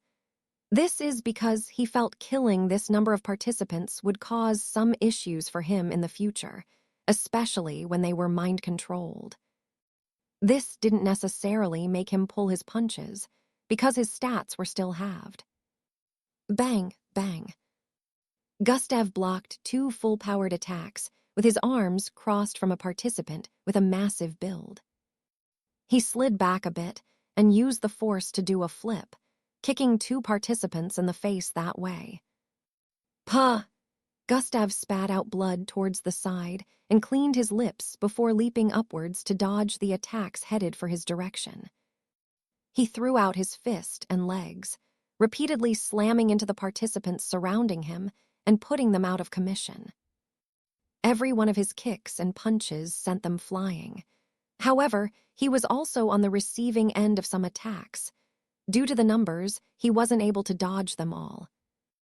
This is because he felt killing this number of participants would cause some issues for him in the future, especially when they were mind-controlled. This didn't necessarily make him pull his punches, because his stats were still halved. Bang, bang. Gustav blocked 2 full-powered attacks with his arms crossed from a participant with a massive build. He slid back a bit and used the force to do a flip, kicking 2 participants in the face that way. Puh! Gustav spat out blood towards the side and cleaned his lips before leaping upwards to dodge the attacks headed for his direction. He threw out his fist and legs, repeatedly slamming into the participants surrounding him and putting them out of commission. Every one of his kicks and punches sent them flying. However, he was also on the receiving end of some attacks. Due to the numbers, he wasn't able to dodge them all.